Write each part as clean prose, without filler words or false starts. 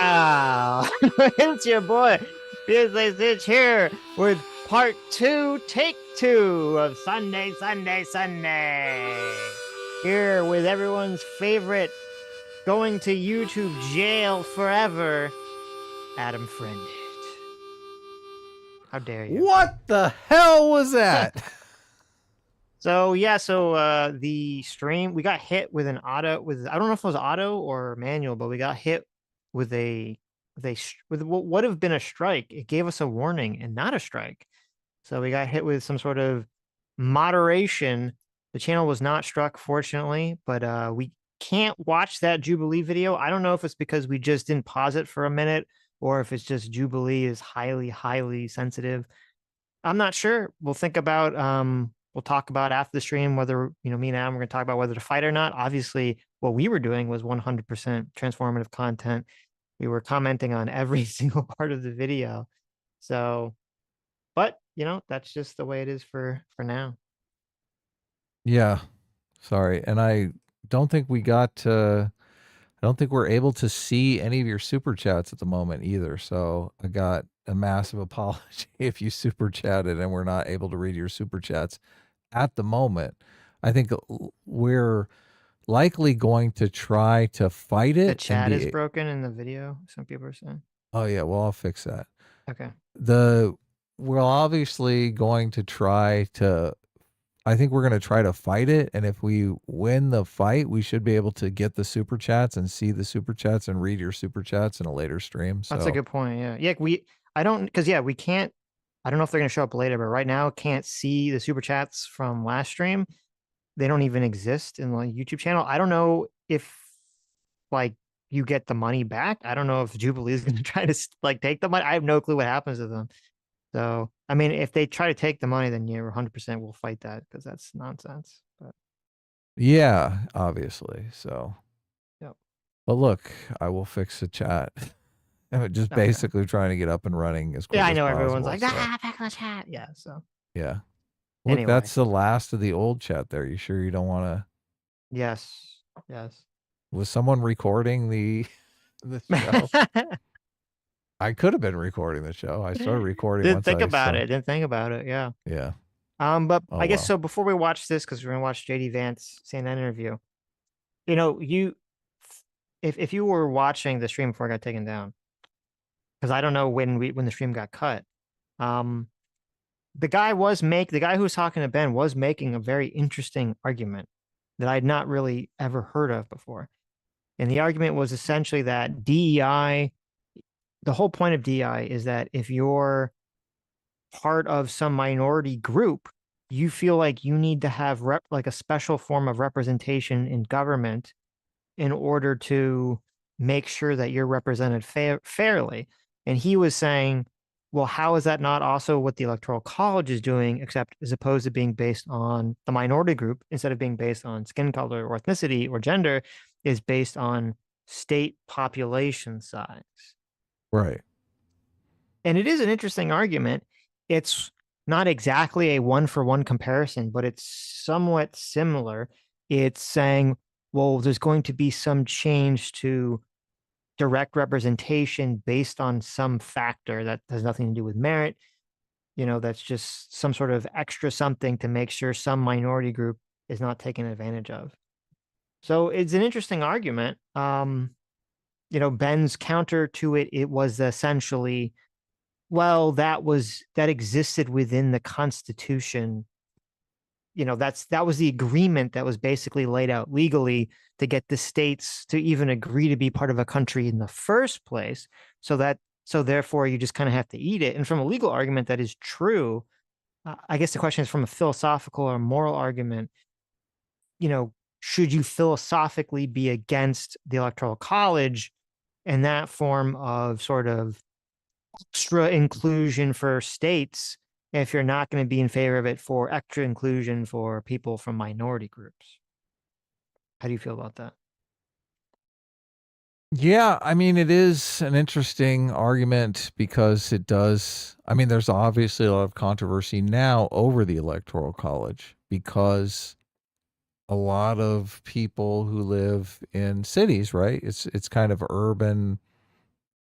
Wow! It's your boy, Sitch here with part 2, take 2 of Sunday. Here with everyone's favorite, going to YouTube jail forever, Adam Friended. How dare you? What the hell was that? So the stream, we got hit with an auto I don't know if it was auto or manual, but we got hit with with what would have been a strike. It gave us a warning and not a strike. So we got hit with some sort of moderation. The channel was not struck, fortunately, but we can't watch that Jubilee video. I don't know if it's because we just didn't pause it for a minute or if it's just Jubilee is highly sensitive. I'm not sure. We'll talk about after the stream whether, me and Adam, we're going to talk about whether to fight or not. Obviously, what we were doing was 100% transformative content. We were commenting on every single part of the video. So, but, that's just the way it is for now. Yeah, sorry. And I don't think I don't think we're able to see any of your super chats at the moment either. So I got a massive apology if you super chatted and we're not able to read your super chats at the moment. I think we're likely going to try to fight it. The chat is broken in the video, some people are saying. Oh yeah, well, I'll fix that. Okay. We're obviously going to try to, I think we're going to try to fight it. And if we win the fight, we should be able to get the super chats and see the super chats and read your super chats in a later stream. So that's a good point. Yeah. Yeah. We can't, I don't know if they're going to show up later, but right now can't see the super chats from last stream. They don't even exist in the YouTube channel. I don't know if you get the money back. I don't know if Jubilee is going to try to take the money. I have no clue what happens to them. So, I mean, if they try to take the money, then 100% we'll fight that because that's nonsense. But yeah, obviously. So, yep. But look, I will fix the chat. I'm just basically trying to get up and running as quick as possible. Yeah, I know everyone's like, back in the chat. Yeah, so. Yeah. Look, anyway. That's the last of the old chat there. You sure you don't want to? Yes. Was someone recording the show? I could have been recording the show. I started recording. Didn't think about it. Yeah. Yeah. But I guess so. Before we watch this, because we're gonna watch JD Vance CNN interview. If you were watching the stream before I got taken down, because I don't know when the stream got cut. The guy who was talking to Ben was making a very interesting argument that I'd not really ever heard of before. And the argument was essentially that DEI, the whole point of DEI is that if you're part of some minority group, you feel like you need to have a special form of representation in government in order to make sure that you're represented fairly. And he was saying, well, how is that not also what the Electoral College is doing, except as opposed to being based on the minority group, instead of being based on skin color or ethnicity or gender, is based on state population size. Right. And it is an interesting argument. It's not exactly a one-for-one comparison, but it's somewhat similar. It's saying, well, there's going to be some change to direct representation based on some factor that has nothing to do with merit. That's just some sort of extra something to make sure some minority group is not taken advantage of. So it's an interesting argument. Ben's counter to it was essentially, well, that existed within the Constitution. That was the agreement that was basically laid out legally to get the states to even agree to be part of a country in the first place. So therefore you just kind of have to eat it. And from a legal argument, that is true. I guess the question is from a philosophical or moral argument, should you philosophically be against the Electoral College and that form of sort of extra inclusion for states if you're not going to be in favor of it for extra inclusion for people from minority groups? How do you feel about that? Yeah, I mean, it is an interesting argument because it does. I mean, there's obviously a lot of controversy now over the Electoral College because a lot of people who live in cities, right? It's kind of urban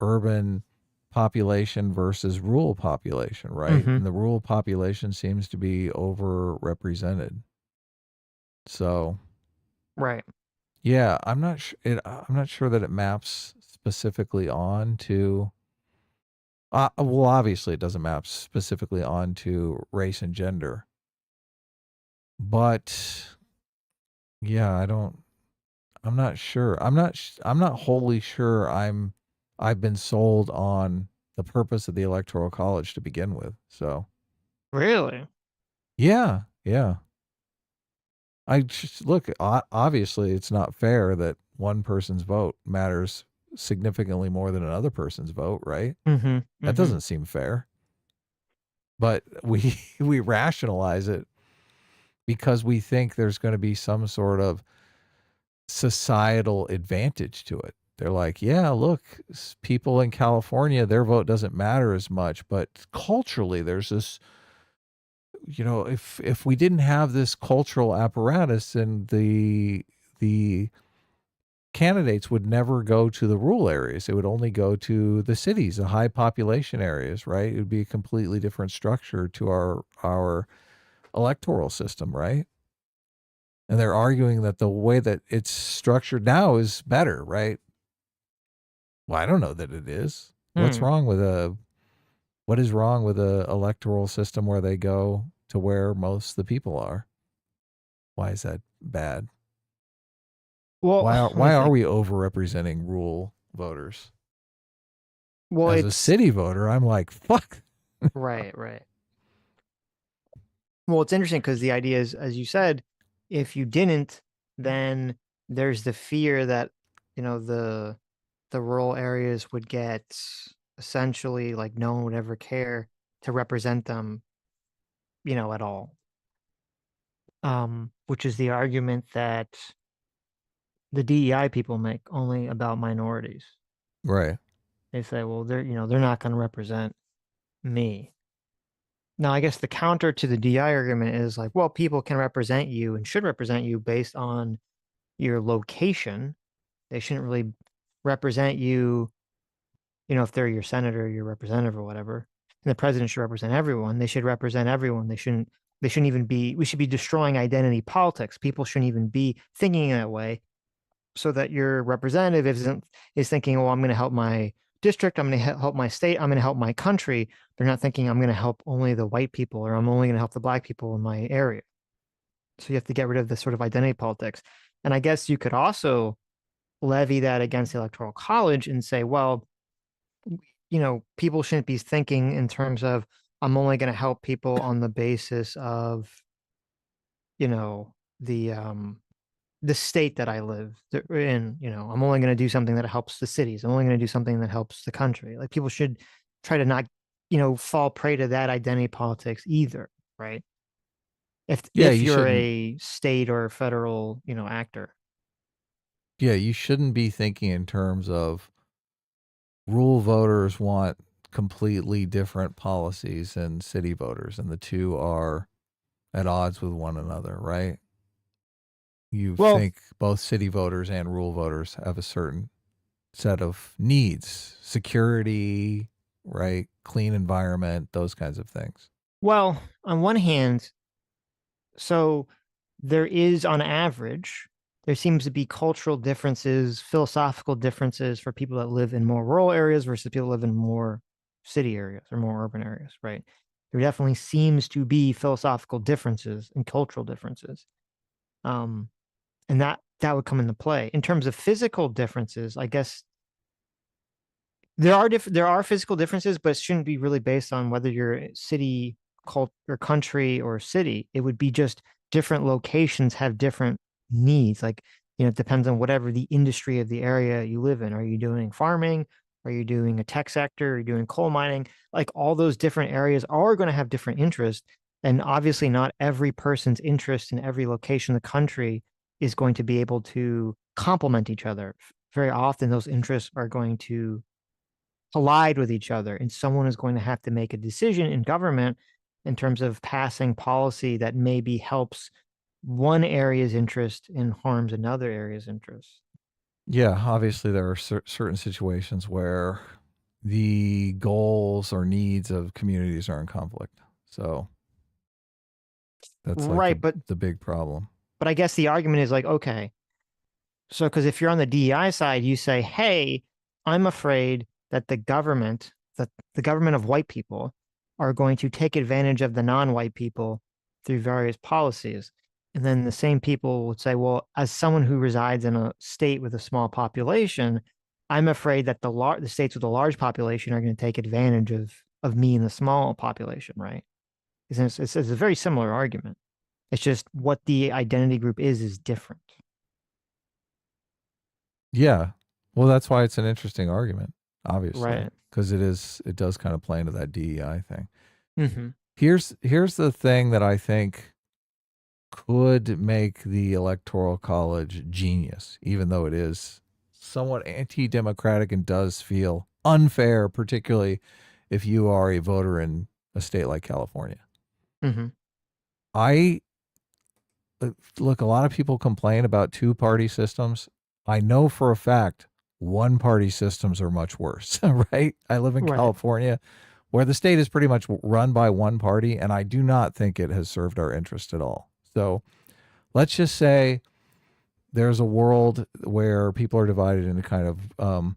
urban population versus rural population, right? Mm-hmm. And the rural population seems to be overrepresented. So, Right. yeah, I'm not sure that it maps specifically on to. Well, obviously, it doesn't map specifically onto race and gender, but yeah, I don't. I'm not sure. I'm not wholly sure. I've been sold on the purpose of the Electoral College to begin with. So Really? yeah, yeah. I just look. Obviously, it's not fair that one person's vote matters significantly more than another person's vote, right? Mm-hmm. That Mm-hmm. doesn't seem fair. But we we rationalize it because we think there's going to be some sort of societal advantage to it. They're like, yeah, look, people in California, their vote doesn't matter as much, but culturally, there's this, if we didn't have this cultural apparatus, then the candidates would never go to the rural areas. It would only go to the cities, the high population areas, right? It would be a completely different structure to our electoral system, right? And they're arguing that the way that it's structured now is better, right? Well, I don't know that it is. Hmm. What is wrong with a electoral system where they go to where most of the people are? Why is that bad? Well, let me Why are think. we overrepresenting rural voters? Well, As a it's city voter, I'm like, fuck. right, right. Well, it's interesting because the idea is, as you said, if you didn't, then there's the fear that, the rural areas would get essentially like no one would ever care to represent them, at all. Which is the argument that the DEI people make only about minorities. Right. They say, well, they're not going to represent me. Now, I guess the counter to the DI argument is like, well, people can represent you and should represent you based on your location. They shouldn't really represent you, if they're your senator, your representative or whatever. And the president should represent everyone. They should represent everyone. They shouldn't even be, we should be destroying identity politics. People shouldn't even be thinking that way so that your representative is thinking, oh, I'm going to help my district, I'm going to help my state, I'm going to help my country. They're not thinking I'm going to help only the white people or I'm only going to help the black people in my area. So you have to get rid of this sort of identity politics. And I guess you could also levy that against the electoral college and say, well, people shouldn't be thinking in terms of I'm only going to help people on the basis of, you know, the state that I live in. I'm only going to do something that helps the cities. I'm only going to do something that helps the country. Like people should try to not, fall prey to that identity politics either, right? If Yeah, if you you're shouldn't. a state or federal, actor. Yeah, you shouldn't be thinking in terms of rural voters want completely different policies than city voters, and the two are at odds with one another, right? You Well, think both city voters and rural voters have a certain set of needs, security, right? Clean environment, those kinds of things. on one hand, so there is on average, there seems to be cultural differences, philosophical differences for people that live in more rural areas versus people that live in more city areas or more urban areas, right? There definitely seems to be philosophical differences and cultural differences. Um, and that would come into play. In terms of physical differences, I guess there are physical differences, but it shouldn't be really based on whether you're city, cult, or country or city. It would be just different locations have different needs. Like, it depends on whatever the industry of the area you live in. Are you doing farming? Are you doing a tech sector? Are you doing coal mining? Like all those different areas are going to have different interests. And obviously, not every person's interest in every location in the country is going to be able to complement each other. Very often, those interests are going to collide with each other, and someone is going to have to make a decision in government in terms of passing policy that maybe helps one area's interest and harms another area's interest. Yeah, obviously there are certain situations where the goals or needs of communities are in conflict. So that's like Right, the big problem. but I guess the argument is like, okay, so because if you're on the DEI side, you say, hey, I'm afraid that the government of white people are going to take advantage of the non-white people through various policies. And then the same people would say, well, as someone who resides in a state with a small population, I'm afraid that the states with a large population are going to take advantage of me and the small population, right? It's a very similar argument. It's just what the identity group is different. Yeah. Well, that's why it's an interesting argument, obviously, Right. because it does kind of play into that DEI thing. Mm-hmm. Here's the thing that I think could make the Electoral College genius, even though it is somewhat anti-democratic and does feel unfair, particularly if you are a voter in a state like California. Mm-hmm. I look, a lot of people complain about two-party systems. I know for a fact one-party systems are much worse, right? I live in Right. California where the state is pretty much run by one party, and I do not think it has served our interest at all. So let's just say there's a world where people are divided into kind of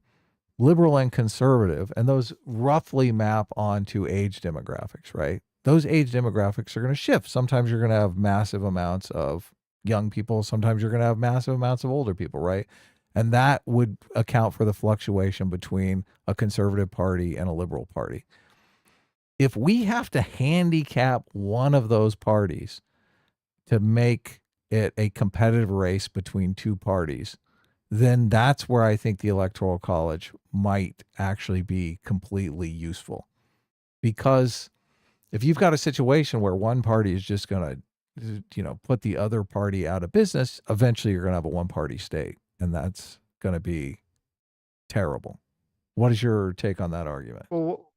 liberal and conservative, and those roughly map onto age demographics, right? Those age demographics are going to shift. Sometimes you're going to have massive amounts of young people. Sometimes you're going to have massive amounts of older people, right? And that would account for the fluctuation between a conservative party and a liberal party. If we have to handicap one of those parties to make it a competitive race between two parties, then that's where I think the Electoral College might actually be completely useful. Because if you've got a situation where one party is just going to, put the other party out of business, eventually you're going to have a one party state. And that's going to be terrible. What is your take on that argument? Well,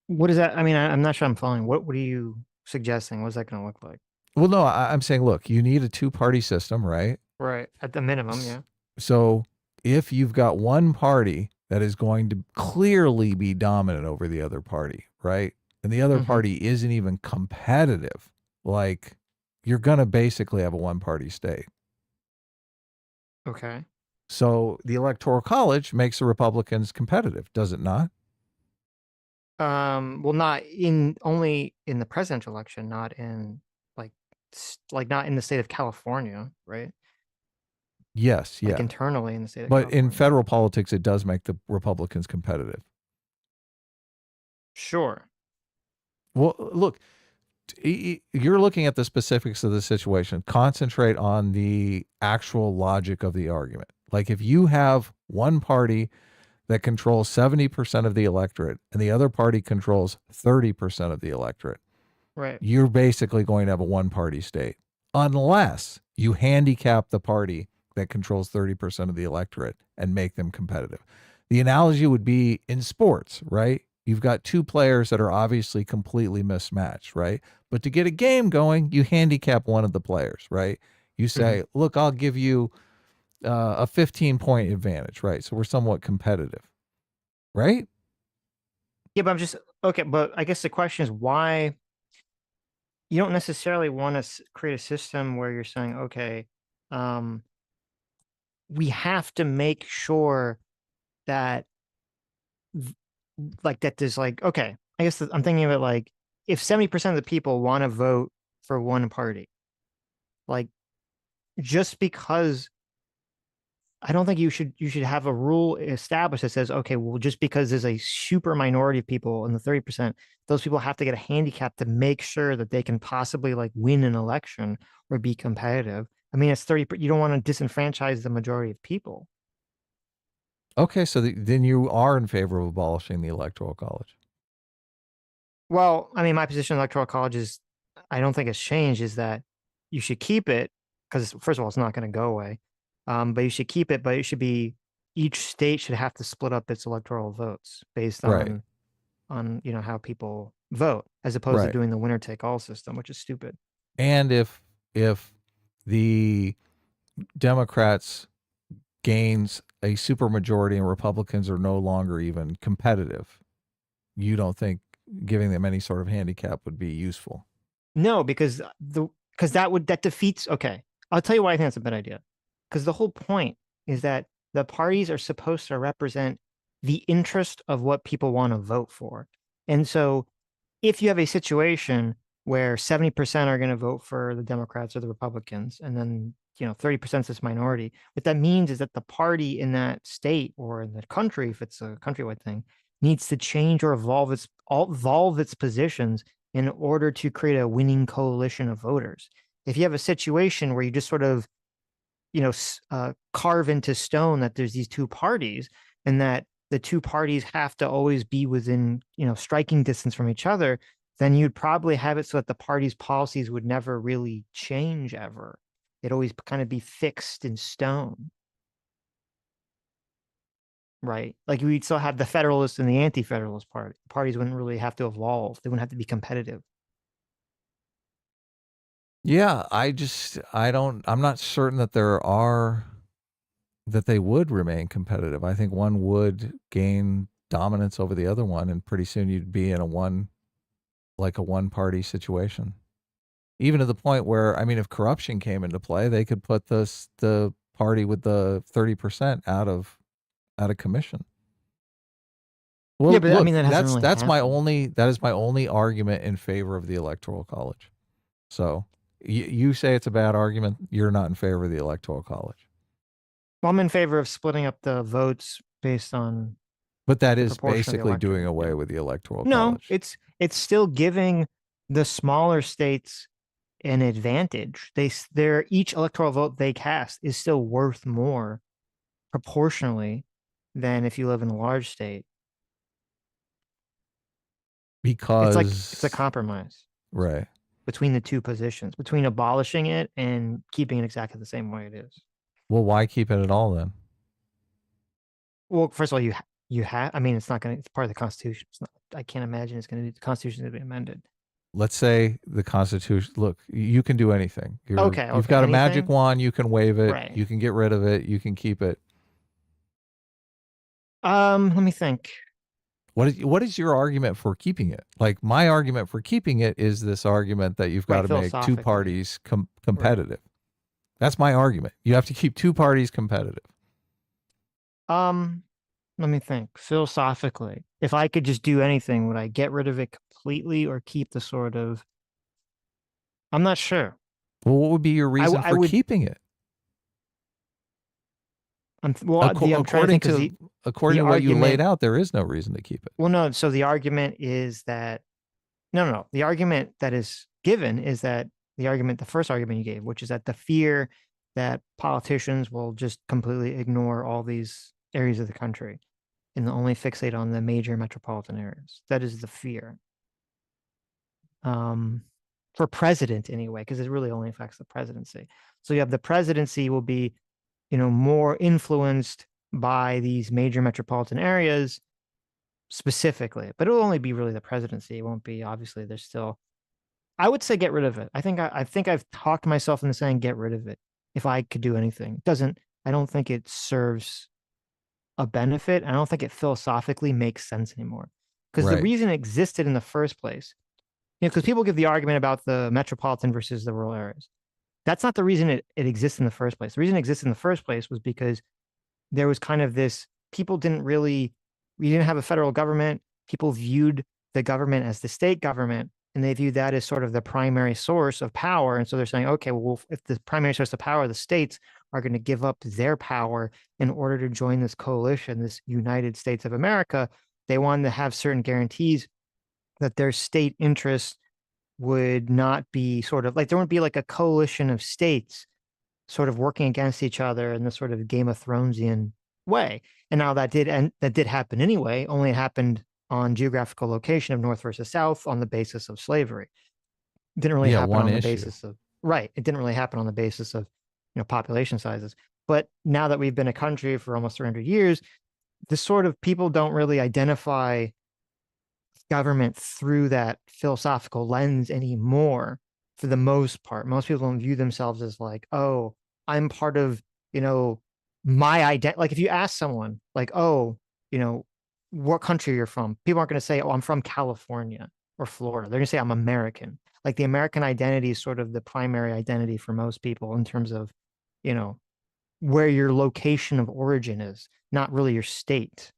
what is that? I mean, I'm not sure I'm following. What are you suggesting? What's that going to look like? Well, no, I'm saying, look, you need a two party system, right? Right. At the minimum, yeah. So if you've got one party that is going to clearly be dominant over the other party, right? And the other Mm-hmm. party isn't even competitive, like you're going to basically have a one party state. Okay. So the Electoral College makes the Republicans competitive, does it not? Well, not only in the presidential election, not in like not in the state of California, right? Yes, Like yeah. internally in the state of But in California. federal politics, it does make the Republicans competitive. Sure. Well, look, you're looking at the specifics of the situation. Concentrate on the actual logic of the argument. Like if you have one party that controls 70% of the electorate and the other party controls 30% of the electorate, Right. you're basically going to have a one party state unless you handicap the party that controls 30% of the electorate and make them competitive. The analogy would be in sports, right? You've got two players that are obviously completely mismatched, right? But to get a game going, you handicap one of the players, right? You Mm-hmm. say, look, I'll give you a 15-point advantage, right? So we're somewhat competitive, right? Yeah, but I'm just okay. But I guess the question is why you don't necessarily want to create a system where you're saying, okay, um, we have to make sure that like that there's like okay, I guess I'm thinking of it like if 70% of the people want to vote for one party, like just because I don't think you should have a rule established that says, okay, well, just because there's a super minority of people in the 30%, those people have to get a handicap to make sure that they can possibly like win an election or be competitive. I mean, it's 30, you don't want to disenfranchise the majority of people. Okay, so then you are in favor of abolishing the Electoral College. Well, I mean, my position in electoral college is I don't think it's changed, is that you should keep it because first of all, it's not going to go away. But you should keep it, but it should be each state should have to split up its electoral votes based Right, on how people vote, as opposed to right. doing the winner take all system, which is stupid. And if the Democrats gains a supermajority and Republicans are no longer even competitive, you don't think giving them any sort of handicap would be useful? No, because that defeats. Okay, I'll tell you why I think it's a bad idea. Because the whole point is that the parties are supposed to represent the interest of what people want to vote for. And so if you have a situation where 70% are going to vote for the Democrats or the Republicans, and then 30% is this minority, what that means is that the party in that state or in the country, if it's a countrywide thing, needs to change or evolve its positions in order to create a winning coalition of voters. If you have a situation where you just sort of carve into stone that there's these two parties and that the two parties have to always be within striking distance from each other, then you'd probably have it so that the party's policies would never really change ever. It'd always kind of be fixed in stone, right? Like we'd still have the Federalist and the Anti-Federalist parties wouldn't really have to evolve. They wouldn't have to be competitive. Yeah, I'm not certain that that they would remain competitive. I think one would gain dominance over the other one, and pretty soon you'd be in a one party situation. Even to the point where, I mean, if corruption came into play, they could put the party with the 30% out of commission. Well, Yeah, but look, I mean that hasn't really that is my only argument in favor of the Electoral College. So you say it's a bad argument. You're not in favor of the Electoral College. Well, I'm in favor of splitting up the votes based on. But that is basically doing away with the Electoral College. No, it's still giving the smaller states an advantage. Each electoral vote they cast is still worth more proportionally than if you live in a large state. Because it's a compromise, right, between the two positions, between abolishing it and keeping it exactly the same way it is. Well, why keep it at all then? Well, first of all, you have. I mean, it's not going to. It's part of the Constitution. It's not. I can't imagine it's going to. The Constitution is going to be amended. Let's say the Constitution. Look, you can do anything. Okay. You've got a magic wand. You can wave it. Right. You can get rid of it. You can keep it. Let me think. What is your argument for keeping it? Like, my argument for keeping it is this argument that you've got to make two parties competitive. Right. That's my argument. You have to keep two parties competitive. Let me think. Philosophically, if I could just do anything, would I get rid of it completely or keep the sort of? I'm not sure. Well, what would be your reason for keeping it? According to what you laid out, there is no reason to keep it. Well, no. So the argument is that no. The argument that is given is that the first argument you gave, which is that the fear that politicians will just completely ignore all these areas of the country and only fixate on the major metropolitan areas. That is the fear. For president anyway, because it really only affects the presidency. So you have the presidency will be, more influenced by these major metropolitan areas specifically, but it'll only be really the presidency. It won't be, obviously, there's still, I would say get rid of it. I think I've talked myself into saying get rid of it if I could do anything. I don't think it serves a benefit. I don't think it philosophically makes sense anymore. Because the reason it existed in the first place, because people give the argument about the metropolitan versus the rural areas. That's not the reason it exists in the first place. The reason it exists in the first place was because there was kind of this, we didn't have a federal government. People viewed the government as the state government, and they viewed that as sort of the primary source of power. And so they're saying, okay, well, if the primary source of power, the states are going to give up their power in order to join this coalition, this United States of America, they wanted to have certain guarantees that their state interests would not be sort of like, there wouldn't be like a coalition of states sort of working against each other in this sort of Game of Thronesian way. And now that did happen anyway, only happened on geographical location of North versus South on the basis of slavery. It didn't really happen on the basis of, right. It didn't really happen on the basis of, population sizes. But now that we've been a country for almost 300 years, this sort of people don't really identify government through that philosophical lens anymore for the most part. Most people don't view themselves as like, oh, I'm part of, my identity. Like if you ask someone, like, oh, you know, what country you're from, people aren't going to say, oh, I'm from California or Florida. They're going to say I'm American. Like the American identity is sort of the primary identity for most people in terms of, you know, where your location of origin is, not really your state.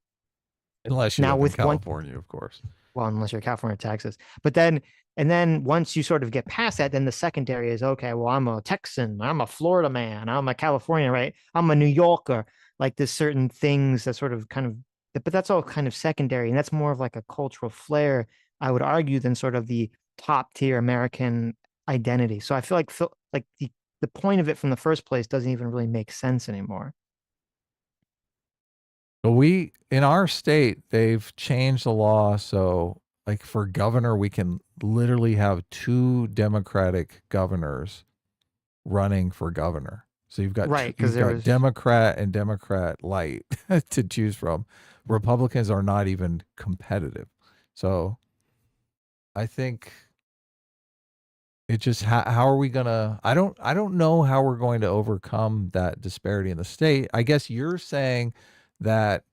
Unless you Now live in with one, California, of course. well, unless you're California, Texas, but then and then once you sort of get past that, then the secondary is okay. Well, I'm a Texan, I'm a Florida man, I'm a Californian, right? I'm a New Yorker. Like there's certain things that sort of kind of, but that's all kind of secondary, and that's more of like a cultural flair, I would argue, than sort of the top tier American identity. So I feel like the point of it from the first place doesn't even really make sense anymore. But we, in our state, they've changed the law. So, like for governor, we can literally have two Democratic governors running for governor. So Right, because you've there got was Democrat and Democrat light to choose from. Republicans are not even competitive. So I think it just how are we gonna? I don't know how we're going to overcome that disparity in the state. I guess you're saying that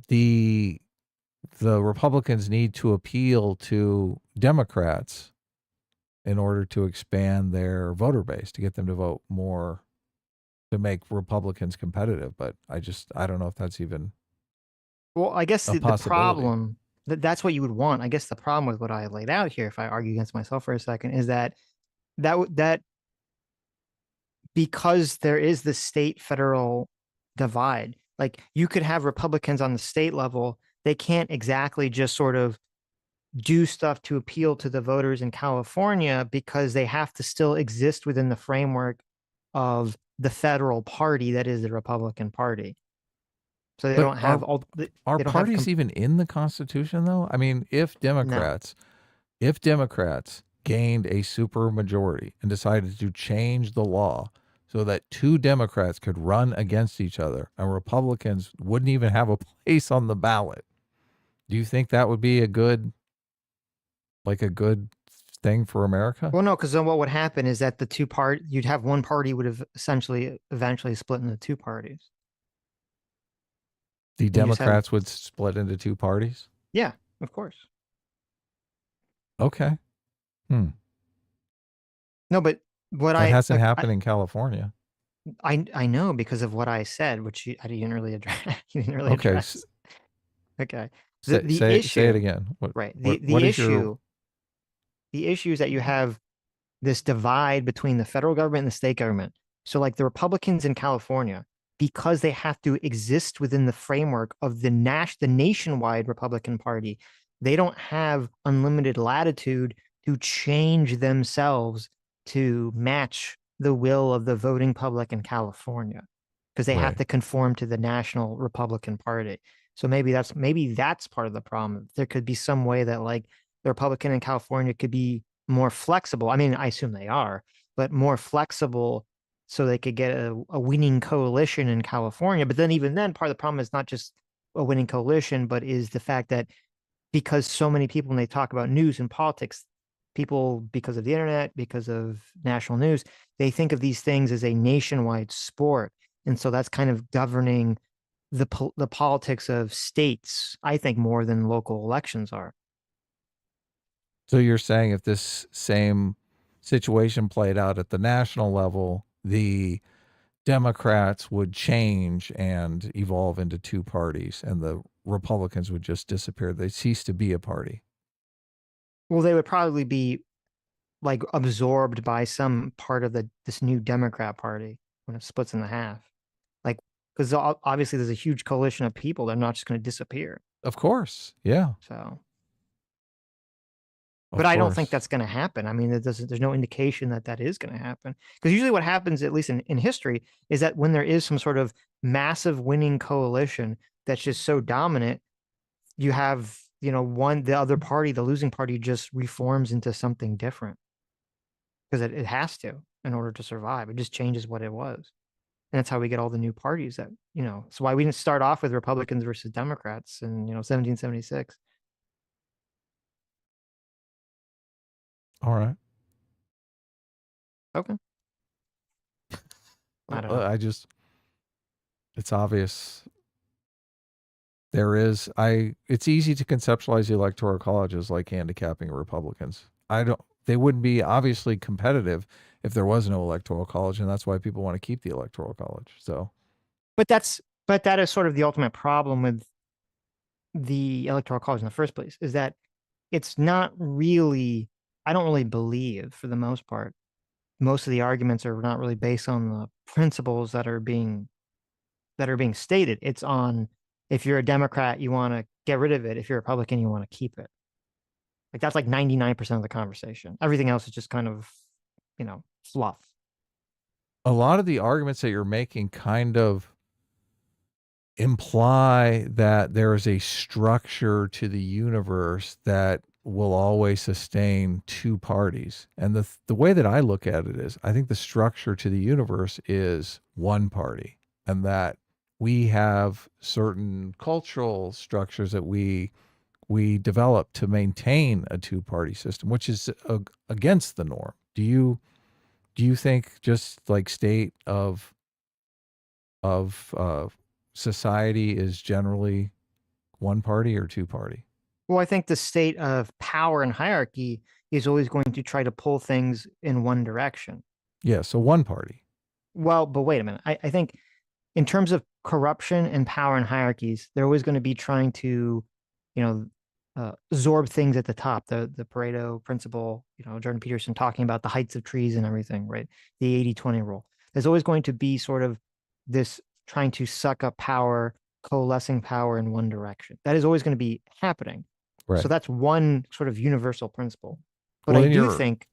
the the Republicans need to appeal to Democrats in order to expand their voter base to get them to vote more to make Republicans competitive. But I don't know if that's even well, I guess a the possibility. problem that's what you would want. I guess the problem with what I laid out here, if I argue against myself for a second, is that that because there is the state federal divide, like you could have Republicans on the state level, they can't exactly just sort of do stuff to appeal to the voters in California because they have to still exist within the framework of the federal party that is the Republican Party. So they But don't have all are they don't have parties even in the Constitution though? I mean, no. if Democrats gained a super majority and decided to change the law so that two Democrats could run against each other and Republicans wouldn't even have a place on the ballot, do you think that would be a good thing for America? Well, no, because then what would happen is that you'd have one party would have essentially eventually split into two parties. The And you just have, Democrats would split into two parties? yeah, of course. Okay. Hmm. No, but what That hasn't happened in California. I know because of what I said, which I didn't really address. You didn't really Okay. address. Okay. The Say it issue, again. right. What is your The issue is that you have this divide between the federal government and the state government. So, like the Republicans in California, because they have to exist within the framework of the nationwide Republican Party, they don't have unlimited latitude to change themselves to match the will of the voting public in California because they have right? to conform to the national Republican Party. So maybe that's part of the problem. There could be some way that like the Republican in California could be more flexible. I mean, I assume they are, but more flexible so they could get a winning coalition in California. But then even then, part of the problem is not just a winning coalition, but is the fact that because so many people, when they talk about news and politics, people, because of the internet, because of national news, they think of these things as a nationwide sport. And so that's kind of governing the politics of states, I think, more than local elections are. So you're saying if this same situation played out at the national level, the Democrats would change and evolve into two parties, and the Republicans would just disappear. They'd cease to be a party. Well, they would probably be like absorbed by some part of this new Democrat Party when it splits in the half. Like, because obviously there's a huge coalition of people that are not just going to disappear. Of course. Yeah. So, but Of I don't think course. that's going to happen. I mean, there's no indication that that is going to happen. Because usually what happens, at least in history, is that when there is some sort of massive winning coalition that's just so dominant, you have, the other party, the losing party just reforms into something different because it has to in order to survive. It just changes what it was. And that's how we get all the new parties that's why we didn't start off with Republicans versus Democrats in, 1776. All right. Okay. I don't know. I just It's obvious. It's easy to conceptualize the Electoral College as like handicapping Republicans. They wouldn't be obviously competitive if there was no Electoral College, and that's why people want to keep the Electoral College. So, But that is sort of the ultimate problem with the Electoral College in the first place, is that it's not really, I don't really believe, for the most part, most of the arguments are not really based on the principles that are being stated. It's on, if you're a Democrat, you want to get rid of it. If you're a Republican, you want to keep it. Like that's like 99% of the conversation. Everything else is just kind of, fluff. a lot of the arguments that you're making kind of imply that there is a structure to the universe that will always sustain two parties. And the way that I look at it is, I think the structure to the universe is one party, and that we have certain cultural structures that we develop to maintain a two-party system, which is against the norm. Do you think just like state of society is generally one party or two party? Well, I think the state of power and hierarchy is always going to try to pull things in one direction. Yeah, so one party. Well, but wait a minute. I think in terms of corruption and power and hierarchies, they're always going to be trying to, absorb things at the top. The Pareto principle, Jordan Peterson talking about the heights of trees and everything, right? The 80-20 rule. There's always going to be sort of this trying to suck up power, coalescing power in one direction. That is always going to be happening. Right. So that's one sort of universal principle. But Well, I do think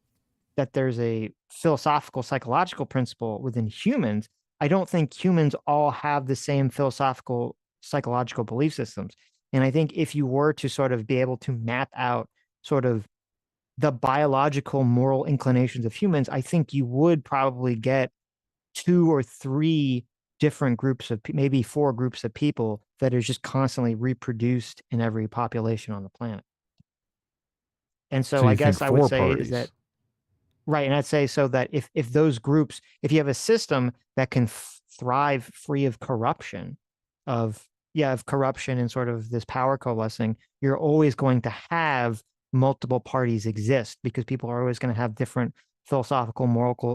that there's a philosophical, psychological principle within humans. I don't think humans all have the same philosophical, psychological belief systems. And I think if you were to sort of be able to map out sort of the biological moral inclinations of humans, I think you would probably get 2 or 3 different groups of, maybe 4 groups of people that is just constantly reproduced in every population on the planet. And so I guess I would say is that, right. And I'd say so that if those groups, if you have a system that can thrive free of corruption, of corruption and sort of this power coalescing, you're always going to have multiple parties exist because people are always going to have different philosophical,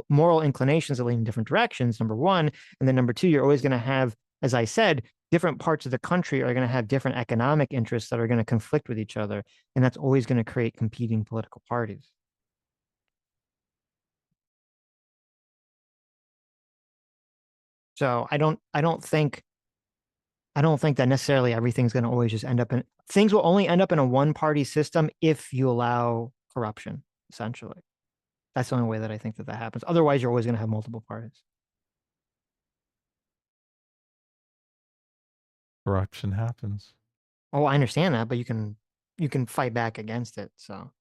moral inclinations that lead in different directions, number one. And then number two, you're always going to have, as I said, different parts of the country are going to have different economic interests that are going to conflict with each other. And that's always going to create competing political parties. So I don't think that necessarily everything's going to always just end up in, things will only end up in a one party system if you allow corruption, essentially. That's the only way that I think that happens. Otherwise, you're always going to have multiple parties. Corruption happens. Oh, I understand that, but you can fight back against it. So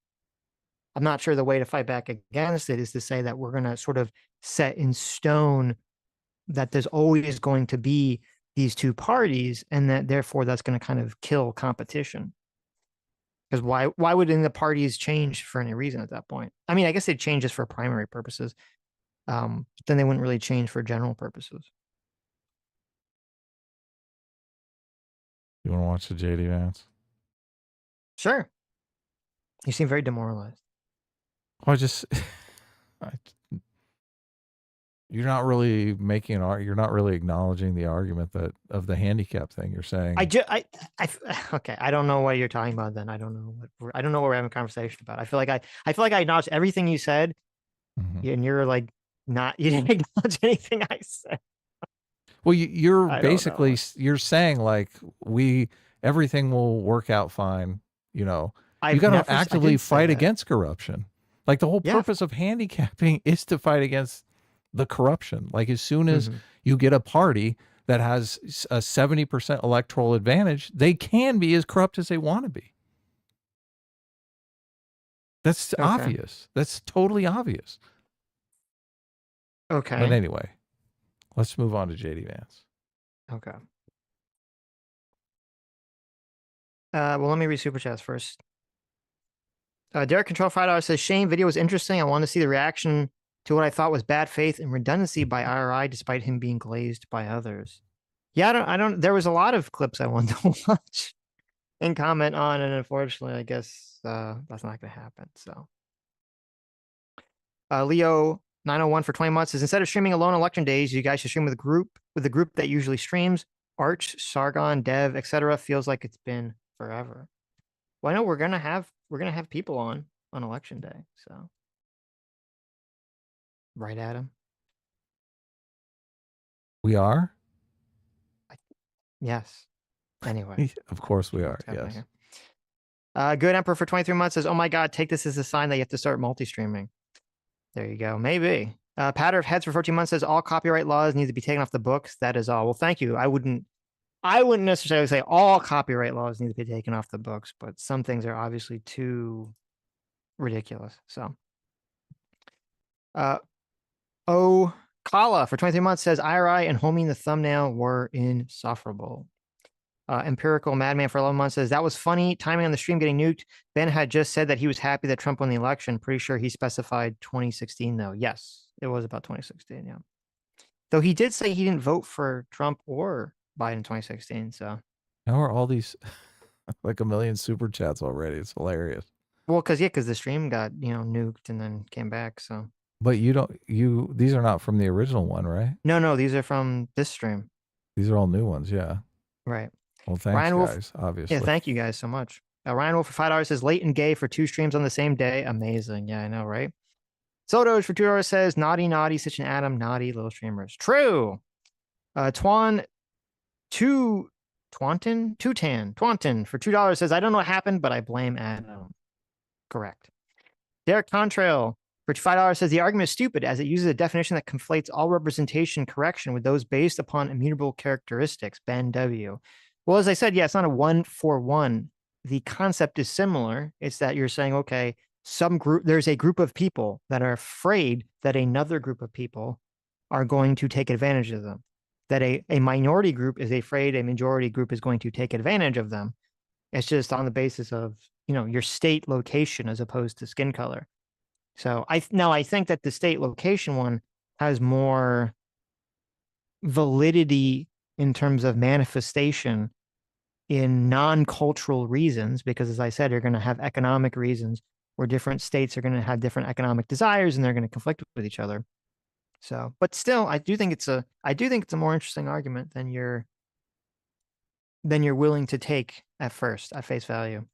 I'm not sure the way to fight back against it is to say that we're going to sort of set in stone that there's always going to be these two parties, and that therefore that's going to kind of kill competition. Because why would the parties change for any reason at that point? I mean, I guess they'd change just for primary purposes. But then they wouldn't really change for general purposes. You want to watch the JD Vance? Sure. You seem very demoralized. Well, you're not really making you're not really acknowledging the argument that of the handicap thing. You're saying okay. I don't know what you're talking about. Then I don't know what we're having a conversation about. I feel like I acknowledged everything you said, and you're like you didn't acknowledge anything I said. Well, you're basically you're saying like everything will work out fine. You got to actively fight against corruption. Like the whole purpose of handicapping is to fight against the corruption. Like as soon as you get a party that has a 70% electoral advantage, they can be as corrupt as they want to be. That's obvious. That's totally obvious. Okay. But anyway, let's move on to JD Vance. Okay. Well, let me read super chats first. Derek Control $5 says, Shane, video was interesting. I want to see the reaction to what I thought was bad faith and redundancy by IRI, despite him being glazed by others. Yeah, I don't. There was a lot of clips I wanted to watch and comment on, and unfortunately, I guess that's not going to happen. So, Leo 901 for 20 months says instead of streaming alone on election days, you guys should stream with the group that usually streams. Arch, Sargon, Dev, etc. Feels like it's been forever. Well, I know we're gonna have people on election day. So, right, Adam. We are? Yes. Anyway, Of course we are. what's happening Yes. here? Good Emperor for 23 months says, "Oh my God, take this as a sign that you have to start multi-streaming." There you go. Maybe. Patter of Heads for 14 months says all copyright laws need to be taken off the books. That is all. Well, thank you. I wouldn't necessarily say all copyright laws need to be taken off the books, but some things are obviously too ridiculous. So, oh, Kala for 23 months says IRI and homing the thumbnail were insufferable. Empirical Madman for 11 months says that was funny. Timing on the stream getting nuked. Ben had just said that he was happy that Trump won the election. Pretty sure he specified 2016 though. Yes, it was about 2016. Yeah. Though he did say he didn't vote for Trump or Biden in 2016. So, How are all these like a million super chats already? It's hilarious. well, because the stream got nuked and then came back. So, But these are not from the original one, right? no, these are from this stream. These are all new ones, yeah. Right. Well, thanks, Ryan Wolf, guys, obviously. yeah, thank you guys so much. Ryan Wolf for $5 says late and gay for 2 streams on the same day. Amazing. Yeah, I know, right? Sodos for $2 says naughty, Sitch and Adam, naughty little streamers. True. Twanton for $2 says, I don't know what happened, but I blame Adam. Correct. Derek Contrail for $5 says the argument is stupid as it uses a definition that conflates all representation correction with those based upon immutable characteristics. Ben W. Well, as I said, yeah, it's not a 1-for-1. The concept is similar. It's that you're saying, okay, there's a group of people that are afraid that another group of people are going to take advantage of them. That a minority group is afraid a majority group is going to take advantage of them. It's just on the basis of, your state location as opposed to skin color. So I think that the state location one has more validity in terms of manifestation in non-cultural reasons, because as I said, you're going to have economic reasons where different states are going to have different economic desires and they're going to conflict with each other. So, but still, I do think it's a more interesting argument than you're willing to take at face value.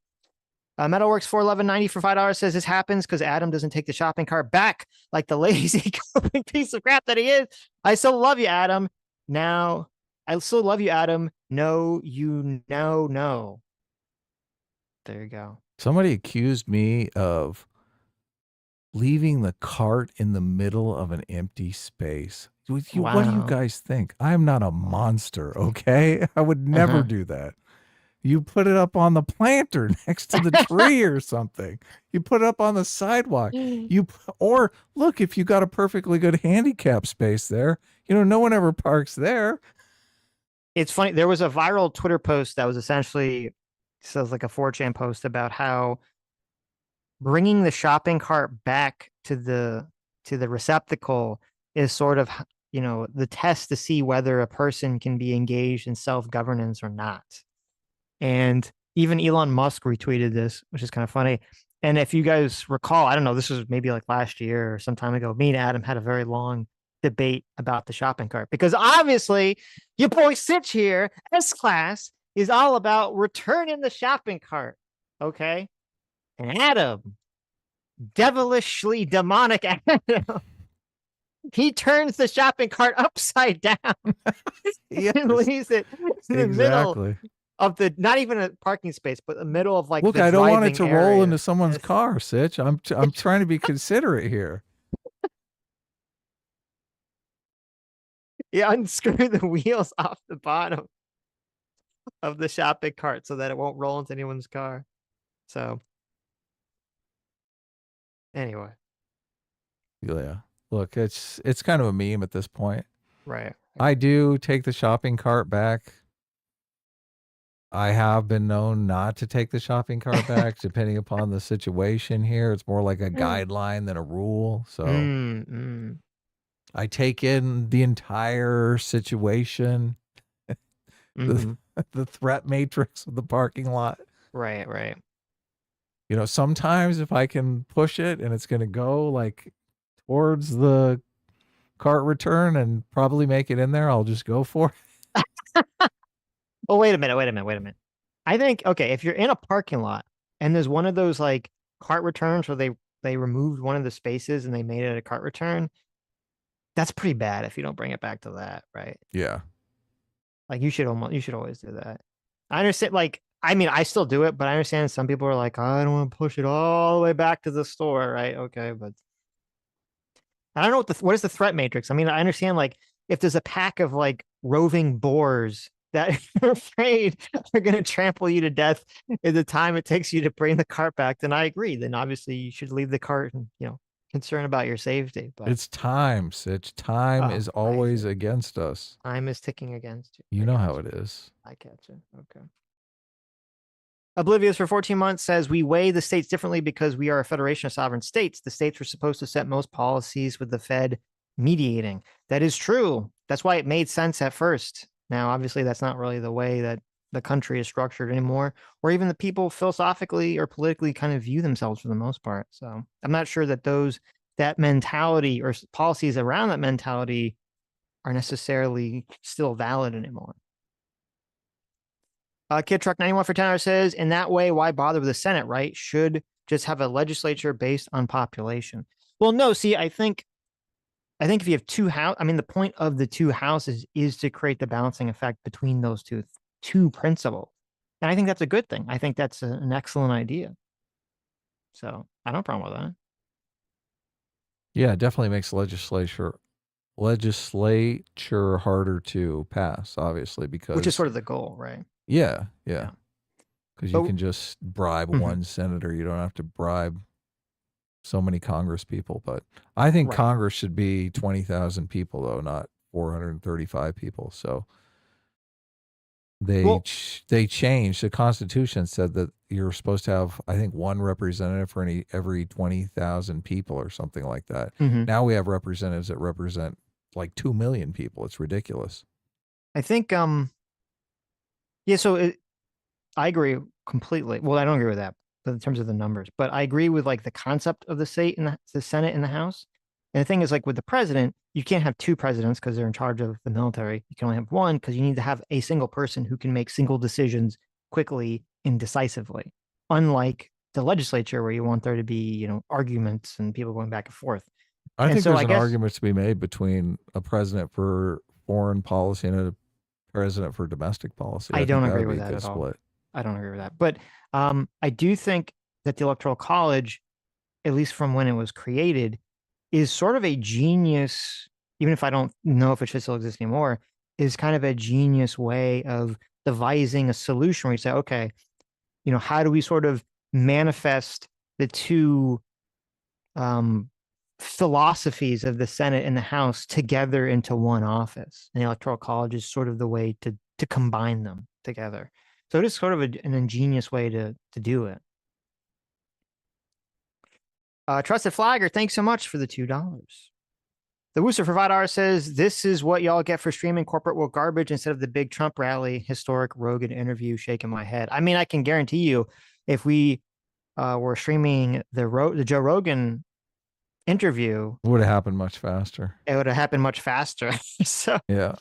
Metalworks 411.90 for $5 says this happens because Adam doesn't take the shopping cart back like the lazy piece of crap that he is. I still love you, Adam. Now, I still love you, Adam. No, no. There you go. Somebody accused me of leaving the cart in the middle of an empty space. What do you guys think? I'm not a monster, okay? I would never do that. You put it up on the planter next to the tree or something. You put it up on the sidewalk. Or look, if you got a perfectly good handicap space there, no one ever parks there. It's funny. There was a viral Twitter post that was essentially says like a 4chan post about how bringing the shopping cart back to the receptacle is sort of, the test to see whether a person can be engaged in self-governance or not. And even Elon Musk retweeted this, which is kind of funny. And if you guys recall, I don't know, this was maybe like last year or some time ago, me and Adam had a very long debate about the shopping cart because obviously your boy Sitch here, S-Class, is all about returning the shopping cart. Okay. And Adam, devilishly demonic Adam, he turns the shopping cart upside down and leaves it in the middle of not even a parking space, but the middle of like. Look, I don't want it to roll into someone's car, Sitch. I'm trying to be considerate here. You unscrew the wheels off the bottom of the shopping cart so that it won't roll into anyone's car. So, anyway. Yeah. Look, it's kind of a meme at this point. Right. I do take the shopping cart back. I have been known not to take the shopping cart back, depending upon the situation here. It's more like a guideline than a rule. So I take in the entire situation. Mhm. the threat matrix of the parking lot. Right, right. You know, sometimes if I can push it and it's going to go like towards the cart return and probably make it in there, I'll just go for it. Oh, wait a minute, wait a minute, wait a minute. I think, okay, if you're in a parking lot and there's one of those like cart returns where they removed one of the spaces and they made it a cart return, that's pretty bad if you don't bring it back to that, right? Yeah. Like you should always do that. I understand, like, I mean, I still do it, but I understand some people are like, I don't want to push it all the way back to the store, right? Okay, but I don't know what is the threat matrix. I mean, I understand like if there's a pack of like roving boars that are afraid are going to trample you to death in the time it takes you to bring the cart back, then I agree. Then obviously you should leave the cart and concern about your safety. But It's time, Sitch. Time oh, is I see. always against us. Time is ticking against you. You I know got how you. it is. I catch it. Okay. Oblivious for 14 months says we weigh the states differently because we are a federation of sovereign states. The states were supposed to set most policies with the Fed mediating. That is true. That's why it made sense at first. Now, obviously, that's not really the way that the country is structured anymore, or even the people philosophically or politically kind of view themselves for the most part. So I'm not sure that that mentality or policies around that mentality are necessarily still valid anymore. Kid Truck 91 for 10 says, in that way, why bother with the Senate, right? Should just have a legislature based on population. Well, no, see, I think if you have two house, I mean, the point of the two houses is to create the balancing effect between those two principles. And I think that's a good thing. I think that's an excellent idea. So I don't have a problem with that. Yeah, it definitely makes legislature harder to pass, obviously, Which is because sort of the goal, right? yeah, Yeah. because you But can just bribe mhm, one senator. You don't have to bribe so many Congress people. But I think right. Congress should be 20,000 people, though, not 435 people. So Well, they changed the Constitution, said that you're supposed to have, I think, one representative for every 20,000 people or something like that. mhm. Now we have representatives that represent like 2 million people. It's ridiculous. I think, yeah, I agree completely. Well, I don't agree with that in terms of the numbers, but I agree with like the concept of the state and the Senate and the House. And the thing is, like with the president, you can't have two presidents because they're in charge of the military. You can only have one because you need to have a single person who can make single decisions quickly and decisively. Unlike the legislature, where you want there to be, arguments and people going back and forth. I And think so there's I an guess argument to be made between a president for foreign policy and a president for domestic policy. I I think don't that agree would be with a that good at all. split. I don't agree with that. But I do think that the Electoral College, at least from when it was created, is sort of a genius, even if I don't know if it should still exist anymore, is kind of a genius way of devising a solution where you say, okay, how do we sort of manifest the two um, philosophies of the Senate and the House together into one office? And the Electoral College is sort of the way to combine them together. So it is sort of an ingenious way to do it. Trusted Flagger, thanks so much for the $2. The Wooster for Vidar says, this is what y'all get for streaming corporate woke garbage instead of the big Trump rally, historic Rogan interview, shaking my head. I mean, I can guarantee you, if we were streaming the Joe Rogan interview, It would have happened much faster. it would have happened much faster. So, Yeah.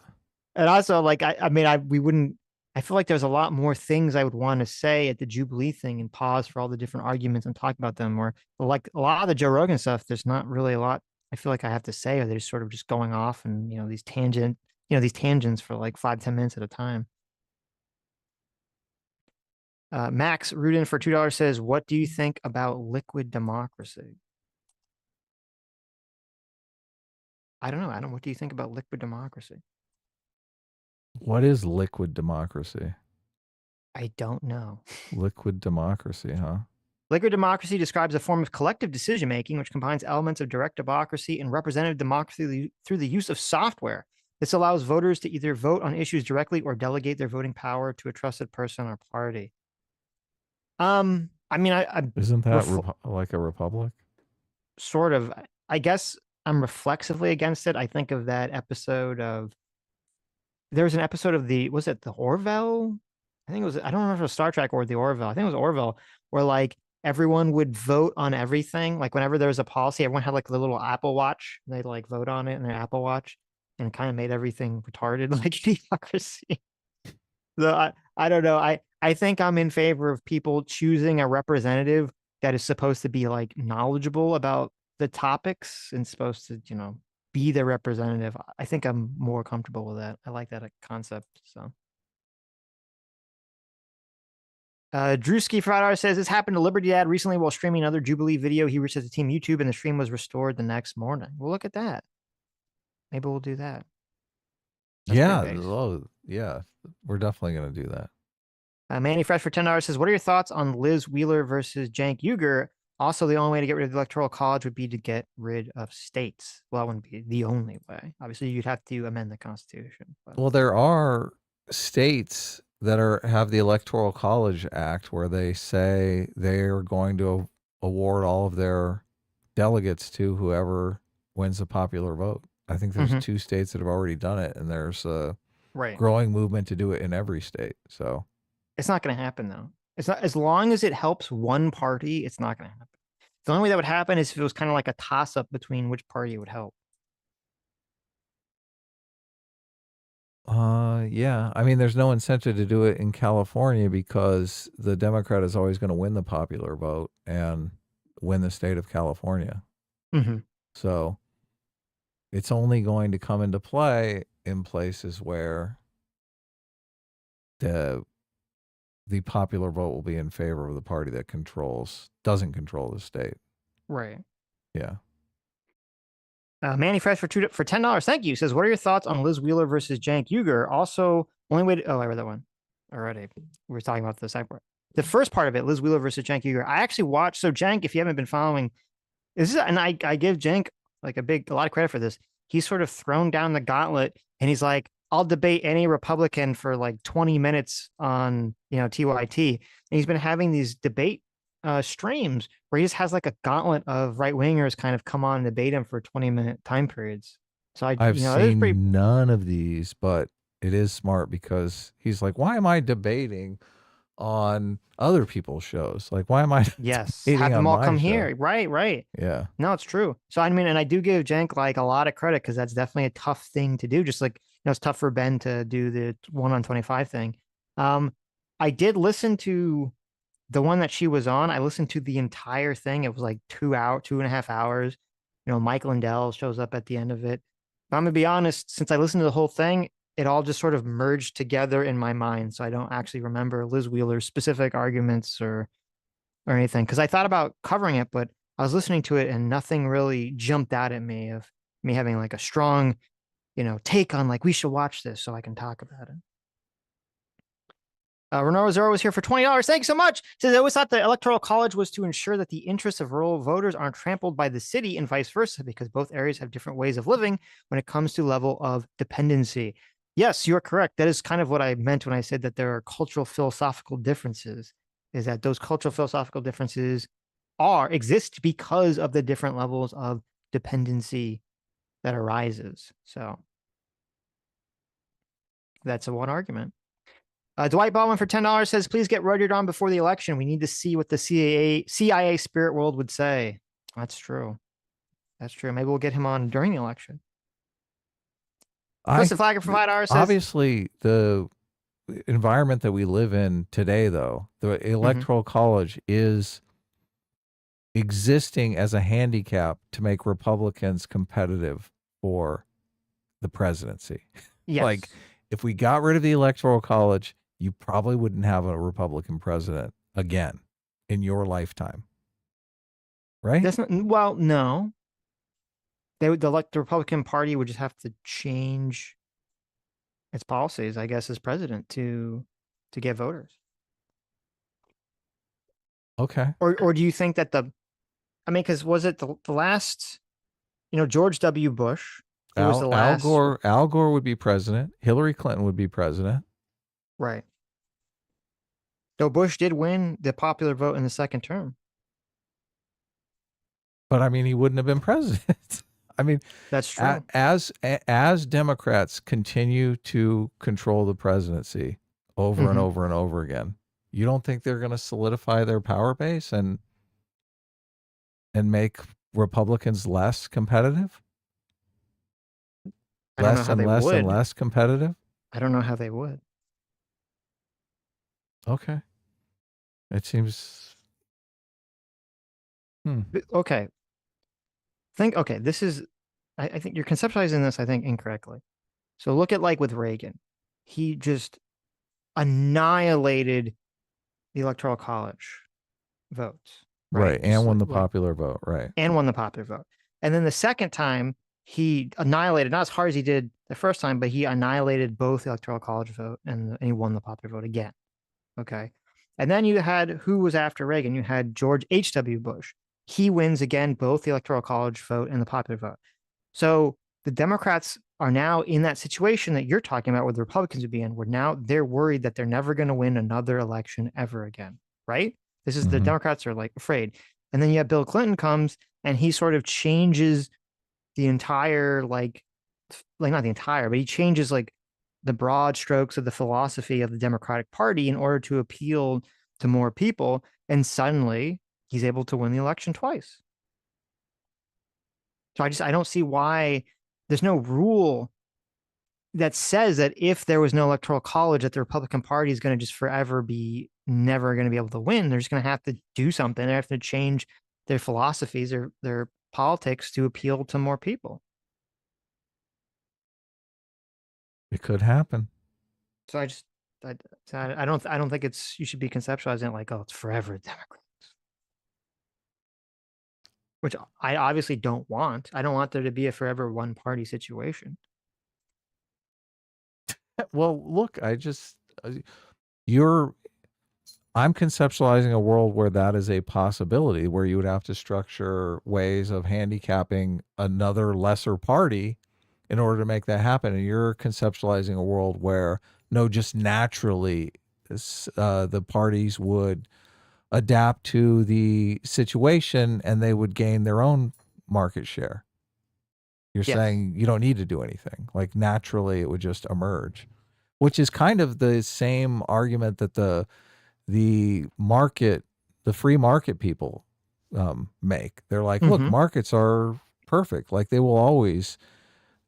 and also, like, we wouldn't, I feel like there's a lot more things I would want to say at the Jubilee thing and pause for all the different arguments and talk about them. Where, like, a lot of the Joe Rogan stuff, there's not really a lot I feel like I have to say, or they're just sort of just going off and, these tangents for like 5-10 minutes at a time. Max Rudin for $2 says, what do you think about liquid democracy? I don't know, Adam. What do you think about liquid democracy? What is liquid democracy? I don't know. Liquid democracy, huh? Liquid democracy describes a form of collective decision making which combines elements of direct democracy and representative democracy through the use of software. This allows voters to either vote on issues directly or delegate their voting power to a trusted person or party. I mean, Isn't that like a republic? sort of. I guess I'm reflexively against it. I think of that episode of there was an episode of was it the Orville? I think it was, I don't remember if it was Star Trek or the Orville. I think it was Orville, where like everyone would vote on everything. Like whenever there was a policy, everyone had like the little Apple Watch. They'd like vote on it in their Apple Watch and kind of made everything retarded, like idiocracy. So I don't know. I think I'm in favor of people choosing a representative that is supposed to be like knowledgeable about the topics and supposed to, be the representative. I think I'm more comfortable with that. I like that concept. So Drewski Friday says this happened to Liberty Dad recently while streaming another Jubilee video. He reached out to Team YouTube and the stream was restored the next morning. Well, look at that. Maybe we'll do that. That's yeah, we're definitely gonna do that. Manny Fresh for $10 says, what are your thoughts on Liz Wheeler versus Cenk Uygur? Also, the only way to get rid of the Electoral College would be to get rid of states. Well, that wouldn't be the only way. Obviously, you'd have to amend the Constitution. But... Well, there are states that have the Electoral College Act where they say they're going to award all of their delegates to whoever wins the popular vote. I think there's 2 states that have already done it, and there's a growing movement to do it in every state. So it's not going to happen, though. It's not, as long as it helps one party, it's not going to happen. The only way that would happen is if it was kind of like a toss-up between which party would help. Yeah. I mean, there's no incentive to do it in California because the Democrat is always going to win the popular vote and win the state of California. So it's only going to come into play in places where the popular vote will be in favor of the party that doesn't control the state. Right. Yeah. Manny Fresh for $10. Thank you. Says, what are your thoughts on Liz Wheeler versus Cenk Uygur? Also, only way to, I read that one already. We were talking about the side part. The first part of it, Liz Wheeler versus Cenk Uygur. I actually watched, so Cenk, if you haven't been following, and I give Cenk like a lot of credit for this. He's sort of thrown down the gauntlet and he's like, I'll debate any Republican for like 20 minutes on, TYT. And he's been having these debate streams where he just has like a gauntlet of right wingers kind of come on and debate him for 20-minute time periods. So I've seen none of these, but it is smart because he's like, why am I debating on other people's shows? Like, why am I have them all come here? Right. Yeah. No, it's true. So I mean, and I do give Cenk like a lot of credit because that's definitely a tough thing to do. Just like, it's tough for Ben to do the 1-on-25 thing. I did listen to the one that she was on. I listened to the entire thing. It was like 2.5 hours. Mike Lindell shows up at the end of it. But I'm gonna be honest, since I listened to the whole thing, it all just sort of merged together in my mind. So I don't actually remember Liz Wheeler's specific arguments or anything. Because I thought about covering it, but I was listening to it and nothing really jumped out at me of me having like a strong, take on like, we should watch this so I can talk about it. Renoro Zero was here for $20. Thanks so much. Says, I always thought the Electoral College was to ensure that the interests of rural voters aren't trampled by the city and vice versa, because both areas have different ways of living when it comes to level of dependency. Yes, you're correct. That is kind of what I meant when I said that there are cultural philosophical differences, is that those cultural philosophical differences exist because of the different levels of dependency that arises. So that's one argument. Dwight Baldwin for $10 says, please get Rudyard on before the election. We need to see what the CIA spirit world would say. That's true. Maybe we'll get him on during the election. Kristen Flagger for $5 says, obviously, the environment that we live in today, though, the Electoral College is existing as a handicap to make Republicans competitive for the presidency. Yes. Like, if we got rid of the Electoral College, you probably wouldn't have a Republican president again in your lifetime. Right? Well, no. The Republican Party would just have to change its policies, I guess, as president to get voters. Okay. Or do you think that because was it the last, George W. Bush? Was the last... Al Gore would be president. Hillary Clinton would be president. Right. Though Bush did win the popular vote in the second term. But I mean, he wouldn't have been president. I mean, That's true. as Democrats continue to control the presidency over and over and over again, you don't think they're going to solidify their power base and make Republicans less competitive? I don't know Less how and they less and would. less competitive? I don't know how they would. Okay. It seems Okay. Okay, this is I think you're conceptualizing this, I think, incorrectly. So look at like with Reagan. He just annihilated the Electoral College votes, right? right. Just And won the like popular vote, right. and won the popular vote. And then the second time he annihilated, not as hard as he did the first time, but he annihilated both the Electoral College vote and he won the popular vote again. Okay. And then you had who was after Reagan? You had George H.W. Bush. He wins again both the Electoral College vote and the popular vote. So the Democrats are now in that situation that you're talking about where the Republicans would be in, where now they're worried that they're never going to win another election ever again, right? This is the Democrats are like afraid. And then you have Bill Clinton comes and he sort of changes the entire, like not the entire, but he changes like the broad strokes of the philosophy of the Democratic Party in order to appeal to more people. And suddenly he's able to win the election twice. So I don't see why there's no rule that says that if there was no electoral college, that the Republican Party is going to just forever be never going to be able to win. They're just going to have to do something. They have to change their philosophies or their politics to appeal to more people. It could happen. So I don't think it's you should be conceptualizing it like, oh, it's forever Democrats, which I obviously don't want. I don't want there to be a forever one party situation. Well, look, you're I'm conceptualizing a world where that is a possibility, where you would have to structure ways of handicapping another lesser party in order to make that happen. And you're conceptualizing a world where, no, just naturally, the parties would adapt to the situation and they would gain their own market share. You're Yes. saying you don't need to do anything. Like naturally, it would just emerge, which is kind of the same argument that the market, the free market people make. They're like, look, markets are perfect. Like they will always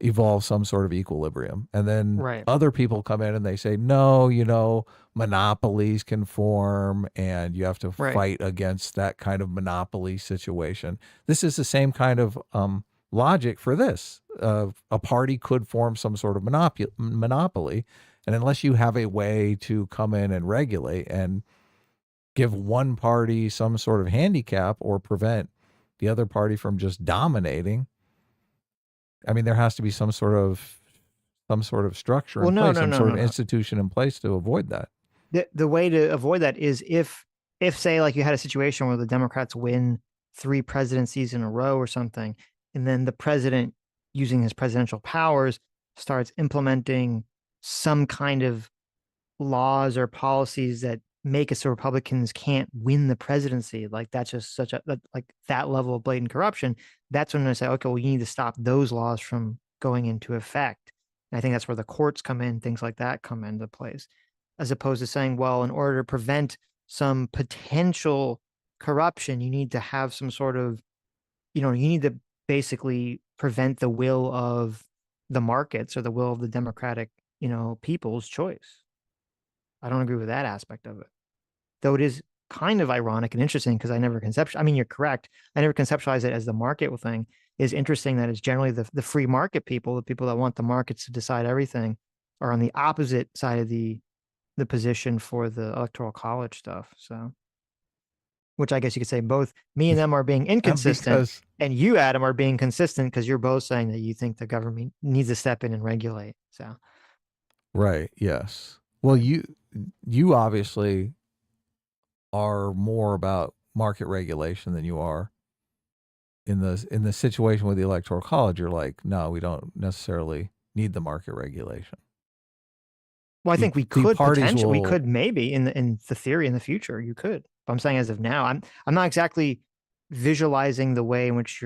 evolve some sort of equilibrium. And then other people come in and they say, no, monopolies can form and you have to fight against that kind of monopoly situation. This is the same kind of logic for this. A party could form some sort of monopoly. And unless you have a way to come in and regulate and give one party some sort of handicap or prevent the other party from just dominating, I mean, there has to be some sort of structure in place, some sort of institution in place to avoid that. The way to avoid that is if say like you had a situation where the Democrats win 3 presidencies in a row or something, and then the president using his presidential powers starts implementing some kind of laws or policies that make it so Republicans can't win the presidency. Like that's just such a like that level of blatant corruption. That's when I say, okay, well, you need to stop those laws from going into effect. And I think that's where the courts come in, things like that come into place, as opposed to saying, well, in order to prevent some potential corruption, you need to have some sort of, you need to basically prevent the will of the markets or the will of the Democratic, people's choice. I don't agree with that aspect of it. Though it is kind of ironic and interesting because I never conceptualized. I mean, you're correct. I never conceptualized it as the market thing. Is interesting that it's generally the free market people, the people that want the markets to decide everything, are on the opposite side of the position for the electoral college stuff. So, which I guess you could say both me and them are being inconsistent, and you, Adam, are being consistent because you're both saying that you think the government needs to step in and regulate. So, right. Yes. Well, you obviously are more about market regulation than you are in the situation with the electoral college. You're like, no, we don't necessarily need the market regulation. Well, I think we could potentially, we could maybe in the theory in the future, you could. But I'm saying as of now, I'm not exactly visualizing the way in which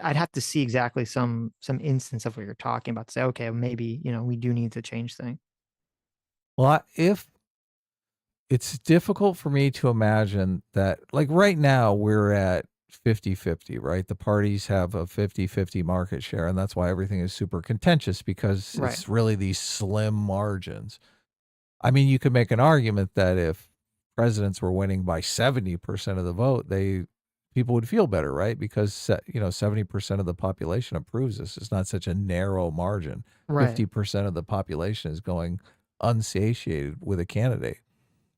I'd have to see exactly some instance of what you're talking about to say, okay, maybe, we do need to change things. Well, if it's difficult for me to imagine that, like right now, we're at 50-50, right? The parties have a 50-50 market share, and that's why everything is super contentious because Right. it's really these slim margins. I mean, you could make an argument that if presidents were winning by 70% of the vote, people would feel better, right? Because 70% of the population approves this. It's not such a narrow margin. Right. 50% of the population is going unsatiated with a candidate.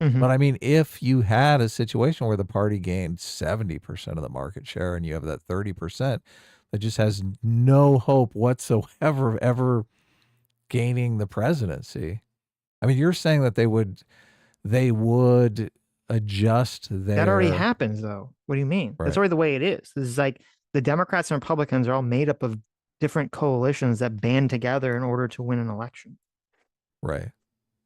Mhm. But I mean, if you had a situation where the party gained 70% of the market share and you have that 30% that just has no hope whatsoever of ever gaining the presidency. I mean, you're saying that they would adjust That already their happens, though. What do you mean? That's right, already the way it is. This is like the Democrats and Republicans are all made up of different coalitions that band together in order to win an election. right.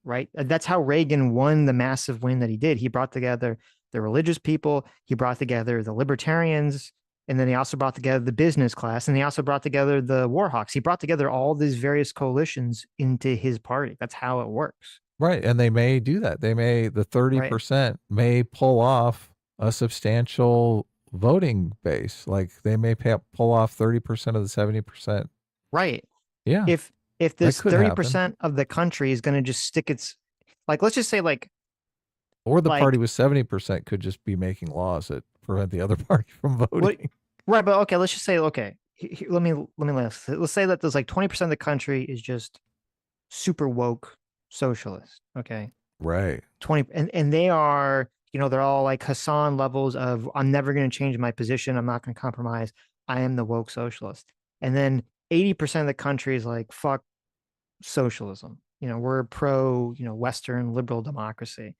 Right? That's how Reagan won the massive win that he did. He brought together the religious people, he brought together the libertarians, and then he also brought together the business class, and he also brought together the war hawks. He brought together all these various coalitions into his party. That's how it works. Right. And they may do that. The Right. 30% may pull off a substantial voting base. Like they may pull off 30% of the 70%. Right. Yeah. If That this could happen. 30% of the country is going to just stick its, like, let's just say Or the party like with 70% could just be making laws that prevent the other party from what, voting. right. But okay, let's just say, okay, let's say that there's like 20% of the country is just super woke socialist. Okay. Right. 20, and they are, they're all like Hassan levels of, I'm never going to change my position. I'm not going to compromise. I am the woke socialist. And then 80% of the country is like, fuck socialism. We're pro, Western liberal democracy.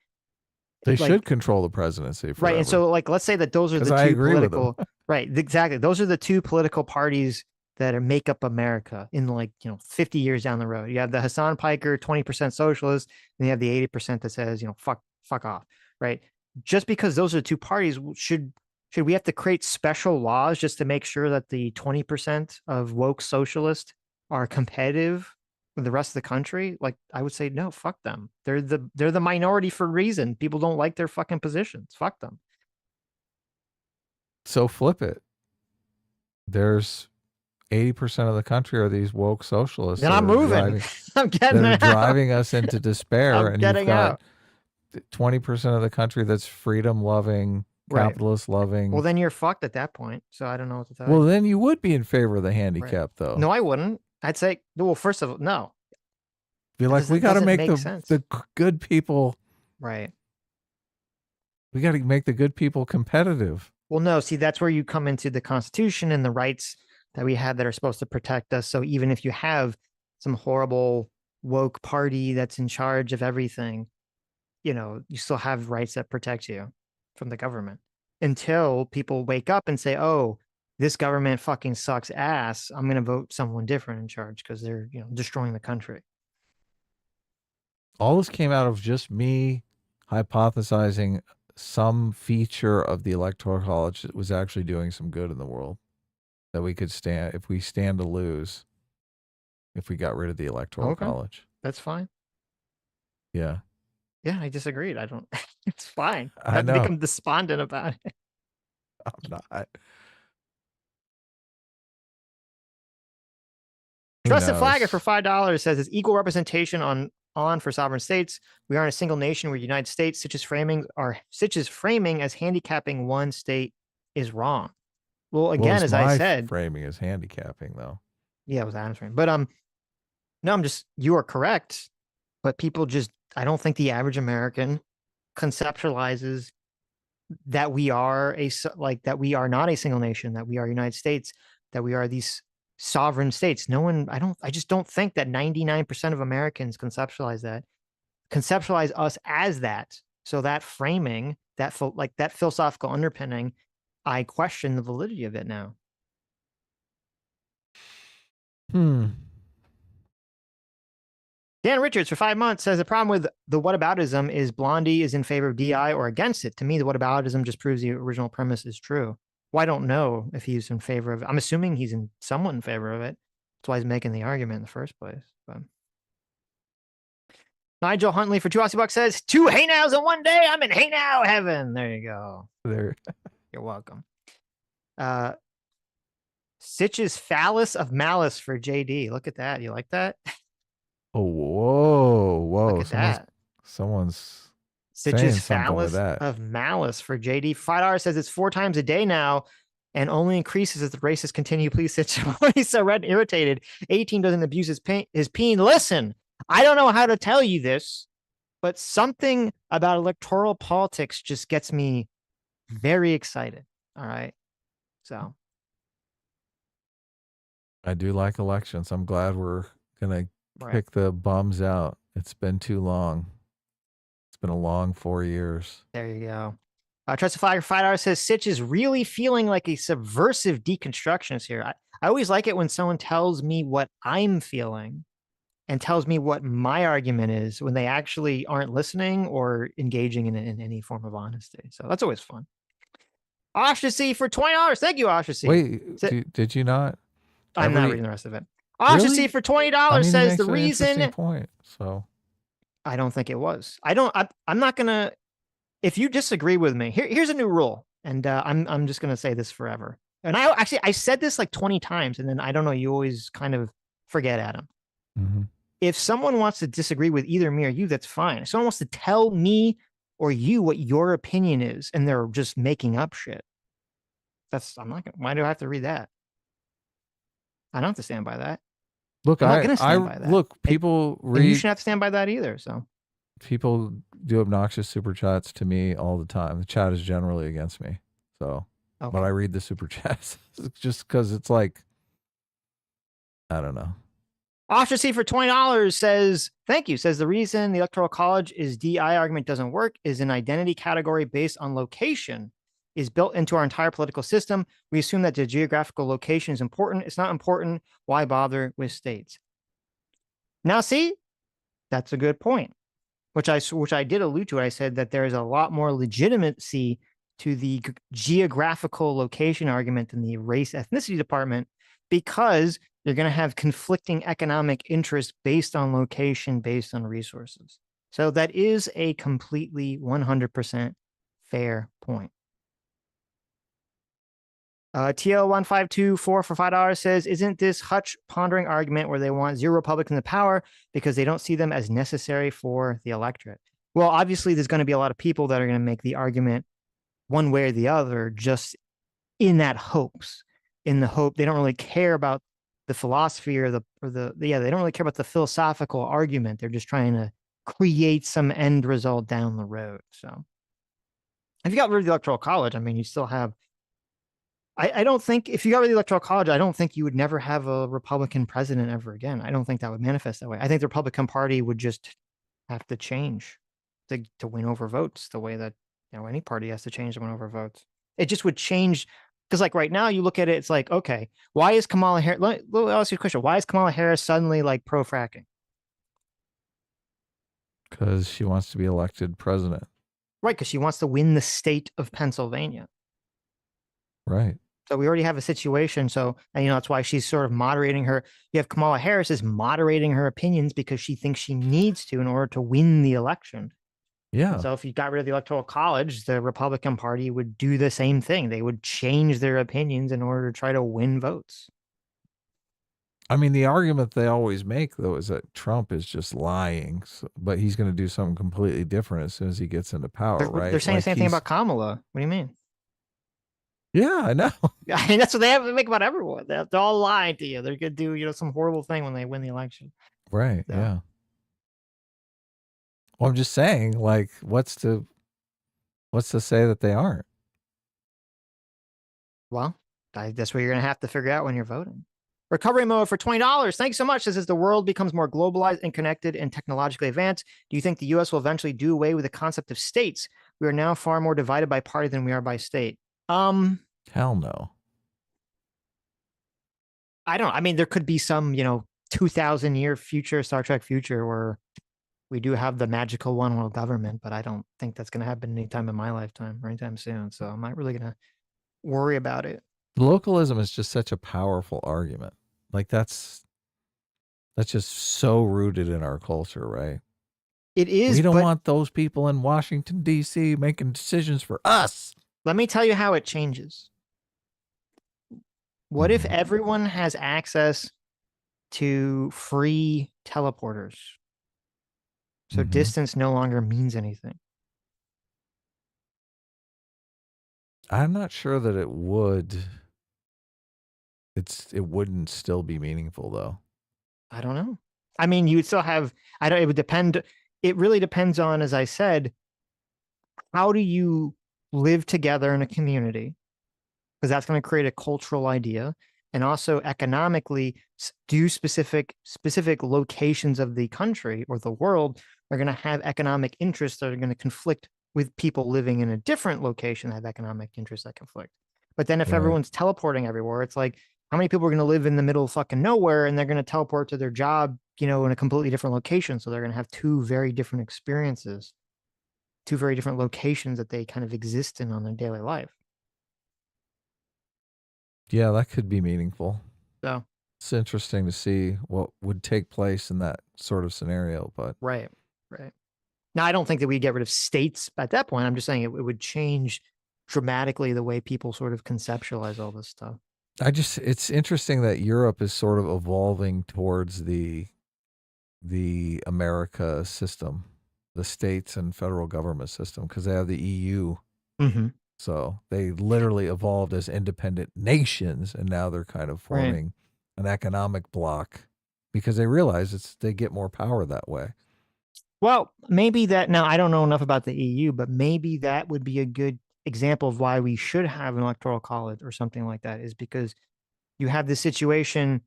They Like, should control the presidency right. And forever. so, like, let's say that those are Because the I two agree with them. political, right. Exactly. Those are the two political parties that are make up America in, like, 50 years down the road. You have the Hassan Piker 20% socialist, and you have the 80% that says, fuck off. Right. Just because those are the two parties, should we have to create special laws just to make sure that the 20% of woke socialists are competitive with the rest of the country? Like, I would say no, fuck them. They're the minority for a reason. People don't like their fucking positions. Fuck them. So flip it. There's 80% of the country are these woke socialists Then I'm moving. I'm getting out. driving us into despair. I'm And you've getting got out. 20% of the country that's freedom loving, Right. capitalist Well, loving. then you're fucked at that point. So I don't know what to tell Well, you. then you would be in favor of the Right. handicap, though. No, I wouldn't. I'd say, well, first of all, no. Be That like, we doesn't got to doesn't make make sense. the good people. Right. We got to make the good people competitive. Well, no, see, that's where you come into the Constitution and the rights that we have that are supposed to protect us. So even if you have some horrible woke party that's in charge of everything, you still have rights that protect you from the government until people wake up and say, oh, this government fucking sucks ass. I'm going to vote someone different in charge because they're, destroying the country. All this came out of just me hypothesizing some feature of the Electoral College that was actually doing some good in the world that we could stand if we stand to lose if we got rid of the Electoral Okay. College. That's fine. Yeah. Yeah, I disagreed. I don't, it's fine. I Not to know. become despondent about it. I'm not. Who Trusted Flagger for knows? $5 says it's equal representation on for sovereign states. We aren't a single nation. We're United States. Sitch's framing as handicapping one state is wrong. Well, What again, was as I my said, framing as handicapping though? yeah, it was Adam's frame. But no, you are correct. But people just, I don't think the average American conceptualizes that we are that we are not a single nation, that we are United States, that we are these sovereign states. No one, I just don't think that 99% of Americans conceptualize us as that. So that framing, that philosophical underpinning, I question the validity of it now. Dan Richards for 5 months says the problem with the whataboutism is Blondie is in favor of DI or against it. To me, the whataboutism just proves the original premise is true. Well, I don't know if he's in favor of it. I'm assuming he's somewhat in favor of it. That's why he's making the argument in the first place. But Nigel Huntley for $2 says, 2 hey nows in one day. I'm in hey now heaven. There you go. There. You're welcome. Sitch's phallus of malice for JD. Look at that. You like that? Oh, whoa. Look at that. Someone's Sitch's phallus of malice for JD. $5 says it's 4 times a day now and only increases as the races continue. Please, Sitch. He's so red and irritated. 18 doesn't abuse his peen. Listen, I don't know how to tell you this, but something about electoral politics just gets me very excited. All right. So I do like elections. I'm glad we're going to kick the bums out. It's been too long. It's been a long 4 years. There you go. Trusted Flagger $5 says Sitch is really feeling like a subversive deconstructionist here. I always like it when someone tells me what I'm feeling and tells me what my argument is when they actually aren't listening or engaging in any form of honesty. So that's always fun. Oshacy for $20. Thank you, Oshacy. Wait, did you not? I'm not reading the rest of it. Oshacy for $20 says the reason. Point, so I don't think it was. I'm not gonna. If you disagree with me, here's a new rule, and I'm just gonna say this forever. And I said this like 20 times, and then I don't know. You always kind of forget, Adam. Mm-hmm. If someone wants to disagree with either me or you, that's fine. If someone wants to tell me or you what your opinion is, and they're just making up shit, I'm not gonna. Why do I have to read that? I don't have to stand by that. Look, I'm not gonna stand by that. Look, people read. And you shouldn't have to stand by that either. So people do obnoxious super chats to me all the time. The chat is generally against me. So, okay. But I read the super chats just because it's like, I don't know. Oshacy for $20 says, thank you. Says the reason the Electoral College is DI argument doesn't work is an identity category based on location is built into our entire political system. We assume that the geographical location is important. It's not important. Why bother with states? Now, see, that's a good point, which I did allude to. I said that there is a lot more legitimacy to the geographical location argument than the race ethnicity department, because you're going to have conflicting economic interests based on location, based on resources. So that is a completely 100% fair point. TL1524 for $5 says, isn't this Hutch pondering argument where they want 0 Republicans in power because they don't see them as necessary for the electorate? Well, obviously, there's going to be a lot of people that are going to make the argument one way or the other, just in that hopes. In the hope, they don't really care about the philosophy they don't really care about the philosophical argument. They're just trying to create some end result down the road. So if you got rid of the Electoral College, I mean, you still have, I don't think if you got rid of the Electoral College, I don't think you would never have a Republican president ever again. I don't think that would manifest that way. I think the Republican Party would just have to change to win over votes the way that, any party has to change to win over votes. It just would change. Because like right now you look at it, it's like, okay, why is Kamala Harris, let me ask you a question. Why is Kamala Harris suddenly like pro-fracking? Because she wants to be elected president. Right, because she wants to win the state of Pennsylvania. Right. So we already have a situation. So, and that's why she's sort of moderating her. You have Kamala Harris is moderating her opinions because she thinks she needs to in order to win the election. Yeah. And so if you got rid of the Electoral College, the Republican Party would do the same thing. They would change their opinions in order to try to win votes. I mean, the argument they always make, though, is that Trump is just lying, but he's going to do something completely different as soon as he gets into power, right? They're saying the same thing about Kamala. What do you mean? Yeah, I know. I mean, that's what they have to make about everyone. They're all lying to you. They're going to do, some horrible thing when they win the election. Right, so. Yeah. Well, I'm just saying, like, what's to say that they aren't? Well, that's what you're going to have to figure out when you're voting. Recovery mode for $20. Thanks so much. This is the world becomes more globalized and connected and technologically advanced. Do you think the U.S. will eventually do away with the concept of states? We are now far more divided by party than we are by state. Hell no. I mean, there could be some, 2,000-year future, Star Trek future, where we do have the magical one world government, but I don't think that's going to happen anytime in my lifetime or anytime soon. So I'm not really going to worry about it. Localism is just such a powerful argument. Like that's just so rooted in our culture, right? It is, We don't but want those people in Washington, D.C. making decisions for us. let me tell you how it changes. What if everyone has access to free teleporters? So distance no longer means anything. I'm not sure that it would. It wouldn't still be meaningful though. I don't know. I mean, you would still have, I don't, it would depend. It really depends on, as I said, how do you live together in a community? Because that's going to create a cultural idea. And also economically, do specific locations of the country or the world are going to have economic interests that are going to conflict with people living in a different location that have economic interests that conflict. But then if everyone's teleporting everywhere, it's like, how many people are going to live in the middle of fucking nowhere and they're going to teleport to their job, in a completely different location? So they're going to have two very different experiences, two very different locations that they kind of exist in on their daily life. Yeah, that could be meaningful. So it's interesting to see what would take place in that sort of scenario. But right. Now, I don't think that we get rid of states at that point. I'm just saying it would change dramatically the way people sort of conceptualize all this stuff. it's interesting that Europe is sort of evolving towards the America system, the states and federal government system, because they have the EU. So they literally evolved as independent nations, and now they're kind of forming an economic bloc because they realize they get more power that way. Well, maybe that, now I don't know enough about the EU, but maybe that would be a good example of why we should have an electoral college or something like that, is because you have this situation.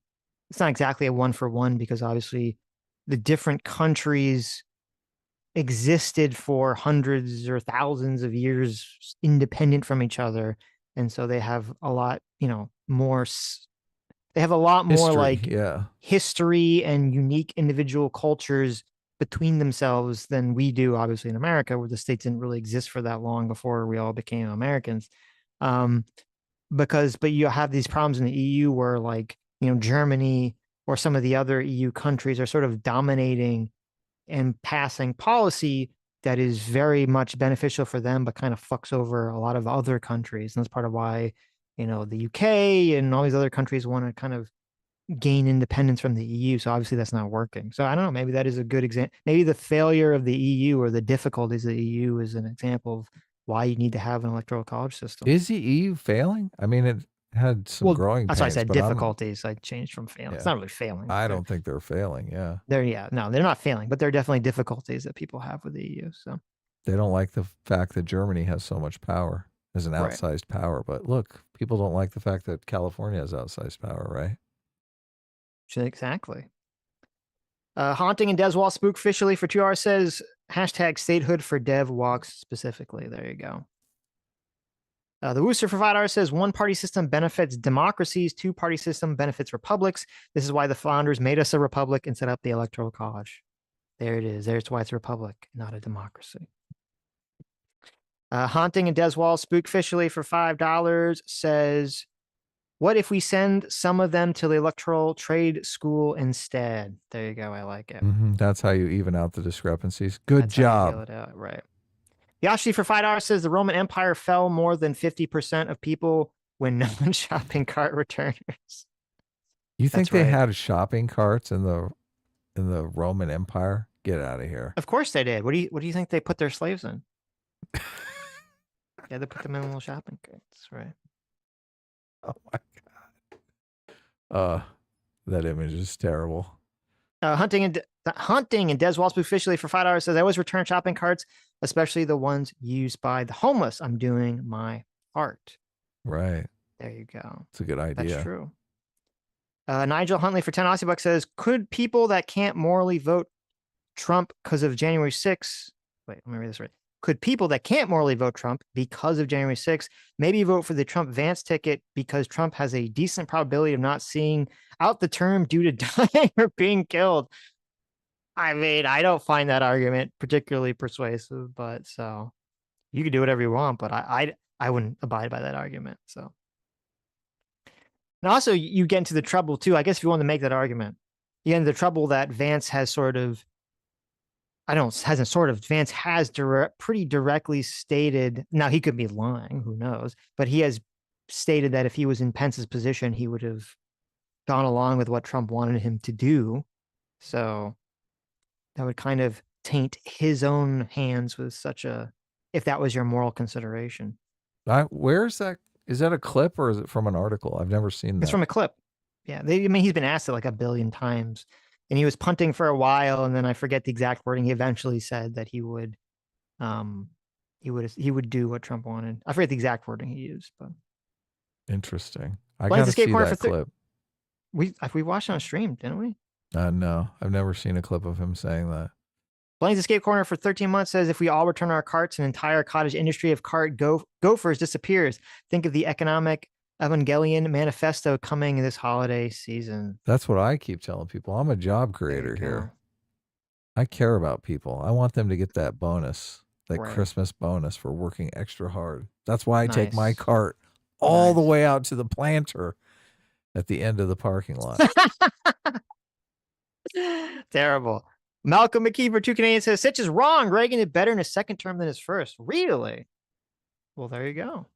It's not exactly a 1-for-1 because obviously the different countries existed for hundreds or thousands of years independent from each other. And so they have a lot, more, they have a lot more history and unique individual cultures between themselves than we do, obviously, in America, where the states didn't really exist for that long before we all became Americans. But you have these problems in the EU where, like, Germany or some of the other EU countries are sort of dominating and passing policy that is very much beneficial for them, but kind of fucks over a lot of other countries. And that's part of why, the UK and all these other countries want to kind of gain independence from the EU. So obviously that's not working. So I don't know, maybe that is a good example. Maybe the failure of the EU or the difficulties of the EU is an example of why you need to have an electoral college system. Is the EU failing? I mean, it had some growing pains. That's why I said difficulties. I changed from failing. It's not really failing. I don't think they're failing. Yeah. They're not failing, but there are definitely difficulties that people have with the EU. So they don't like the fact that Germany has so much power as an outsized power. But look, people don't like the fact that California has outsized power, right? Exactly. Haunting and Deswall spook officially for 2 hours says hashtag statehood for dev walks specifically. There you go. The Wooster for 5 hours says one party system benefits democracies, 2-party system benefits republics. This is why the founders made us a republic and set up the Electoral College. There it is. There's why it's a republic, not a democracy. Haunting and Deswall spook officially for $5 says, what if we send some of them to the electoral trade school instead? There you go. I like it. That's how you even out the discrepancies. Good job. Right. Yashi for $5 says the Roman Empire fell more than 50% of people when non-shopping cart returners. You think they had shopping carts in the Roman Empire? Get out of here. Of course they did. What do you think they put their slaves in? Yeah, they put them in little shopping carts, right? Oh my god. That image is terrible. Hunting and Deswall officially for $5 says I always return shopping carts, especially the ones used by the homeless. I'm doing my part. Right. There you go. It's a good idea. That's true. Nigel Huntley for 10 Aussie bucks says, could people that can't morally vote Trump because of January 6th, wait, let me read this right. Could people that can't morally vote Trump because of January 6th maybe vote for the Trump Vance ticket because Trump has a decent probability of not seeing out the term due to dying or being killed? I mean, I don't find that argument particularly persuasive, but so you can do whatever you want. But I wouldn't abide by that argument. So, and also you get into the trouble too. I guess if you want to make that argument, you get into the trouble that Vance has sort of, I don't, hasn't sort of, Vance has pretty directly stated. Now he could be lying, who knows? But he has stated that if he was in Pence's position, he would have gone along with what Trump wanted him to do. So that would kind of taint his own hands with such a, if that was your moral consideration. Where's that? Is that a clip or is it from an article? I've never seen It's that. from a clip. Yeah. I mean, he's been asked it like a billion times and he was punting for a while. And then I forget the exact wording. He eventually said that um, he would do what Trump wanted. I forget the exact wording he used, but Interesting. I Blaine's got to escape see corner that clip. we watched it on stream, didn't we? No, I've never seen a clip of him saying that. Blaine's escape corner for 13 months says if we all return our carts, an entire cottage industry of gophers disappears. Think of the economic Evangelion manifesto coming this holiday season. That's what I keep telling people. I'm a job creator here. I care about people. I want them to get that bonus, that Right. Christmas bonus for working extra hard. That's why I take my Nice. cart all the way out to the planter at the end of the parking lot. Terrible. Malcolm McKee for 2 Canadians says Sitch is wrong. Reagan did better in his second term than his first. Really? Well, there you go.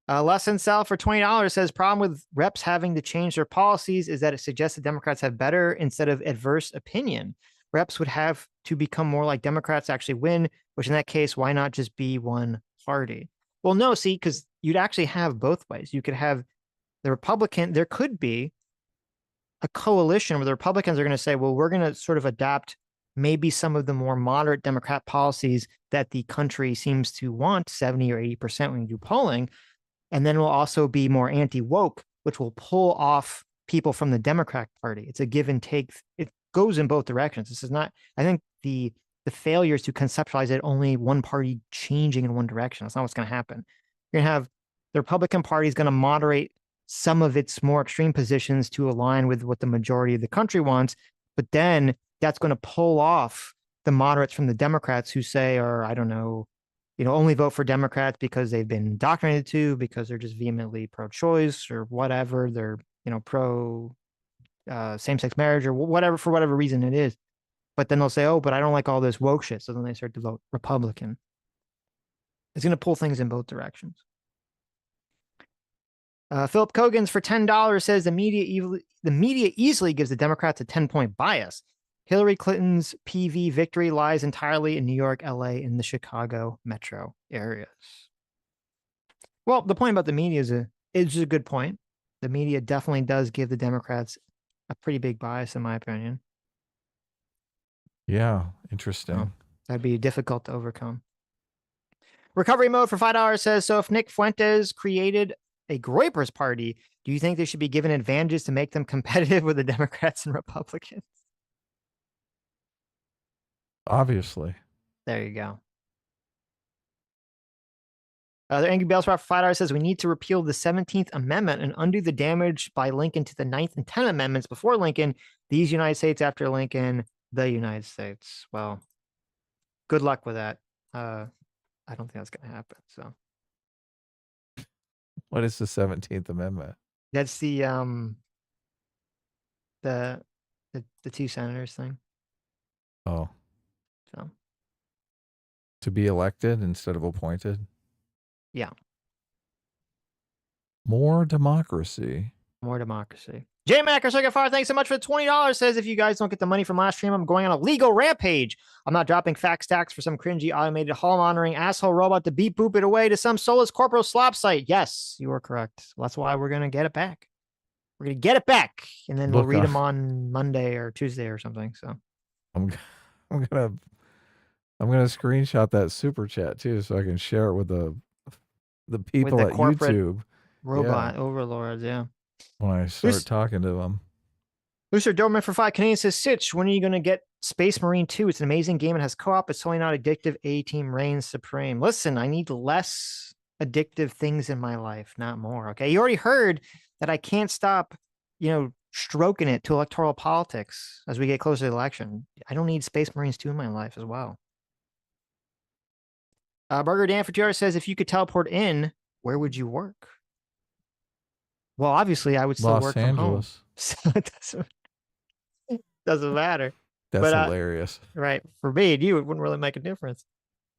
Lesson Sal for $20 says problem with reps having to change their policies is that it suggests the Democrats have better instead of adverse opinion. Reps would have to become more like Democrats to actually win, which in that case, why not just be one party? Well, no, see, because you'd actually have both ways. You could have the Republican, there could be a coalition where the Republicans are going to say, well, we're going to sort of adapt maybe some of the more moderate Democrat policies that the country seems to want, 70 or 80% when you do polling. And then we'll also be more anti-woke, which will pull off people from the Democrat Party. It's a give and take. It goes in both directions. This is not, I think the failure is to conceptualize it only one party changing in one direction. That's not what's going to happen. You're going to have the Republican Party is going to moderate some of its more extreme positions to align with what the majority of the country wants. But then that's going to pull off the moderates from the Democrats who say, or I don't know, only vote for Democrats because they've been indoctrinated to, because they're just vehemently pro-choice or whatever. They're, pro same-sex marriage or whatever, for whatever reason it is. But then they'll say, oh, but I don't like all this woke shit. So then they start to vote Republican. It's going to pull things in both directions. Philip Kogan's for $10 says the media easily gives the Democrats a 10-point bias. Hillary Clinton's PV victory lies entirely in New York, LA, and the Chicago metro areas. Well, the point about the media is a good point. The media definitely does give the Democrats a pretty big bias, in my opinion. Yeah, interesting. Oh, that'd be difficult to overcome. Recovery mode for $5 says, so if Nick Fuentes created a Groypers party, do you think they should be given advantages to make them competitive with the Democrats and Republicans? Obviously. There you go. The Angry Bell for $5 says we need to repeal the 17th Amendment and undo the damage by Lincoln to the 9th and 10th Amendments before Lincoln. These United States after Lincoln, the United States. Well, good luck with that. I don't think that's going to happen. So, what is the 17th Amendment? That's the two senators thing. Oh. So. To be elected instead of appointed? Yeah. More democracy. More democracy. J Mac or Circuit Fire, thanks so much for the $20. Says if you guys don't get the money from last stream, I'm going on a legal rampage. I'm not dropping fact stacks for some cringy automated hall monitoring asshole robot to beep boop it away to some soulless corporal slop site. Yes, you are correct. Well, that's why we're gonna get it back. We're gonna get it back, and then we'll read them on Monday or Tuesday or something. So I'm gonna screenshot that super chat too, so I can share it with the people at YouTube. Robot overlords, yeah. When I start talking to them. Looser Doberman for 5 Canadians says, Sitch, when are you going to get Space Marine 2? It's an amazing game. It has co-op. It's totally not addictive. A-Team reigns supreme. Listen, I need less addictive things in my life, not more. Okay. You already heard that I can't stop, stroking it to electoral politics as we get closer to the election. I don't need Space Marines 2 in my life as well. Burger Dan for 2 hours says, if you could teleport in, where would you work? Well, obviously, I would still Los work from home, Angeles. so it doesn't matter. That's But hilarious. right, for me and you, it wouldn't really make a difference.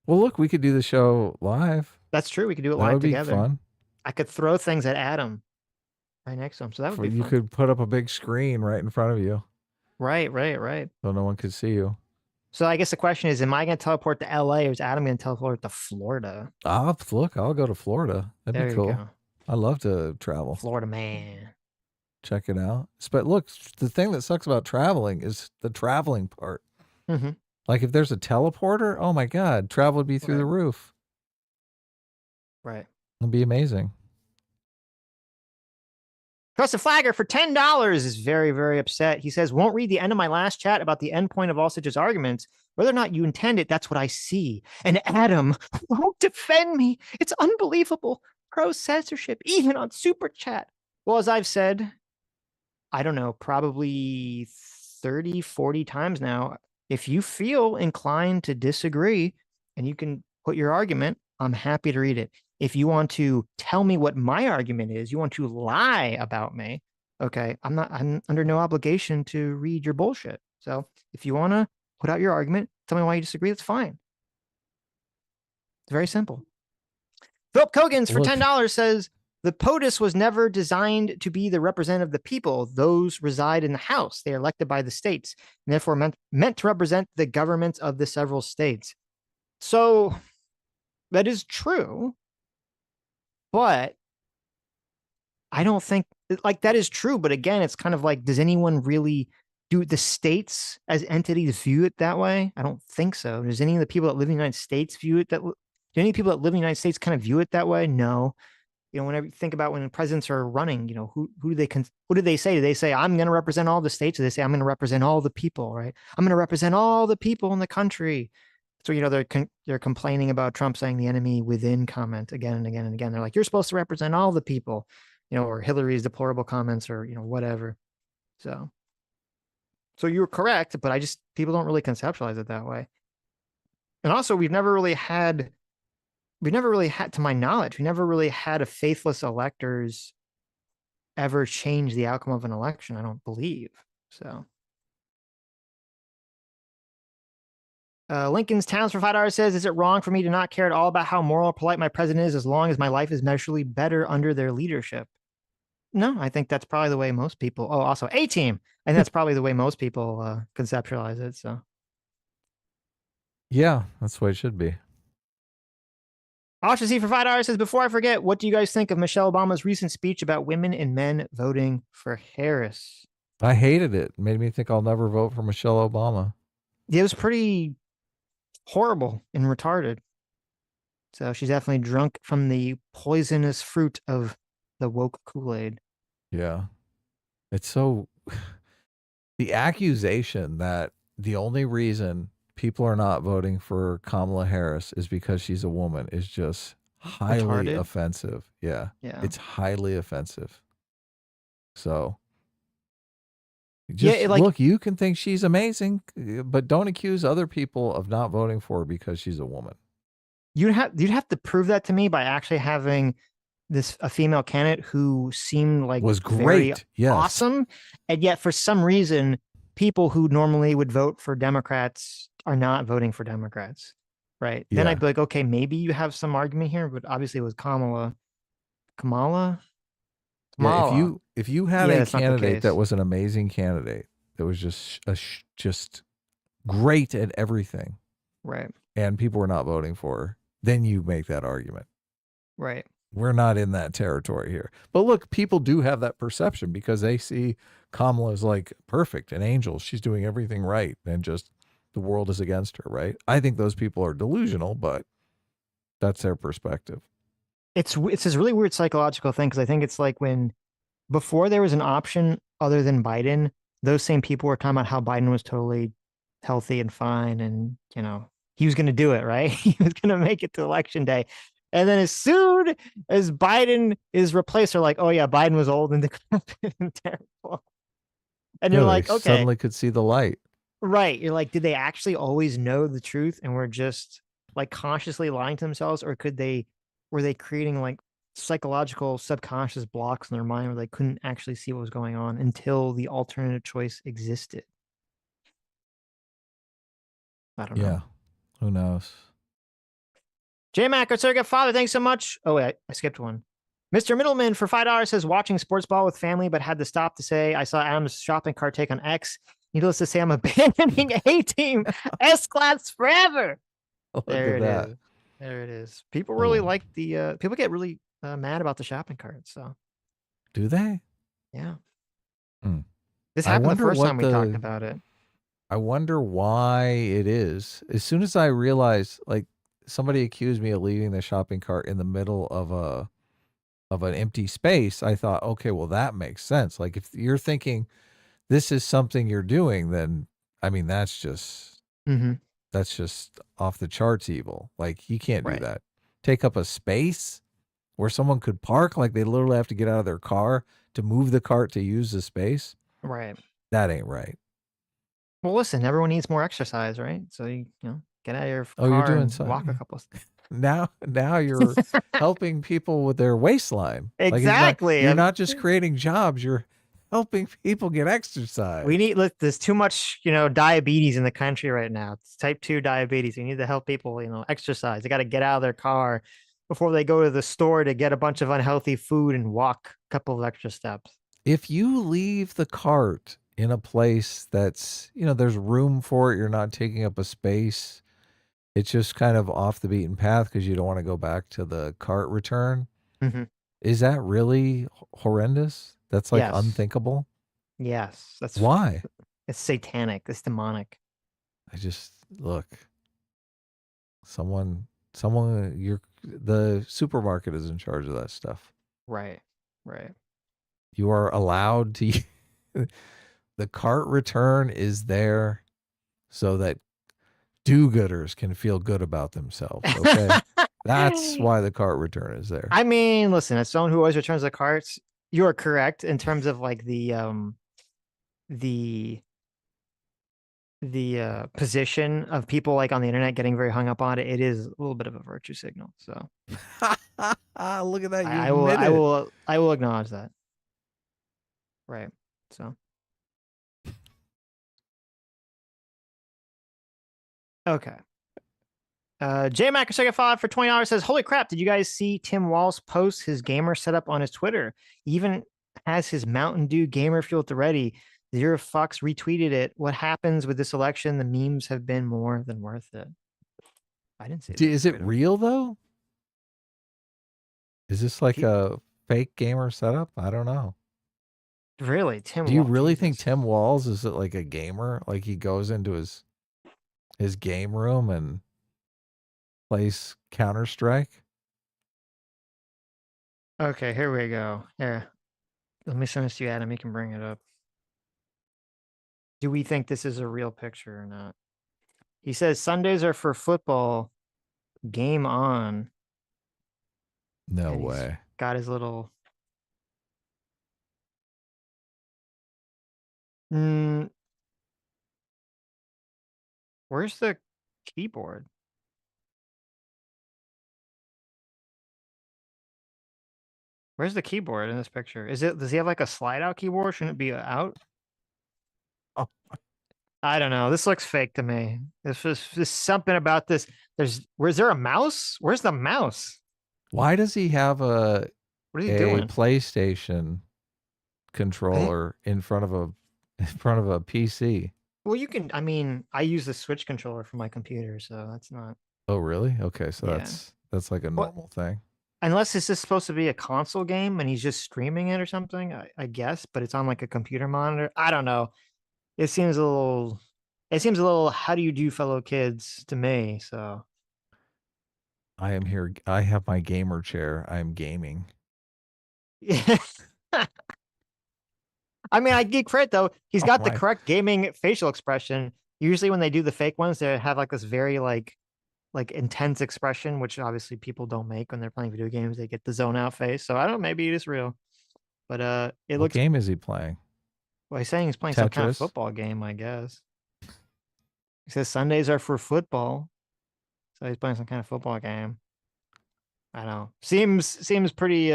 Well, look, we could do the show live. That's true. We could do it That live would be together. fun. I could throw things at Adam right next to him, so that would be You fun. could put up a big screen right in front of you, Right. so no one could see you. So I guess the question is, am I going to teleport to LA or is Adam going to teleport to Florida? I'll go to Florida. That'd There be you cool. go. I love to travel. Florida man. Check it out. But look, the thing that sucks about traveling is the traveling part. Mm-hmm. Like if there's a teleporter, oh my God, travel would be through the roof. Right. It'd be amazing. Trusted Flagger for $10 is very, very upset. He says, won't read the end of my last chat about the end point of all Sitch's arguments. Whether or not you intend it, that's what I see. And Adam won't defend me. It's unbelievable. Pro censorship, even on Super Chat. Well, as I've said, I don't know, probably 30, 40 times now. If you feel inclined to disagree and you can put your argument, I'm happy to read it. If you want to tell me what my argument is, you want to lie about me, okay, I'm under no obligation to read your bullshit. So if you want to put out your argument, tell me why you disagree, that's fine. It's very simple. Philip Cogans for $10 says, the POTUS was never designed to be the representative of the people. Those reside in the House. They are elected by the states and therefore meant to represent the governments of the several states. So that is true. But I don't think like that is true. But again, it's kind of like, does anyone really do the states as entities view it that way? I don't think so. Does any of the people that live in the United States view it that? Do any people that live in the United States kind of view it that way? No. You know, whenever you think about when presidents are running, you know, who do they say? Do they say, I'm going to represent all the states? Or they say, I'm going to represent all the people, right? I'm going to represent all the people in the country. So, you know, they're complaining about Trump saying the enemy within comment again and again and again. They're like, you're supposed to represent all the people, you know, or Hillary's deplorable comments or, you know, whatever. So you're correct, but people don't really conceptualize it that way. And also we've never really had, to my knowledge, we never really had a faithless electors ever change the outcome of an election. I don't believe so. Lincoln's Towns for $5 says, is it wrong for me to not care at all about how moral or polite my president is as long as my life is measurably better under their leadership? No, I think that's probably the way most people, also A-Team. I think that's probably the way most people conceptualize it. So yeah, that's the way it should be. Austin C for $5 says, before I forget, what do you guys think of Michelle Obama's recent speech about women and men voting for Harris? I hated it. It made me think I'll never vote for Michelle Obama. It was pretty horrible and retarded. So she's definitely drunk from the poisonous fruit of the woke Kool-Aid. Yeah. It's so the accusation that the only reason people are not voting for Kamala Harris is because she's a woman is just highly offensive. Yeah. It's highly offensive. So just look, you can think she's amazing, but don't accuse other people of not voting for her because she's a woman. You'd have to prove that to me by actually having a female candidate who seemed like was great, awesome, and yet for some reason people who normally would vote for Democrats are not voting for Democrats, right? Then I'd be like, okay, maybe you have some argument here, but obviously it was Kamala. Yeah, if you had a candidate that was an amazing candidate that was just great at everything, right? And people were not voting for her, then you make that argument, right? We're not in that territory here. But look, people do have that perception because they see Kamala as like perfect, an angel. She's doing everything right, and just the world is against her, right? I think those people are delusional, but that's their perspective. It's this really weird psychological thing because I think it's like when before there was an option other than Biden, those same people were talking about how Biden was totally healthy and fine, and you know he was going to do it, right? He was going to make it to election day. And then as soon as Biden is replaced, they're like, oh yeah, Biden was old and decrepit and terrible. And you're like, okay. Suddenly could see the light. Right. You're like, did they actually always know the truth? And we're just like consciously lying to themselves, or were they creating like psychological subconscious blocks in their mind where they couldn't actually see what was going on until the alternative choice existed? I don't know. Yeah. Who knows? J-Mac, our surrogate father, thanks so much. Oh, wait, I skipped one. Mr. Middleman for $5 says watching sports ball with family, but had to stop to say I saw Adam's shopping cart take on X. Needless to say, I'm abandoning A-Team S-Class forever. Look There at it that. is. There it is. People really Ooh. like the people get really mad about the shopping cart. So Do they? yeah. Hmm. This I happened the wonder first what time we talked about it. I wonder why it is. As soon as I realized, like, somebody accused me of leaving the shopping cart in the middle of an empty space, I thought, okay, well, that makes sense. Like, if you're thinking this is something you're doing, then I mean, that's just off the charts evil. Like, you can't do Right. that. Take up a space where someone could park, like they literally have to get out of their car to move the cart to use the space. Right. That ain't right. Well, listen, everyone needs more exercise, right? So you know, get out of your Oh, you're car doing and walk a something. couple. Now you're helping people with their waistline. Like, it's not, Exactly. you're not just creating jobs, you're helping people get exercise. We need, look, there's too much, diabetes in the country right now. It's type 2 diabetes. We need to help people, exercise. They got to get out of their car before they go to the store to get a bunch of unhealthy food and walk a couple of extra steps. If you leave the cart in a place that's, there's room for it, you're not taking up a space, it's just kind of off the beaten path because you don't want to go back to the cart return. Is that really horrendous? That's like Yes. unthinkable. Yes. That's why. It's satanic. It's demonic. I just look. Someone, the supermarket is in charge of that stuff. Right. Right. You are allowed to. The cart return is there so that do-gooders can feel good about themselves. Okay. That's why the cart return is there. I mean, listen, as someone who always returns the carts, you are correct in terms of like the position of people like on the internet getting very hung up on it. It is a little bit of a virtue signal. So look at that. You I admit will acknowledge that. Right. So okay. J Mac Second 5 for $20 says, holy crap, did you guys see Tim Walz post his gamer setup on his Twitter? He even has his Mountain Dew gamer fuel at the ready. Zero Fox retweeted it. What happens with this election? The memes have been more than worth it. I didn't see that. Is it real though? Is this like a fake gamer setup? I don't know. Really, Tim? Do you really think Tim Walz is like a gamer? Like he goes into his game room and plays Counter-Strike? Okay, here we go. Here, let me send this to you, Adam. You can bring it up. Do we think this is a real picture or not? He says Sundays are for football. Game on. No way. Got his little. Where's the keyboard? Where's the keyboard in this picture? Does he have like a slide out keyboard? Shouldn't it be out? Oh. I don't know. This looks fake to me. There's something about this. Where's there a mouse? Where's the mouse? Why does he have what is he doing? PlayStation controller in front of a PC? Well, you can. I mean, I use the Switch controller for my computer, so that's not. Oh, really? Okay, so Yeah. that's like a normal thing. Unless this is supposed to be a console game and he's just streaming it or something, I guess, but it's on like a computer monitor. I don't know. It seems a little how do you do, fellow kids, to me. So I am here. I have my gamer chair. I am gaming. yeah. I mean, I give credit though. He's got the correct gaming facial expression. Usually when they do the fake ones, they have like this very like intense expression, which obviously people don't make when they're playing video games. They get the zone out face. So I don't know, maybe it is real. But it What game is he playing? Well, he's saying he's playing some kind of football game, I guess. He says Sundays are for football. So he's playing some kind of football game. I don't know. Seems pretty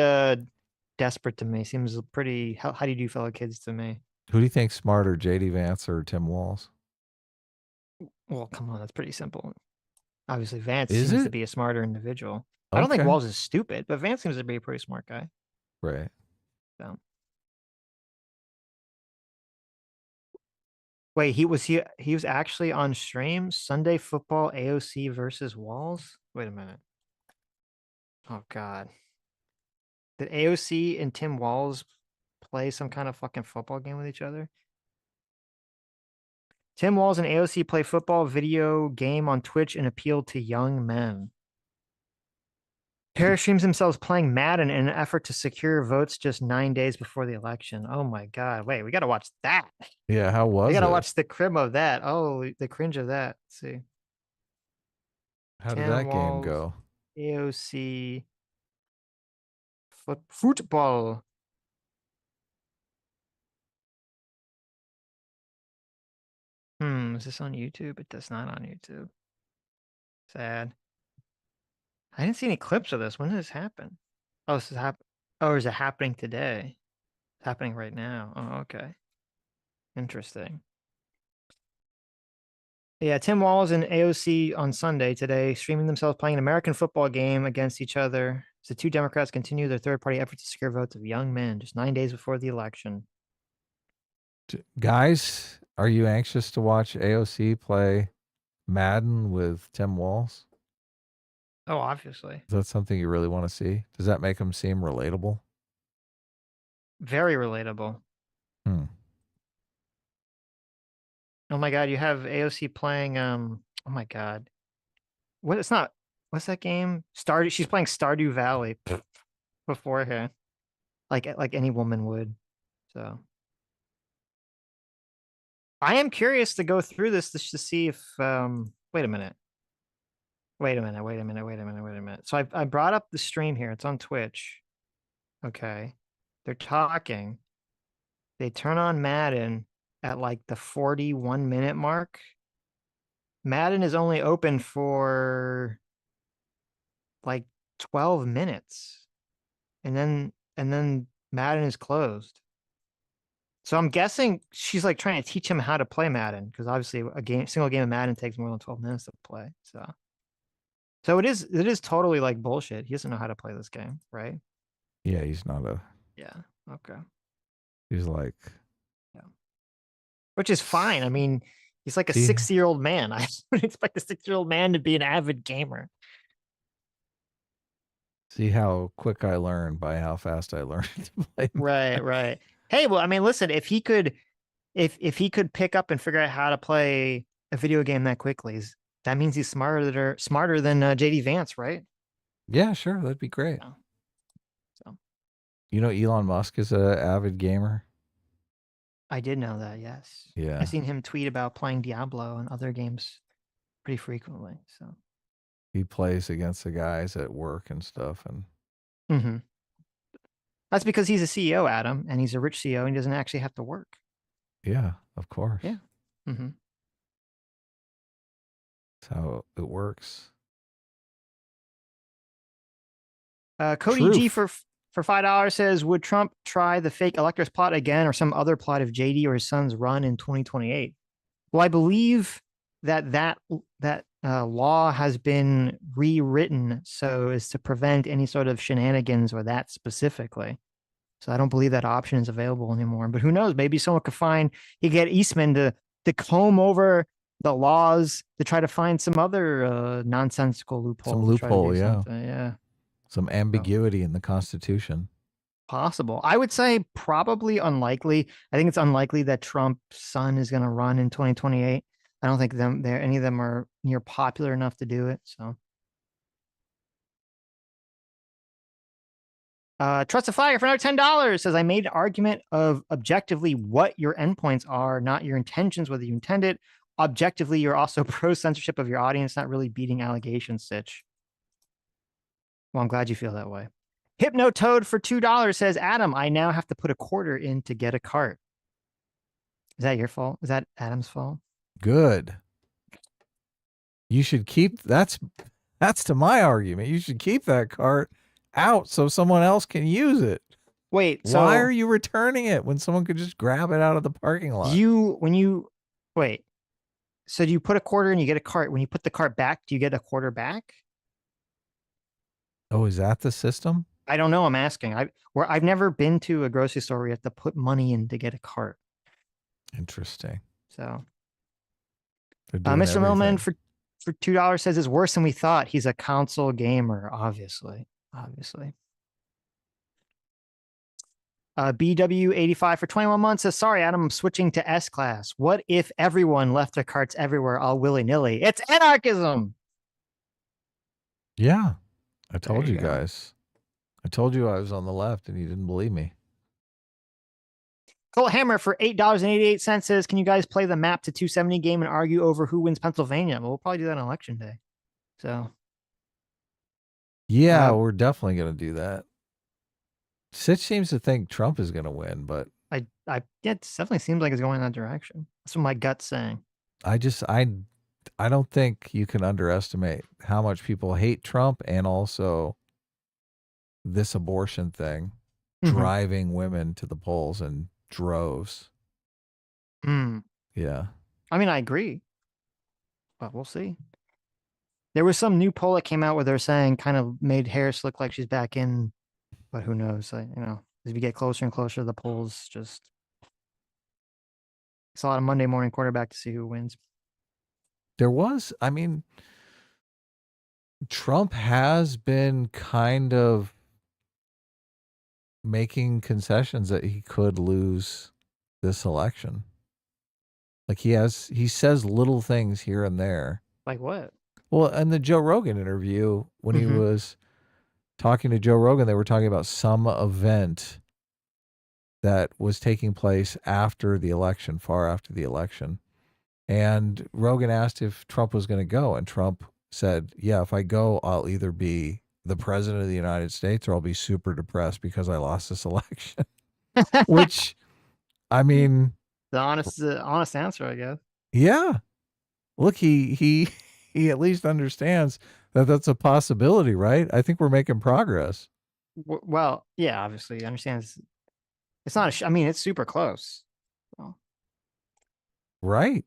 desperate to me. Seems pretty how do you do, fellow kids, to me. Who do you think's smarter, JD Vance or Tim Walz? Well, come on, that's pretty simple. Obviously, Vance Is seems to it? be a smarter individual. I don't think Okay. Walz is stupid, but Vance seems to be a pretty smart guy. Right. So. Wait, he was actually on stream Sunday Football AOC versus Walz? Wait a minute. Oh God. Did AOC and Tim Walz play some kind of fucking football game with each other? Tim Walz and AOC play football video game on Twitch and appeal to young men. Pair streams themselves playing Madden in an effort to secure votes just 9 days before the election. Oh my God. Wait, we got to watch that. Yeah, how was We got to it? watch the crim of that. Oh, the cringe of that. Let's see. How did Tim that game Walz, go? AOC, football. Is this on YouTube? It does not on YouTube. Sad. I didn't see any clips of this. When did this happen? Oh, this is Oh, is it happening today? It's happening right now. Oh, okay. Interesting. Yeah, Tim Walz and AOC on Sunday today, streaming themselves playing an American football game against each other as the two Democrats continue their third-party effort to secure votes of young men just 9 days before the election. Guys, are you anxious to watch AOC play Madden with Tim Walz? Oh, obviously. Is that something you really want to see? Does that make him seem relatable? Very relatable. Hmm. Oh my God, you have AOC playing oh my God. What's that game? She's playing Stardew Valley beforehand. Like any woman would. So I am curious to go through this just to see if wait a minute. Wait a minute. So I brought up the stream here. It's on Twitch. Okay. They're talking. They turn on Madden at like the 41-minute mark. Madden is only open for like 12 minutes. And then Madden is closed. So I'm guessing she's like trying to teach him how to play Madden, because obviously single game of Madden takes more than 12 minutes to play. So it is totally like bullshit. He doesn't know how to play this game, right? Yeah, he's not a. Yeah. Okay. He's like. Yeah. Which is fine. I mean, he's like a See? 60-year-old man. I would expect a 60-year-old man to be an avid gamer. See how quick I learn by how fast I learn to play. Right. Hey, well, I mean, listen, if he could pick up and figure out how to play a video game that quickly, that means he's smarter than JD Vance, right? Yeah, sure, that'd be great. Yeah. So you know, Elon Musk is an avid gamer. I did know that. Yes. Yeah, I've seen him tweet about playing Diablo and other games pretty frequently. So he plays against the guys at work and stuff, and that's because he's a CEO, Adam, and he's a rich CEO, and he doesn't actually have to work. yeah, of course. Yeah. That's how it works. Cody G for $5 says, would Trump try the fake electors plot again or some other plot if JD or his sons run in 2028? Well, I believe that law has been rewritten so as to prevent any sort of shenanigans or that specifically. So I don't believe that option is available anymore. But who knows? Maybe someone could get Eastman to comb over the laws to try to find some other nonsensical loophole. Some loophole, yeah. Yeah. Some ambiguity in the Constitution. Possible. I would say probably unlikely. I think it's unlikely that Trump's son is going to run in 2028. I don't think any of them are near popular enough to do it. So, Trust a Fire for another $10 says, I made an argument of objectively what your endpoints are, not your intentions, whether you intend it. Objectively, you're also pro censorship of your audience, not really beating allegations, Sitch. Well, I'm glad you feel that way. Hypnotoad for $2 says, Adam, I now have to put a quarter in to get a cart. Is that your fault? Is that Adam's fault? Good. You should keep That's to my argument. You should keep that cart out so someone else can use it. Wait, Why so are you returning it when someone could just grab it out of the parking lot? wait, so do you put a quarter and you get a cart? When you put the cart back, do you get a quarter back? Oh, is that the system? I don't know. I'm asking. I've never been to a grocery store where you have to put money in to get a cart. Interesting. So, They're doing Mr. Millman everything. for $2 says it's worse than we thought. He's a console gamer, obviously. BW85 for 21 months says, sorry, Adam, I'm switching to S class. What if everyone left their carts everywhere all willy-nilly? It's anarchism. Yeah. I There told you you go. guys. I told you I was on the left and you didn't believe me. Colt Hammer for $8.88 says, can you guys play the map to 270 game and argue over who wins Pennsylvania? Well, we'll probably do that on election day. So, Yeah, we're definitely going to do that. Sitch seems to think Trump is going to win, but yeah, it definitely seems like it's going in that direction. That's what my gut's saying. I don't think you can underestimate how much people hate Trump and also this abortion thing driving women to the polls in droves. Yeah. I mean, I agree, but we'll see. There was some new poll that came out where they're saying kind of made Harris look like she's back in, but who knows? As we get closer and closer to the polls, just it's a lot of Monday morning quarterback to see who wins. I mean, Trump has been kind of making concessions that he could lose this election. Like he says little things here and there. Like what? Well, in the Joe Rogan interview, when he was talking to Joe Rogan, they were talking about some event that was taking place after the election, far after the election. And Rogan asked if Trump was going to go. And Trump said, yeah, if I go, I'll either be the president of the United States or I'll be super depressed because I lost this election. Which, I mean, the honest answer, I guess. Yeah. Look, he at least understands that that's a possibility, right? I think we're making progress. Well, yeah, obviously, he understands. It's not I mean, it's super close. So. Right.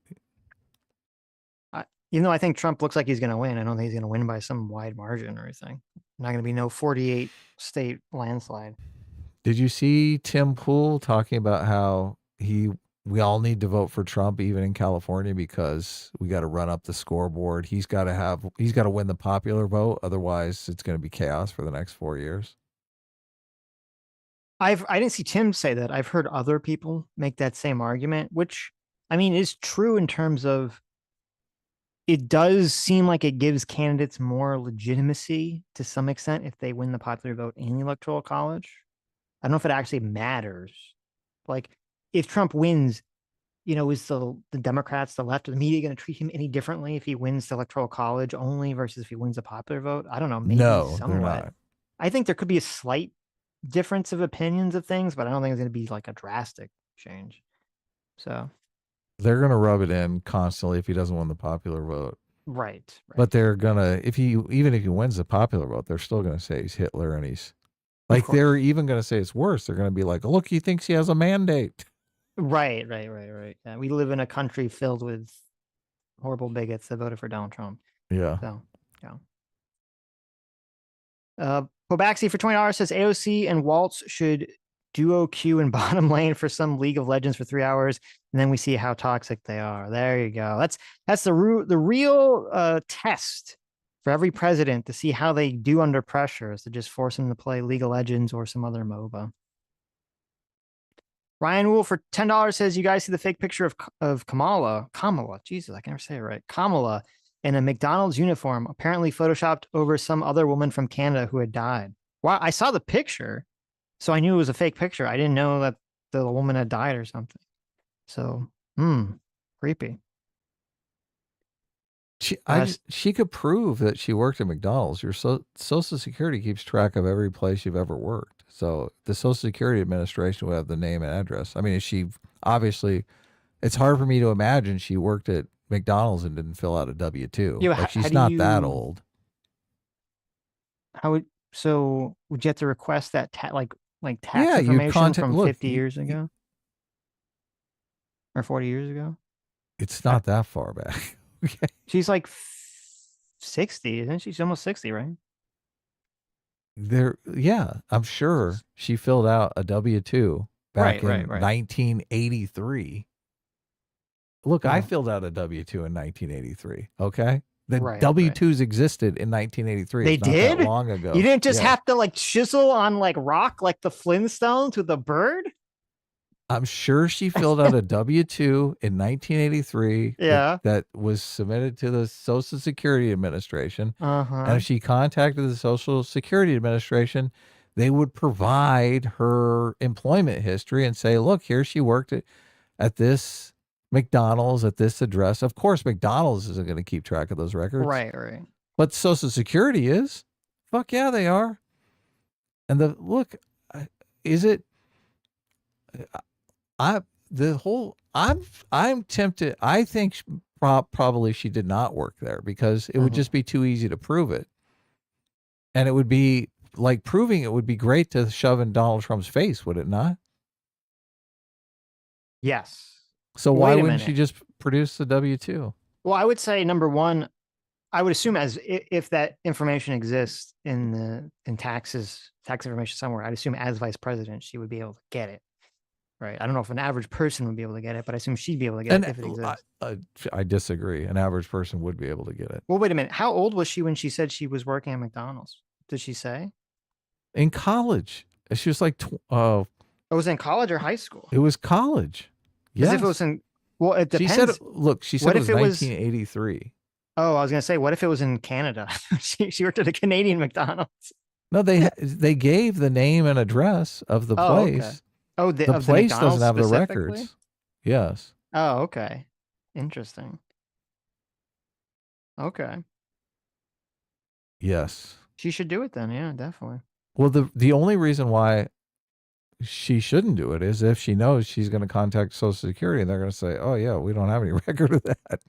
Even though I think Trump looks like he's going to win, I don't think he's going to win by some wide margin or anything. Not going to be no 48 state landslide. Did you see Tim Pool talking about how we all need to vote for Trump even in California because we got to run up the scoreboard. He's got to win the popular vote, otherwise it's going to be chaos for the next 4 years. I didn't see Tim say that. I've heard other people make that same argument, which I mean is true in terms of it does seem like it gives candidates more legitimacy to some extent if they win the popular vote in the Electoral College. I don't know if it actually matters. Like, if Trump wins, is the Democrats, the left, the media going to treat him any differently if he wins the Electoral College only versus if he wins the popular vote? I don't know. Maybe no, somewhat. They're not. I think there could be a slight difference of opinions of things, but I don't think it's going to be like a drastic change. So they're going to rub it in constantly if he doesn't win the popular vote. Right. But they're going to, even if he wins the popular vote, they're still going to say he's Hitler and he's like, they're even going to say it's worse. They're going to be like, look, he thinks he has a mandate. Right. Yeah, we live in a country filled with horrible bigots that voted for Donald Trump. Yeah. So, yeah. Pobaxi for $20 says AOC and Walz should duo queue in bottom lane for some League of Legends for 3 hours, and then we see how toxic they are. There you go. That's the real test for every president to see how they do under pressure is to just force them to play League of Legends or some other MOBA. Ryan Wool for $10 says, you guys see the fake picture of Kamala. Jesus, I can never say it right. Kamala in a McDonald's uniform, apparently photoshopped over some other woman from Canada who had died. Wow, I saw the picture, so I knew it was a fake picture. I didn't know that the woman had died or something. So, creepy. She could prove that she worked at McDonald's. Your Social Security keeps track of every place you've ever worked. So the Social Security Administration would have the name and address. I mean, it's hard for me to imagine she worked at McDonald's and didn't fill out a W-2. Yeah, like she's not that old. How would would you have to request that like tax Yeah, you'd information contact. from Look, 50 years ago or 40 years ago? it's I, not that far back. Okay. she's like 60, isn't she? She's almost 60, right? Yeah, I'm sure she filled out a W-2 back in Right. 1983. Look, I Oh, filled out a W-2 in 1983. Okay. The right. W-2s existed in 1983. They It's not that did? long You ago. didn't just Yes. have to like chisel on like rock like the Flintstones with a bird? I'm sure she filled out a W-2 in 1983 Yeah. that was submitted to the Social Security Administration. And Uh-huh. if she contacted the Social Security Administration, they would provide her employment history and say, look, here she worked at this McDonald's at this address. Of course, McDonald's isn't going to keep track of those records, Right. but Social Security is. Fuck yeah, they are. And is it? I the whole I'm tempted. I think probably she did not work there because it would Mhm. just be too easy to prove it, and it would be like proving it would be great to shove in Donald Trump's face, would it not? Yes. So why Wait a wouldn't she minute. just produce the W-2? Well, I would say number one, I would assume if that information exists in tax information somewhere, I'd assume as vice president, she would be able to get it. Right. I don't know if an average person would be able to get it, but I assume she'd be able to get it And if it exists. I disagree. An average person would be able to get it. Well, wait a minute. How old was she when she said she was working at McDonald's? Did she say? In college, she was like, It was in college or high school? it was college. Because if it was Yes. in, well, it She said, depends. look, she said What it if was it was? 1983. Oh, I was gonna say, what if it was in Canada? she worked at a Canadian McDonald's. No, they gave the name and address of the Oh, okay. place. Oh, The of the place doesn't McDonald's have the specifically? records. Yes. Oh, okay. Interesting. Okay. Yes. She should do it then. Yeah, definitely. Well, the only reason why she shouldn't do it is if she knows she's going to contact Social Security and they're going to say, "Oh yeah, we don't have any record of that."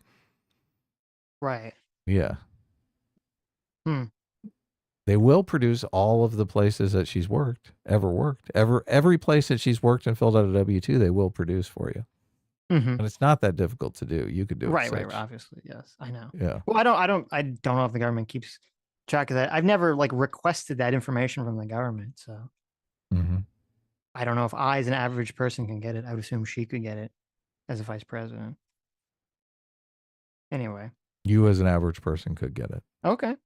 Right. Yeah. Hmm. They will produce all of the places that she's ever worked. Every place that she's worked and filled out a W-2, they will produce for you. Mm-hmm. And it's not that difficult to do. You could do it. Right. Obviously, yes, I know. Yeah. Well, I don't know if the government keeps track of that. I've never like requested that information from the government, so Mm-hmm. I don't know if I, as an average person, can get it. I would assume she could get it as a vice president. Anyway, You as an average person could get it. okay.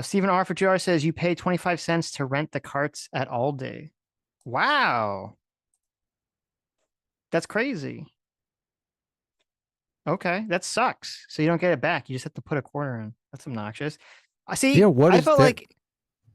Stephen R. for JR says you pay 25 cents to rent the carts at all day. Wow. That's crazy. Okay, that sucks. So you don't get it back. You just have to put a quarter in. That's obnoxious. I see. Yeah, what I is felt that? like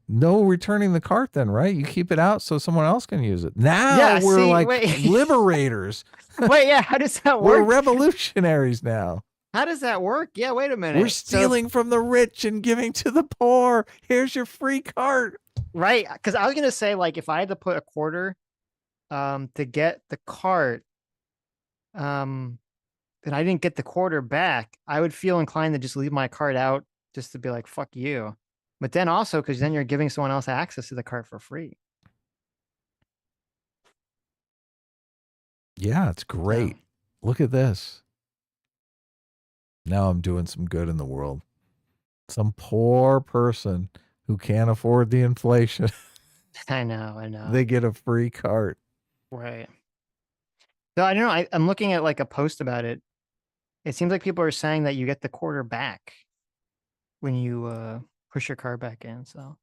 No returning the cart then, right? You keep it out so someone else can use it. Now Yeah, we're see, like wait. liberators. Wait, yeah, how does that We're work? revolutionaries now. How does that work? Yeah, wait a minute. We're stealing from the rich and giving to the poor. Here's your free cart. Right, because I was gonna say, like, if I had to put a quarter to get the cart, and I didn't get the quarter back, I would feel inclined to just leave my cart out just to be like, fuck you. But then also, because then you're giving someone else access to the cart for free. Yeah, it's great. So, Look at this. Now I'm doing some good in the world. Some poor person who can't afford the inflation, I know. they get a free cart. Right. So I don't know. I'm looking at like a post about it. It seems like people are saying that you get the quarter back when you push your card back in. So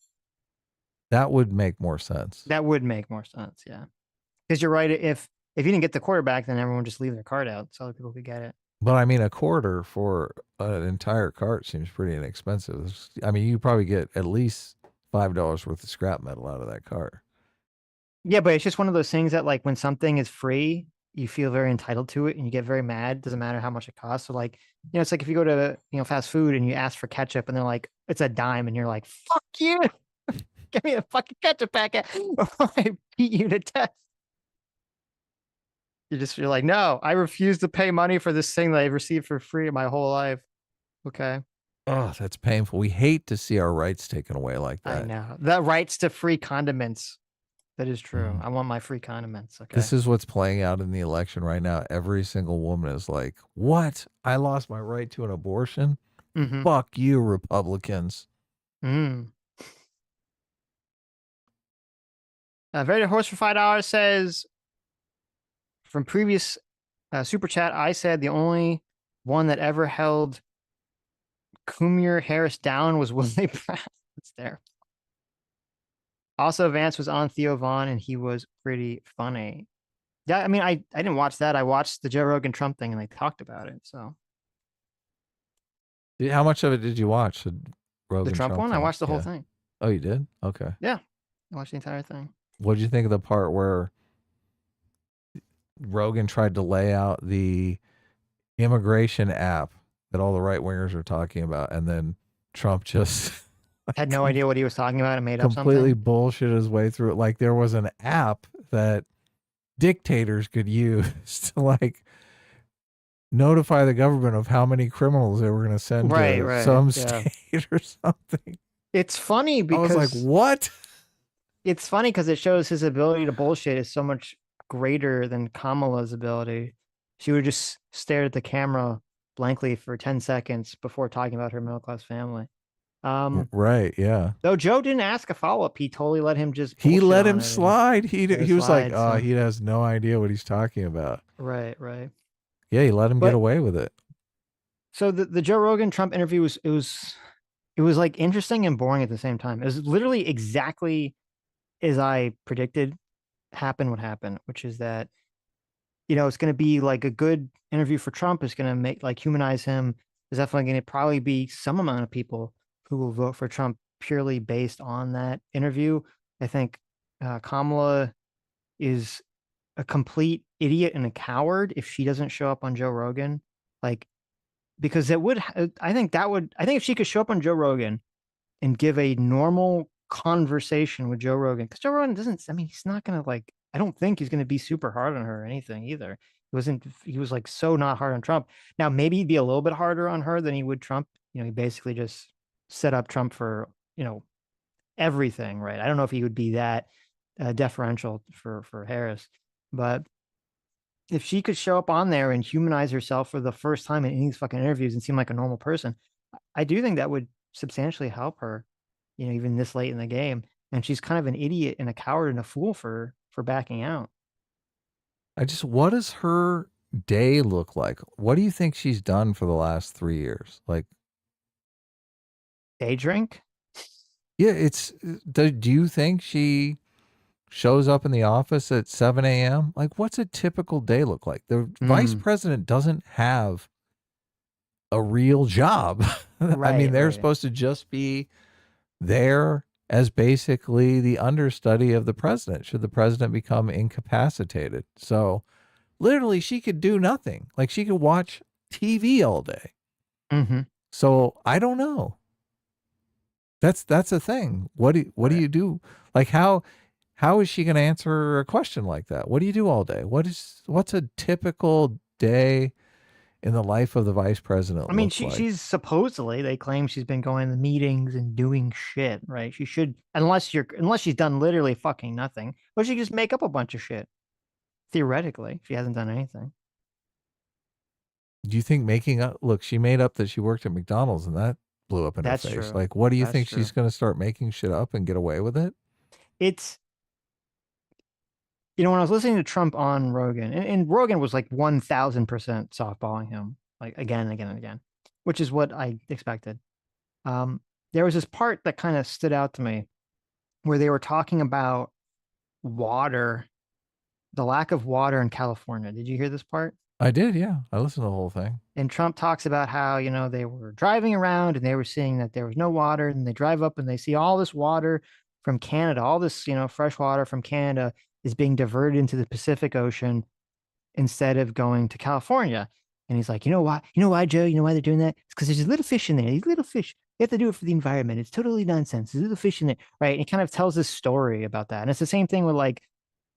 That would make more sense. that would make more sense. Yeah. Because you're right. If you didn't get the quarter back, then everyone would just leave their card out so other people could get it. But I mean, a quarter for an entire cart seems pretty inexpensive. I mean, you probably get at least $5 worth of scrap metal out of that cart. Yeah, but it's just one of those things that like when something is free, you feel very entitled to it and you get very mad. Doesn't matter how much it costs. So like, it's like if you go to, fast food and you ask for ketchup and they're like, it's a dime and you're like, fuck you. Give me a fucking ketchup packet before I beat you to death. You're like, no, I refuse to pay money for this thing that I've received for free my whole life. Okay. Oh, that's painful. We hate to see our rights taken away like I that. know. The rights to free condiments. That is true. Mhm. I want my free condiments. Okay. This is what's playing out in the election right now. Every single woman is like, "What? I lost my right to an abortion? Mm-hmm. Fuck you, Republicans." Mm. Very Horse for $5 says from previous super chat, I said the only one that ever held Kumir Harris down was Willie Brown. It's there. Also, Vance was on Theo Vaughn and he was pretty funny. Yeah, I mean, I didn't watch that. I watched the Joe Rogan Trump thing and they talked about it. So How much of it did you watch? The the Rogan Trump Trump one, I thing? watched the whole Yeah. thing. Oh, you did? Okay. Yeah, I watched the entire thing. What did you think of the part where Rogan tried to lay out the immigration app that all the right wingers are talking about, and then Trump just Had no idea what he was talking about and made up completely something. bullshit his way through it? Like there was an app that dictators could use to like notify the government of how many criminals they were going to send Right, to right. some Yeah. state or something. It's funny I was like, because what? it's funny because it shows his ability to bullshit is so much greater than Kamala's ability. She would just stare at the camera blankly for 10 seconds before talking about her middle class family. Right, yeah. Though Joe didn't ask a follow up, he totally let him just He bullshit let on him it and slide. let it He was like, slide. oh, So he has no idea what he's talking about. right, right. Yeah, he let him get But away with it. so the Joe Rogan Trump interview was it was like interesting and boring at the same time. It was literally exactly as I predicted happen would happen, which is that it's going to be like a good interview for Trump. It's going to make like humanize him. There's definitely going to probably be some amount of people who will vote for Trump purely based on that interview. I think Kamala is a complete idiot and a coward if she doesn't show up on Joe Rogan. Like, because it would, I think if she could show up on Joe Rogan and give a normal conversation with Joe Rogan, because Joe Rogan doesn't, I mean, he's not going to like, I don't think he's going to be super hard on her or anything either. He was like so not hard on Trump. Now, maybe he'd be a little bit harder on her than he would Trump. He basically just set up Trump for, everything, right? I don't know if he would be that deferential for Harris, but if she could show up on there and humanize herself for the first time in any of these fucking interviews and seem like a normal person, I do think that would substantially help her, even this late in the game. And she's kind of an idiot and a coward and a fool for backing out. What does her day look like? What do you think she's done for the last 3 years? Like, Day drink? yeah, do you think she shows up in the office at 7 a.m.? Like, what's a typical day look like? The vice president doesn't have a real job. I mean, they're supposed to just be there as basically the understudy of the president should the president become incapacitated. So literally she could do nothing. Like she could watch TV all day. Mm-hmm. So I don't know. That's a thing. What do you do? Like how is she going to answer a question like that? What do you do all day? What's a typical day in the life of the vice president? I mean, like? she's supposedly, they claim she's been going to meetings and doing shit, right? She should, unless she's done literally fucking nothing, or she just make up a bunch of shit. Theoretically, she hasn't done anything. Do you think she made up that she worked at McDonald's and that blew up in her face. True. Like, what do you That's think true. she's going to start making shit up and get away with it? It's, when I was listening to Trump on Rogan, and Rogan was like 1000% softballing him, like again and again and again, which is what I expected. There was this part that kind of stood out to me where they were talking about water, the lack of water in California. Did you hear this part? I did, yeah. I listened to the whole thing. And Trump talks about how, they were driving around and they were seeing that there was no water, and they drive up and they see all this water from Canada, all this, fresh water from Canada is being diverted into the Pacific Ocean instead of going to California. And he's like, you know why, Joe? You know why they're doing that? It's because there's these little fish in there. These little fish. They have to do it for the environment. It's totally nonsense. There's little fish in there, right? And he kind of tells this story about that. And it's the same thing with like,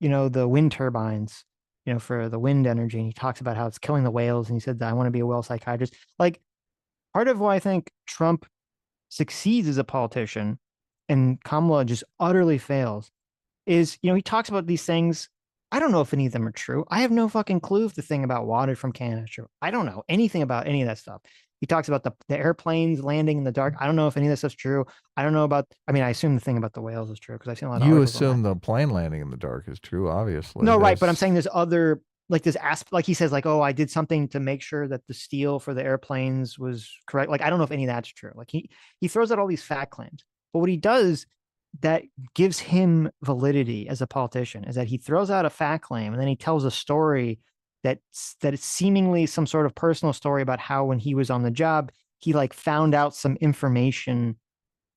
the wind turbines, for the wind energy. And he talks about how it's killing the whales. And he said that I want to be a whale psychiatrist. Like, part of why I think Trump succeeds as a politician and Kamala just utterly fails is, he talks about these things. I don't know if any of them are true. I have no fucking clue if the thing about water from Canada is true. I don't know anything about any of that stuff. He talks about the airplanes landing in the dark. I don't know if any of that stuff's true. I don't know about, I mean, I assume the thing about the whales is true because I've seen a lot of You articles on assume that. the plane landing in the dark is true, obviously. No, right. But I'm saying there's other, like this aspect, like he says, like, oh, I did something to make sure that the steel for the airplanes was correct. Like, I don't know if any of that's true. Like he throws out all these fact claims. But what he does that gives him validity as a politician is that he throws out a fact claim and then he tells a story that it's seemingly some sort of personal story about how when he was on the job, he like found out some information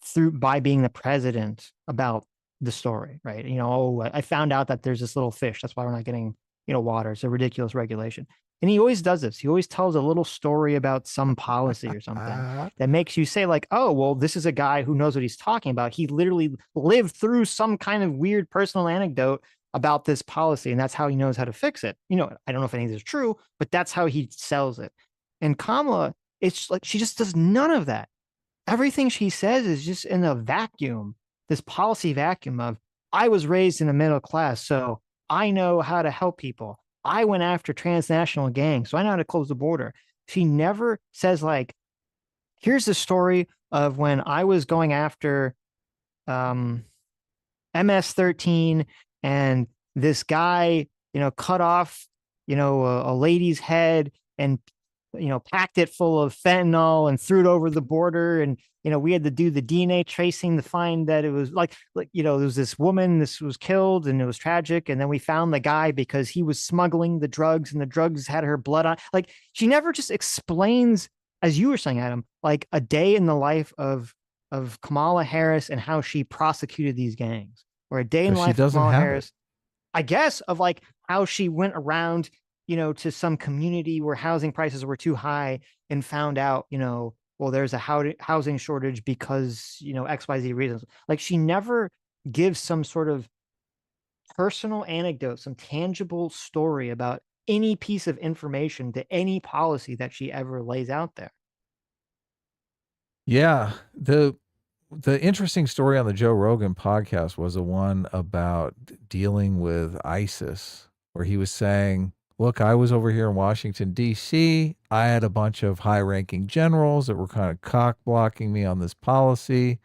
through by being the president about the story, right? Oh, I found out that there's this little fish. That's why we're not getting, water. It's a ridiculous regulation. And he always does this. He always tells a little story about some policy or something that makes you say, like, oh, well, this is a guy who knows what he's talking about. He literally lived through some kind of weird personal anecdote about this policy, and that's how he knows how to fix it. I don't know if any of this is true, but that's how he sells it. And Kamala, it's like she just does none of that. Everything she says is just in a vacuum, this policy vacuum of, I was raised in a middle class, so I know how to help people. I went after transnational gangs, so I know how to close the border. She never says, like, here's the story of when I was going after MS-13 and this guy, cut off, a lady's head and packed it full of fentanyl and threw it over the border. And, we had to do the DNA tracing to find that it was like, there was this woman, this was killed and it was tragic. And then we found the guy because he was smuggling the drugs and the drugs had her blood on. Like, she never just explains, as you were saying, Adam, like a day in the life of Kamala Harris and how she prosecuted these gangs, or a day in the she life of doesn't Kamala have Harris, I guess, of like how she went around, to some community where housing prices were too high and found out, well, there's a housing shortage because, XYZ reasons. Like, she never gives some sort of personal anecdote, some tangible story about any piece of information to any policy that she ever lays out there. Yeah, the interesting story on the Joe Rogan podcast was the one about dealing with ISIS, where he was saying, look, I was over here in Washington, D.C. I had a bunch of high-ranking generals that were kind of cock-blocking me on this policy.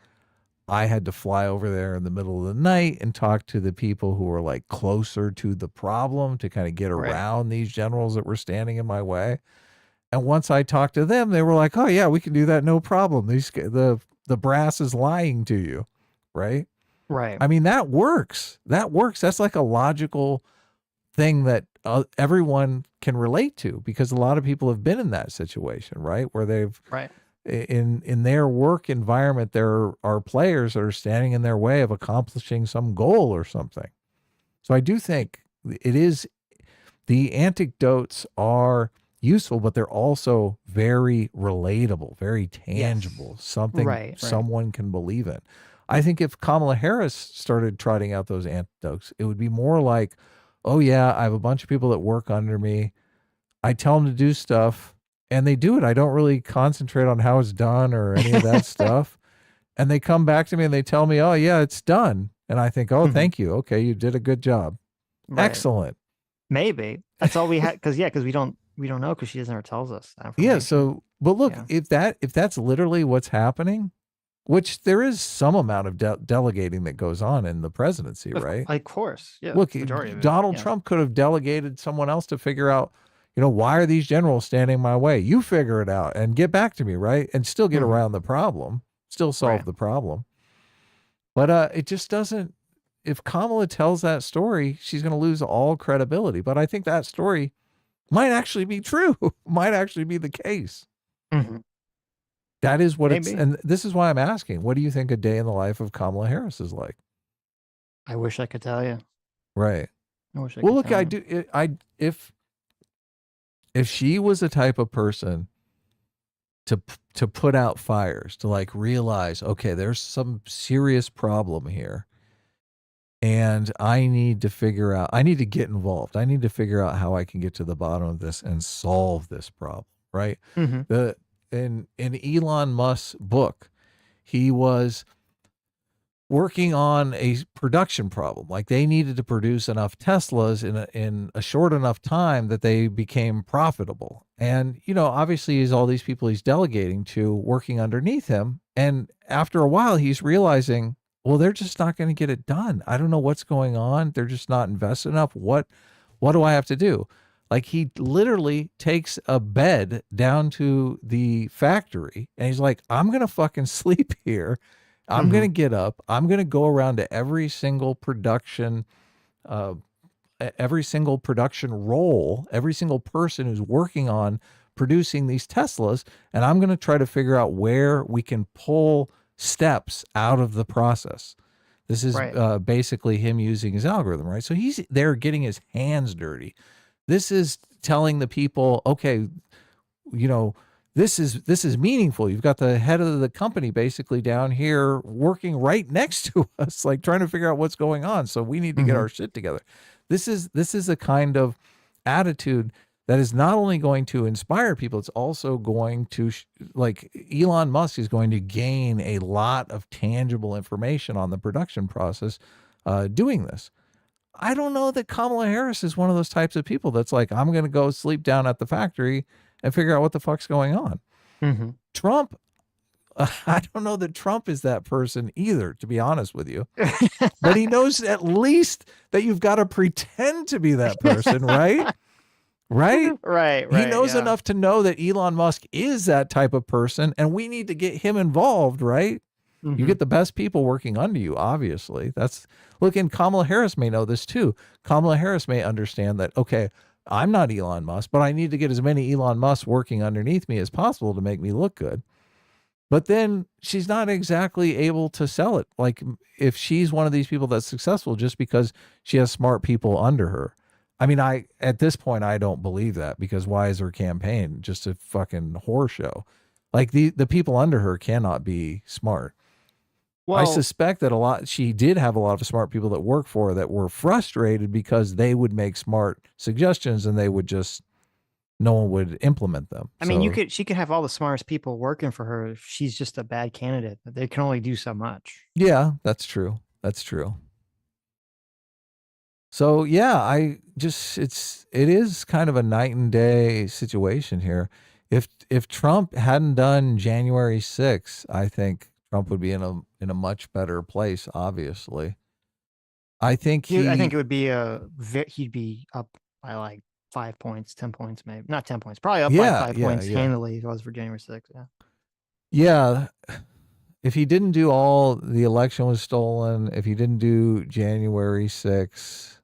I had to fly over there in the middle of the night and talk to the people who were like closer to the problem to kind of get around these generals that were standing in my way. And once I talked to them, they were like, oh, yeah, we can do that. No problem. The brass is lying to you. Right. Right. I mean, that works. That works. That's like a logical thing that everyone can relate to, because a lot of people have been in that situation, right? Where they've, in their work environment, there are players that are standing in their way of accomplishing some goal or something. So I do think it is, the anecdotes are useful, but they're also very relatable, very tangible, something someone can believe in. I think if Kamala Harris started trotting out those anecdotes, it would be more like, oh yeah, I have a bunch of people that work under me. I tell them to do stuff and they do it. I don't really concentrate on how it's done or any of that stuff. And they come back to me and they tell me, oh yeah, it's done. And I think, oh, thank you. Okay, you did a good job. Excellent. Maybe that's all we had. Because we don't know, because she doesn't ever tells us that Yeah. So, but look, if that's literally what's happening, which there is some amount of delegating that goes on in the presidency, right? Of course. Yeah. Look, Donald Trump could have delegated someone else to figure out, why are these generals standing in my way? You figure it out and get back to me, right? And still get around the problem, still solve the problem. But it just doesn't. If Kamala tells that story, she's going to lose all credibility. But I think that story might actually be true, might actually be the case. That is what it's, and this is why I'm asking, what do you think a day in the life of Kamala Harris is like? I wish I could tell you. Right. I wish I well, could look, I do. If she was the type of person to put out fires, to like realize, okay, there's some serious problem here, and I need to get involved. I need to figure out how I can get to the bottom of this and solve this problem. Right. in Elon Musk's book, he was working on a production problem. Like they needed to produce enough Teslas in a short enough time that they became profitable. And, you know, obviously he's all these people he's delegating to working underneath him. And after a while, he's realizing, well, they're just not going to get it done. I don't know what's going on. They're just not invested enough. What do I have to do? Like he literally takes a bed down to the factory and he's like, I'm going to fucking sleep here. I'm going to get up. I'm going to go around to every single production role, every single person who's working on producing these Teslas. And I'm going to try to figure out where we can pull steps out of the process. This is basically him using his algorithm, right? So he's there getting his hands dirty. This is telling the people, okay, you know, this is meaningful. You've got the head of the company basically down here working right next to us, like trying to figure out what's going on. So we need to get our shit together. This is a kind of attitude that is not only going to inspire people, it's also going to like Elon Musk is going to gain a lot of tangible information on the production process doing this. I don't know that Kamala Harris is one of those types of people that's like, I'm going to go sleep down at the factory and figure out what the fuck's going on. Trump, I don't know that Trump is that person either, to be honest with you. But he knows at least that you've got to pretend to be that person, right? Right. He knows enough to know that Elon Musk is that type of person, and we need to get him involved, right? You get the best people working under you, obviously. Look, and Kamala Harris may know this too. Kamala Harris may understand that, okay, I'm not Elon Musk, but I need to get as many Elon Musk working underneath me as possible to make me look good. But then she's not exactly able to sell it. Like if she's one of these people that's successful just because she has smart people under her. I mean, at this point, I don't believe that, because why is her campaign just a fucking horror show? Like the people under her cannot be smart. Well, I suspect that she did have a lot of smart people that work for her that were frustrated because they would make smart suggestions and no one would implement them. I mean, she could have all the smartest people working for her if she's just a bad candidate, but they can only do so much. Yeah, that's true. So yeah, it is kind of a night and day situation here. If Trump hadn't done January 6th, I think Trump would be in a much better place, obviously. I think it would be he'd be up by like 5 points, 10 points, maybe not 10 points, probably up by 5 points handily if it was for January 6th. Yeah. If he didn't do the election was stolen, if he didn't do January 6th,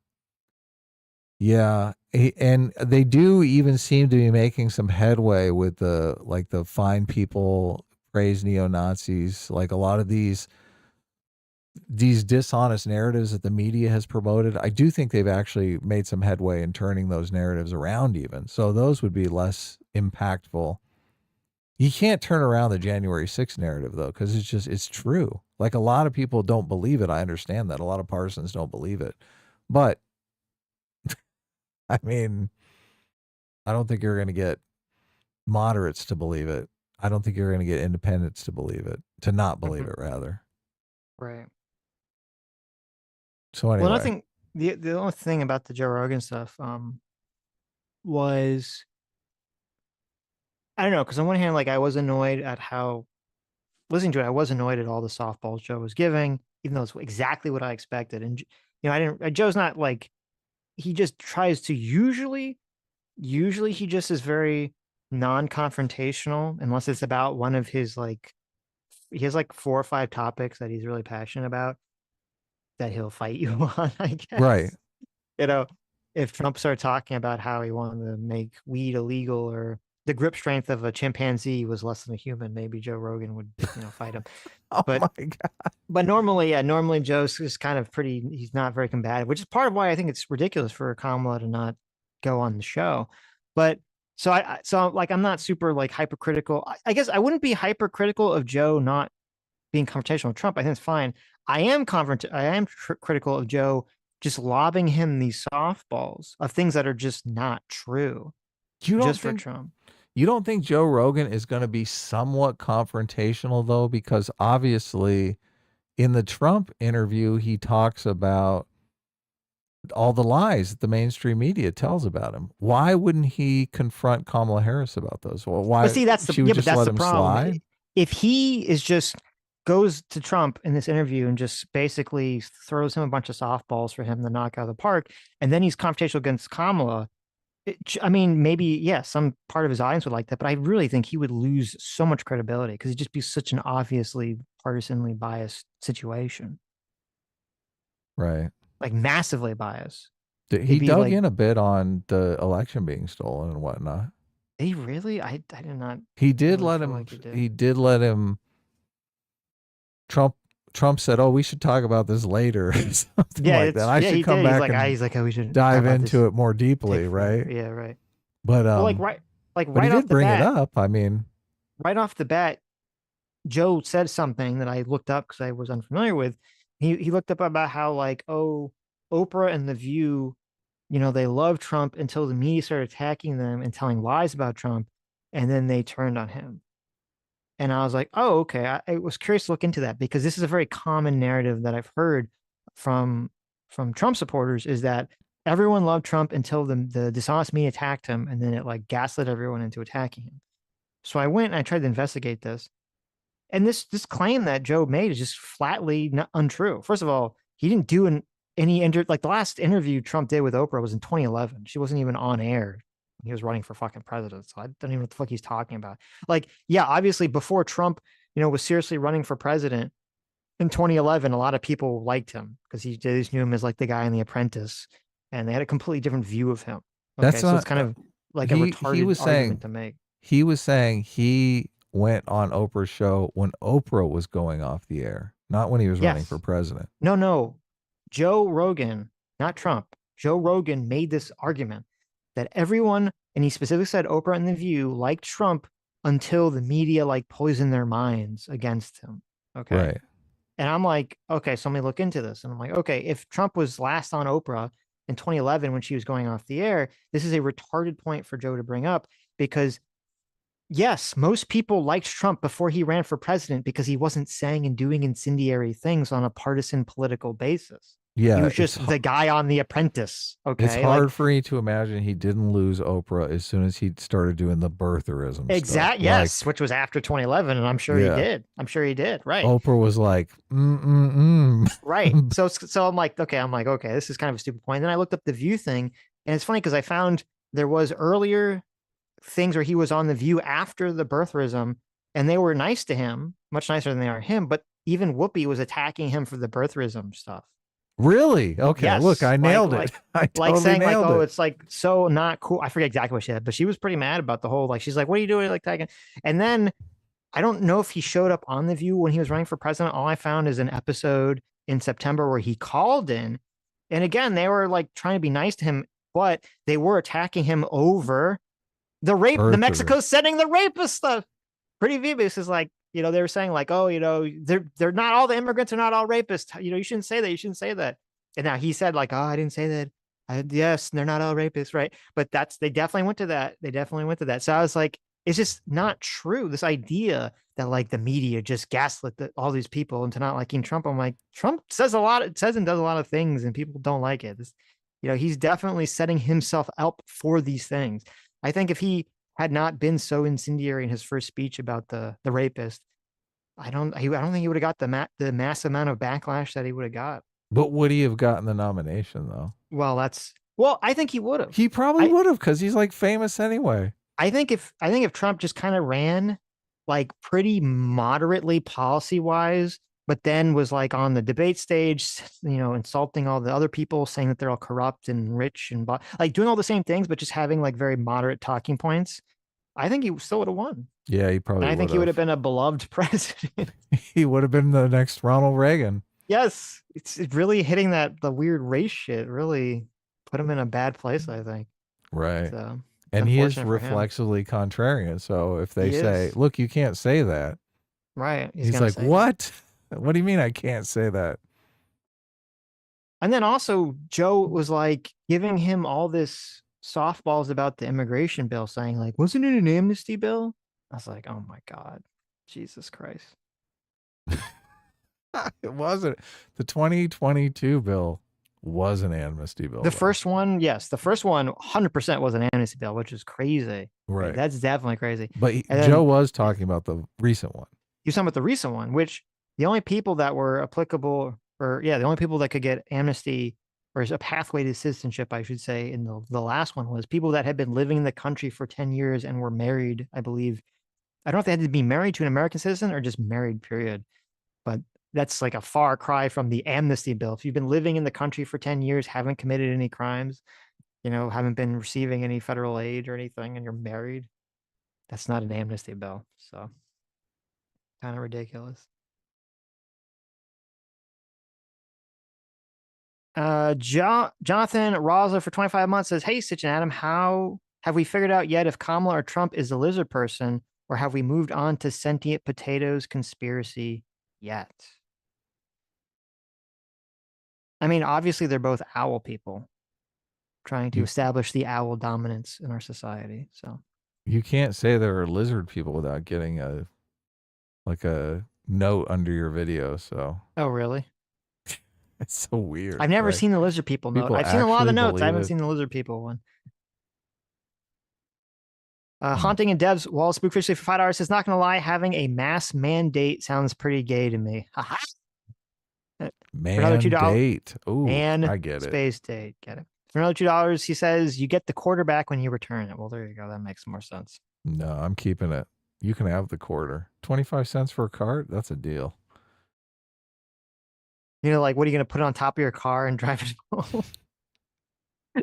yeah. And they do even seem to be making some headway with the fine people, praise neo-Nazis, like a lot of these dishonest narratives that the media has promoted. I do think they've actually made some headway in turning those narratives around even. So those would be less impactful. You can't turn around the January 6th narrative though, because it's true. Like a lot of people don't believe it. I understand that. A lot of partisans don't believe it. But I mean, I don't think you're going to get moderates to believe it. I don't think you're going to get independents to believe it, to not believe it, rather. Right. So anyway. Well, nothing. The only thing about the Joe Rogan stuff was, I don't know, because on one hand, like I was annoyed at how listening to it, I was annoyed at all the softballs Joe was giving, even though it's exactly what I expected. And Joe's not like, he just tries to usually he just is very non-confrontational unless it's about one of his he has like 4 or 5 topics that he's really passionate about that he'll fight you on, I guess. Right. If Trump started talking about how he wanted to make weed illegal or the grip strength of a chimpanzee was less than a human, maybe Joe Rogan would fight him. Oh my God. But normally Joe's just kind of he's not very combative, which is part of why I think it's ridiculous for Kamala to not go on the show. But so I'm not super like hypercritical. I guess I wouldn't be hypercritical of Joe not being confrontational with Trump. I think it's fine. I am critical of Joe just lobbing him these softballs of things that are just not true. You don't just for Trump. You don't think Joe Rogan is going to be somewhat confrontational though? Because obviously in the Trump interview, he talks about all the lies that the mainstream media tells about him. Why wouldn't he confront Kamala Harris about those? Well, But why see, that's the she would yeah, but just that's let the him problem. slide? If he is just goes to Trump in this interview and just basically throws him a bunch of softballs for him to knock out of the park, and then he's confrontational against Kamala, I mean, maybe, yeah, some part of his audience would like that, but I really think he would lose so much credibility because it'd just be such an obviously partisanly biased situation, Right. like massively biased. He It'd be dug like, in a bit on the election being stolen and whatnot. they really? I did not He did really let feel him. like he did. He did let him. Trump said, "Oh, we should talk about this later," something Yeah, like that. it's I yeah, should he come did. back and He's like, oh, we should talk dive about this. into it more Take deeply, forever. right? Yeah, right. But Well, but he right off did the bring it bat, up. I mean, Joe said something that I looked up because I was unfamiliar with. He looked up about how like, oh, Oprah and The View, they loved Trump until the media started attacking them and telling lies about Trump, and then they turned on him. And I was like, oh, okay. I was curious to look into that because this is a very common narrative that I've heard from Trump supporters is that everyone loved Trump until the dishonest media attacked him, and then it like gaslit everyone into attacking him. So I went and I tried to investigate this, and this claim that Joe made is just flatly not untrue. First of all, he didn't do like the last interview Trump did with Oprah was in 2011. She wasn't even on air. He was running for fucking president. So I don't even know what the fuck he's talking about. Like, yeah, obviously before Trump, was seriously running for president in 2011, a lot of people liked him because he just knew him as like the guy in The Apprentice, and they had a completely different view of him. Okay, that's so it's not. kind of like a He retarded was argument saying to make. he went on Oprah's show when Oprah was going off the air, not when he was running for Yes. president. No. Joe Rogan, not Trump. Joe Rogan made this argument that everyone, and he specifically said Oprah and The View, liked Trump until the media like poisoned their minds against him. Okay. Right. And I'm like, okay, so let me look into this. And I'm like, okay, if Trump was last on Oprah in 2011 when she was going off the air, this is a retarded point for Joe to bring up because yes, most people liked Trump before he ran for president because he wasn't saying and doing incendiary things on a partisan political basis. He Yeah, was just the guy on The Apprentice. it's Okay. hard Like, for me to imagine he didn't lose Oprah as soon as he started doing the birtherism stuff. Like, yes, which was after 2011. And I'm sure he yeah, did. I'm sure he did. Right. Oprah was like, Right. So I'm like, okay, this is kind of a stupid point. And then I looked up the View thing, and it's funny because I found there was earlier things where he was on the View after the birtherism, and they were nice to him, much nicer than they are him. But even Whoopi was attacking him for the birtherism stuff. Really? Okay, look, Yes, I nailed it. I like totally saying like, nailed oh, it. it's like so not cool. I forget exactly what she said, but she was pretty mad about the whole like. She's like, what are you doing like that? And then I don't know if he showed up on The View when he was running for president. All I found is an episode in September where he called in. And again, they were like trying to be nice to him, but they were attacking him over the rape, the Birther. Mexico sending the rapist stuff. Pretty Vibus is like, they were saying like, oh, they're not all the immigrants are not all rapists. You shouldn't say that. You shouldn't say that. And now he said like, oh, I didn't say that. Yes, they're not all rapists, right? But they definitely went to that. They definitely went to that. So I was like, it's just not true. This idea that like the media just gaslit all these people into not liking Trump. I'm like, Trump says and does a lot of things, and people don't like it. He's definitely setting himself up for these things. I think if he had not been so incendiary in his first speech about the rapist, I don't think he would have got the mass amount of backlash that he would have got. But would he have gotten the nomination though? Well, I think he would have. He probably would have because he's like famous anyway. I think if Trump just kind of ran like pretty moderately policy wise, but then was like on the debate stage, insulting all the other people, saying that they're all corrupt and rich and like doing all the same things, but just having like very moderate talking points, I think he still would have won. Yeah, he probably. And I think he would have been a beloved president. He would have been the next Ronald Reagan. Yes, it's really hitting the weird race shit. Really put him in a bad place, I think. Right. So, and he is reflexively contrarian. So if they say, "Look, you can't say that," right? He's like, "What? What do you mean I can't say that?" And then also Joe was like giving him all this softballs about the immigration bill, saying like, wasn't it an amnesty bill? I was like, oh my God, Jesus Christ. It wasn't. The 2022 bill was an amnesty bill. The though. first one, yes. The first one 100% was an amnesty bill, which is crazy. Right. That's definitely crazy. But And Joe then was talking about the recent one. you talking about the recent one, which the only people that were applicable, or yeah, the only people that could get amnesty or a pathway to citizenship, I should say, in the last one was people that had been living in the country for 10 years and were married, I believe. I don't know if they had to be married to an American citizen or just married, period. But that's like a far cry from the amnesty bill. If you've been living in the country for 10 years, haven't committed any crimes, haven't been receiving any federal aid or anything, and you're married, that's not an amnesty bill. So kind of ridiculous. Jonathan Rosler for 25 months says, hey, Sitch and Adam, how have we figured out yet if Kamala or Trump is the lizard person, or have we moved on to sentient potatoes conspiracy yet? I mean, obviously they're both owl people trying to establish the owl dominance in our society. So you can't say there are lizard people without getting a note under your video. So oh really? it's so weird. I've never right? seen the lizard people note. People I've seen a lot of the actually notes. I believe haven't it. seen the lizard people one. Haunting and Devs, Wall Spook Fishy for $5 says, not gonna lie, having a mass mandate sounds pretty gay to me. Haha. For another $2. Mandate. Ooh, And I get it. space date. Get it. For another $2, he says you get the quarterback when you return it. Well, there you go. That makes more sense. No, I'm keeping it. You can have the quarter. 25 cents for a cart? That's a deal. Like, what are you gonna put it on top of your car and drive it home?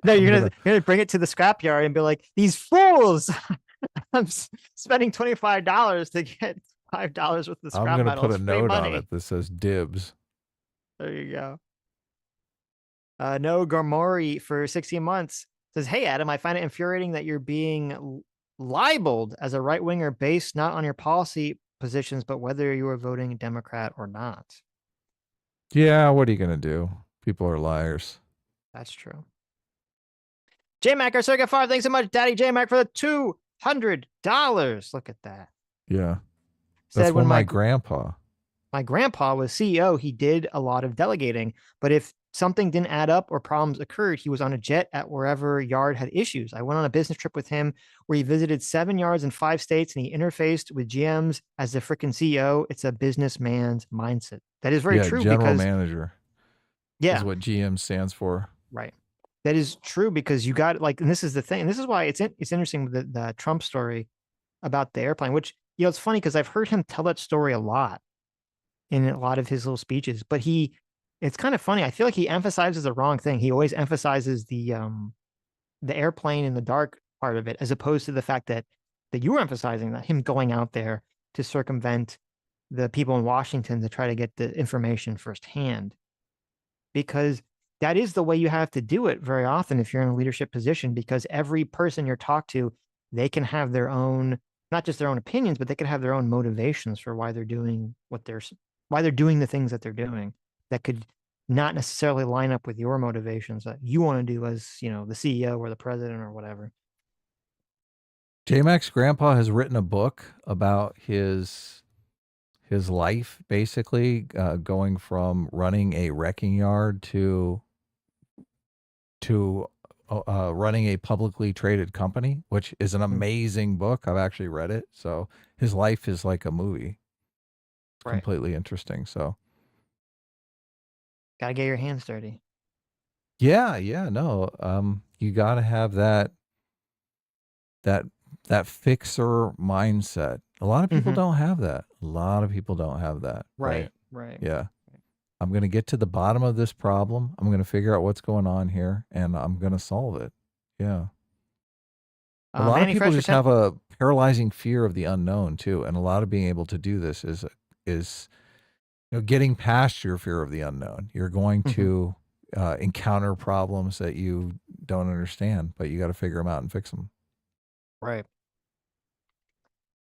No, you're gonna bring it to the scrapyard and be like, these fools! I'm spending $25 to get $5 worth of scrap I'm metal. gonna put a note money on it that says dibs. There you go. No Gormori for 16 months says, hey, Adam, I find it infuriating that you're being libeled as a right winger based not on your policy positions, but whether you are voting Democrat or not. Yeah, what are you gonna do? People are liars. That's true. J-Mac, our Circuit 5, thanks so much, Daddy J-Mac, for the $200. Look at that. Yeah. That's Said when my grandpa was CEO, he did a lot of delegating, but if something didn't add up or problems occurred, he was on a jet at wherever yard had issues. I went on a business trip with him where he visited 7 yards in 5 states and he interfaced with GMs as the freaking CEO. It's a businessman's mindset. That is very true. General manager. Yeah. Is what GM stands for. Right. That is true because you got and this is the thing. And this is why it's interesting with the Trump story about the airplane, which, it's funny because I've heard him tell that story a lot in a lot of his little speeches, but it's kind of funny. I feel like he emphasizes the wrong thing. He always emphasizes the airplane in the dark part of it, as opposed to the fact that you were emphasizing that him going out there to circumvent the people in Washington to try to get the information firsthand, because that is the way you have to do it very often if you're in a leadership position, because every person you're talked to, they can have their own, not just their own opinions, but they can have their own motivations for why they're doing why they're doing the things that they're doing that could not necessarily line up with your motivations that you want to do as, the CEO or the president or whatever. J-Mac's grandpa has written a book about his life, basically going from running a wrecking yard to running a publicly traded company, which is an amazing book. I've actually read it. So his life is like a movie. It's completely interesting. So gotta get your hands dirty. Yeah, no. You gotta have that fixer mindset. A lot of people don't have that. Right. Yeah. I'm going to get to the bottom of this problem. I'm going to figure out what's going on here and I'm going to solve it. Yeah. A lot of people just have a paralyzing fear of the unknown too. And a lot of being able to do this is getting past your fear of the unknown. You're going to encounter problems that you don't understand, but you got to figure them out and fix them. Right.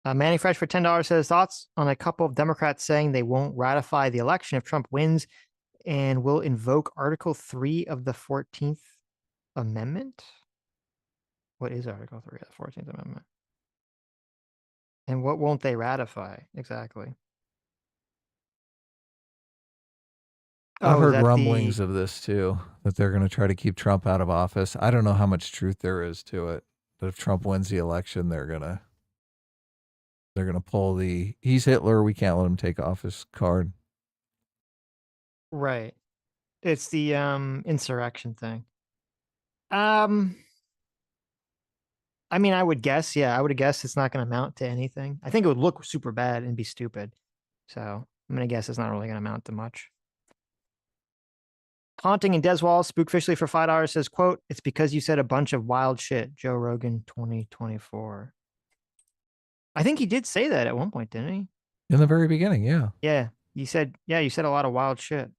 Manny Fresh for $10 says, thoughts on a couple of Democrats saying they won't ratify the election if Trump wins and will invoke Article 3 of the 14th Amendment? What is Article 3 of the 14th Amendment? And what won't they ratify? Exactly. I've Oh, is heard that rumblings the... of this too, that they're going to try to keep Trump out of office. I don't know how much truth there is to it. That if Trump wins the election, they're gonna pull the "he's Hitler, we can't let him take office" card. Right. It's the insurrection thing. I mean, I would guess, yeah, I would guess it's not going to amount to anything. I think it would look super bad and be stupid. So I'm going to guess it's not really going to amount to much. Haunting in Deswall, spook officially for $5 says, quote, "It's because you said a bunch of wild shit." Joe Rogan 2024. I think he did say that at one point, didn't he? In the very beginning, yeah. Yeah. You said a lot of wild shit.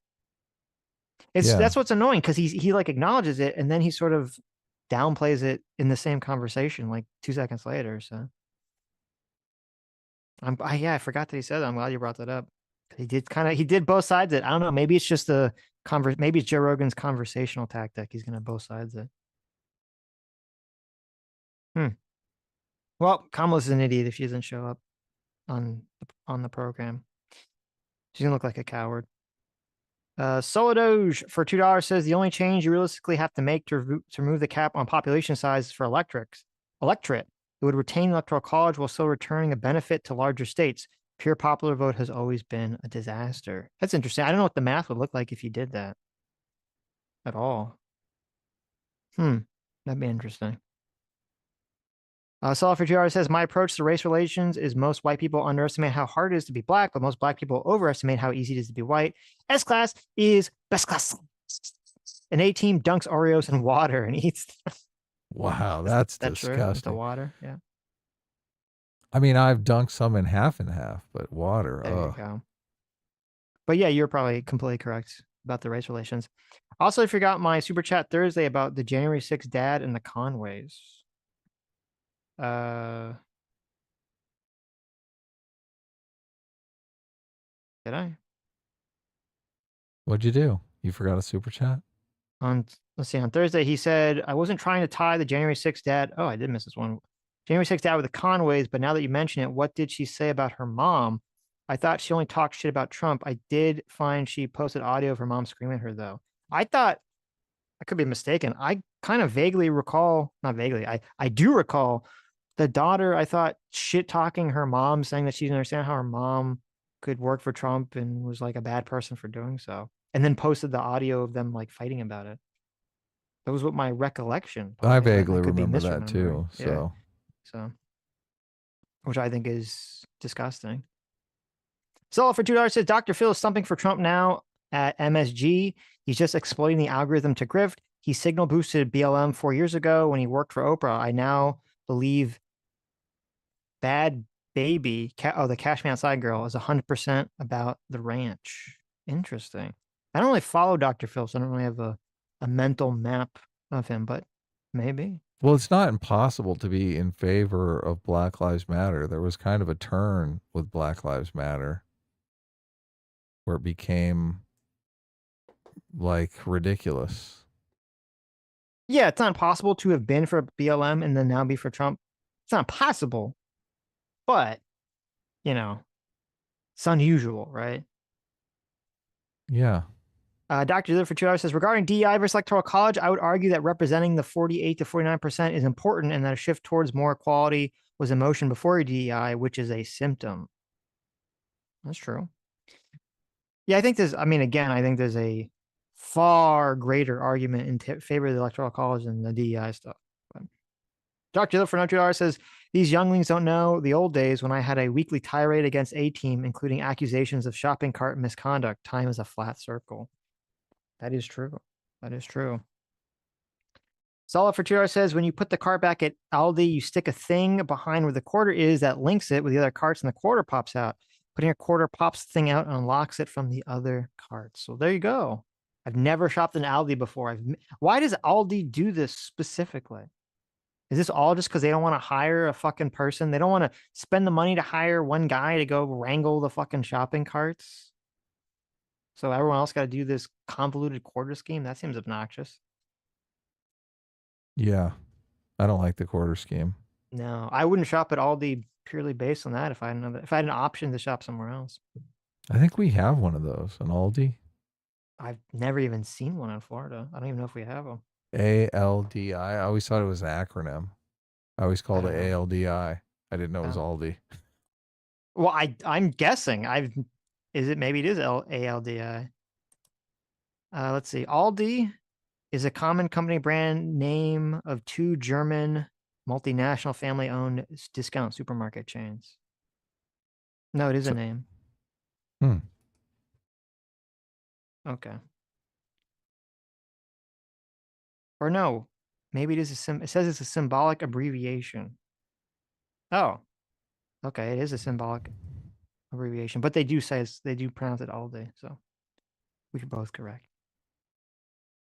Yeah. That's what's annoying, because he like acknowledges it and then he sort of downplays it in the same conversation like 2 seconds later. So I forgot that he said that. I'm glad you brought that up. He did both sides it. I don't know. Maybe it's just maybe it's Joe Rogan's conversational tactic. He's gonna both sides it. Well, Kamala's an idiot if she doesn't show up on the program. She's gonna look like a coward. Solodoge for $2 says the only change you realistically have to make to remove the cap on population size for electorate, it would retain the electoral college while still returning a benefit to larger states. Pure popular vote has always been a disaster. That's interesting. I don't know what the math would look like if you did that at all. That'd be interesting. Solid for $2 says, my approach to race relations is most white people underestimate how hard it is to be black, but most black people overestimate how easy it is to be white. S class is best class. An A team dunks Oreos in water and eats them. Wow, that's disgusting. With the water, yeah. I mean, I've dunked some in half and half, but water. There you go. But yeah, you're probably completely correct about the race relations. Also, I forgot my super chat Thursday about the January 6th dad and the Conways. Did I? What'd you do? You forgot a super chat? Let's see, on Thursday, he said, I wasn't trying to tie the January 6th dad. Oh, I did miss this one. January 6th dad with the Conways, but now that you mention it, what did she say about her mom? I thought she only talked shit about Trump. I did find she posted audio of her mom screaming at her, though. I thought, I could be mistaken. I kind of vaguely recall, not vaguely, I do recall the daughter, I thought, shit talking her mom, saying that she didn't understand how her mom could work for Trump and was like a bad person for doing so. And then posted the audio of them like fighting about it. That was what my recollection. I vaguely remember that too. Yeah. So, which I think is disgusting. Sell for $2 says Dr. Phil is stumping for Trump now at MSG. He's just exploiting the algorithm to grift. He signal boosted BLM 4 years ago when he worked for Oprah. I now believe Bad Baby, the Cash Me Outside girl, is 100% about the ranch. Interesting. I don't really follow Dr. Phil, so I don't really have a mental map of him, but maybe. Well, it's not impossible to be in favor of Black Lives Matter. There was kind of a turn with Black Lives Matter where it became like ridiculous. Yeah, it's not possible to have been for BLM and then now be for Trump. It's not possible, but it's unusual, right? Yeah. Dr. Live for $2 says, regarding DEI versus Electoral College, I would argue that representing the 48 to 49% is important and that a shift towards more equality was in motion before DEI, which is a symptom. That's true. Yeah, I think there's a far greater argument in favor of the Electoral College than the DEI stuff. But Dr. Live for $2 says, these younglings don't know the old days when I had a weekly tirade against A Team, including accusations of shopping cart misconduct. Time is a flat circle. That is true. That is true. Solid for $2 says, when you put the cart back at Aldi, you stick a thing behind where the quarter is that links it with the other carts and the quarter pops out. Putting a quarter pops the thing out and unlocks it from the other carts. So there you go. I've never shopped in Aldi before. Why does Aldi do this specifically? Is this all just because they don't want to hire a fucking person? They don't want to spend the money to hire one guy to go wrangle the fucking shopping carts? So everyone else got to do this convoluted quarter scheme? That seems obnoxious. Yeah. I don't like the quarter scheme. No, I wouldn't shop at Aldi purely based on that if I had an option to shop somewhere else. I think we have one of those, an Aldi. I've never even seen one in Florida. I don't even know if we have them. ALDI. I always thought it was an acronym. I always I called it don't know. ALDI. I didn't know it was Oh. Aldi. Well, I'm guessing. Maybe it is ALDI. Let's see. Aldi is a common company brand name of two German multinational family-owned discount supermarket chains. No, it is a name. Hmm. Okay. Or no, maybe it is it says it's a symbolic abbreviation. Oh, okay, it is a symbolic abbreviation, but they do pronounce it Aldi, so we are both correct.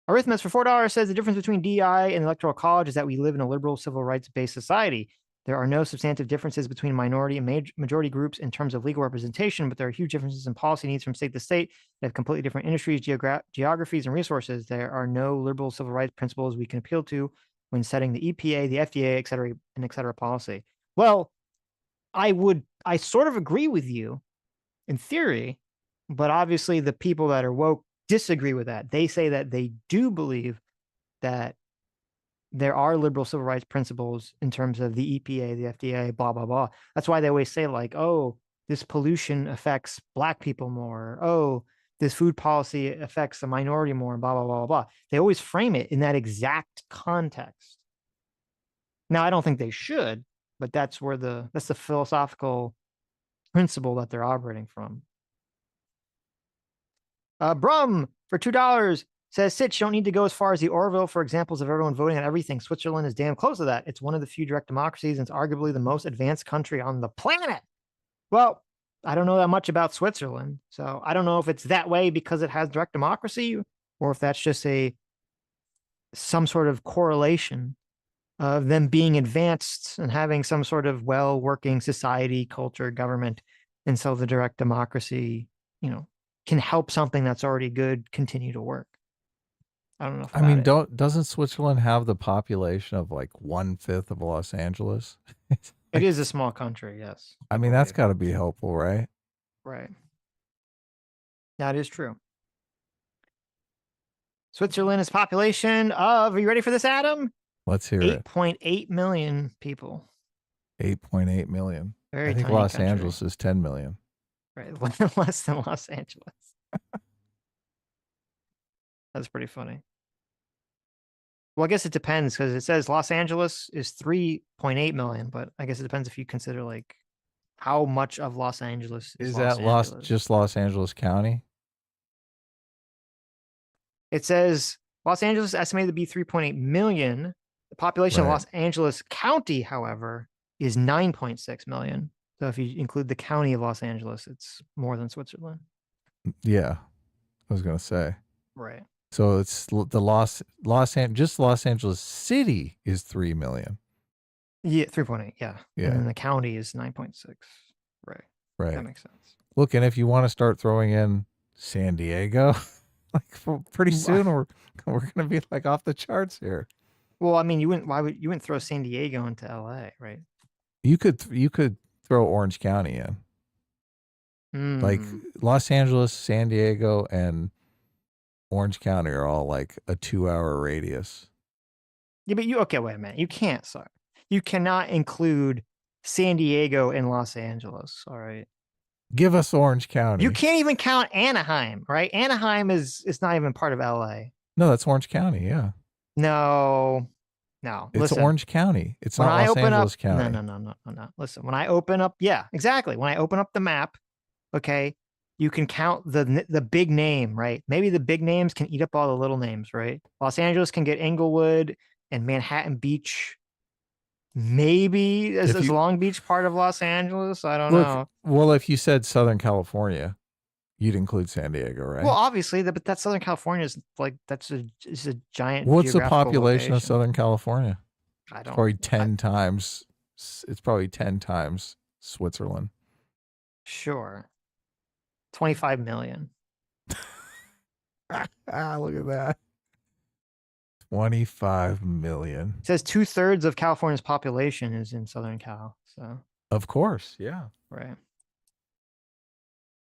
Arithmetic for $4 says the difference between DI and the Electoral College is that we live in a liberal civil rights-based society. There are no substantive differences between minority and majority groups in terms of legal representation, but there are huge differences in policy needs from state to state that have completely different industries, geographies, and resources. There are no liberal civil rights principles we can appeal to when setting the EPA, the FDA, et cetera policy. Well, I sort of agree with you in theory, but obviously the people that are woke disagree with that. They say that they do believe that there are liberal civil rights principles in terms of the EPA, the FDA, blah, blah, blah. That's why they always say, like, oh, this pollution affects Black people more. Oh, this food policy affects the minority more, blah, blah, blah, blah. They always frame it in that exact context. Now, I don't think they should, but that's the philosophical principle that they're operating from. Brum for $2 says Sitch don't need to go as far as the Orville for examples of everyone voting on everything. Switzerland is damn close to that. It's one of the few direct democracies and it's arguably the most advanced country on the planet. Well, I don't know that much about Switzerland, so I don't know if it's that way because it has direct democracy or if that's just some sort of correlation of them being advanced and having some sort of well-working society, culture, government, and so the direct democracy, can help something that's already good continue to work. I don't know enough I about mean, it. doesn't Switzerland have the population of like 1/5 of Los Angeles? It's It like, is a small country, yes. I mean, that's got to be helpful, right? Right. That is true. Switzerland is population of, are you ready for this, Adam? Let's hear it. 8.8 million people. 8.8 million. Very I think tiny Los country. Angeles is 10 million. Right. Less than Los Angeles. That's pretty funny. Well, I guess it depends because it says Los Angeles is 3.8 million, but I guess it depends if you consider like how much of Los Angeles is Los that Angeles. just Los Angeles County? It says Los Angeles is estimated to be 3.8 million. The population of Right. Los Angeles County, however, is 9.6 million. So if you include the county of Los Angeles, it's more than Switzerland. Yeah, I was gonna say. Right. So it's the just Los Angeles City is 3 million. Yeah, 3.8. Yeah. Yeah. And then the county is 9.6. Right. Right. That makes sense. Look, and if you want to start throwing in San Diego, like pretty soon we're gonna be like off the charts here. Well, I mean, you wouldn't throw San Diego into LA, right? You could throw Orange County in. Like Los Angeles, San Diego, and Orange County are all like a 2-hour radius. Yeah, but okay, wait a minute. You can't, sorry. You cannot include San Diego and Los Angeles, all right? Give us Orange County. You can't even count Anaheim, right? Anaheim is not even part of LA. No, that's Orange County, yeah. No. It's Listen, Orange County. It's not Los Angeles County. No. Listen, when I open up, yeah, exactly. When I open up the map, okay, you can count the big name, right? Maybe the big names can eat up all the little names, right? Los Angeles can get Inglewood and Manhattan Beach. Maybe is Long Beach part of Los Angeles? I don't know. Well, if you said Southern California, you'd include San Diego, right? Well, obviously, but that Southern California is like is a giant. What's the population location. of Southern California? I don't. It's probably 10 times. It's probably 10 times Switzerland. Sure. 25 million. Look at that. 25 million. It says 2/3 of California's population is in Southern Cal. So, Of course. Yeah. right.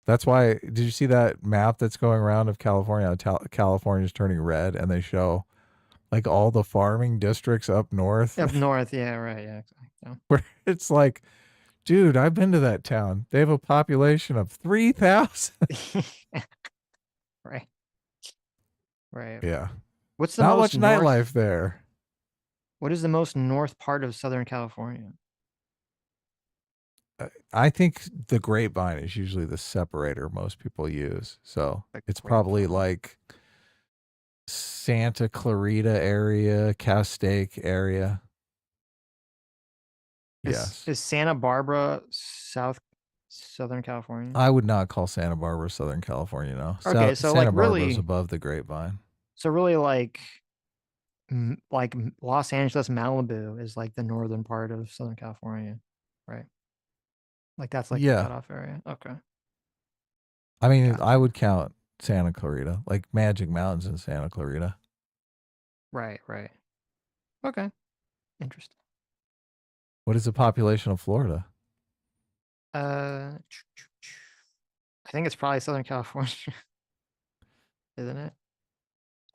That's why. Did you see that map that's going around of California? California's turning red, and they show like all the farming districts up north. Up north. Yeah, right. Yeah, exactly. So, Where it's like, dude, I've been to that town. They have a population of 3,000. right. Right. Yeah. What's the Not most much north? nightlife there. What is the most north part of Southern California? I think the grapevine is usually the separator most people use. So The it's probably grapevine. like Santa Clarita area, Castaic area. Yes. Is Santa Barbara Southern California? I would not call Santa Barbara Southern California, no. Okay, so Santa like Barbara is really, above the grapevine. so really like Los Angeles, Malibu is like the northern part of Southern California, right? Like that's like the Yeah. cutoff area. Okay. I mean, Gotcha. I would count Santa Clarita, like Magic Mountains in Santa Clarita. Right, right. Okay. Interesting. What is the population of Florida? I think it's probably Southern California, isn't it?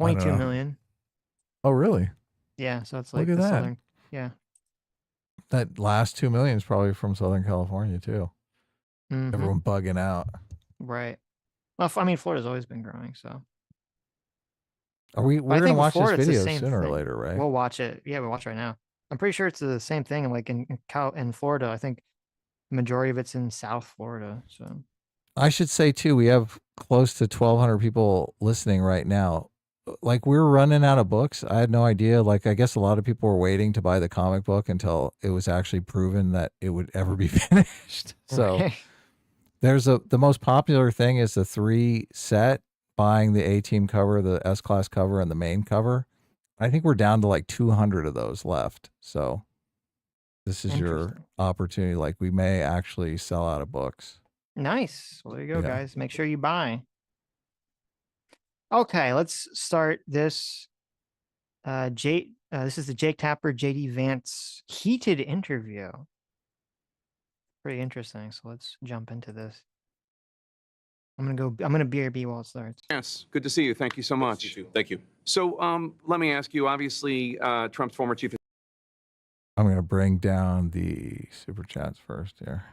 I don't 22 know. million. Oh, really? Yeah, so it's Look like at the that. southern. Yeah. That last 2 million is probably from Southern California too. Mhm. Everyone bugging out. Right. Well, I mean, Florida's always been growing, so. We're I gonna think with watch this Florida, it's the video same sooner or thing. later, right? We'll watch it. Yeah, we'll watch it right now. I'm pretty sure it's the same thing. Like in Florida, I think the majority of it's in South Florida. So I should say too, we have close to 1,200 people listening right now. Like we're running out of books. I had no idea. Like I guess a lot of people were waiting to buy the comic book until it was actually proven that it would ever be finished. So right. there's the most popular thing is the 3 set, buying the A-team cover, the S-class cover, and the main cover. I think we're down to like 200 of those left. So this is your Interesting. opportunity. Like we may actually sell out of books. Nice. Well, there you go, Yeah. guys. Make sure you buy. Okay, let's start this. This is the Jake Tapper, JD Vance heated interview. Pretty interesting. So let's jump into this. I'm gonna BRB while it starts. Yes, good to see you. Thank you so much. Thank you. So let me ask you, obviously, Trump's former chief. I'm going to bring down the super chats first here.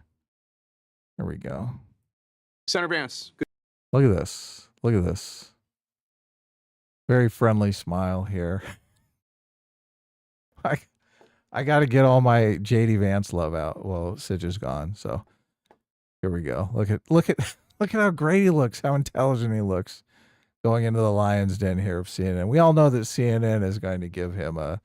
There we go. Senator Vance. Good. Look at this. Look at this. Very friendly smile here. I got to get all my JD Vance love out. Well, Sitch is gone, so here we go. Look at how great he looks, how intelligent he looks going into the lion's den here of CNN. We all know that CNN is going to give him a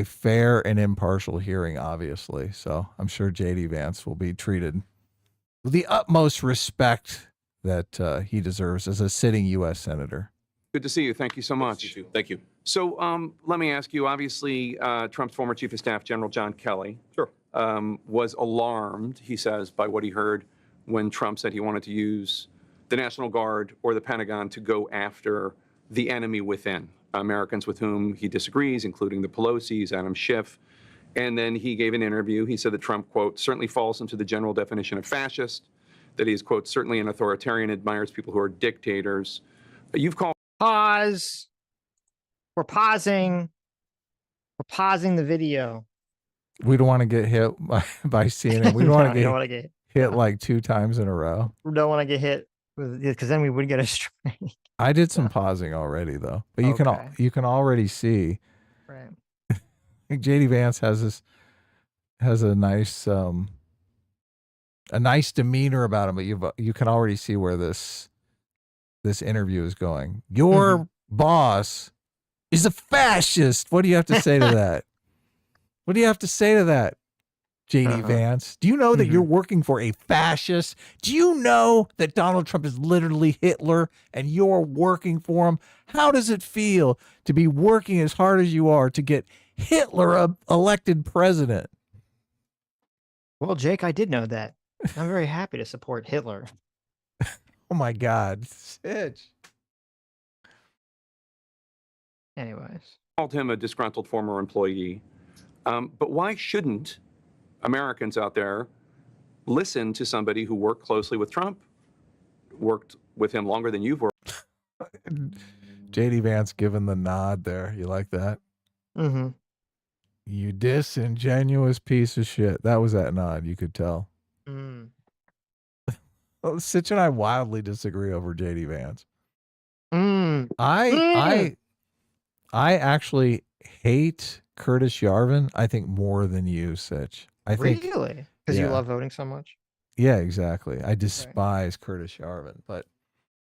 fair and impartial hearing, obviously. So I'm sure JD Vance will be treated with the utmost respect that he deserves as a sitting U.S. senator. Good to see you. Thank you so much. Thank you. So let me ask you, obviously, Trump's former chief of staff, General John Kelly, was alarmed, he says, by what he heard when Trump said he wanted to use the National Guard or the Pentagon to go after the enemy within, Americans with whom he disagrees, including the Pelosi's, Adam Schiff. And then he gave an interview. He said that Trump, quote, certainly falls into the general definition of fascist, that he is, quote, certainly an authoritarian, admires people who are dictators. You've called. Pause. We're pausing. We're pausing the video. We don't want to get hit by CNN. We don't want to get hit like 2 times in a row. We don't want to get hit with it because then we would get a strike. I did some pausing already though, but you can already see. Right. JD Vance has a nice demeanor about him, but you can already see where this interview is going. Your boss is a fascist. What do you have to say to that? What do you have to say to that, JD Vance? Do you know that you're working for a fascist? Do you know that Donald Trump is literally Hitler and you're working for him? How does it feel to be working as hard as you are to get Hitler elected president? Well, Jake, I did know that. I'm very happy to support Hitler. Oh my God, Sitch. Anyways. called him a disgruntled former employee. But why shouldn't Americans out there listen to somebody who worked closely with Trump, worked with him longer than you've worked? JD Vance giving the nod there. You like that? Mm-hmm. You disingenuous piece of shit. That was that nod. You could tell. Mm. Well, Sitch and I wildly disagree over JD Vance. Mm. I actually hate Curtis Yarvin, I think, more than you, Sitch. I think Really? Because you yeah. love voting so much? Yeah, exactly. I despise Curtis Yarvin, but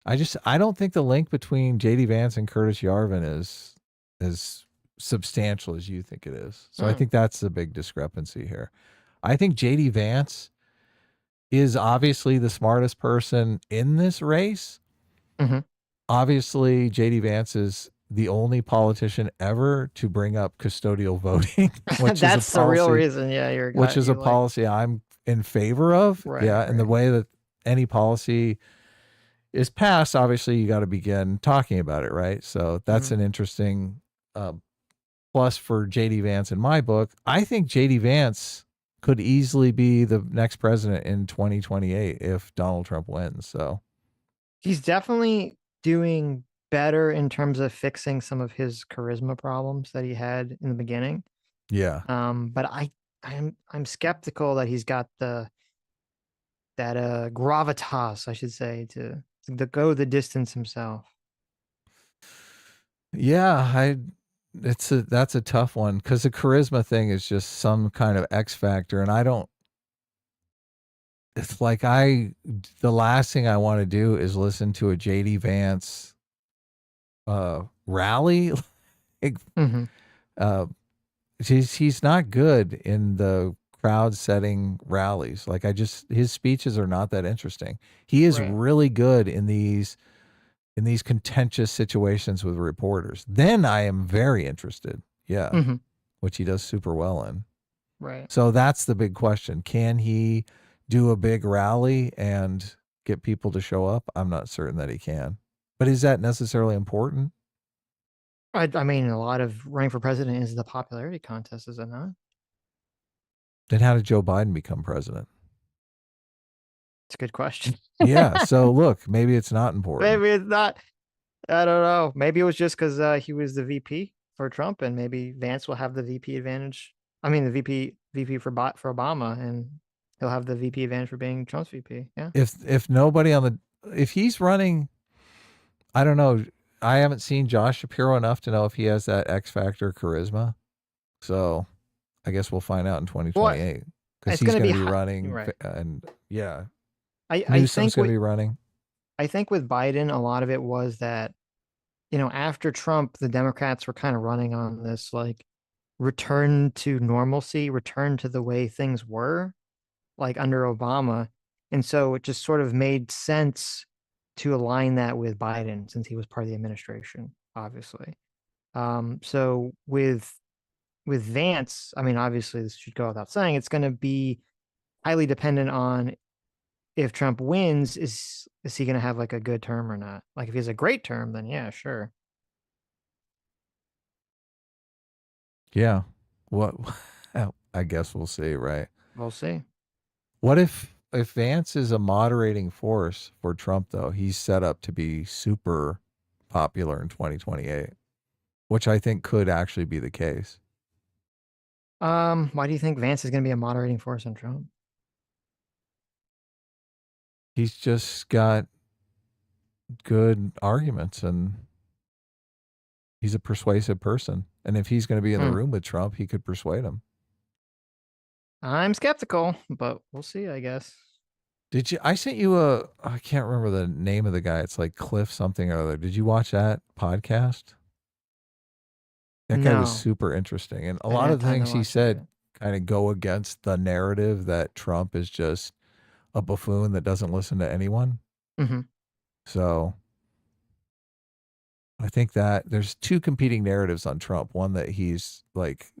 I don't think the link between JD Vance and Curtis Yarvin is as substantial as you think it is. So I think that's the big discrepancy here. I think JD Vance is obviously the smartest person in this race. Mm-hmm. Obviously, JD Vance is the only politician ever to bring up custodial voting, which that's is a policy, the real reason. Yeah, which is a policy I'm in favor of. Right, yeah, and the way that any policy is passed, obviously you got to begin talking about it, right? So that's an interesting plus for JD Vance in my book. I think JD Vance could easily be the next president in 2028 if Donald Trump wins. So he's definitely doing better in terms of fixing some of his charisma problems that he had in the beginning. Yeah. But I'm skeptical that he's got that gravitas, I should say, to go the distance himself. Yeah, that's a tough one because the charisma thing is just some kind of X factor, and it's like the last thing I want to do is listen to a JD Vance rally. He's not good in the crowd setting rallies. Like his speeches are not that interesting. He is really good in these contentious situations with reporters. Then I am very interested. Yeah. Which he does super well in. Right. So that's the big question. Can he do a big rally and get people to show up? I'm not certain that he can. But is that necessarily important? I mean, a lot of running for president is the popularity contest, is it not? Then how did Joe Biden become president? It's a good question. Yeah. So look, maybe it's not important. Maybe it's not. I don't know. Maybe it was just because he was the VP for Trump, and maybe Vance will have the VP advantage. I mean, the VP for Obama, and he'll have the VP advantage for being Trump's VP. Yeah. If nobody if he's running, I don't know. I haven't seen Josh Shapiro enough to know if he has that X factor charisma. So I guess we'll find out in 2028 because he's going to be running. Right. And yeah, I Newsom's think going to be running. I think with Biden, a lot of it was that, after Trump, the Democrats were kind of running on this like return to normalcy, return to the way things were like under Obama. And so it just sort of made sense to align that with Biden since he was part of the administration, obviously. So with Vance, I mean, obviously this should go without saying, it's going to be highly dependent on if Trump wins, is he going to have like a good term or not? Like if he has a great term, then yeah, sure. Yeah. What? I guess we'll see, right? We'll see. What if Vance is a moderating force for Trump, though? He's set up to be super popular in 2028, which I think could actually be the case. Why do you think Vance is going to be a moderating force on Trump? He's just got good arguments and he's a persuasive person. And if he's going to be in the room with Trump, he could persuade him. I'm skeptical, but we'll see, I guess. I sent you I can't remember the name of the guy. It's like Cliff something or other. Did you watch that podcast? That guy was super interesting. And a lot of the things he said kind of go against the narrative that Trump is just a buffoon that doesn't listen to anyone. So I think that there's two competing narratives on Trump. One that he's like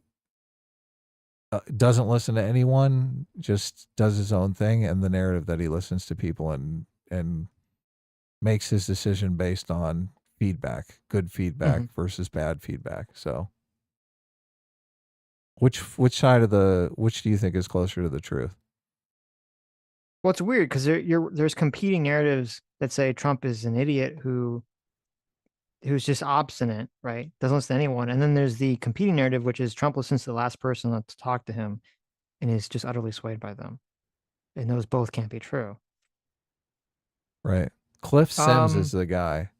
doesn't listen to anyone, just does his own thing, and the narrative that he listens to people and makes his decision based on feedback, good feedback versus bad feedback. So Which side which do you think is closer to the truth? Well, it's weird because there's competing narratives that say Trump is an idiot who's just obstinate, right? Doesn't listen to anyone. And then there's the competing narrative, which is Trump listens to the last person to talk to him and is just utterly swayed by them. And those both can't be true. Right. Cliff Sims is the guy.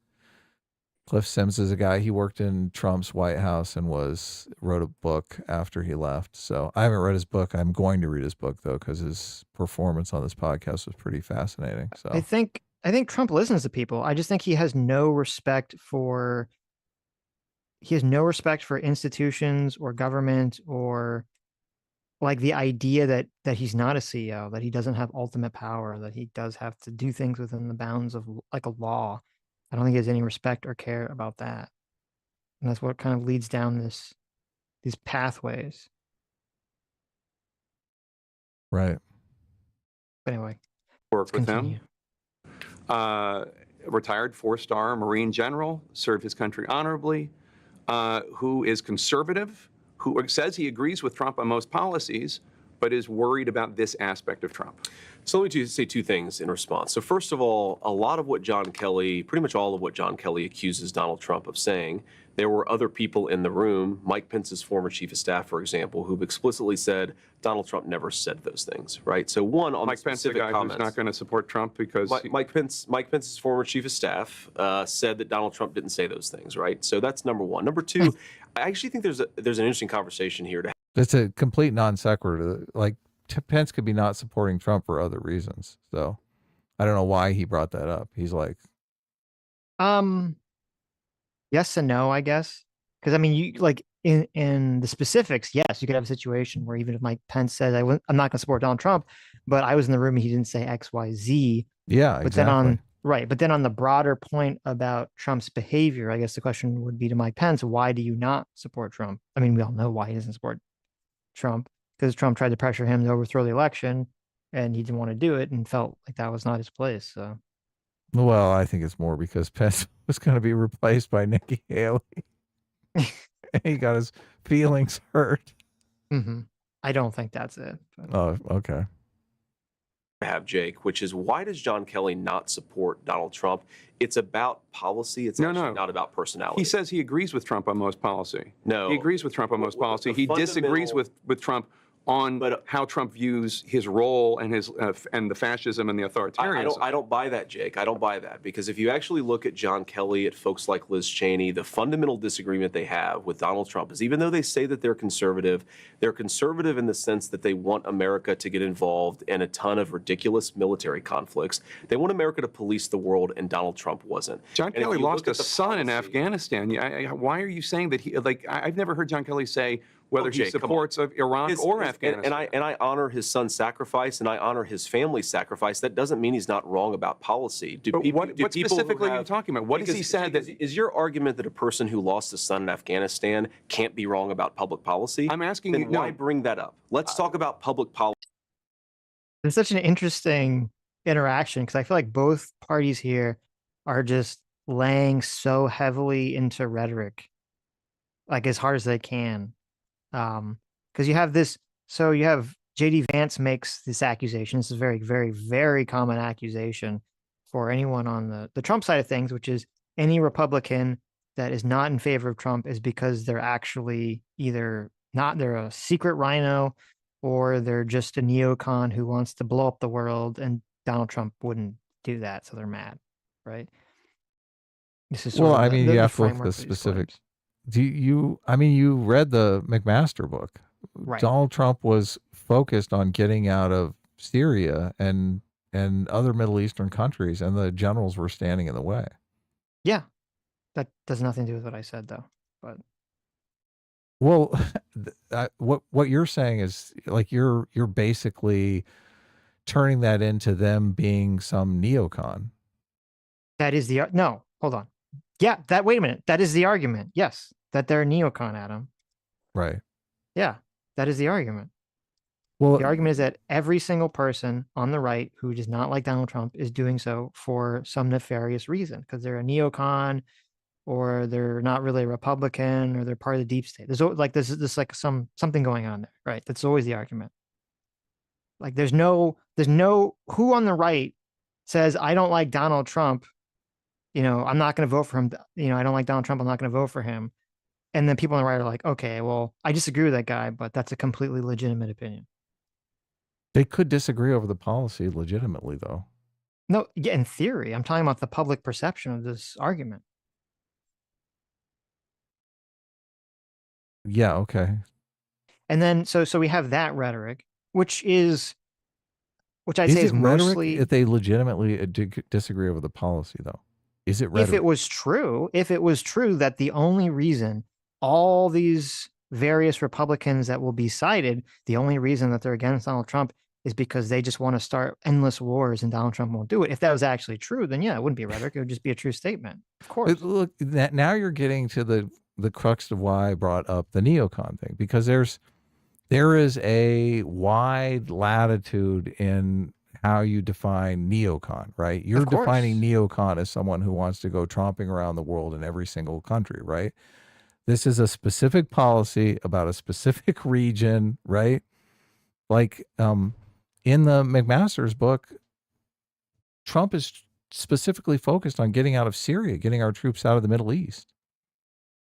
Cliff Sims is a guy. He worked in Trump's White House and wrote a book after he left. So I haven't read his book. I'm going to read his book though, because his performance on this podcast was pretty fascinating. So I think Trump listens to people. I just think he has no respect for institutions or government or like the idea that he's not a CEO, that he doesn't have ultimate power, that he does have to do things within the bounds of like a law. I don't think he has any respect or care about that. And that's what kind of leads down these pathways. right. But anyway, Work with continue. him. Retired 4-star Marine general, served his country honorably, who is conservative, who says he agrees with Trump on most policies, but is worried about this aspect of Trump. So let me say two things in response. So first of all, a lot of what John Kelly, pretty much all of what John Kelly accuses Donald Trump of saying, there were other people in the room, Mike Pence's former chief of staff, for example, who've explicitly said Donald Trump never said those things, right? So one, on Mike the Pence, the specific guy comments, who's not going to support Trump because Mike Pence's former chief of staff said that Donald Trump didn't say those things, right? So that's number one. Number two, I actually think there's an interesting conversation here to have. It's a complete non sequitur. Like Pence could be not supporting Trump for other reasons. So I don't know why he brought that up. He's like, yes and no, I guess. Because I mean, you like in the specifics, yes, you could have a situation where even if Mike Pence says I'm not going to support Donald Trump, but I was in the room and he didn't say X, Y, Z. yeah, But exactly. then on the broader point about Trump's behavior, I guess the question would be to Mike Pence, why do you not support Trump? I mean, we all know why he doesn't support Trump, because Trump tried to pressure him to overthrow the election and he didn't want to do it and felt like that was not his place. So, Well, I think it's more because Pence was going to be replaced by Nikki Haley. He got his feelings hurt. I don't think that's it. But. Oh, okay. Have Jake, which is why does John Kelly not support Donald Trump? It's about policy. It's actually not about personality. he says he agrees with Trump on most policy. No. He agrees with Trump on most policy. He disagrees with Trump on how Trump views his role and his and the fascism and the authoritarianism. I don't buy that, Jake. I don't buy that, because if you actually look at John Kelly, at folks like Liz Cheney, the fundamental disagreement they have with Donald Trump is, even though they say that they're conservative in the sense that they want America to get involved in a ton of ridiculous military conflicts. They want America to police the world, and Donald Trump wasn't. John Kelly lost a son in Afghanistan. Why are you saying that he, like, I've never heard John Kelly say whether he supports of Iraq or Afghanistan. And I honor his son's sacrifice, and I honor his family's sacrifice. That doesn't mean he's not wrong about policy. What specifically are you talking about? What has he said that is your argument that a person who lost a son in Afghanistan can't be wrong about public policy? I'm asking then you. Why bring that up? Let's talk about public policy. It's such an interesting interaction because I feel like both parties here are just laying so heavily into rhetoric, like as hard as they can. Because you have this, so you have JD Vance makes this accusation. This is a very, very, very common accusation for anyone on the Trump side of things, which is any Republican that is not in favor of Trump is because they're actually either they're a secret rhino or they're just a neocon who wants to blow up the world, and Donald Trump wouldn't do that, so they're mad, right? This is you have to look at the specifics. You read the McMaster book. Right. Donald Trump was focused on getting out of Syria and other Middle Eastern countries, and the generals were standing in the way. Yeah. That does nothing to do with what I said, though. But well, what you're saying is like you're basically turning that into them being some neocon. That is no, hold on. Yeah, wait a minute. That is the argument. Yes, that they're a neocon, Adam. Right. Yeah, that is the argument. Well, the argument is that every single person on the right who does not like Donald Trump is doing so for some nefarious reason, because they're a neocon, or they're not really a Republican, or they're part of the deep state. There's like something going on there, right? That's always the argument. Like there's no who on the right says I don't like Donald Trump, I'm not going to vote for him. I don't like Donald Trump. I'm not going to vote for him. And then people on the right are like, okay, well, I disagree with that guy, but that's a completely legitimate opinion. They could disagree over the policy legitimately, though. No, yeah, in theory, I'm talking about the public perception of this argument. Yeah, okay. And then so we have that rhetoric, which I'd say Is is it rhetoric mostly if they legitimately disagree over the policy, though? Is it rhetoric? if it was true that the only reason all these various Republicans that will be cited, the only reason that they're against Donald Trump is because they just want to start endless wars and Donald Trump won't do it. If that was actually true, then yeah, it wouldn't be rhetoric. It would just be a true statement. Of course. Look, now you're getting to the crux of why I brought up the neocon thing, because there is a wide latitude in how you define neocon, right? You're defining neocon as someone who wants to go tromping around the world in every single country, right? This is a specific policy about a specific region, right? Like in the McMaster's book, Trump is specifically focused on getting out of Syria, getting our troops out of the Middle East.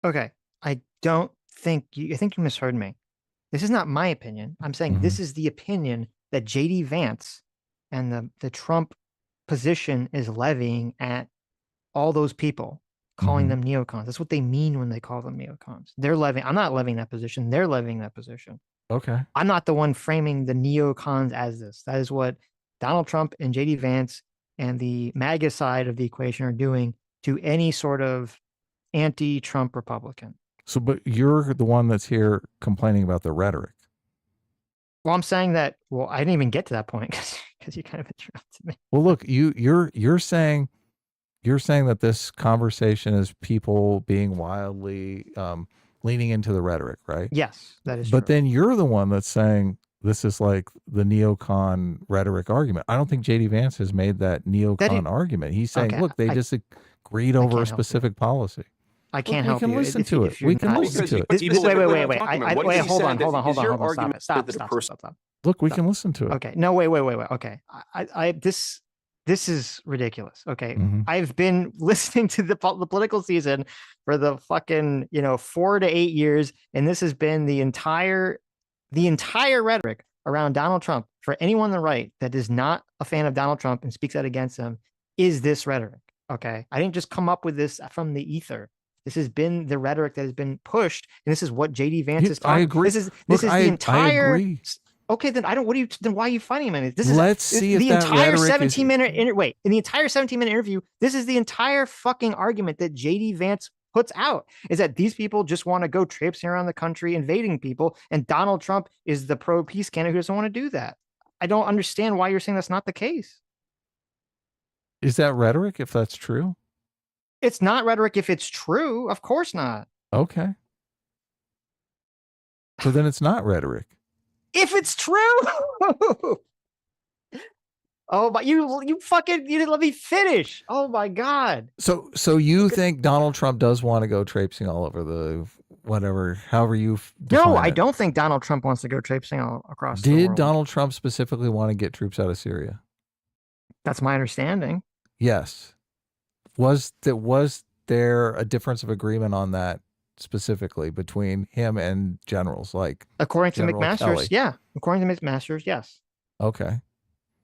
Okay. I think you misheard me. This is not my opinion. I'm saying this is the opinion that JD Vance and the Trump position is levying at all those people, calling them neocons. That's what they mean when they call them neocons. I'm not levying that position. They're levying that position. Okay. I'm not the one framing the neocons as this. That is what Donald Trump and JD Vance and the MAGA side of the equation are doing to any sort of anti-Trump Republican. So, but you're the one that's here complaining about the rhetoric. Well, I'm saying that. Well, I didn't even get to that point because you kind of interrupted me. Well, look, you're saying that this conversation is people being wildly leaning into the rhetoric, right? Yes, that is But true. then you're the one that's saying this is like the neocon rhetoric argument. I don't think JD Vance has made that neocon argument. He's saying, look, they just agreed over a specific policy. I can't help you. We can listen to it. We can listen to it. Wait, hold on. Stop. Look, we can listen to it. Okay. No, wait. Okay. This is ridiculous. Okay. I've been listening to the political season for the fucking, 4 to 8 years. And this has been the entire rhetoric around Donald Trump for anyone on the right that is not a fan of Donald Trump and speaks out against him is this rhetoric. Okay. I didn't just come up with this from the ether. This has been the rhetoric that has been pushed, and this is what JD Vance is talking. I agree. This is the entire. I agree. Okay, then why are you fighting him? Let's see if the entire 17-minute in the entire 17-minute interview. This is the entire fucking argument that JD Vance puts out, is that these people just want to go traipsing around the country invading people, and Donald Trump is the pro-peace candidate who doesn't want to do that. I don't understand why you're saying that's not the case. Is that rhetoric if that's true? It's not rhetoric if it's true. Of course not. Okay. So then it's not rhetoric. If it's true. Oh, but you didn't let me finish. Oh my God. So you think Donald Trump does want to go traipsing all over the however you No, I don't think Donald Trump wants to go traipsing all across the world. Did Donald Trump specifically want to get troops out of Syria? That's my understanding. Yes. Was there a difference of agreement on that specifically between him and generals like according to General McMaster's? Kelly? Yeah, according to McMaster's, yes. Okay.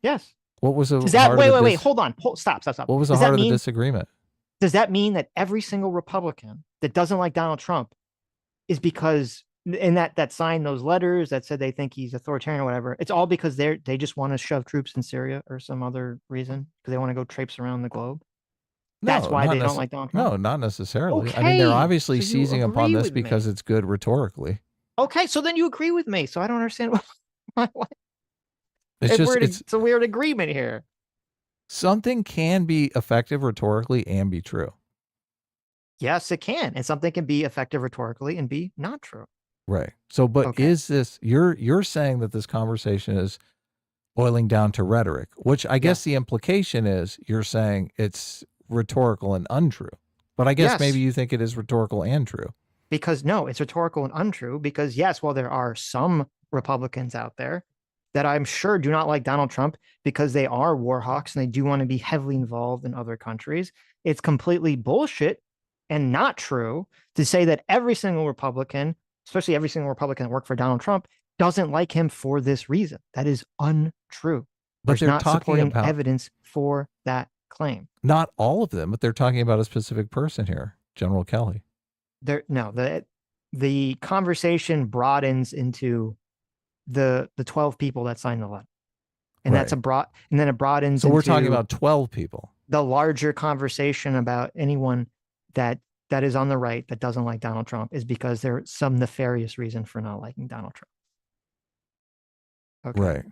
Yes. What was the Is that wait? Hold on. Stop. What was the heart of the disagreement? Does that mean that every single Republican that doesn't like Donald Trump is because in that signed those letters that said they think he's authoritarian or whatever? It's all because they just want to shove troops in Syria or some other reason because they want to go traipse around the globe. That's why they don't like Donald Trump? No, not necessarily. Okay, I mean, they're obviously so seizing upon this because me. it's good rhetorically. Okay, so then you agree with me. So I don't understand why. It's a weird agreement here. Something can be effective rhetorically and be true. Yes, it can. And something can be effective rhetorically and be not true. Right. So, but is this, you're saying that this conversation is boiling down to rhetoric, which I guess the implication is you're saying it's rhetorical and untrue. But I guess Yes. maybe you think it is rhetorical and true. Because no, it's rhetorical and untrue. Because yes, while there are some Republicans out there that I'm sure do not like Donald Trump because they are war hawks and they do want to be heavily involved in other countries, it's completely bullshit and not true to say that every single Republican, especially every single Republican that worked for Donald Trump, doesn't like him for this reason. That is untrue. But There's they're not talking supporting about evidence for that claim. not all of them, but they're talking about a specific person here, General Kelly. The conversation broadens into the 12 people that signed the letter, and Right. that's and then it broadens. So we're talking into about 12 people. the larger conversation about anyone that is on the right that doesn't like Donald Trump is because there's some nefarious reason for not liking Donald Trump. Okay. Right.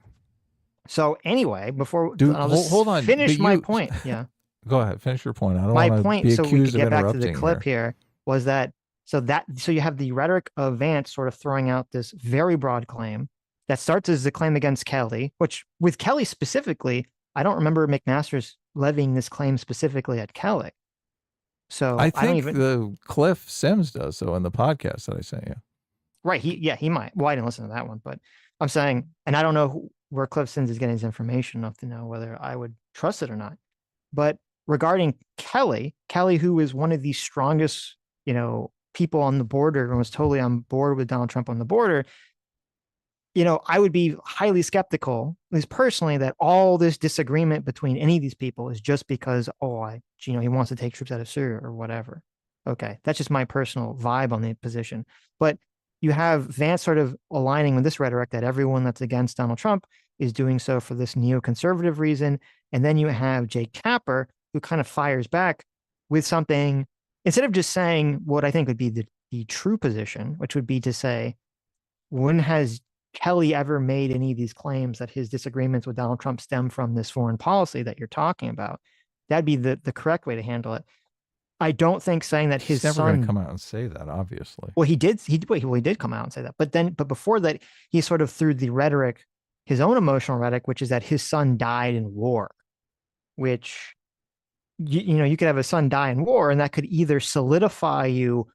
So anyway, I'll just hold on. finish but my you- point. Yeah. Go ahead. Finish your point. I don't My want to point, be so we could accused of get back to the interrupting clip here, was that so you have the rhetoric of Vance sort of throwing out this very broad claim that starts as the claim against Kelly, which with Kelly specifically, I don't remember McMaster's levying this claim specifically at Kelly. So I I don't think even the Cliff Sims does so in the podcast that I sent you. right. He might. Well, I didn't listen to that one, but I'm saying, and I don't know where Cliff Sims is getting his information enough to know whether I would trust it or not. But regarding Kelly, who is one of the strongest, people on the border and was totally on board with Donald Trump on the border, I would be highly skeptical, at least personally, that all this disagreement between any of these people is just because, he wants to take troops out of Syria or whatever. Okay. That's just my personal vibe on the position. But you have Vance sort of aligning with this rhetoric that everyone that's against Donald Trump is doing so for this neoconservative reason. And then you have Jake Tapper, who kind of fires back with something, instead of just saying what I think would be the true position, which would be to say, when has Kelly ever made any of these claims that his disagreements with Donald Trump stem from this foreign policy that you're talking about? That'd be the correct way to handle it. I don't think saying that his He's never going son to come out and say that, obviously. Well, he did come out and say that. But before that, he sort of threw the rhetoric, his own emotional rhetoric, which is that his son died in war, which, you could have a son die in war, and that could either solidify you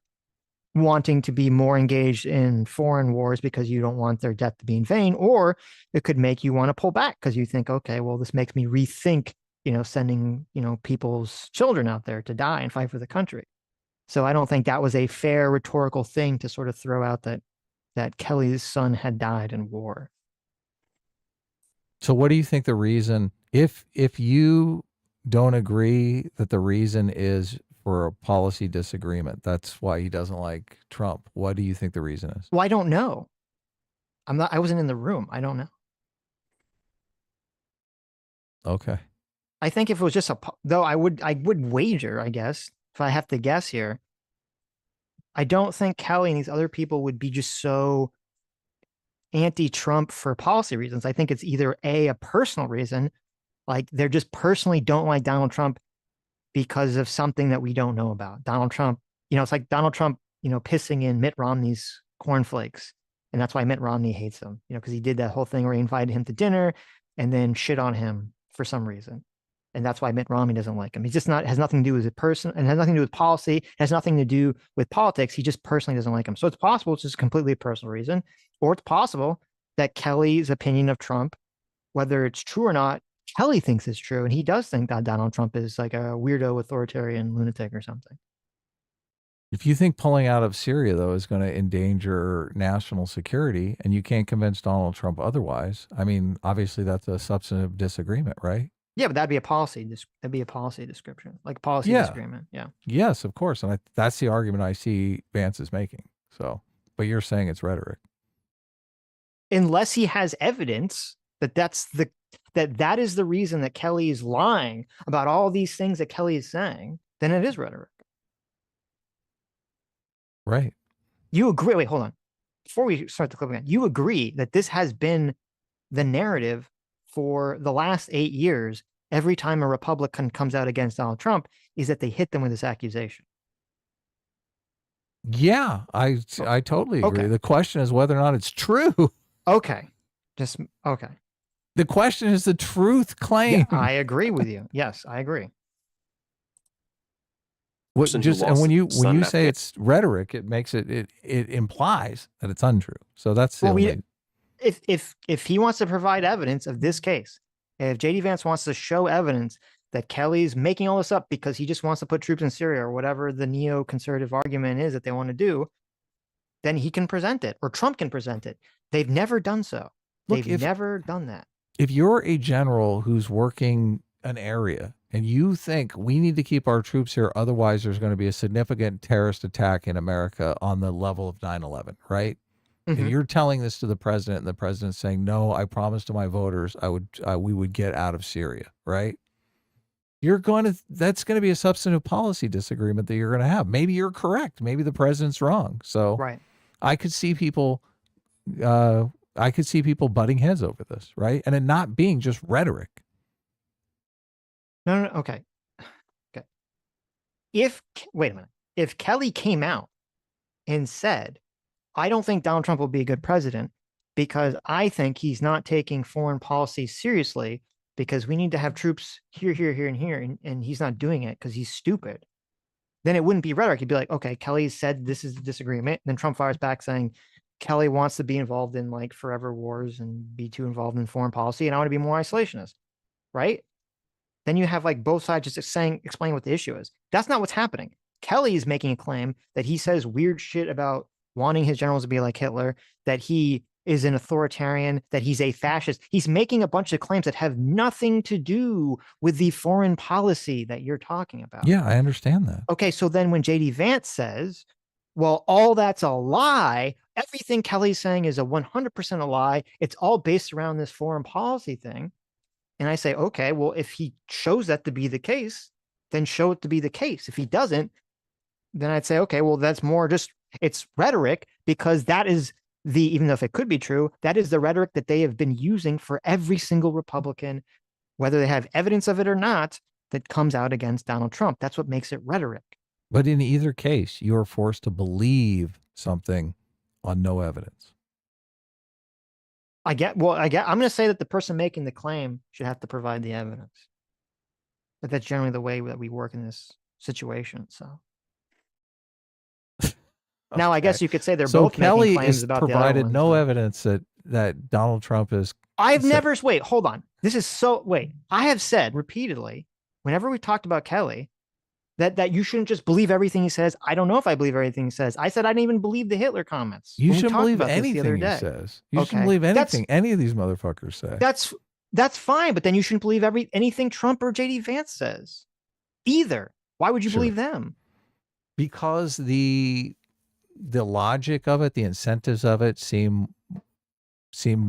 wanting to be more engaged in foreign wars because you don't want their death to be in vain, or it could make you want to pull back because you think, okay, well, this makes me rethink, sending, people's children out there to die and fight for the country. So I don't think that was a fair rhetorical thing to sort of throw out that Kelly's son had died in war. So what do you think the reason, if you don't agree that the reason is for a policy disagreement, that's why he doesn't like Trump, what do you think the reason is? Well, I don't know. I wasn't in the room. I don't know. Okay. I think if it was just though I would wager, I guess, if I have to guess here, I don't think Kelly and these other people would be just so anti-Trump for policy reasons. I think it's either a personal reason, like they're just personally don't like Donald Trump because of something that we don't know about. Donald Trump, it's like Donald Trump, pissing in Mitt Romney's cornflakes. And that's why Mitt Romney hates him, because he did that whole thing where he invited him to dinner and then shit on him for some reason. And that's why Mitt Romney doesn't like him. He's just has nothing to do with his person and has nothing to do with policy. It has nothing to do with politics. He just personally doesn't like him. So it's possible it's just completely a personal reason, or it's possible that Kelly's opinion of Trump, whether it's true or not, Kelly thinks it's true. And he does think that Donald Trump is like a weirdo, authoritarian lunatic or something. If you think pulling out of Syria, though, is going to endanger national security and you can't convince Donald Trump otherwise, I mean, obviously that's a substantive disagreement, right? Yeah, but that'd be a policy. That'd be a policy description, like a policy disagreement. Yeah. Yes, of course. And that's the argument I see Vance is making. So, but you're saying it's rhetoric. Unless he has evidence that is the reason that Kelly is lying about all these things that Kelly is saying, then it is rhetoric. Right. You agree. Wait, hold on. Before we start the clip again, you agree that this has been the narrative for the last 8 years. Every time a Republican comes out against Donald Trump is that they hit them with this accusation. Yeah, I totally agree. Okay. The question is whether or not it's true. Okay. Okay. The question is the truth claim. Yeah, I agree with you. Yes, I agree. person who and lost when his you son in say it's rhetoric, it makes it implies that it's untrue. So that's the Well, only. if he wants to provide evidence of this case, and if JD Vance wants to show evidence that Kelly's making all this up because he just wants to put troops in Syria or whatever the neoconservative argument is that they want to do, then he can present it, or Trump can present it. They've never done so. Look, They've never done that. If you're a general who's working an area and you think we need to keep our troops here, otherwise there's going to be a significant terrorist attack in America on the level of 9/11, right? Mhm. And you're telling this to the president, and the president's saying, "No, I promised to my voters we would get out of Syria," right? That's going to be a substantive policy disagreement that you're going to have. Maybe you're correct. Maybe the president's wrong. So Right. I could see people butting heads over this, right? And it not being just rhetoric. No. Okay. Okay. Wait a minute. If Kelly came out and said, I don't think Donald Trump will be a good president because I think he's not taking foreign policy seriously because we need to have troops here, and here, and he's not doing it because he's stupid, then it wouldn't be rhetoric. He'd be like, okay, Kelly said this is the disagreement. And then Trump fires back saying, Kelly wants to be involved in like forever wars and be too involved in foreign policy, and I want to be more isolationist, right? Then you have like both sides just explaining what the issue is. That's not what's happening. Kelly is making a claim that he says weird shit about wanting his generals to be like Hitler, that he is an authoritarian, that he's a fascist. He's making a bunch of claims that have nothing to do with the foreign policy that you're talking about. Yeah, I understand that. Okay, so then when JD Vance says, well, all that's a lie, everything Kelly's saying is a 100% a lie, it's all based around this foreign policy thing. And I say, okay, well, if he shows that to be the case, then show it to be the case. If he doesn't, then I'd say, okay, well, that's more just, it's rhetoric, because that is even though if it could be true, that is the rhetoric that they have been using for every single Republican, whether they have evidence of it or not, that comes out against Donald Trump. That's what makes it rhetoric. But in either case, you are forced to believe something on no evidence. I'm going to say that the person making the claim should have to provide the evidence. But that's generally the way that we work in this situation. So now I guess you could say they're both Kelly making claims has about provided the other no ones, evidence that Donald Trump is. wait, hold on. I have said repeatedly, whenever we talked about Kelly, that you shouldn't just believe everything he says. I don't know if I believe everything he says. I said I didn't even believe the Hitler comments. You shouldn't believe anything he says. You shouldn't believe anything any of these motherfuckers say. That's fine, but then you shouldn't believe anything Trump or JD Vance says either. Why would you believe them? Because the logic of it, the incentives of it seem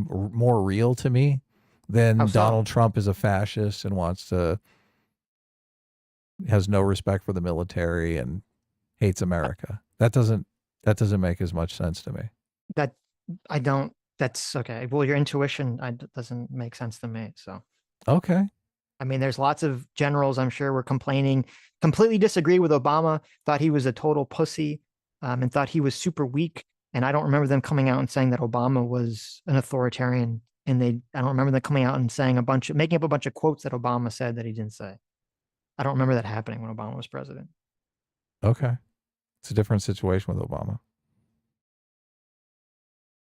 more real to me than Donald Trump is a fascist and has no respect for the military and hates America. That doesn't make as much sense to me. That's okay. Well, your intuition doesn't make sense to me. So okay. I mean, there's lots of generals I'm sure were complaining, completely disagree with Obama, thought he was a total pussy, and thought he was super weak. And I don't remember them coming out and saying that Obama was an authoritarian. And I don't remember them coming out and saying making up a bunch of quotes that Obama said that he didn't say. I don't remember that happening when Obama was president. Okay. It's a different situation with Obama.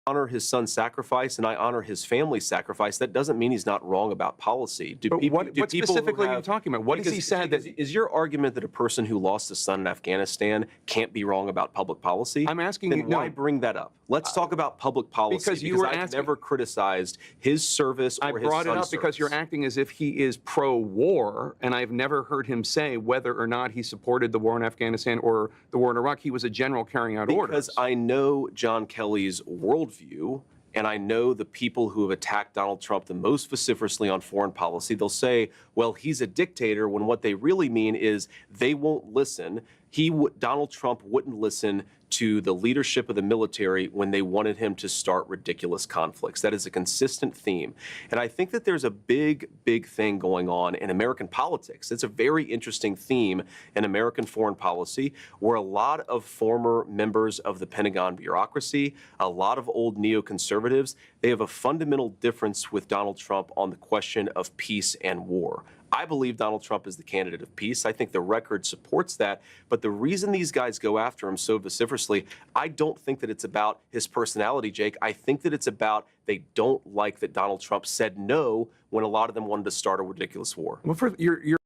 Honor his son's sacrifice, and I honor his family's sacrifice. That doesn't mean he's not wrong about policy. What specifically are you talking about? What has he said? Is your argument that a person who lost a son in Afghanistan can't be wrong about public policy? I'm asking then you. Why bring that up? Let's talk about public policy. Because I've never criticized his service or his son's service. I brought it up because you're acting as if he is pro-war, and I've never heard him say whether or not he supported the war in Afghanistan or the war in Iraq. He was a general carrying out orders. Because I know John Kelly's worldview, and I know the people who have attacked Donald Trump the most vociferously on foreign policy. They'll say, well, he's a dictator, when what they really mean is they won't listen. Donald Trump wouldn't listen to the leadership of the military when they wanted him to start ridiculous conflicts. That is a consistent theme. And I think that there's a big, big thing going on in American politics. It's a very interesting theme in American foreign policy, where a lot of former members of the Pentagon bureaucracy, a lot of old neoconservatives, they have a fundamental difference with Donald Trump on the question of peace and war. I believe Donald Trump is the candidate of peace. I think the record supports that. But the reason these guys go after him so vociferously, I don't think that it's about his personality, Jake. I think that it's about they don't like that Donald Trump said no when a lot of them wanted to start a ridiculous war. Well, for you're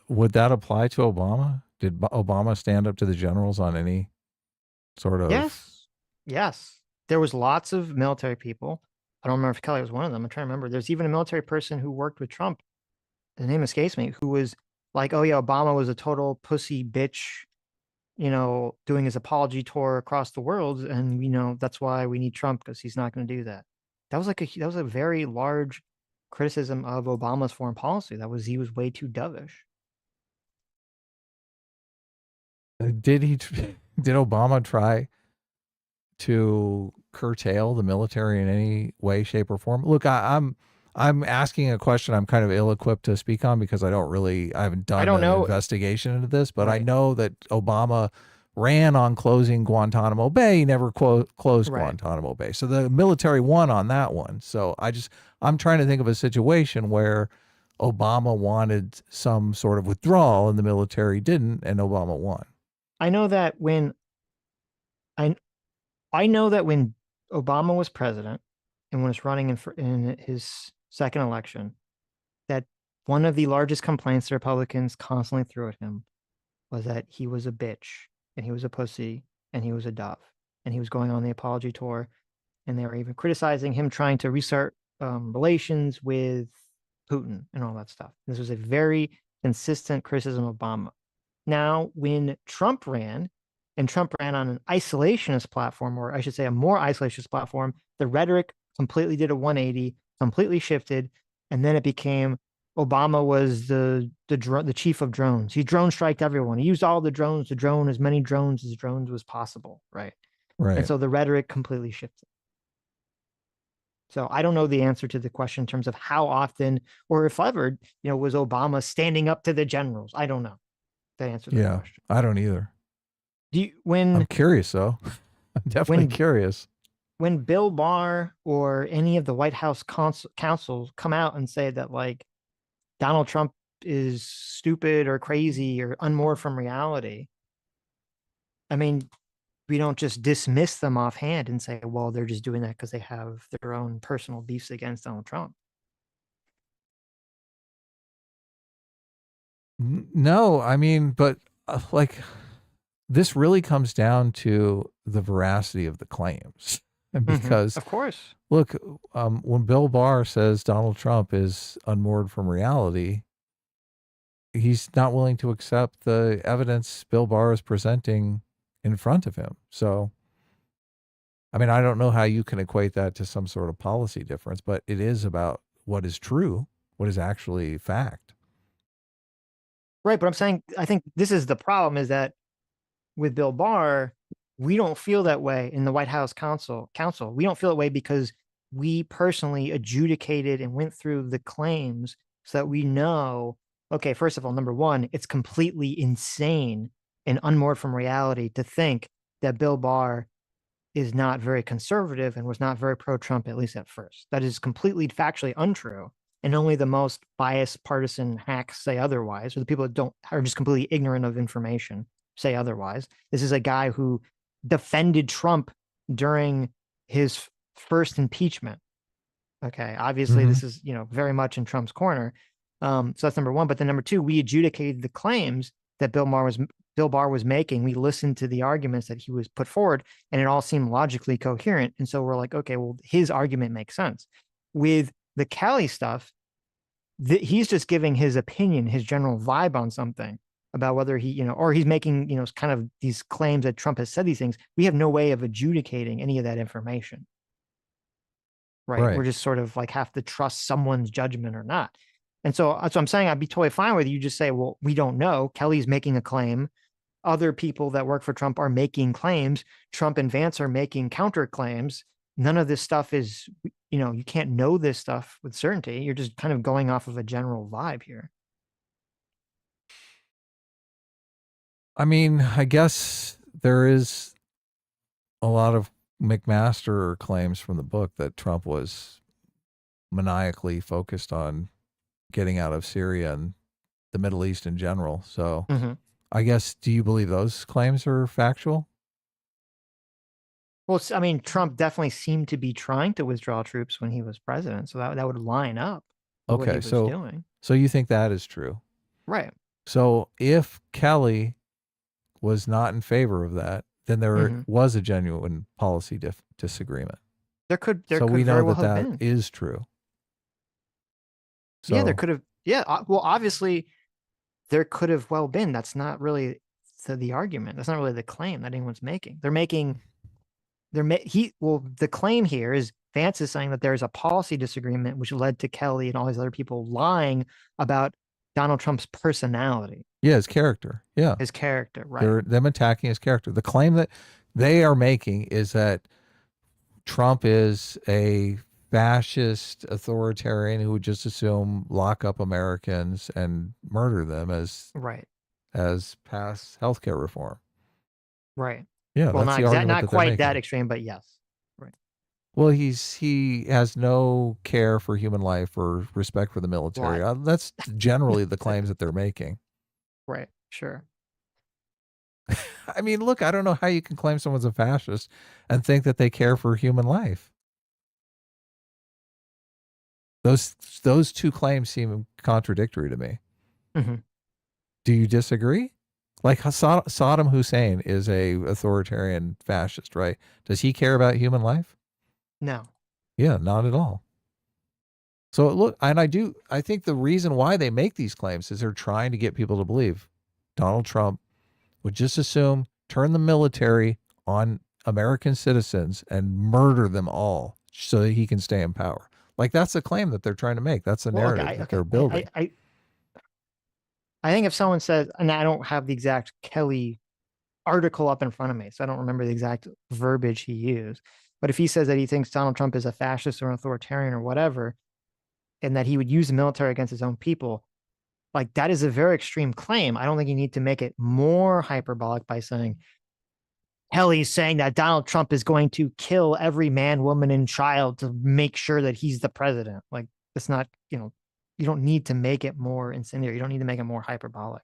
Would that apply to Obama? Did Obama stand up to the generals on any sort of? Yes. There was lots of military people. I don't remember if Kelly was one of them. I'm trying to remember. There's even a military person who worked with Trump. The name escapes me, who was like, oh yeah, Obama was a total pussy bitch, doing his apology tour across the world. And, that's why we need Trump, because he's not going to do that. That was a very large criticism of Obama's foreign policy. He was way too dovish. Did Obama try to curtail the military in any way, shape, or form? Look, I'm asking a question I'm kind of ill-equipped to speak on because I haven't done an investigation into this, but right. I know that Obama ran on closing Guantanamo Bay. He never closed right. Guantanamo Bay. So the military won on that one. So I'm trying to think of a situation where Obama wanted some sort of withdrawal and the military didn't, and Obama won. I know that when Obama was president and was running in his second election, that one of the largest complaints the Republicans constantly threw at him was that he was a bitch and he was a pussy and he was a dove and he was going on the apology tour, and they were even criticizing him trying to restart relations with Putin and all that stuff. This was a very consistent criticism of Obama. Now, when Trump ran, and Trump ran on an isolationist platform, or I should say a more isolationist platform, the rhetoric completely did a 180, completely shifted, and then it became Obama was the chief of drones. He drone striked everyone. He used all the drones to drone as many drones as drones was possible, right? Right. And so the rhetoric completely shifted. So I don't know the answer to the question in terms of how often, or if ever, was Obama standing up to the generals? I don't know the answer to that question. I don't either. I'm curious though. I'm definitely curious. When Bill Barr or any of the White House counsels come out and say that like Donald Trump is stupid or crazy or unmoored from reality, I mean, we don't just dismiss them offhand and say, well, they're just doing that because they have their own personal beefs against Donald Trump. No, I mean, but this really comes down to the veracity of the claims. Because, of course, look, when Bill Barr says Donald Trump is unmoored from reality, he's not willing to accept the evidence Bill Barr is presenting in front of him. So, I mean, I don't know how you can equate that to some sort of policy difference, but it is about what is true, what is actually fact. Right, but I'm saying, I think this is the problem, is that with Bill Barr, we don't feel that way in the White House counsel. We don't feel that way because we personally adjudicated and went through the claims so that we know, okay, first of all, number one, it's completely insane and unmoored from reality to think that Bill Barr is not very conservative and was not very pro-Trump, at least at first. That is completely factually untrue. And only the most biased partisan hacks say otherwise, or the people that are just completely ignorant of information say otherwise. This is a guy who defended Trump during his first impeachment. Okay, obviously this is, very much in Trump's corner. So that's number one. But then number two, we adjudicated the claims that Bill Barr was making. We listened to the arguments that he was put forward, and it all seemed logically coherent. And so we're like, okay, well, his argument makes sense. With the Kelly stuff, he's just giving his opinion, his general vibe on something about whether he, or he's making, kind of these claims that Trump has said these things. We have no way of adjudicating any of that information. Right. We're just sort of like have to trust someone's judgment or not. And so that's what I'm saying. I'd be totally fine with you just say, well, we don't know. Kelly's making a claim. Other people that work for Trump are making claims. Trump and Vance are making counterclaims. None of this stuff is, you can't know this stuff with certainty. You're just kind of going off of a general vibe here. I mean, I guess there is a lot of McMaster claims from the book that Trump was maniacally focused on getting out of Syria and the Middle East in general. So Mhm. I guess, do you believe those claims are factual? Well, I mean, Trump definitely seemed to be trying to withdraw troops when he was president, so that would line up with what he Okay, was so doing. you think that is true? Right. So if Kelly was not in favor of that, then there Mhm. was a genuine policy disagreement. There could So we very know well that have that been. is true. Yeah, there So could have. Yeah, well, obviously, there could have well been. That's not really the argument. That's not really the claim that anyone's making. They're making. The claim here is Vance is saying that there's a policy disagreement which led to Kelly and all these other people lying about Donald Trump's personality, yeah, his character. Yeah. his character, right? They're them attacking his character. The claim that they are making is that Trump is a fascist authoritarian who would just assume lock up Americans and murder them as Right. pass healthcare reform. Right. Yeah, Well, that's the argument not that they're quite making. that extreme, but yes. Right. Well, he has no care for human life or respect for the military. Right. That's generally the claims that they're making. Right. Sure. I mean, look, I don't know how you can claim someone's a fascist and think that they care for human life. Those two claims seem contradictory to me. Mm-hmm. Do you disagree? Like Saddam Hussein is a authoritarian fascist, right? Does he care about human life? No. Yeah, not at all. So look, and I think the reason why they make these claims is they're trying to get people to believe Donald Trump would just assume turn the military on American citizens and murder them all so that he can stay in power. Like that's the claim that they're trying to make. That's the narrative that they're building. I think if someone says, and I don't have the exact Kelly article up in front of me, so I don't remember the exact verbiage he used, but if he says that he thinks Donald Trump is a fascist or an authoritarian or whatever, and that he would use the military against his own people, like that is a very extreme claim. I don't think you need to make it more hyperbolic by saying Kelly's saying that Donald Trump is going to kill every man, woman, and child to make sure that he's the president. Like it's not, you don't need to make it more incendiary. You don't need to make it more hyperbolic.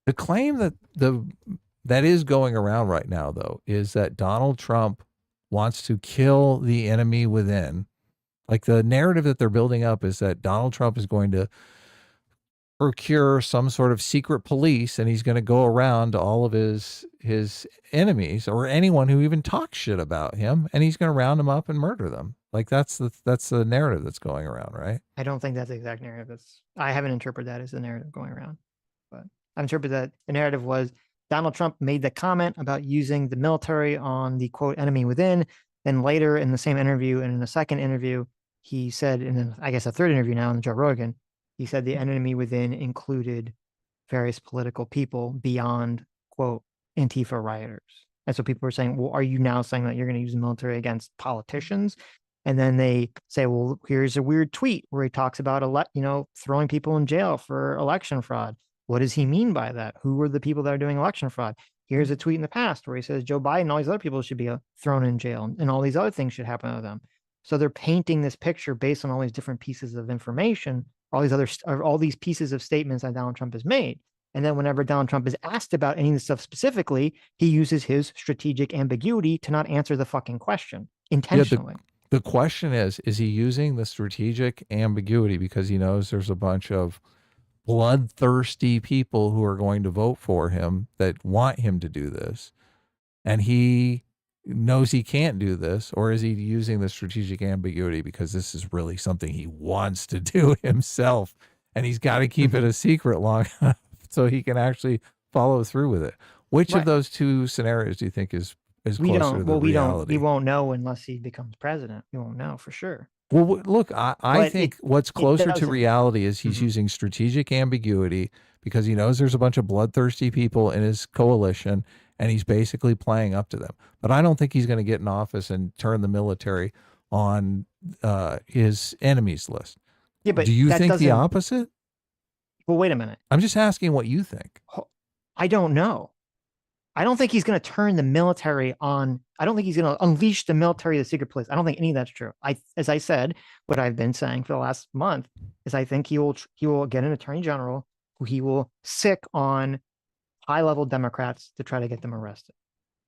The claim that is going around right now, though, is that Donald Trump wants to kill the enemy within. Like the narrative that they're building up is that Donald Trump is going to procure some sort of secret police and he's going to go around to all of his enemies or anyone who even talks shit about him, and he's going to round them up and murder them. Like that's the narrative that's going around, right? I don't think that's the exact narrative. I haven't interpreted that as the narrative going around, but I interpret that the narrative was Donald Trump made the comment about using the military on the quote enemy within. Then later in the same interview and in the second interview, he said, and then I guess a third interview now in Joe Rogan, he said the enemy within included various political people beyond quote Antifa rioters. And so people were saying, well, are you now saying that you're going to use the military against politicians? And then they say, well, here's a weird tweet where he talks about, throwing people in jail for election fraud. What does he mean by that? Who are the people that are doing election fraud? Here's a tweet in the past where he says Joe Biden and all these other people should be thrown in jail and all these other things should happen to them. So they're painting this picture based on all these different pieces of information, all these pieces of statements that Donald Trump has made. And then whenever Donald Trump is asked about any of this stuff specifically, he uses his strategic ambiguity to not answer the fucking question intentionally. Yeah, the question is he using the strategic ambiguity because he knows there's a bunch of bloodthirsty people who are going to vote for him that want him to do this, and he knows he can't do this? Or is he using the strategic ambiguity because this is really something he wants to do himself and he's got to keep it a secret long enough so he can actually follow through with it? Which of those two scenarios do you think is closer to the reality? We won't know unless he becomes president. We won't know for sure. Well, look, I think what's closer to reality is he's using strategic ambiguity because he knows there's a bunch of bloodthirsty people in his coalition and he's basically playing up to them. But I don't think he's going to get in office and turn the military on his enemies list. Yeah, but do you think the opposite? Well, wait a minute. I'm just asking what you think. I don't know. I don't think he's going to turn the military on. I don't think he's going to unleash the military of the secret police. I don't think any of that's true. As I said, what I've been saying for the last month is I think he will get an attorney general who he will sick on high-level Democrats to try to get them arrested.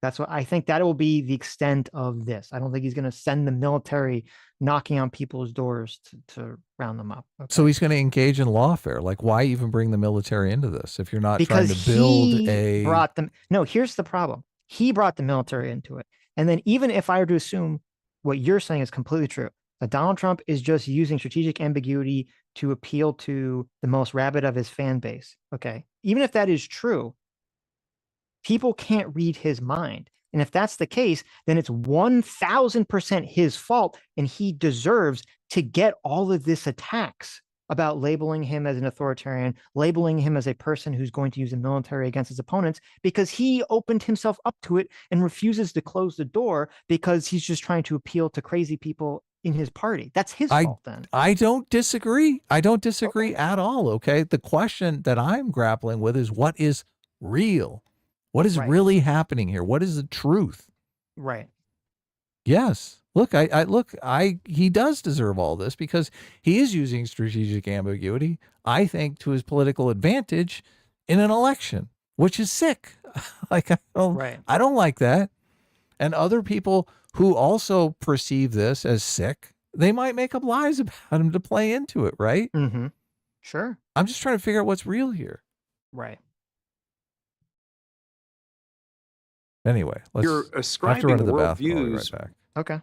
That's what I think. That will be the extent of this. I don't think he's going to send the military knocking on people's doors to round them up. Okay? So he's going to engage in lawfare. Like, why even bring the military into this if you're not because trying to build he brought them. No, here's the problem. He brought the military into it. And then even if I were to assume what you're saying is completely true, that Donald Trump is just using strategic ambiguity to appeal to the most rabid of his fan base. Okay. Even if that is true, people can't read his mind. And if that's the case, then it's 1000% his fault. And he deserves to get all of this attacks about labeling him as an authoritarian, labeling him as a person who's going to use the military against his opponents, because he opened himself up to it and refuses to close the door because he's just trying to appeal to crazy people in his party. That's his fault then. I don't disagree. I don't disagree at all. Okay. The question that I'm grappling with is what is real? What is really happening here? What is the truth? Right. Yes. Look, he does deserve all this because he is using strategic ambiguity, I think, to his political advantage in an election, which is sick. Like, I don't like that. And other people who also perceive this as sick, they might make up lies about him to play into it, right? Mm-hmm. Sure. I'm just trying to figure out what's real here. Right. Anyway, You're ascribing worldviews. Right back. Okay.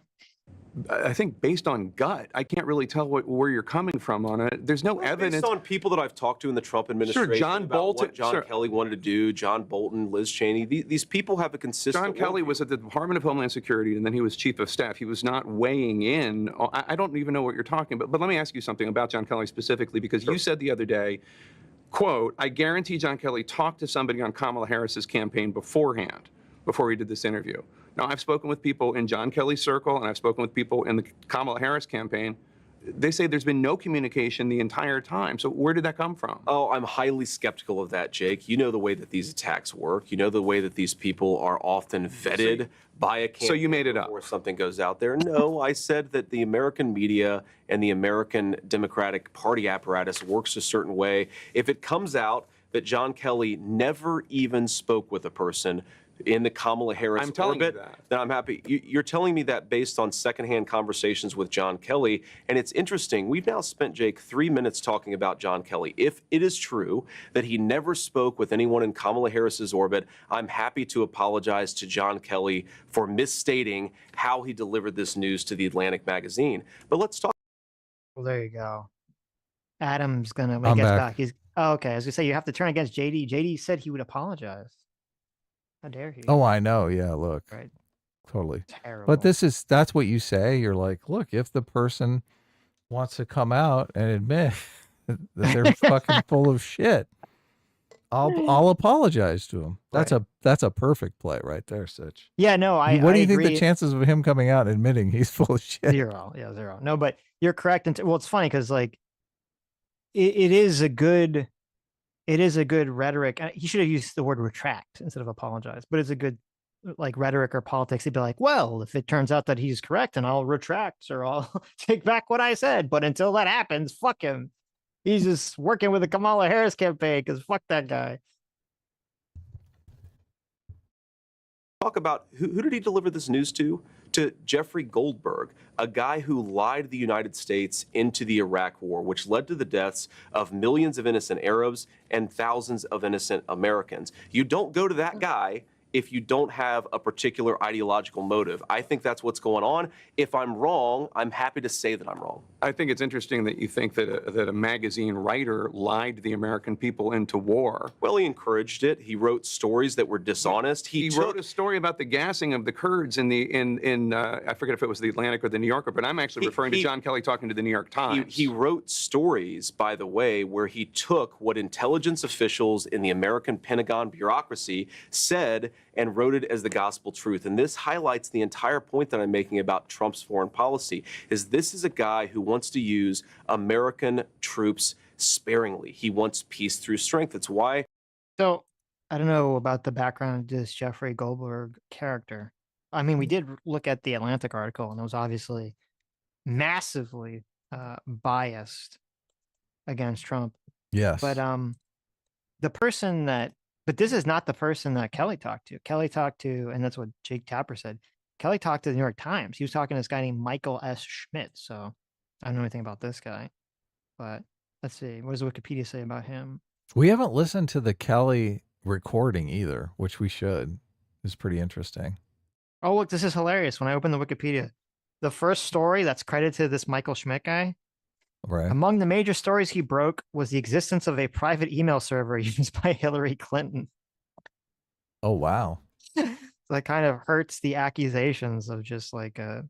I think based on gut, I can't really tell where you're coming from on it. There's no evidence. Based on people that I've talked to in the Trump administration, John about Bolton, what John Kelly wanted to do, John Bolton, Liz Cheney, these people have a consistent. John Kelly was at the Department of Homeland Security, and then he was chief of staff. He was not weighing in. I don't even know what you're talking about. But let me ask you something about John Kelly specifically, because you said the other day, quote, "I guarantee John Kelly talked to somebody on Kamala Harris's campaign beforehand, before he did this interview." Now, I've spoken with people in John Kelly's circle, and I've spoken with people in the Kamala Harris campaign. They say there's been no communication the entire time. So where did that come from? Oh, I'm highly skeptical of that, Jake. You know the way that these attacks work. You know the way that these people are often vetted by a campaign. So you made it up before something goes out there. No, I said that the American media and the American Democratic Party apparatus works a certain way. If it comes out that John Kelly never even spoke with a person in the Kamala Harris orbit, then I'm happy. You're telling me that based on secondhand conversations with John Kelly. And it's interesting. We've now spent, Jake, 3 minutes talking about John Kelly. If it is true that he never spoke with anyone in Kamala Harris's orbit, I'm happy to apologize to John Kelly for misstating how he delivered this news to the Atlantic magazine. But let's talk. Well, there you go. Adam's gonna, when he gets back, he's, oh, okay. I was gonna say, you have to turn against JD. JD said he would apologize. How dare he? Oh, I know. Yeah, look. Right. Totally. Terrible. But that's what you say. You're like, look, if the person wants to come out and admit that they're fucking full of shit, I'll apologize to him. That's a perfect play right there, Sitch. Yeah, no, what do you agree. think the chances of him coming out and admitting he's full of shit? Zero. Yeah, zero. No, but you're correct. And well, it's funny because like it is a good rhetoric. He should have used the word retract instead of apologize, but it's a good like rhetoric or politics. He'd be like, well, if it turns out that he's correct, and I'll retract or I'll take back what I said. But until that happens, fuck him. He's just working with the Kamala Harris campaign because fuck that guy. Talk about who did he deliver this news to? To Jeffrey Goldberg, a guy who lied the United States into the Iraq War, which led to the deaths of millions of innocent Arabs and thousands of innocent Americans. You don't go to that guy if you don't have a particular ideological motive. I think that's what's going on. If I'm wrong, I'm happy to say that I'm wrong. I think it's interesting that you think that a magazine writer lied the American people into war. Well, he encouraged it. He wrote stories that were dishonest. He wrote a story about the gassing of the Kurds in I forget if it was the Atlantic or the New Yorker, but I'm actually referring to John Kelly talking to the New York Times. He wrote stories, by the way, where he took what intelligence officials in the American Pentagon bureaucracy said and wrote it as the gospel truth. And this highlights the entire point that I'm making about Trump's foreign policy, is this is a guy who wants to use American troops sparingly. He wants peace through strength. It's why. So I don't know about the background of this Jeffrey Goldberg character. I mean, we did look at the Atlantic article, and it was obviously massively biased against Trump. Yes. But the person that, but this is not the person that Kelly talked to. Kelly talked to, and that's what Jake Tapper said. Kelly talked to the New York Times. He was talking to this guy named Michael S. Schmidt. So I don't know anything about this guy, but let's see. What does Wikipedia say about him? We haven't listened to the Kelly recording either, which we should. It's pretty interesting. Oh, look, this is hilarious. When I open the Wikipedia, the first story that's credited to this Michael Schmidt guy, Right. among the major stories he broke was the existence of a private email server used by Hillary Clinton. Oh, wow. That kind of hurts the accusations of just like a,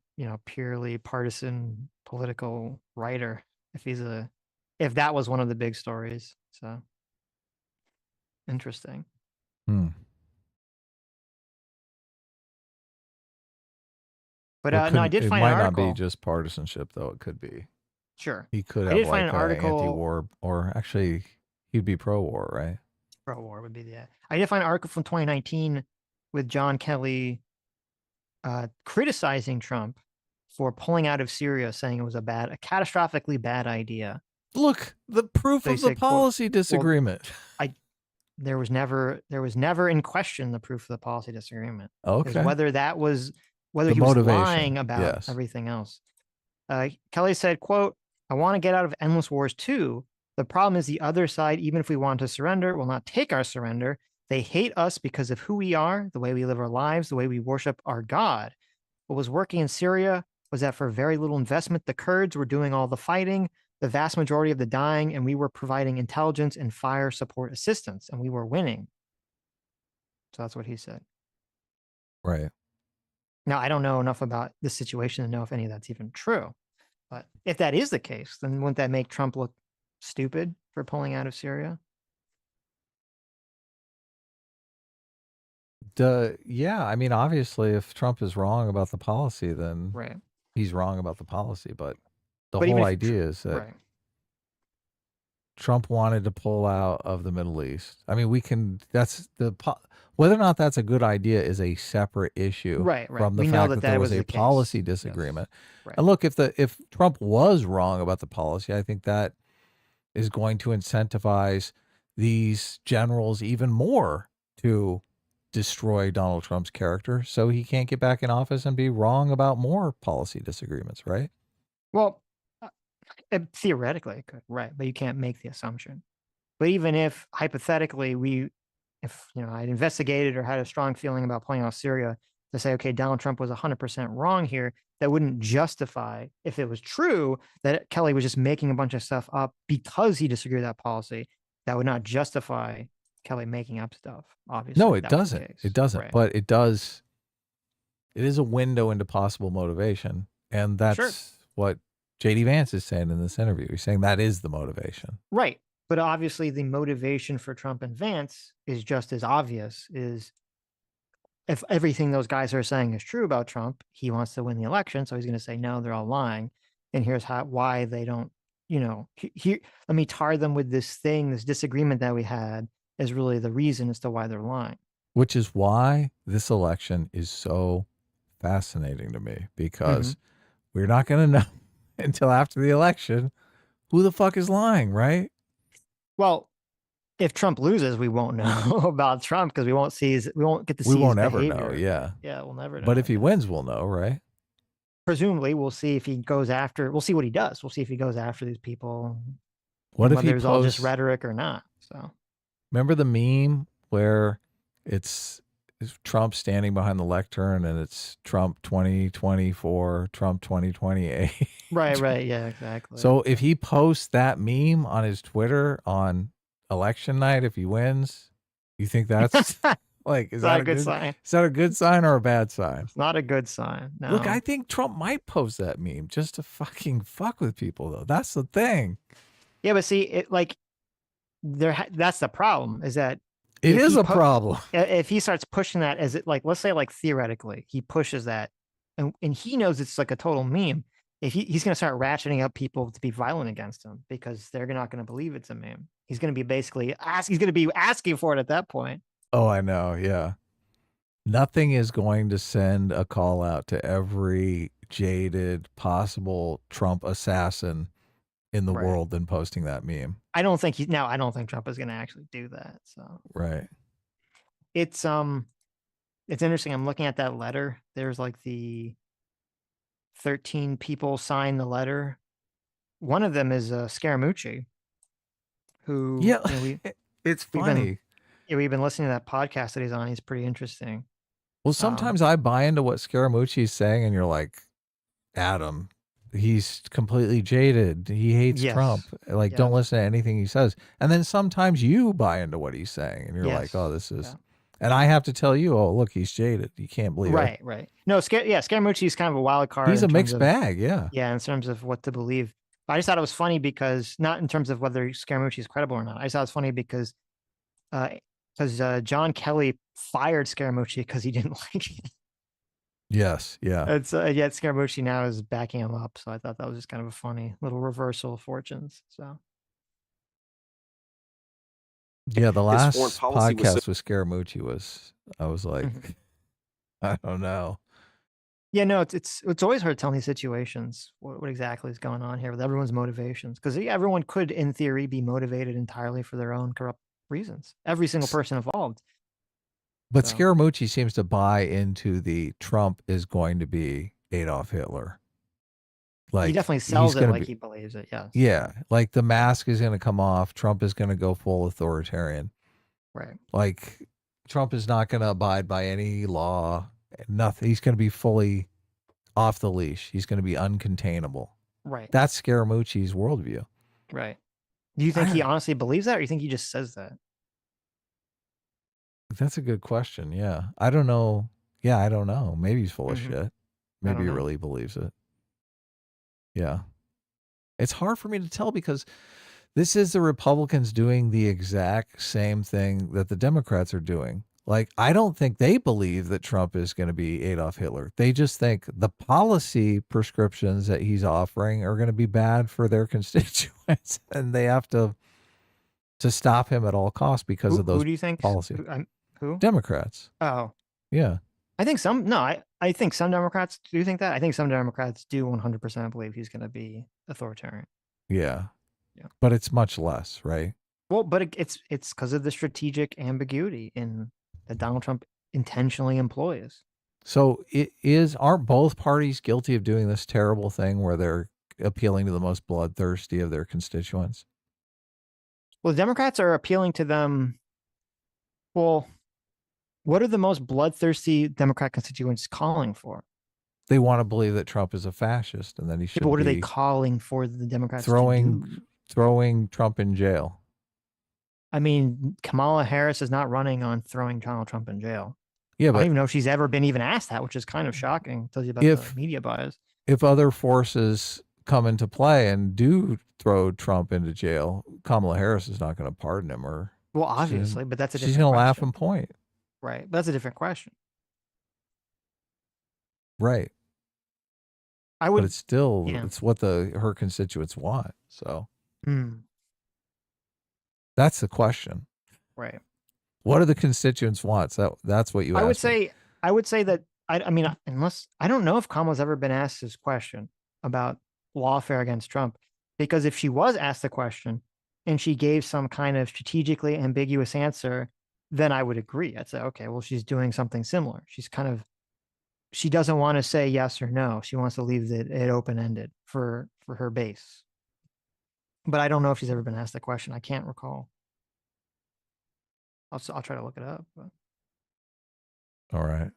purely partisan political writer. If that was one of the big stories. So interesting. But Well, no, I did it find an might not article. be just partisanship, though. It could be. Sure. He could I have did find like an article. anti-war, or actually, he'd be pro-war, right? Pro-war would be the. I did find an article from 2019 with John Kelly criticizing Trump for pulling out of Syria, saying it was a catastrophically bad idea. Look, the proof They of the said, quote, policy disagreement. There was never in question the proof of the policy disagreement. Okay. Whether he was lying about everything else. Kelly said, quote, "I want to get out of endless wars too. The problem is the other side, even if we want to surrender, will not take our surrender. They hate us because of who we are, the way we live our lives, the way we worship our God. What was working in Syria was that for very little investment, the Kurds were doing all the fighting, the vast majority of the dying, and we were providing intelligence and fire support assistance, and we were winning." So that's what he said. Right. Now, I don't know enough about this situation to know if any of that's even true. But if that is the case, then wouldn't that make Trump look stupid for pulling out of Syria? Yeah, I mean, obviously, if Trump is wrong about the policy, then Right. he's wrong about the policy. But the But even whole if idea is that right. Trump wanted to pull out of the Middle East. I mean, whether or not that's a good idea is a separate issue Right. from the We fact know that there was a the policy case. disagreement. Yes. Right. And look, if Trump was wrong about the policy, I think that is going to incentivize these generals even more to destroy Donald Trump's character, so he can't get back in office and be wrong about more policy disagreements, right? Well, theoretically it could, right? But you can't make the assumption. But even if hypothetically I'd investigated or had a strong feeling about pulling out Syria, to say, okay, Donald Trump was 100% wrong here, that wouldn't justify, if it was true that Kelly was just making a bunch of stuff up because he disagreed with that policy, that would not justify Kelly making up stuff, obviously. No, it doesn't. It doesn't. Right. But it does. It is a window into possible motivation. And that's what J.D. Vance is saying in this interview. He's saying that is the motivation. Right. But obviously the motivation for Trump and Vance is just as obvious, is if everything those guys are saying is true about Trump, he wants to win the election. So he's going to say, no, they're all lying. And here's why they don't, let me tar them with this disagreement that we had is really the reason as to why they're lying. Which is why this election is so fascinating to me, because we're not going to know until after the election who the fuck is lying, right? Well, if Trump loses, we won't know about Trump because we won't get to see. We won't his ever behavior. know. Yeah. Yeah, we'll never know. But if he wins, we'll know, right? Presumably, we'll see if he goes after. We'll see what he does. We'll see if he goes after these people. What if he there's all just rhetoric or not? So, remember the meme where it's Trump standing behind the lectern and it's Trump 2024, Trump 2028. Right. Yeah, exactly. So if he posts that meme on his Twitter on election night, if he wins, you think that's like, is that a good sign? Is that a good sign or a bad sign? It's not a good sign. No. Look, I think Trump might post that meme just to fucking fuck with people, though. That's the thing. Yeah, but see, that's the problem, is that it is a problem. If he starts pushing that as let's say theoretically, he pushes that and he knows it's like a total meme. If he's going to start ratcheting up people to be violent against him because they're not going to believe it's a meme. He's going to be asking for it at that point. Oh, I know. Yeah. Nothing is going to send a call out to every jaded possible Trump assassin in the Right. world than posting that meme. I don't think I don't think Trump is going to actually do that. So Right. it's interesting. I'm looking at that letter. There's like the 13 people signed the letter. One of them is Scaramucci, who Yeah. It's we've been funny. we've been listening to that podcast that he's on. He's pretty interesting. Well, sometimes I buy into what Scaramucci's saying, and you're like, Adam, he's completely jaded. He hates Yes. Trump. Like, don't listen to anything he says. And then sometimes you buy into what he's saying, and you're like, oh, this is. Yeah. And I have to tell you, oh, look, he's jaded. You can't believe it. Right. No, Scaramucci's kind of a wild card. He's a mixed bag. Yeah. Yeah, in terms of what to believe. But I just thought it was funny because not in terms of whether Scaramucci is credible or not. I just thought it was funny because John Kelly fired Scaramucci because he didn't like it. Yes. Yeah. It's yet Scaramucci now is backing him up. So I thought that was just kind of a funny little reversal of fortunes. So yeah, the last foreign policy podcast with Scaramucci was, I was like, I don't know. Yeah, no, it's always hard to tell in these situations what exactly is going on here with everyone's motivations, because everyone could, in theory, be motivated entirely for their own corrupt reasons. Every single person involved. But So. Scaramucci seems to buy into the Trump is going to be Adolf Hitler. Like, he definitely sells it like be, he believes it. Yes. Yeah, like the mask is going to come off. Trump is going to go full authoritarian. Right. Like, Trump is not going to abide by any law. Nothing. He's going to be fully off the leash. He's going to be uncontainable. Right. That's Scaramucci's worldview. Right. Do you think he honestly believes that, or you think he just says that? That's a good question. Yeah. I don't know. Yeah, I don't know. Maybe he's full of shit. Maybe he really believes it. Yeah. It's hard for me to tell because this is the Republicans doing the exact same thing that the Democrats are doing. Like, I don't think they believe that Trump is going to be Adolf Hitler. They just think the policy prescriptions that he's offering are going to be bad for their constituents, and they have to stop him at all costs because of those who do you think policies. Who? Democrats. Oh. Yeah. I think I think some Democrats do think that. I think some Democrats do 100% believe he's going to be authoritarian. Yeah. But it's much less, right? Well, but it's because of the strategic ambiguity that Donald Trump intentionally employs. So aren't both parties guilty of doing this terrible thing where they're appealing to the most bloodthirsty of their constituents? Well, the Democrats are appealing to them. Well, what are the most bloodthirsty Democrat constituents calling for? They want to believe that Trump is a fascist and that he should. But what are they calling for the Democrats throwing Trump in jail? I mean, Kamala Harris is not running on throwing Donald Trump in jail. Yeah, I don't even know if she's ever been even asked that, which is kind of shocking. Tells you about the media bias. If other forces come into play and do throw Trump into jail, Kamala Harris is not going to pardon him, or well, obviously, but that's a different she's going to laugh question. and point. Right, but that's a different question. Right. But it's still it's what her constituents want. So that's the question. Right. What do the constituents want? So that's what you asked. I would say that I mean, unless I don't know if Kamala's ever been asked this question about lawfare against Trump, because if she was asked the question and she gave some kind of strategically ambiguous answer, then I would agree. I'd say, okay, well, she's doing something similar. She doesn't want to say yes or no. She wants to leave it open-ended for her base. But I don't know if she's ever been asked that question. I can't recall. I'll try to look it up. But. All right.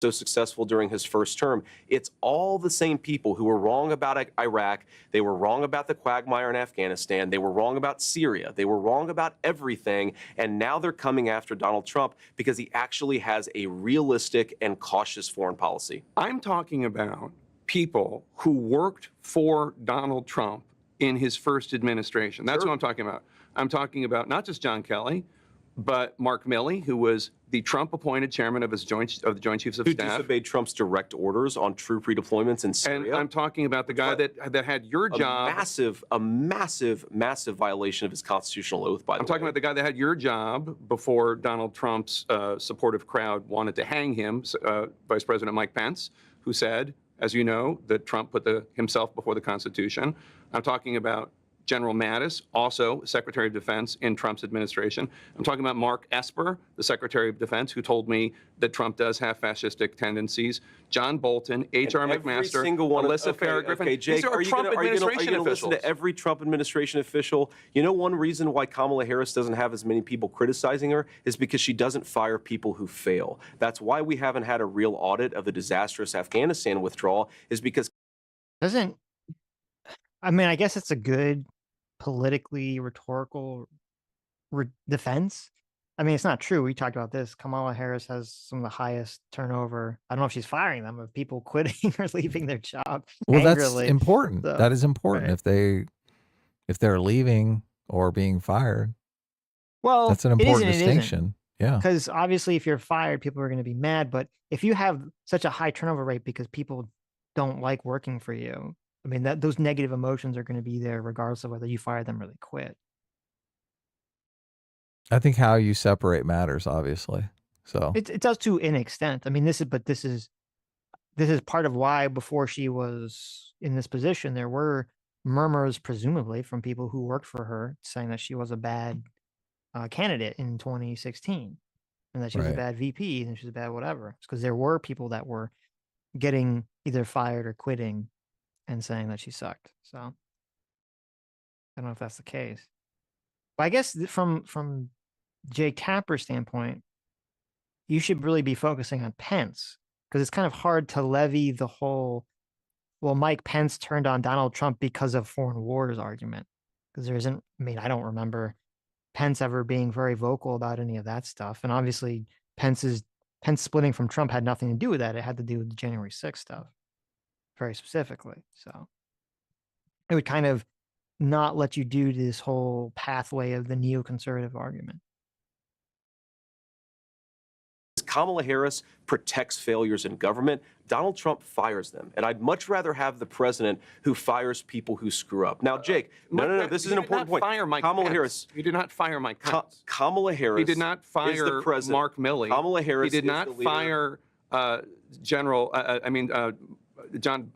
So successful during his first term. It's all the same people who were wrong about Iraq. They were wrong about the quagmire in Afghanistan. They were wrong about Syria. They were wrong about everything. And now they're coming after Donald Trump because he actually has a realistic and cautious foreign policy. I'm talking about people who worked for Donald Trump in his first administration. That's what I'm talking about. I'm talking about not just John Kelly, But Mark Milley, who was the Trump-appointed chairman of the Joint Chiefs of Who Staff, disobeyed Trump's direct orders on true redeployments in and Syria. I'm talking about the guy that had your job. A massive violation of his constitutional oath, by the way. I'm talking about the guy that had your job before Donald Trump's supportive crowd wanted to hang him, Vice President Mike Pence, who said, as you know, that Trump put himself before the Constitution. I'm talking about General Mattis, also Secretary of Defense in Trump's administration. I'm talking about Mark Esper, the Secretary of Defense, who told me that Trump does have fascistic tendencies. John Bolton, H.R. McMaster, Alyssa Farah-Griffin. Okay, Jake, These are are you Trump administration going to listen officials. to every Trump administration official? You know, one reason why Kamala Harris doesn't have as many people criticizing her is because she doesn't fire people who fail. That's why we haven't had a real audit of the disastrous Afghanistan withdrawal, is because I mean, I guess it's a good politically rhetorical defense. I mean, it's not true. We talked about this. Kamala Harris has some of the highest turnover. I don't know if she's firing them, of people quitting or leaving their job. Well, angrily. that's important. So, that is important. right. If they're leaving or being fired, well, that's an important distinction. Yeah. Because obviously, if you're fired, people are going to be mad. But if you have such a high turnover rate because people don't like working for you, I mean, those negative emotions are going to be there regardless of whether you fire them or they quit. I think how you separate matters, obviously. So it does to an extent. I mean, this is part of why before she was in this position, there were murmurs, presumably, from people who worked for her saying that she was a bad candidate in 2016 and that she was a bad VP and she was a bad whatever. It's because there were people that were getting either fired or quitting and saying that she sucked. So I don't know if that's the case. But I guess from Jake Tapper's standpoint, you should really be focusing on Pence, because it's kind of hard to levy the whole, well, Mike Pence turned on Donald Trump because of foreign wars argument. Because there isn't, I mean, I don't remember Pence ever being very vocal about any of that stuff. And obviously Pence splitting from Trump had nothing to do with that. It had to do with the January 6th stuff, very specifically. So it would kind of not let you do this whole pathway of the neoconservative argument. Kamala Harris protects failures in government. Donald Trump fires them. And I'd much rather have the president who fires people who screw up. Now, Jake, no, this is an important point. Kamala Harris. You did not fire Mike Pence. Kamala Harris. He did not fire Mark Milley. Kamala Harris. He did not fire John.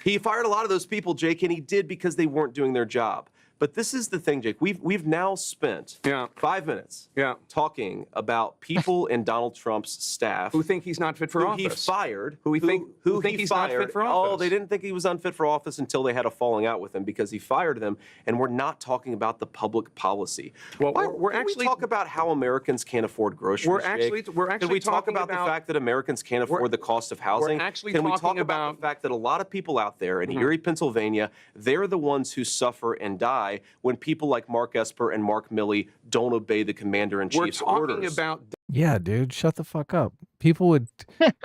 He fired a lot of those people, Jake, and he did because they weren't doing their job. But this is the thing, Jake. We've now spent 5 minutes talking about people in Donald Trump's staff who think he's not fit for office. He fired. Who think he's not fit for office. Oh, they didn't think he was unfit for office until they had a falling out with him because he fired them. And we're not talking about the public policy. Well, Can we talk about how Americans can't afford groceries? We're actually Can we talk about the fact that Americans can't afford the cost of housing? Can we talk about the fact that a lot of people out there in Erie, Pennsylvania, they're the ones who suffer and die when people like Mark Esper and Mark Milley don't obey the commander-in-chief's orders. Yeah, dude, shut the fuck up. People would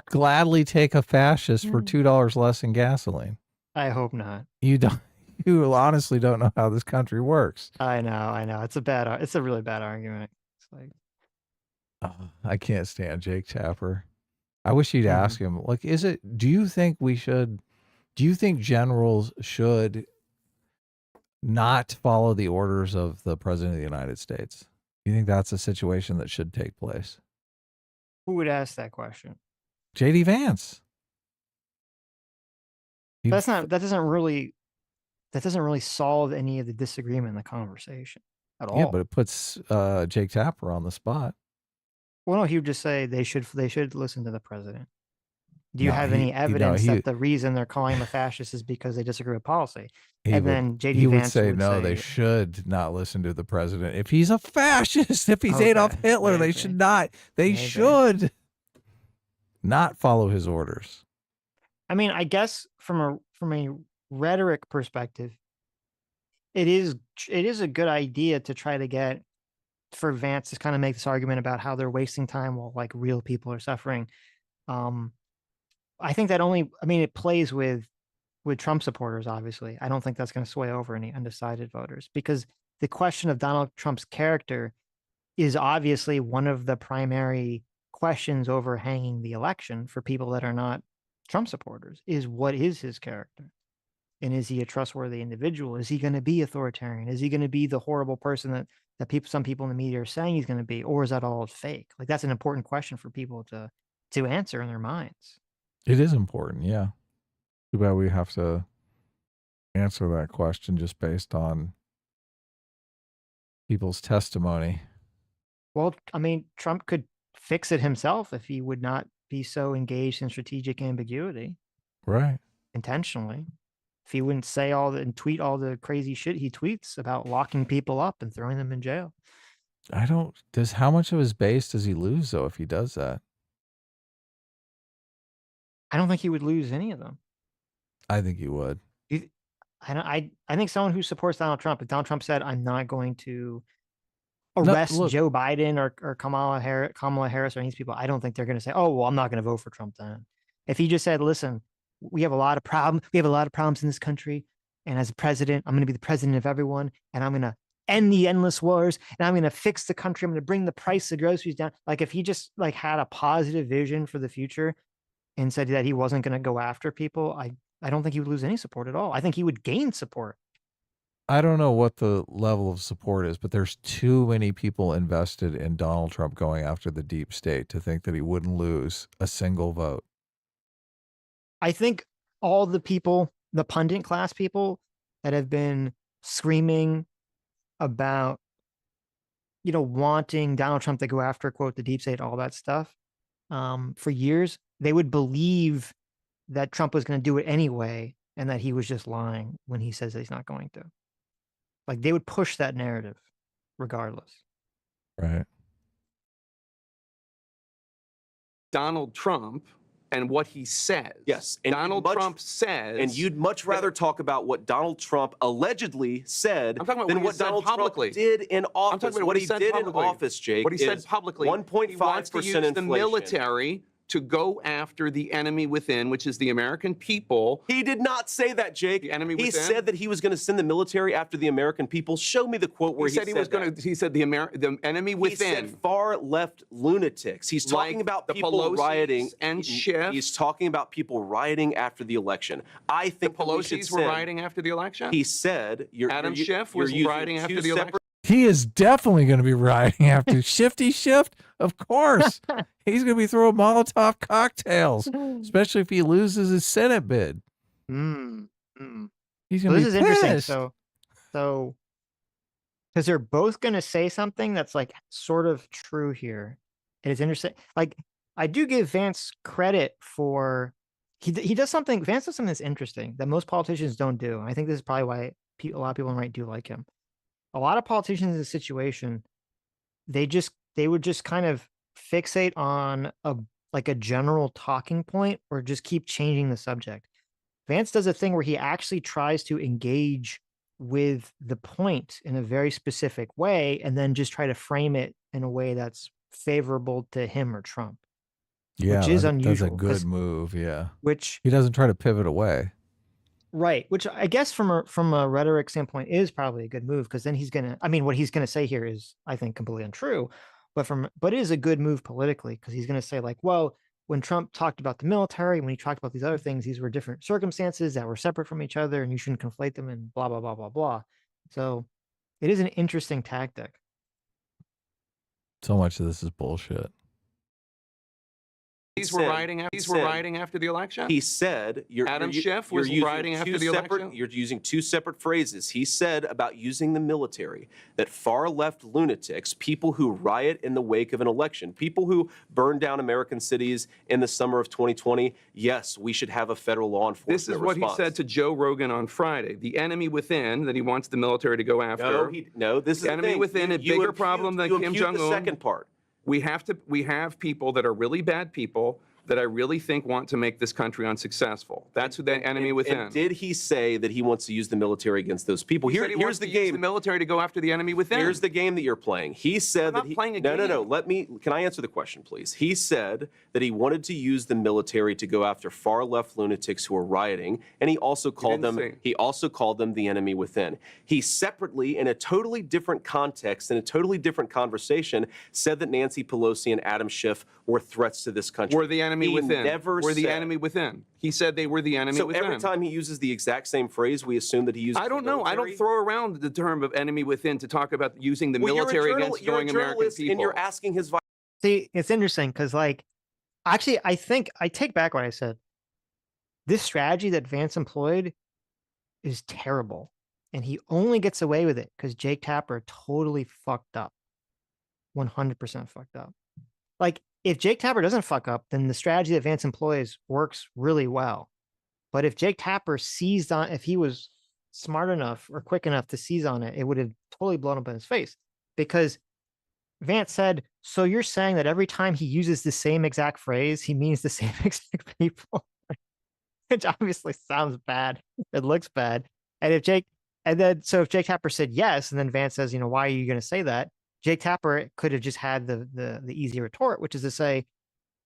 gladly take a fascist for $2 less in gasoline. I hope not. You honestly don't know how this country works. I know. It's a really bad argument. It's like, I can't stand Jake Tapper. I wish you'd ask him, like, do you think generals should not follow the orders of the president of the United States? You think that's a situation that should take place? Who would ask that question? JD Vance. That doesn't really solve any of the disagreement in the conversation at all. Yeah, but it puts Jake Tapper on the spot. Well, no, he would just say they should listen to the president. Do you have any evidence that the reason they're calling him a fascist is because they disagree with policy? Then JD Vance would say, they should not listen to the president. If he's a fascist, if he's Adolf Hitler, they should not. They should not follow his orders. I mean, I guess from a rhetoric perspective, it is a good idea to try to get for Vance to kind of make this argument about how they're wasting time while like real people are suffering. I think that it plays with Trump supporters, obviously. I don't think that's going to sway over any undecided voters, because the question of Donald Trump's character is obviously one of the primary questions overhanging the election for people that are not Trump supporters, is what is his character? And is he a trustworthy individual? Is he going to be authoritarian? Is he going to be the horrible person that some people in the media are saying he's going to be, or is that all fake? Like, that's an important question for people to answer in their minds. It is important, yeah. Too bad we have to answer that question just based on people's testimony. Well, I mean, Trump could fix it himself if he would not be so engaged in strategic ambiguity Right. intentionally. If he wouldn't say and tweet all the crazy shit he tweets about locking people up and throwing them in jail. How much of his base does he lose though if he does that? I don't think he would lose any of them. I think he would. I think someone who supports Donald Trump, if Donald Trump said, I'm not going to arrest Joe Biden or Kamala Harris or any of these people, I don't think they're going to say, oh, well, I'm not going to vote for Trump then. If he just said, listen, we have a lot of problems. We have a lot of problems in this country. And as a president, I'm going to be the president of everyone. And I'm going to end the endless wars. And I'm going to fix the country. I'm going to bring the price of groceries down. Like, if he just like had a positive vision for the future and said that he wasn't going to go after people, I don't think he would lose any support at all. I think he would gain support. I don't know what the level of support is, but there's too many people invested in Donald Trump going after the deep state to think that he wouldn't lose a single vote. I think all the people, the pundit class people that have been screaming about, wanting Donald Trump to go after, quote, the deep state, all that stuff, for years, they would believe that Trump was going to do it anyway and that he was just lying when he says that he's not going to. Like, they would push that narrative regardless. Right. Donald Trump and what he says. Yes. And Donald Trump says. And you'd much rather talk about what Donald Trump allegedly said than what Donald Trump did in office. I'm talking about what he did in office, Jake. What he said publicly. 1.5% he wants to use the inflation. military to go after the enemy within, which is the American people. He did not say that, Jake. The enemy within? He said that he was going to send the military after the American people. Show me the quote where he said he was going to. He said the enemy within. He said far-left lunatics. He's talking about people rioting and Schiff. He's talking about people rioting after the election. I think the Pelosi's were rioting after the election. He said Adam Schiff was rioting after the election. He is definitely going to be rioting after Shifty Shift. Of course. He's going to be throwing Molotov cocktails, especially if he loses his Senate bid. He's going to be This is interesting. pissed. So, because they're both going to say something that's like sort of true here. And it's interesting. Like, I do give Vance credit for, he does something, Vance does something that's interesting that most politicians don't do. I think this is probably why a lot of people on the right do like him. A lot of politicians in this situation, they would just kind of fixate on a general talking point or just keep changing the subject. Vance does a thing where he actually tries to engage with the point in a very specific way and then just try to frame it in a way that's favorable to him or Trump. Yeah, which is unusual. That's a good move, yeah. Which he doesn't try to pivot away. Right, which I guess from a rhetoric standpoint is probably a good move, because then what he's gonna say here is, I think, completely untrue, but it is a good move politically, because he's gonna say like, well, when Trump talked about the military, when he talked about these other things, these were different circumstances that were separate from each other, and you shouldn't conflate them and blah blah blah blah blah. So it is an interesting tactic. So much of this is bullshit. These were rioting after the election? He said, Adam Schiff was rioting after the election? You're using two separate phrases. He said about using the military that far-left lunatics, people who riot in the wake of an election, people who burn down American cities in the summer of 2020, yes, we should have a federal law enforcement This is what response. he said to Joe Rogan on Friday. The enemy within that he wants the military to go after. No, this is the enemy within, a bigger problem than Kim Jong-un. The second part. We have people that are really bad people that I really think want to make this country unsuccessful. That's who that enemy within. And did he say that he wants to use the military against those people? He said he Here's wants the to use game. the military to go after the enemy within. Here's the game that you're playing. He said I'm that not playing a no, game. Can I answer the question, please? He said that he wanted to use the military to go after far left lunatics who are rioting, and he also called them the enemy within. He separately, in a totally different context, in a totally different conversation, said that Nancy Pelosi and Adam Schiff were threats to this country. Were the enemy within. Were the enemy within. He said they were the enemy within. So every time he uses the exact same phrase, we assume that he uses I don't know. I don't throw around the term of enemy within to talk about using the Well, military against going American people. And you're asking his See, it's interesting because, like, actually, I think I take back what I said. This strategy that Vance employed is terrible. And he only gets away with it because Jake Tapper totally fucked up. 100% fucked up. Like, if Jake Tapper doesn't fuck up, then the strategy that Vance employs works really well. But if Jake Tapper seized on, if he was smart enough or quick enough to seize on it, it would have totally blown up in his face. Because Vance said, so you're saying that every time he uses the same exact phrase, he means the same exact people? Which obviously sounds bad. It looks bad. And if Jake Tapper said yes, and then Vance says, why are you going to say that? Jake Tapper could have just had the easy retort, which is to say,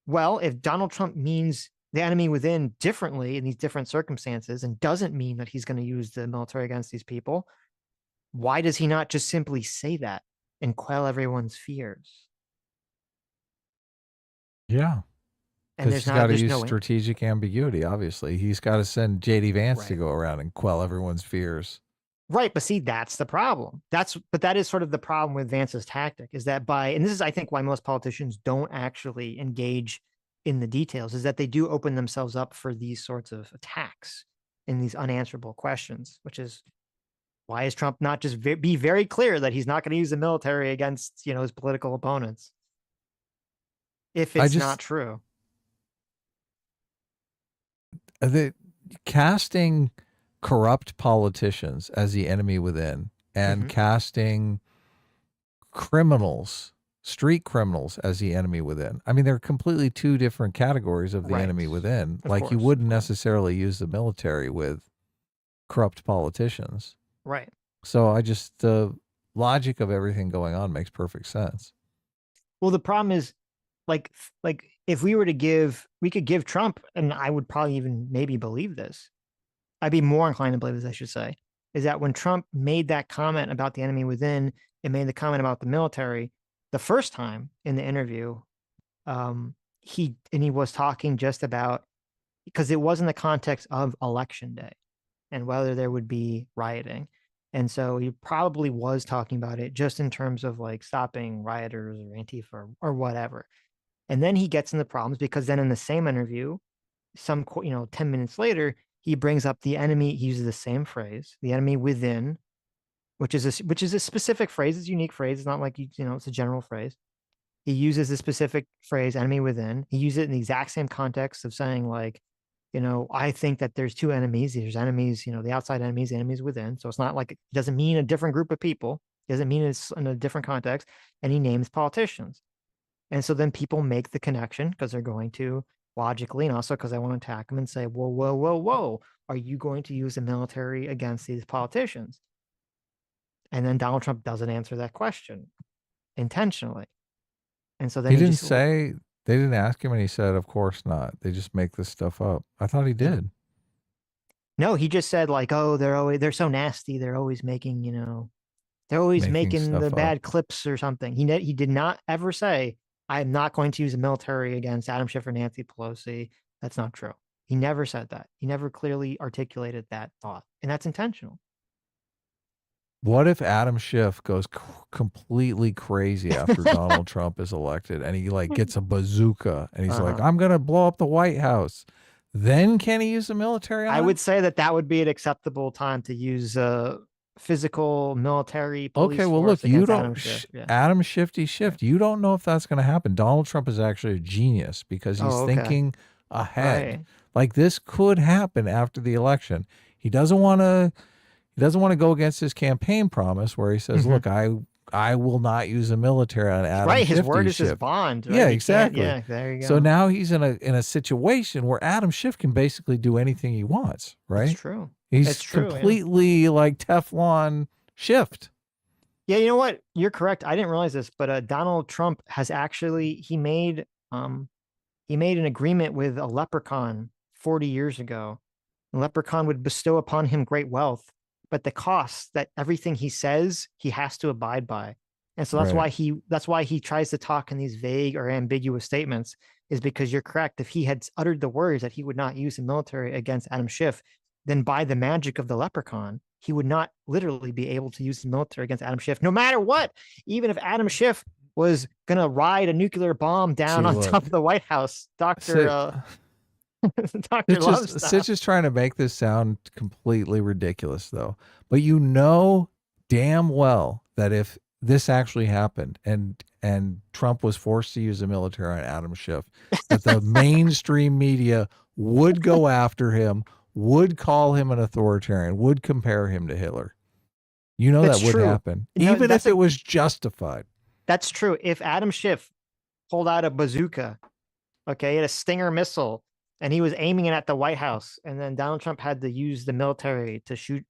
well, if Donald Trump means the enemy within differently in these different circumstances and doesn't mean that he's going to use the military against these people, why does he not just simply say that and quell everyone's fears? Yeah. And Because he's got to use strategic ambiguity, obviously. He's got to send JD Vance to go around and quell everyone's fears. Right, but see, that's the problem. But that is sort of the problem with Vance's tactic, is that and this is, I think, why most politicians don't actually engage in the details, is that they do open themselves up for these sorts of attacks in these unanswerable questions, which is why is Trump not just be very clear that he's not going to use the military against, his political opponents? If it's not true. The casting corrupt politicians as the enemy within and casting criminals, street criminals, as the enemy within. I mean, they're completely two different categories of the enemy within. You wouldn't necessarily use the military with corrupt politicians. Right. So the logic of everything going on makes perfect sense. Well, the problem is like if we could give Trump, and I would probably even maybe believe this, I'd be more inclined to believe this, I should say, is that when Trump made that comment about the enemy within and made the comment about the military, the first time in the interview, he was talking just about, because it was in the context of Election Day and whether there would be rioting. And so he probably was talking about it just in terms of like stopping rioters or Antifa or whatever. And then he gets into problems because then in the same interview, 10 minutes later, he brings up the enemy. He uses the same phrase, the enemy within, which is a specific phrase. It's a unique phrase. It's not like, it's a general phrase. He uses the specific phrase, enemy within. He uses it in the exact same context of saying like, I think that there's two enemies. There's enemies, the outside enemies, the enemies within. So it's not like, it doesn't mean a different group of people. It doesn't mean it's in a different context. And he names politicians. And so then people make the connection because they're going to logically, and also because I want to attack them and say, whoa, whoa, whoa, whoa, are you going to use the military against these politicians? And then Donald Trump doesn't answer that question intentionally. And so then they didn't ask him and he said, of course not. They just make this stuff up. I thought he did. No, he just said like, oh, they're so nasty. They're always making, they're always making the bad clips or something. He did not ever say, I'm not going to use the military against Adam Schiff or Nancy Pelosi. That's not true. He never said that. He never clearly articulated that thought. And that's intentional. What if Adam Schiff goes completely crazy after Donald Trump is elected and he gets a bazooka and he's like, I'm going to blow up the White House. Then can he use the military on I him? would say that would be an acceptable time to use physical military police okay, well, force look, you Adam don't Schiff. Yeah. Adam Shifty Shift. You don't know if that's going to happen. Donald Trump is actually a genius because he's thinking ahead. Right. Like this could happen after the election. He doesn't want to go against his campaign promise where he says, look, I I will not use the military on Adam Right, his Schiff word these is his ships. bond. Right? Yeah, He can't- exactly. Yeah, there you go. So now he's in a situation where Adam Schiff can basically do anything he wants, right? It's true. He's It's true, yeah. completely like Teflon shift. Yeah, you know what? You're correct. I didn't realize this, but Donald Trump has actually he made an agreement with a leprechaun 40 years ago. The leprechaun would bestow upon him great wealth, but the cost that everything he says he has to abide by. And so that's Right. why he tries to talk in these vague or ambiguous statements, is because you're correct. If he had uttered the words that he would not use the military against Adam Schiff, then by the magic of the leprechaun, he would not literally be able to use the military against Adam Schiff, no matter what. Even if Adam Schiff was gonna ride a nuclear bomb down See, on look. top of the White House, Dr. Love's Sitch is trying to make this sound completely ridiculous, though. But you know damn well that if this actually happened and Trump was forced to use the military on Adam Schiff, that the mainstream media would go after him, would call him an authoritarian, would compare him to Hitler. You know That's that would true. happen, No, even that's if it was justified. That's true. If Adam Schiff pulled out a bazooka, okay, a Stinger missile, and he was aiming it at the White House, and then Donald Trump had to use the military to shoot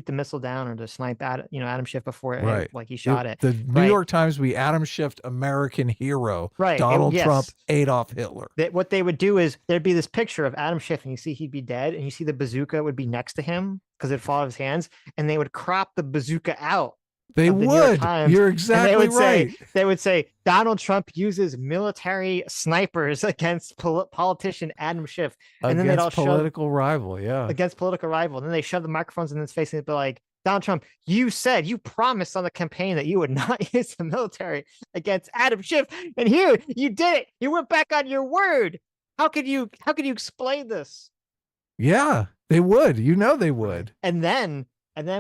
the missile down or to snipe at Adam Schiff before Right. like he shot it. The New Right. York Times would be Adam Schiff, American hero. Right. Donald Yes. Trump, Adolf Hitler. What they would do is there'd be this picture of Adam Schiff, and you see he'd be dead, and you see the bazooka would be next to him because it'd fall out of his hands, and they would crop the bazooka out. They of the New York would. Times, You're and exactly right. They would say Donald Trump uses military snipers against politician Adam Schiff, and then they'd all Against political rival, yeah. against political rival. And then they shove the microphones in his face and they'd be like, Donald Trump, you promised on the campaign that you would not use the military against Adam Schiff, and here you did it. You went back on your word. How could you explain this? Yeah, they would. You know they would. And then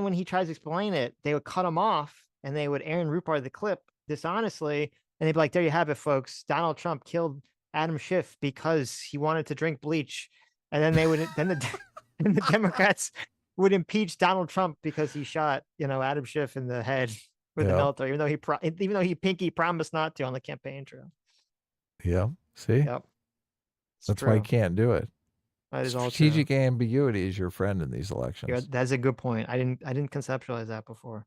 when he tries to explain it, they would cut him off and they would Aaron Rupar the clip dishonestly, and they'd be like, there you have it, folks. Donald Trump killed Adam Schiff because he wanted to drink bleach. And then the Democrats would impeach Donald Trump because he shot, Adam Schiff in the head with the military, even though he pinky promised not to on the campaign trail. Yeah. See? Yep. That's why you can't do it. That is all true. Strategic ambiguity is your friend in these elections. That's a good point. I didn't conceptualize that before.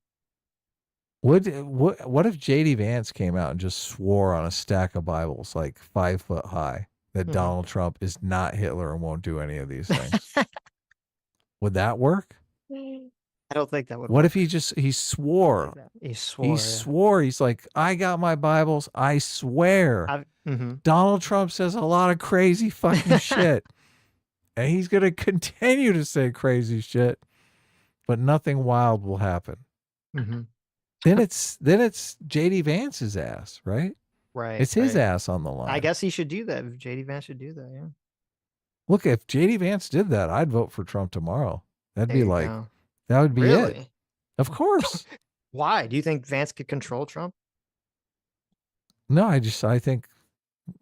What if JD Vance came out and just swore on a stack of Bibles like 5 foot high that Donald Trump is not Hitler and won't do any of these things? Would that work? I don't think that would. What if he swore? He swore. He swore. He's like, I got my Bibles. I swear. Donald Trump says a lot of crazy fucking shit. And he's going to continue to say crazy shit, but nothing wild will happen. Then it's JD Vance's ass, right? Right. It's his ass on the line. I guess he should do that. If JD Vance should do that, yeah. Look, if JD Vance did that, I'd vote for Trump tomorrow. That'd There be you like, go. that would be it. Really? Of course. Why? Do you think Vance could control Trump? No, I think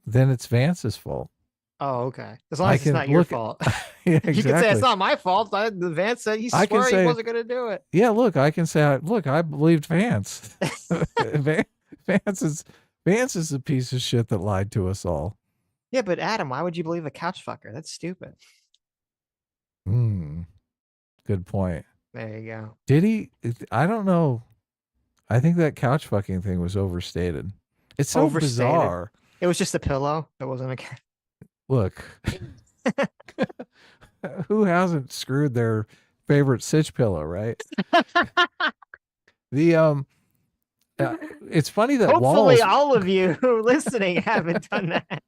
then it's Vance's fault. Oh, okay. As long as it's not your fault. Yeah, exactly. You can say it's not my fault. The Vance said he swore he wasn't going to do it. Yeah, look, I can say, look, I believed Vance. Vance is a piece of shit that lied to us all. Yeah, but Adam, why would you believe a couch fucker? That's stupid. Good point. There you go. Did he? I don't know. I think that couch fucking thing was overstated. It's so bizarre. It was just a pillow. It wasn't a couch. Look, who hasn't screwed their favorite Sitch pillow, right? It's funny that hopefully all of you listening haven't done that.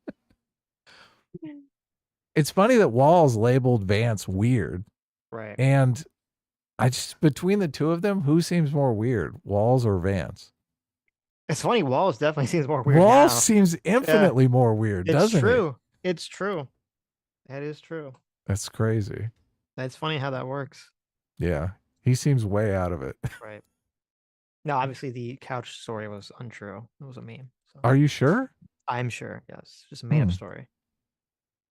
It's funny that Walz labeled Vance weird, right? And I just between the two of them, who seems more weird, Walz or Vance? It's funny. Walz definitely seems more weird. Walz now. seems infinitely more weird, doesn't he? It's true. That is true. That's crazy. That's funny how that works. Yeah. He seems way out of it. Right. No, obviously the couch story was untrue. It was a meme. So. Are you sure? I'm sure. Yes. Just a made up story.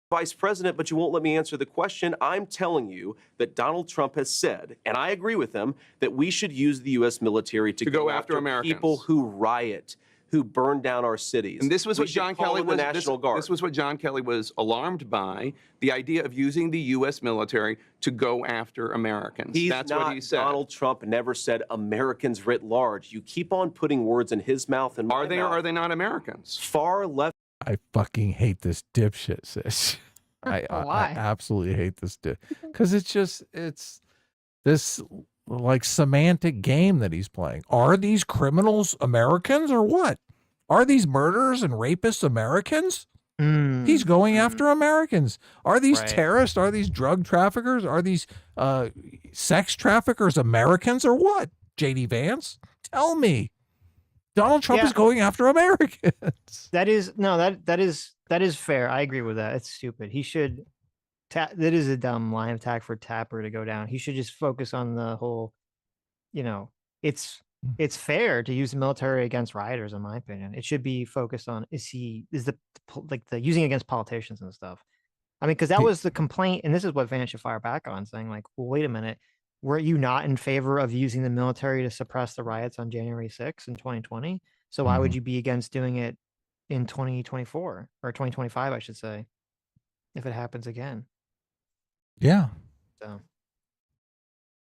Vice President, but you won't let me answer the question. I'm telling you that Donald Trump has said, and I agree with him, that we should use the U.S. military to go after Americans. People who riot, who burn down our cities. And this was what John Kelly was. This was what John Kelly was alarmed by: the idea of using the U.S. military to go after Americans. That's what he said. Donald Trump never said Americans writ large. You keep on putting words in his mouth and are they or are they not Americans? Far left. I fucking hate this dipshit, sis. I absolutely hate this because it's this like semantic game that he's playing. Are these criminals Americans or what? Are these murderers and rapists Americans? He's going after Americans. Are these terrorists? Are these drug traffickers? Are these sex traffickers Americans or what? JD Vance, tell me. Donald Trump is going after Americans. That is fair. I agree with that. It's stupid. He should. That is a dumb line of attack for Tapper to go down. He should just focus on the whole. It's fair to use the military against rioters, in my opinion. It should be focused on is the using against politicians and stuff. I mean, because that was the complaint, and this is what Vance should fire back on, saying like, well, wait a minute. Were you not in favor of using the military to suppress the riots on January 6th in 2020? So why would you be against doing it in 2024 or 2025, I should say, if it happens again? Yeah. So.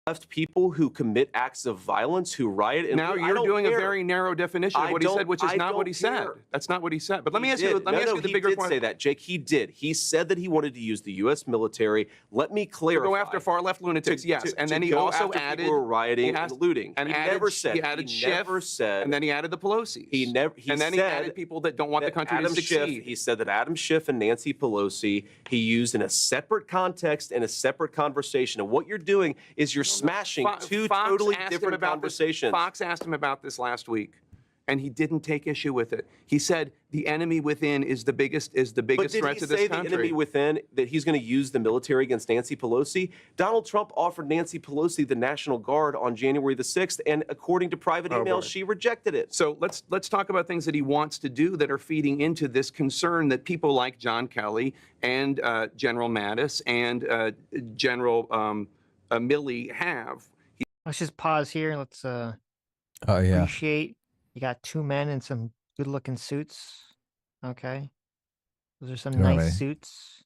Left people who commit acts of violence, who riot. And now you're doing a very narrow definition of what he said, which is not what he said. That's not what he said. But let me ask you. Let me ask you the bigger point. He did say that, Jake. He did. He said that he wanted to use the U.S. military. Let me clarify. To go after far left lunatics, yes. And then he also added people who were rioting and looting. And he never said. He added Schiff. Said. And then he added the Pelosi's. He added people that don't want the country to succeed. He said that Adam Schiff and Nancy Pelosi he used in a separate context and a separate conversation. And what you're doing is you're smashing two totally different conversations. Fox asked him about this last week, and he didn't take issue with it. He said the enemy within is the biggest threat to this country. But did he say the enemy within that he's going to use the military against Nancy Pelosi? Donald Trump offered Nancy Pelosi the National Guard on January the 6th, and according to private emails, she rejected it. So let's talk about things that he wants to do that are feeding into this concern that people like John Kelly and General Mattis and General Milley have. Let's just pause here. Let's yeah. appreciate you got two men in some good looking suits. Okay. Those are some nice suits.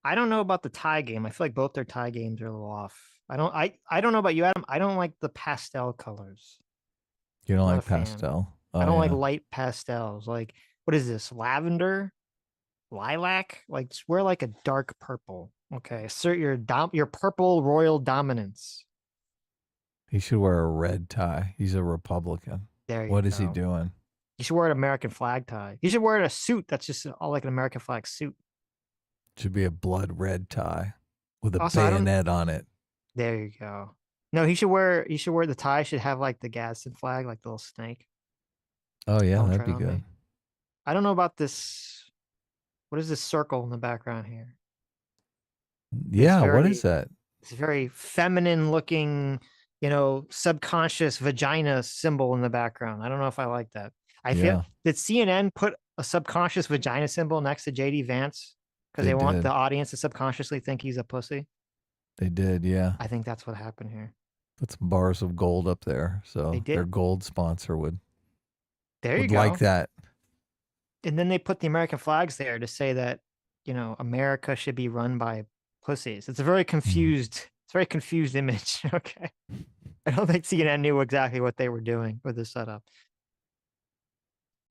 I don't know about the tie game. I feel like both their tie games are a little off. I don't know about you, Adam. I don't like the pastel colors. You don't like pastel? Oh, I don't like light pastels. Like, what is this? Lavender? Lilac? Like, just wear like a dark purple. Okay. Assert your purple royal dominance. He should wear a red tie. He's a Republican. What is he doing? You should wear an American flag tie. You should wear a suit that's just all like an American flag suit. Should be a blood red tie with a bayonet on it. There you go. No, he should wear the tie should have like the Gadsden flag, like the little snake. Oh yeah, that'd be good. I don't know about this. What is this circle in the background here? Yeah, what is that? It's a very feminine looking, subconscious vagina symbol in the background. I don't know if I like that. I feel did CNN put a subconscious vagina symbol next to JD Vance because they want the audience to subconsciously think he's a pussy? They did, yeah. I think that's what happened here. Put some bars of gold up there, so their gold sponsor would like that. And then they put the American flags there to say that America should be run by pussies. It's a very confused. It's a very confused image. Okay. I don't think CNN knew exactly what they were doing with the setup.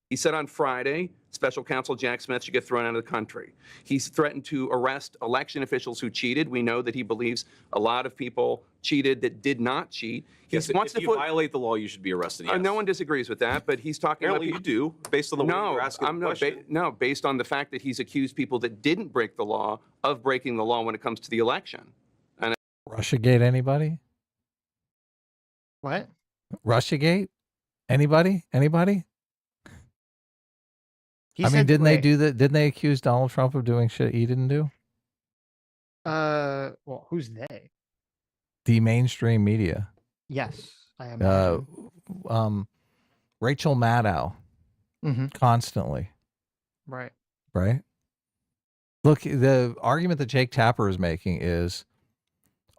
He said on Friday, special counsel Jack Smith should get thrown out of the country. He's threatened to arrest election officials who cheated. We know that he believes a lot of people cheated that did not cheat. Yes, if you violate the law, you should be arrested. Yes. No one disagrees with that, but he's talking about people. You do, based on the way you're asking the question. Based on the fact that he's accused people that didn't break the law of breaking the law when it comes to the election. And Russiagate, anybody? What? Russiagate? Anybody? Didn't they do that? Didn't they accuse Donald Trump of doing shit he didn't do? Well, who's they? The mainstream media. Yes, I imagine. Rachel Maddow. Constantly. Right. Look, the argument that Jake Tapper is making is,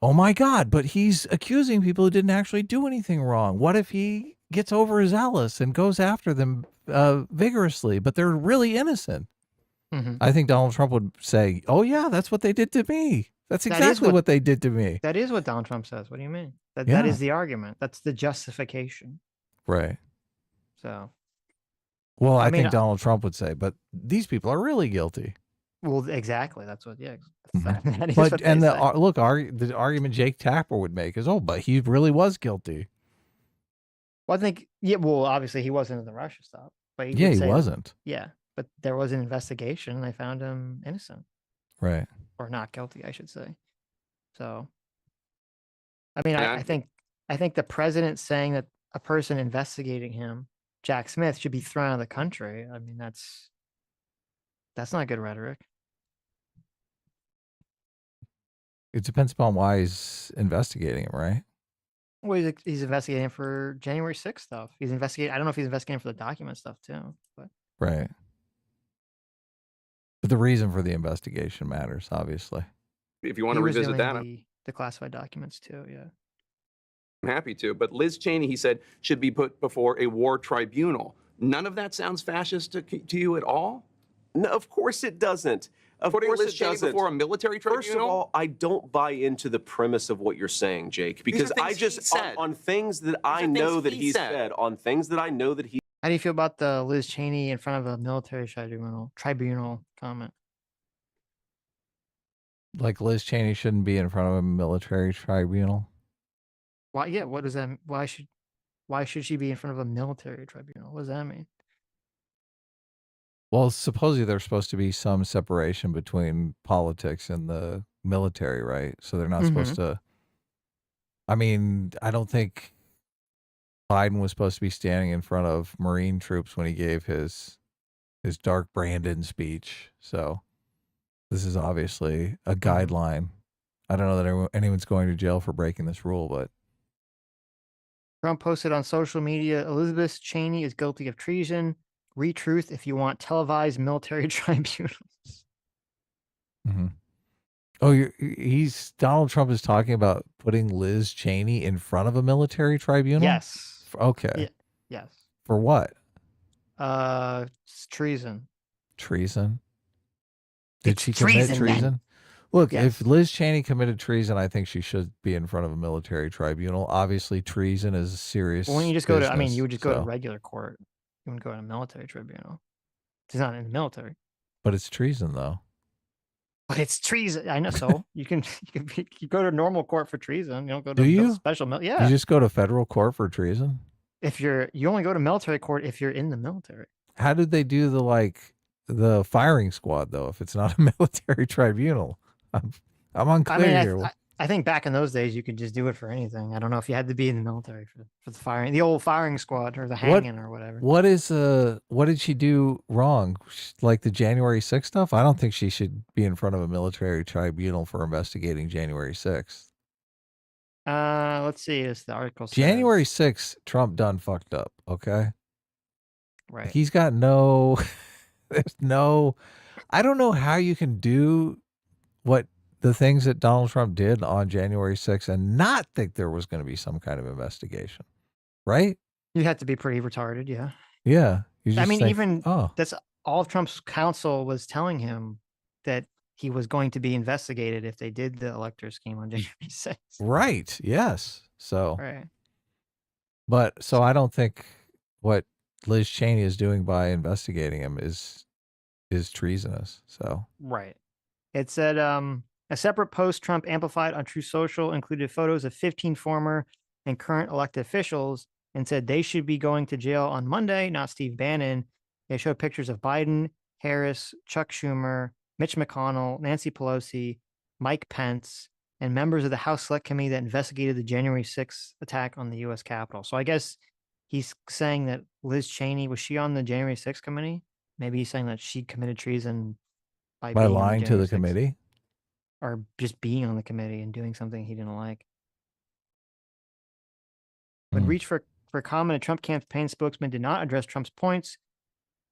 oh my God, but he's accusing people who didn't actually do anything wrong. What if he gets overzealous and goes after them vigorously, but they're really innocent? Mm-hmm. I think Donald Trump would say, oh yeah, that's what they did to me. That's exactly what they did to me. That is what Donald Trump says. What do you mean? That Yeah. is the argument. That's the justification. Right. So. Well, I think Donald Trump would say, but these people are really guilty. Well, exactly. That's what. Yeah. Mm-hmm. That is but what and they the say. look, the argument Jake Tapper would make is, oh, but he really was guilty. Well, I think Well, obviously he wasn't in the Russia stuff, but he wasn't. Yeah, but there was an investigation, and they found him innocent. Right. Or not guilty, I should say. So, I mean, Yeah. I think the president saying that a person investigating him, Jack Smith, should be thrown out of the country. I mean, that's not good rhetoric. It depends upon why he's investigating him, right? Well, he's investigating for January 6th stuff. He's investigating. I don't know if he's investigating for the document stuff too, but right. But the reason for the investigation matters, obviously. If you want to revisit that, the classified documents too. Yeah, I'm happy to. But Liz Cheney, he said, should be put before a war tribunal. None of that sounds fascist to you at all? No, of course it doesn't. Putting Liz Cheney before a military tribunal? First of all, I don't buy into the premise of what you're saying, Jake, because I just on things that I know that he's said, on things that I know that he. How do you feel about the Liz Cheney in front of a military tribunal comment? Like Liz Cheney shouldn't be in front of a military tribunal? Why? Yeah. What does that? Why should she be in front of a military tribunal? What does that mean? Well, supposedly there's supposed to be some separation between politics and the military, right? So they're not supposed to. I mean, I don't think Biden was supposed to be standing in front of Marine troops when he gave his Dark Brandon speech. So this is obviously a guideline. I don't know that anyone's going to jail for breaking this rule, but. Trump posted on social media, Elizabeth Cheney is guilty of treason. Retruth if you want televised military tribunals. Mm-hmm. Oh, Donald Trump is talking about putting Liz Cheney in front of a military tribunal? Yes. Okay. Yes. For what? It's treason. Treason? Did It's she commit treason? then. Look, Yes. if Liz Cheney committed treason, I think she should be in front of a military tribunal. Obviously, treason is a serious. Well, when you just go to, you would just go to so. regular court. You wouldn't go to a military tribunal. He's not in the military. But it's treason, though. But it's treason. I know. So you go to normal court for treason. You don't go to special. Yeah. You just go to federal court for treason? You only go to military court if you're in the military. How did they do the firing squad though? If it's not a military tribunal, I'm unclear here. I think back in those days you could just do it for anything. I don't know if you had to be in the military for the firing, the old firing squad or the hanging or whatever. What did she do wrong? Like the January 6th stuff? I don't think she should be in front of a military tribunal for investigating January 6th. Let's see. It's the article. January 6th, Trump done fucked up. Okay. Right. He's got there's no, I don't know how you can do the things that Donald Trump did on January 6th and not think there was going to be some kind of investigation, right? You have to be pretty retarded, yeah. Yeah. That's all of Trump's counsel was telling him that he was going to be investigated if they did the elector scheme on January 6th. Right. Yes. So. Right. But so I don't think what Liz Cheney is doing by investigating him is treasonous. So. Right. It said, a separate post Trump amplified on Truth Social included photos of 15 former and current elected officials and said they should be going to jail on Monday, not Steve Bannon. They showed pictures of Biden, Harris, Chuck Schumer, Mitch McConnell, Nancy Pelosi, Mike Pence, and members of the House Select Committee that investigated the January 6th attack on the U.S. Capitol. So I guess he's saying that Liz Cheney, was she on the January 6th committee? Maybe he's saying that she committed treason by lying to the committee? Or just being on the committee and doing something he didn't like. Would reach for comment, a Trump campaign spokesman did not address Trump's points,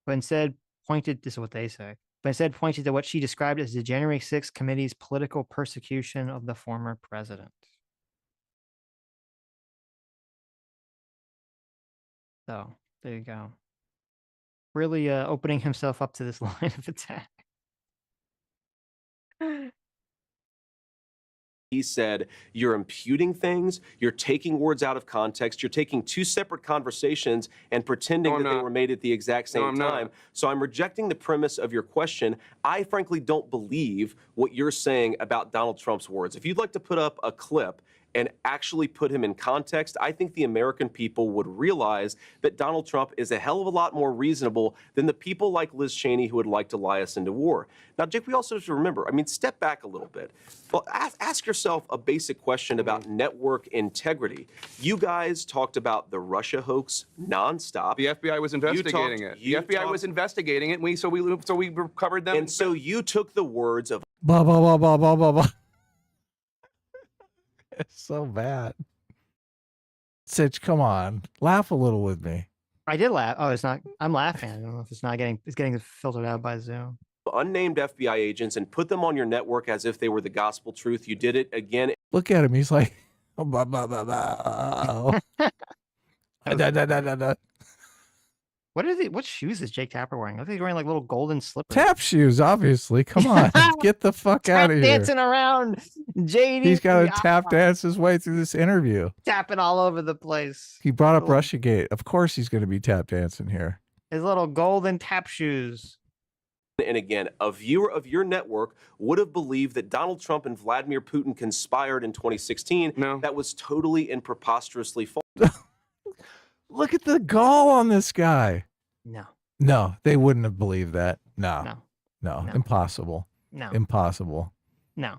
but instead pointed, this is what they say, but instead pointed to what she described as the January 6th committee's political persecution of the former president. So there you go. Really opening himself up to this line of attack. He said, you're imputing things, you're taking words out of context, you're taking two separate conversations and pretending that they were made at the exact same time. So I'm rejecting the premise of your question. I frankly don't believe what you're saying about Donald Trump's words. If you'd like to put up a clip and actually put him in context, I think the American people would realize that Donald Trump is a hell of a lot more reasonable than the people like Liz Cheney who would like to lie us into war. Now, Jake, we also have to remember, I mean, step back a little bit. Well, ask yourself a basic question about network integrity. You guys talked about the Russia hoax nonstop. The FBI was investigating it. The FBI was investigating it, and so we covered them. And so you took the words of Blah, blah, blah, blah, blah, blah, blah. It's so bad. Sitch, come on. Laugh a little with me. I did laugh. Oh, it's not. I'm laughing. I don't know if it's not getting filtered out by Zoom. unnamed FBI agents and put them on your network as if they were the gospel truth. You did it again. Look at him. He's like, oh, blah, blah, blah, blah. Da, da, da, da, da. What shoes is Jake Tapper wearing? I think he's wearing like little golden slippers. Tap shoes, obviously. Come on. Get the fuck out of here. Dancing around. JD. He's got to tap dance his way through this interview. Tapping all over the place. He brought up Russiagate. Of course he's going to be tap dancing here. His little golden tap shoes. And again, a viewer of your network would have believed that Donald Trump and Vladimir Putin conspired in 2016. No. That was totally and preposterously false. Look at the gall on this guy. No. No, they wouldn't have believed that. No. No. Impossible. No. Impossible. No.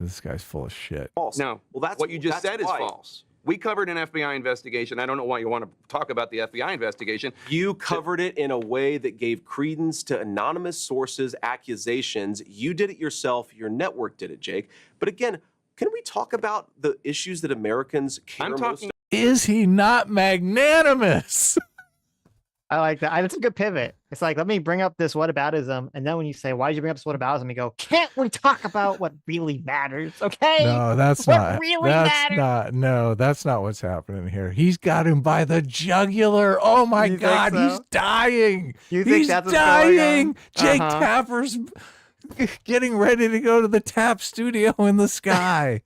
This guy's full of shit. False. No. Well, that's what you just that's said is why. false. We covered an FBI investigation. I don't know why you want to talk about the FBI investigation. You covered it in a way that gave credence to anonymous sources' accusations. You did it yourself. Your network did it, Jake. But again, can we talk about the issues that Americans care most about? Is he not magnanimous? I like that. That's a good pivot. It's like, let me bring up this whataboutism. And then when you say, why did you bring up this whataboutism? You go, can't we talk about what really matters? Okay. No, that's what not. Really that's matters? not. No, that's not what's happening here. He's got him by the jugular. Oh my You God, think so? he's dying. You think He's that's what's going dying. on? Jake Tapper's getting ready to go to the Tap studio in the sky.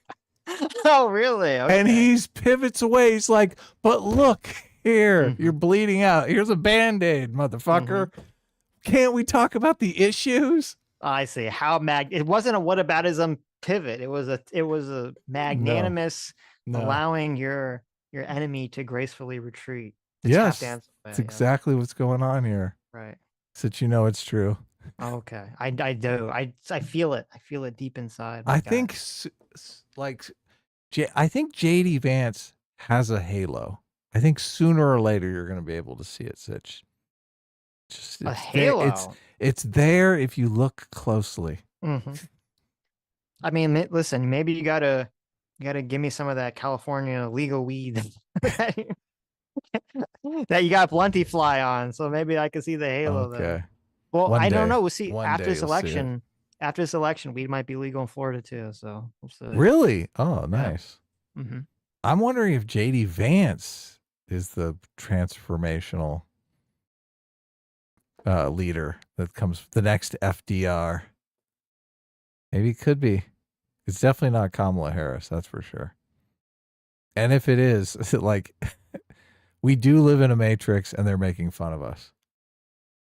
Oh, really? Okay. And he's pivots away. He's like, but look here, you're bleeding out. Here's a Band-Aid, motherfucker. Can't we talk about the issues? I see. How it wasn't a whataboutism pivot. It was a magnanimous allowing your enemy to gracefully retreat. Yes, that's exactly what's going on here. Right. So that you know it's true. Okay. I do. I feel it. I feel it deep inside. I think I think JD Vance has a halo. I think sooner or later you're going to be able to see it, Sitch. Just a halo. It's there if you look closely. I mean, listen, maybe you gotta give me some of that California legal weed that you got plenty fly on, so maybe I can see the halo there. Well, I don't know. We'll see after this election. After this election, weed might be legal in Florida too. So we'll see. Really? Oh, nice. Yeah. I'm wondering if JD Vance is the transformational leader that comes, the next FDR. Maybe it could be. It's definitely not Kamala Harris, that's for sure. And if it is, like, we do live in a matrix and they're making fun of us.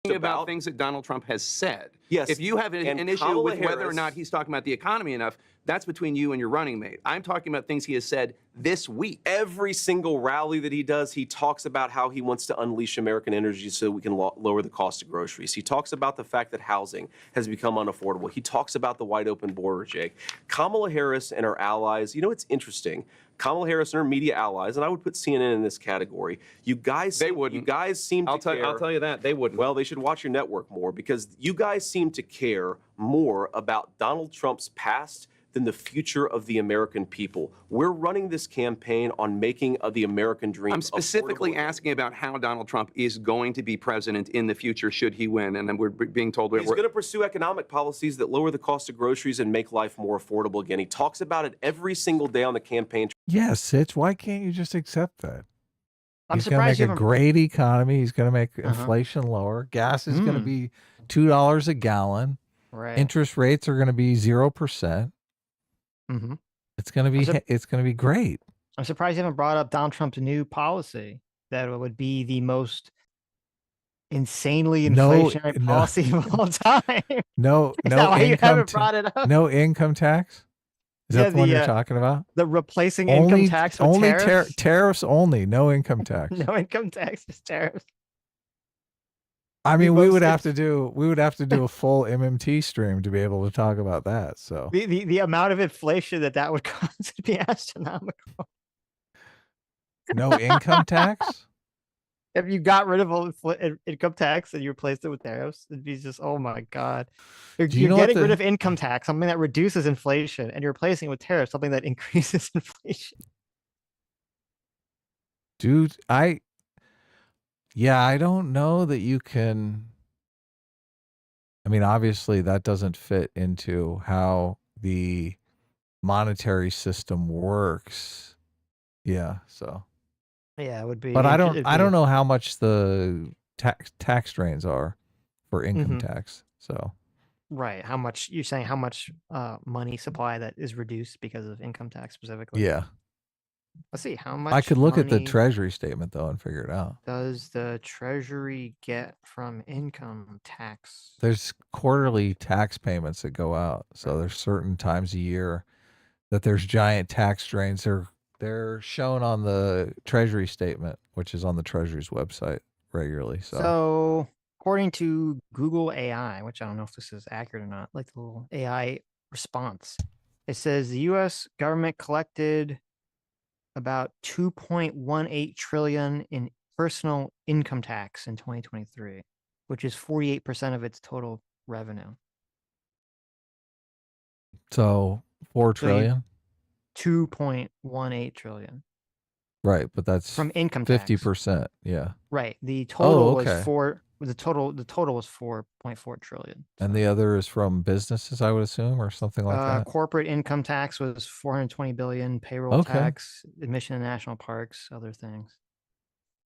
About things that Donald Trump has said. Yes. If you have an issue Kamala with whether or Harris, not he's talking about the economy enough, that's between you and your running mate. I'm talking about things he has said this week. Every single rally that he does, he talks about how he wants to unleash American energy so we can lower the cost of groceries. He talks about the fact that housing has become unaffordable. He talks about the wide open border, Jake. Kamala Harris and her allies, you know, it's interesting. Kamala Harris and her media allies, and I would put CNN in this category. You guys, they wouldn't. You guys seem to care. I'll tell you that they wouldn't. Well, they should watch your network more because you guys seem to care more about Donald Trump's past than the future of the American people. We're running this campaign on making the American dream. I'm specifically affordable. asking about how Donald Trump is going to be president in the future should he win. And then we're being told He's going to pursue economic policies that lower the cost of groceries and make life more affordable again. He talks about it every single day on the campaign. Yeah, Sitch, why can't you just accept that? I'm He's going to surprised make you a haven't. great economy. He's going to make inflation lower. Gas is going to be $2 a gallon. Right. Interest rates are going to be 0%. Mm-hmm. It's going to be great. I'm surprised you haven't brought up Donald Trump's new policy that would be the most insanely inflationary policy of all time. No You haven't brought it up? No income tax. Is that the one you're talking about? The replacing income tax with tariffs? Tariffs only, no income tax. No income tax, just tariffs. I mean, we would have to do a full MMT stream to be able to talk about that. So the amount of inflation that would cause would be astronomical. No income tax? If you got rid of all income tax and you replaced it with tariffs, it'd be just, oh my God. You're getting rid of income tax, something that reduces inflation, and you're replacing it with tariffs, something that increases inflation. Dude, I don't know that you can. I mean, obviously that doesn't fit into how the monetary system works. Yeah, so. Yeah, it would be. But I don't know how much the tax drains are for income tax. So. Right. How much you're saying? How much money supply that is reduced because of income tax specifically? Yeah. Let's see how much. I could look at the Treasury statement though and figure it out. Does the Treasury get from income tax? There's quarterly tax payments that go out. So there's certain times a year that there's giant tax drains. They're shown on the Treasury statement, which is on the Treasury's website regularly. So according to Google AI, which I don't know if this is accurate or not, like the little AI response, it says the U.S. government collected about 2.18 trillion in personal income tax in 2023, which is 48% of its total revenue. So 4 trillion? 2.18 trillion. Right, but that's from income tax. 50%. Yeah. Right. The total was okay. the total was 4.4 trillion. And the other is from businesses, I would assume, or something like that. Corporate income tax was 420 billion, payroll tax, admission to national parks, other things.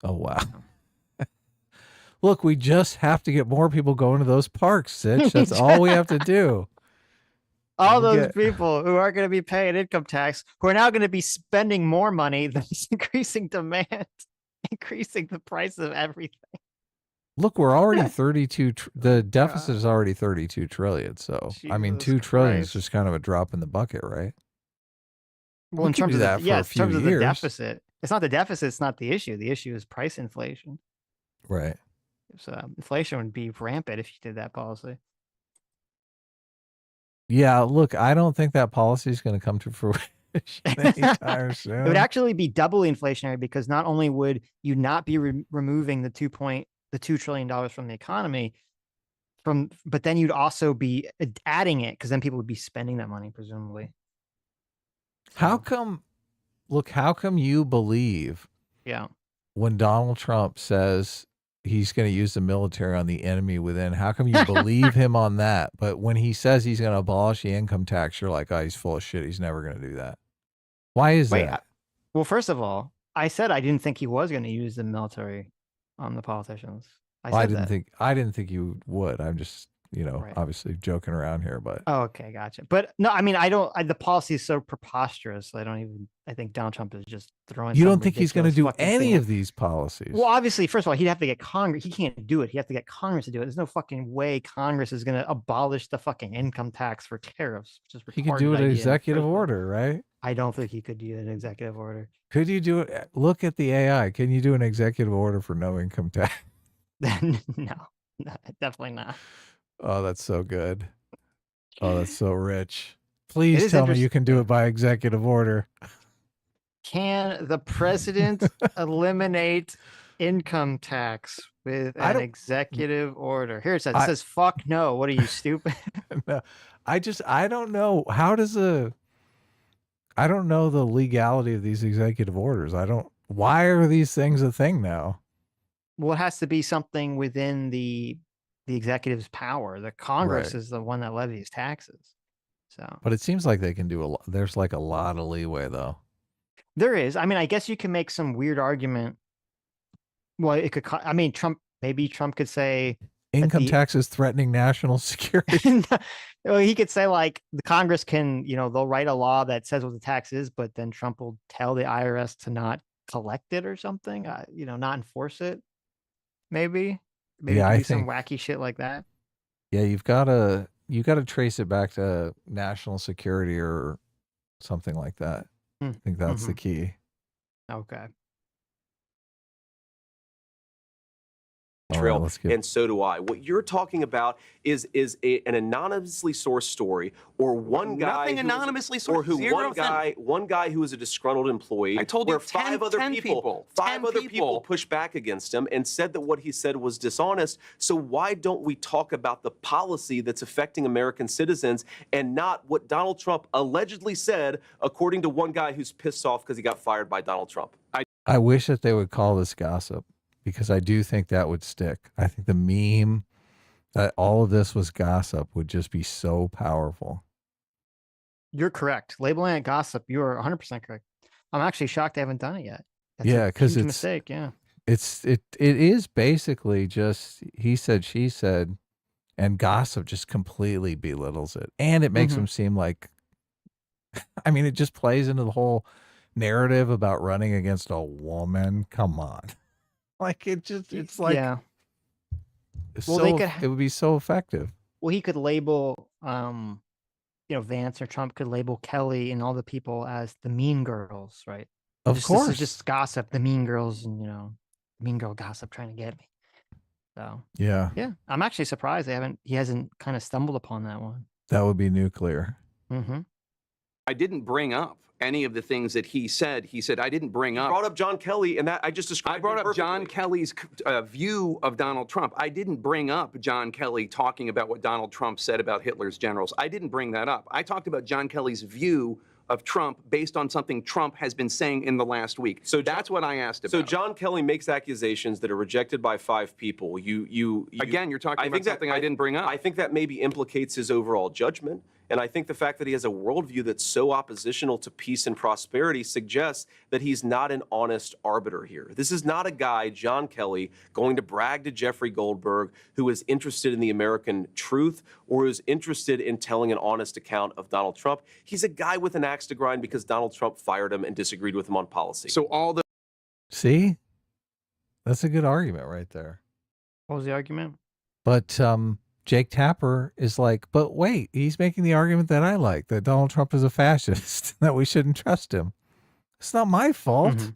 Oh wow. Look, we just have to get more people going to those parks, Sitch. That's all we have to do. All those people who are going to be paying income tax, who are now going to be spending more money, that's increasing demand, increasing the price of everything. Look, we're already 32. The deficit is already 32 trillion. So, I mean, 2 trillion is just kind of a drop in the bucket, right? Well, in terms of the deficit, it's not the deficit. It's not the issue. The issue is price inflation. Right. So inflation would be rampant if you did that policy. Yeah, look, I don't think that policy is going to come to fruition anytime soon. It would actually be doubly inflationary because not only would you not be removing the $2 trillion from the economy, but then you'd also be adding it because then people would be spending that money, presumably. How come you believe when Donald Trump says he's going to use the military on the enemy within, how come you believe him on that? But when he says he's going to abolish the income tax, you're like, oh, he's full of shit. He's never going to do that. Why is that? Well, first of all, I said I didn't think he was going to use the military on the politicians. I didn't think you would. I'm just, obviously joking around here, but. Oh, okay. Gotcha. But no, I mean, the policy is so preposterous. I think Donald Trump is just throwing. You don't think he's going to do any of these policies? Well, obviously, first of all, he'd have to get Congress. He can't do it. He'd have to get Congress to do it. There's no fucking way Congress is going to abolish the fucking income tax for tariffs. He could do it an executive order, right? I don't think he could do an executive order. Could you do it? Look at the AI. Can you do an executive order for no income tax? No, definitely not. Oh, that's so good. Oh, that's so rich. Please tell me you can do it by executive order. Can the president eliminate income tax with an executive order? Here it says, fuck no. What are you, stupid? No, I don't know. How does I don't know the legality of these executive orders. Why are these things a thing now? Well, it has to be something within the executive's power. The Congress Right. is the one that levies taxes. So But it seems like they can do a lot. There's like a lot of leeway though. there is. I mean, I guess you can make some weird argument. Well, it could. I mean, Maybe Trump could say Income taxes threatening national security. well, he could say like the Congress can, they'll write a law that says what the tax is, but then Trump will tell the IRS to not collect it or something. Not enforce it. Maybe Yeah, do I some think wacky shit like that. Yeah, you gotta trace it back to national security or something like that. I think that's the key. Okay. All right, And so do I. What you're talking about is an anonymously sourced story, or one guy Nothing anonymously sourced. or who Zero one guy who is a disgruntled employee. I told you where 5 other people pushed back against him and said that what he said was dishonest. So why don't we talk about the policy that's affecting American citizens and not what Donald Trump allegedly said, according to one guy who's pissed off because he got fired by Donald Trump? I wish that they would call this gossip, because I do think that would stick. I think the meme that all of this was gossip would just be so powerful. You're correct. Labeling it gossip, you're 100% correct. I'm actually shocked they haven't done it yet. That's Yeah, because huge it's mistake. Yeah. it is basically just he said, she said, and gossip just completely belittles it. And it makes them seem like, I mean, it just plays into the whole narrative about running against a woman. Come on. Like it's like, yeah. Well, it would be so effective. Well, he could label, Vance or Trump could label Kelly and all the people as the mean girls, right? Of course. This is just gossip, the mean girls, and mean girl gossip trying to get me. So yeah, I'm actually surprised he hasn't kind of stumbled upon that one. That would be nuclear. I didn't bring up any of the things that he said. He said, I didn't bring up. Brought up John Kelly, and that I just described. I brought up John Kelly's view of Donald Trump. I didn't bring up John Kelly talking about what Donald Trump said about Hitler's generals. I didn't bring that up. I talked about John Kelly's view of Trump based on something Trump has been saying in the last week. So that's what I asked about. So John Kelly makes accusations that are rejected by 5 people. Again, you're talking about something I didn't bring up. I think that maybe implicates his overall judgment. And I think the fact that he has a worldview that's so oppositional to peace and prosperity suggests that he's not an honest arbiter here. This is not a guy, John Kelly, going to brag to Jeffrey Goldberg, who is interested in the American truth or is interested in telling an honest account of Donald Trump. He's a guy with an axe to grind because Donald Trump fired him and disagreed with him on policy. So all the... See? That's a good argument right there. What was the argument? But Jake Tapper is like, but wait, he's making the argument that I like, that Donald Trump is a fascist, that we shouldn't trust him. It's not my fault.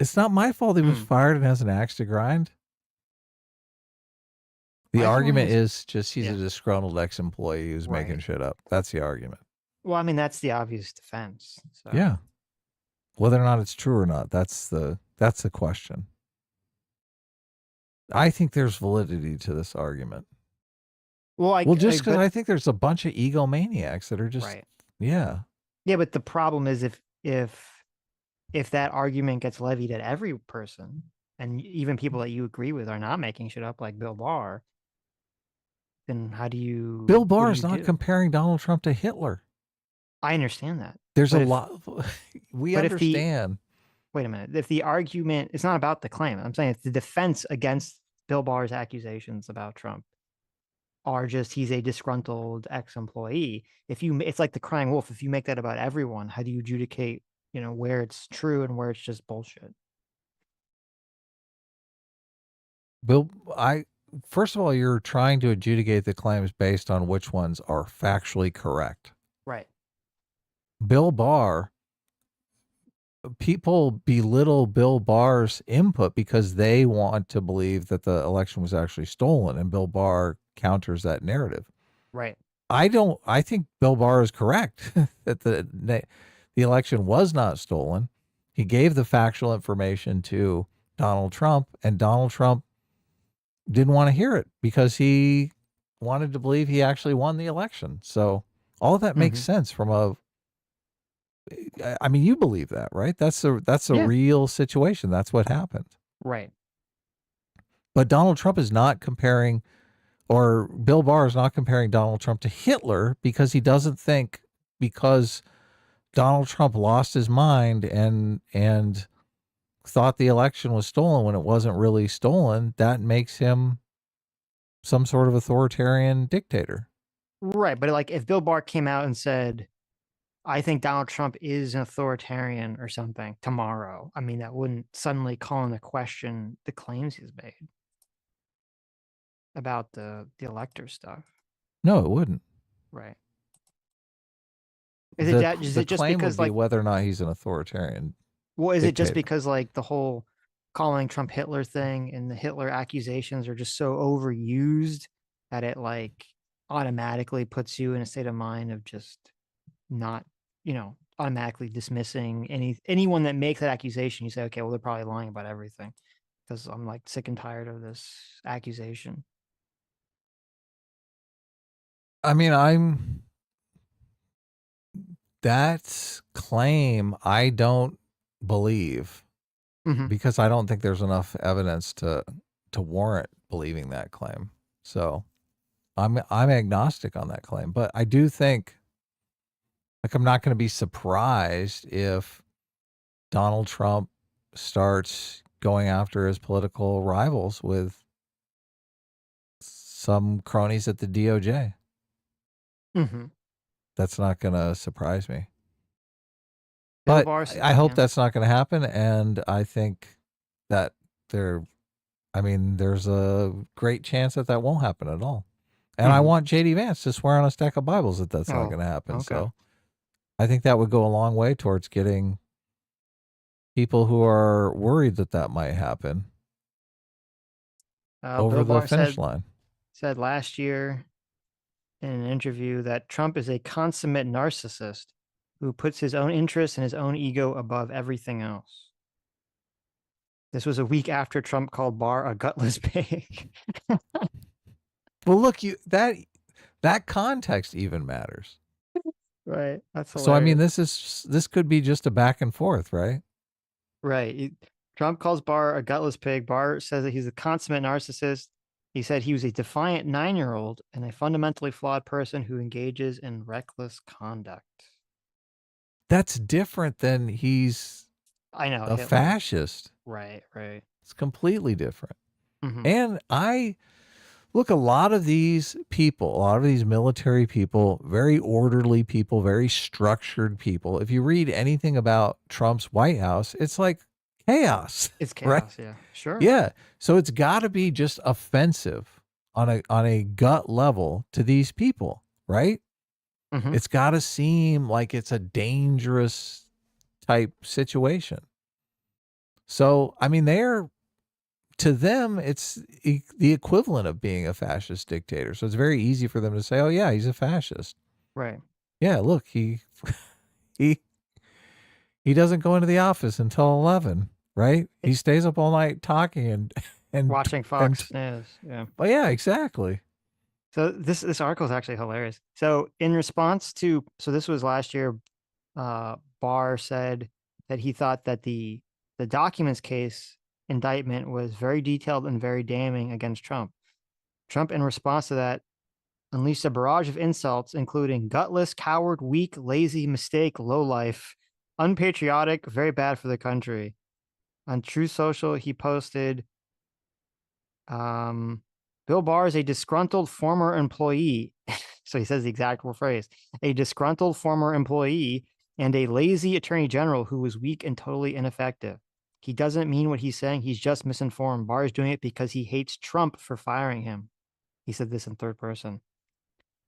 It's not my fault he was fired and has an axe to grind. The argument is just he's a disgruntled ex-employee who's making shit up. That's the argument. Well, I mean, that's the obvious defense. So. Yeah. Whether or not it's true or not, that's the question. I think there's validity to this argument. Well, just because I think there's a bunch of egomaniacs that are just yeah. But the problem is if that argument gets levied at every person, and even people that you agree with are not making shit up, like Bill Barr, then how do you? Bill Barr is not comparing Donald Trump to Hitler. I understand that. There's a lot. We understand. Wait a minute. If the argument, it's not about the claim. I'm saying it's the defense against Bill Barr's accusations about Trump are just he's a disgruntled ex-employee. It's like the crying wolf. If you make that about everyone, how do you adjudicate, where it's true and where it's just bullshit? First of all, you're trying to adjudicate the claims based on which ones are factually correct. Right. Bill Barr, people belittle Bill Barr's input because they want to believe that the election was actually stolen, and Bill Barr counters that narrative. Right. I think Bill Barr is correct that the election was not stolen. He gave the factual information to Donald Trump, and Donald Trump didn't want to hear it because he wanted to believe he actually won the election. So all of that makes sense from I mean, you believe that, right? That's a Yeah. real situation. That's what happened. Right. But Donald Trump is not comparing, or Bill Barr is not comparing Donald Trump to Hitler, because he doesn't think because Donald Trump lost his mind and thought the election was stolen when it wasn't really stolen, that makes him some sort of authoritarian dictator. Right. But like if Bill Barr came out and said, I think Donald Trump is an authoritarian or something tomorrow, I mean, that wouldn't suddenly call into question the claims he's made about the elector stuff. No, it wouldn't. Right. The Is it just claim because would be like, whether or not he's an authoritarian. well, is it just dictator. because like the whole calling Trump Hitler thing and the Hitler accusations are just so overused that it like automatically puts you in a state of mind of just not, automatically dismissing anyone that makes that accusation. You say, okay, well, they're probably lying about everything because I'm like sick and tired of this accusation. I mean, that claim I don't believe, because I don't think there's enough evidence to warrant believing that claim. So I'm agnostic on that claim, but I do think, like, I'm not going to be surprised if Donald Trump starts going after his political rivals with some cronies at the DOJ. That's not going to surprise me. But I hope that's not going to happen, and I think that there's a great chance that won't happen at all. And I want JD Vance to swear on a stack of Bibles that that's not going to happen. Okay. So I think that would go a long way towards getting people who are worried that might happen over the finish line. Said last year in an interview that Trump is a consummate narcissist who puts his own interests and his own ego above everything else. This was a week after Trump called Barr a gutless pig. Well, look, that context even matters. Right. That's hilarious. So I mean, this could be just a back and forth, right? Right. Trump calls Barr a gutless pig. Barr says that he's a consummate narcissist. He said he was a defiant 9-year-old and a fundamentally flawed person who engages in reckless conduct. That's different than he's a fascist. Right. It's completely different. And look, a lot of these military people, very orderly people, very structured people. If you read anything about Trump's White House, it's like chaos. It's chaos, right? Yeah, sure. Yeah. So it's got to be just offensive on a gut level to these people, right? It's got to seem like it's a dangerous type situation. So, I mean, to them, it's the equivalent of being a fascist dictator. So it's very easy for them to say, oh, yeah, he's a fascist. Right. Yeah, look, he doesn't go into the office until 11, right? He stays up all night talking and watching Fox News. Yeah. Oh, yeah, exactly. So this article is actually hilarious. So in response to, this was last year, Barr said that he thought that the documents case indictment was very detailed and very damning against Trump. Trump, in response to that, unleashed a barrage of insults, including gutless, coward, weak, lazy, mistake, lowlife, unpatriotic, very bad for the country. On Truth Social, he posted, Bill Barr is a disgruntled former employee. So he says the exact phrase, a disgruntled former employee and a lazy attorney general who was weak and totally ineffective. He doesn't mean what he's saying. He's just misinformed. Barr is doing it because he hates Trump for firing him. He said this in third person.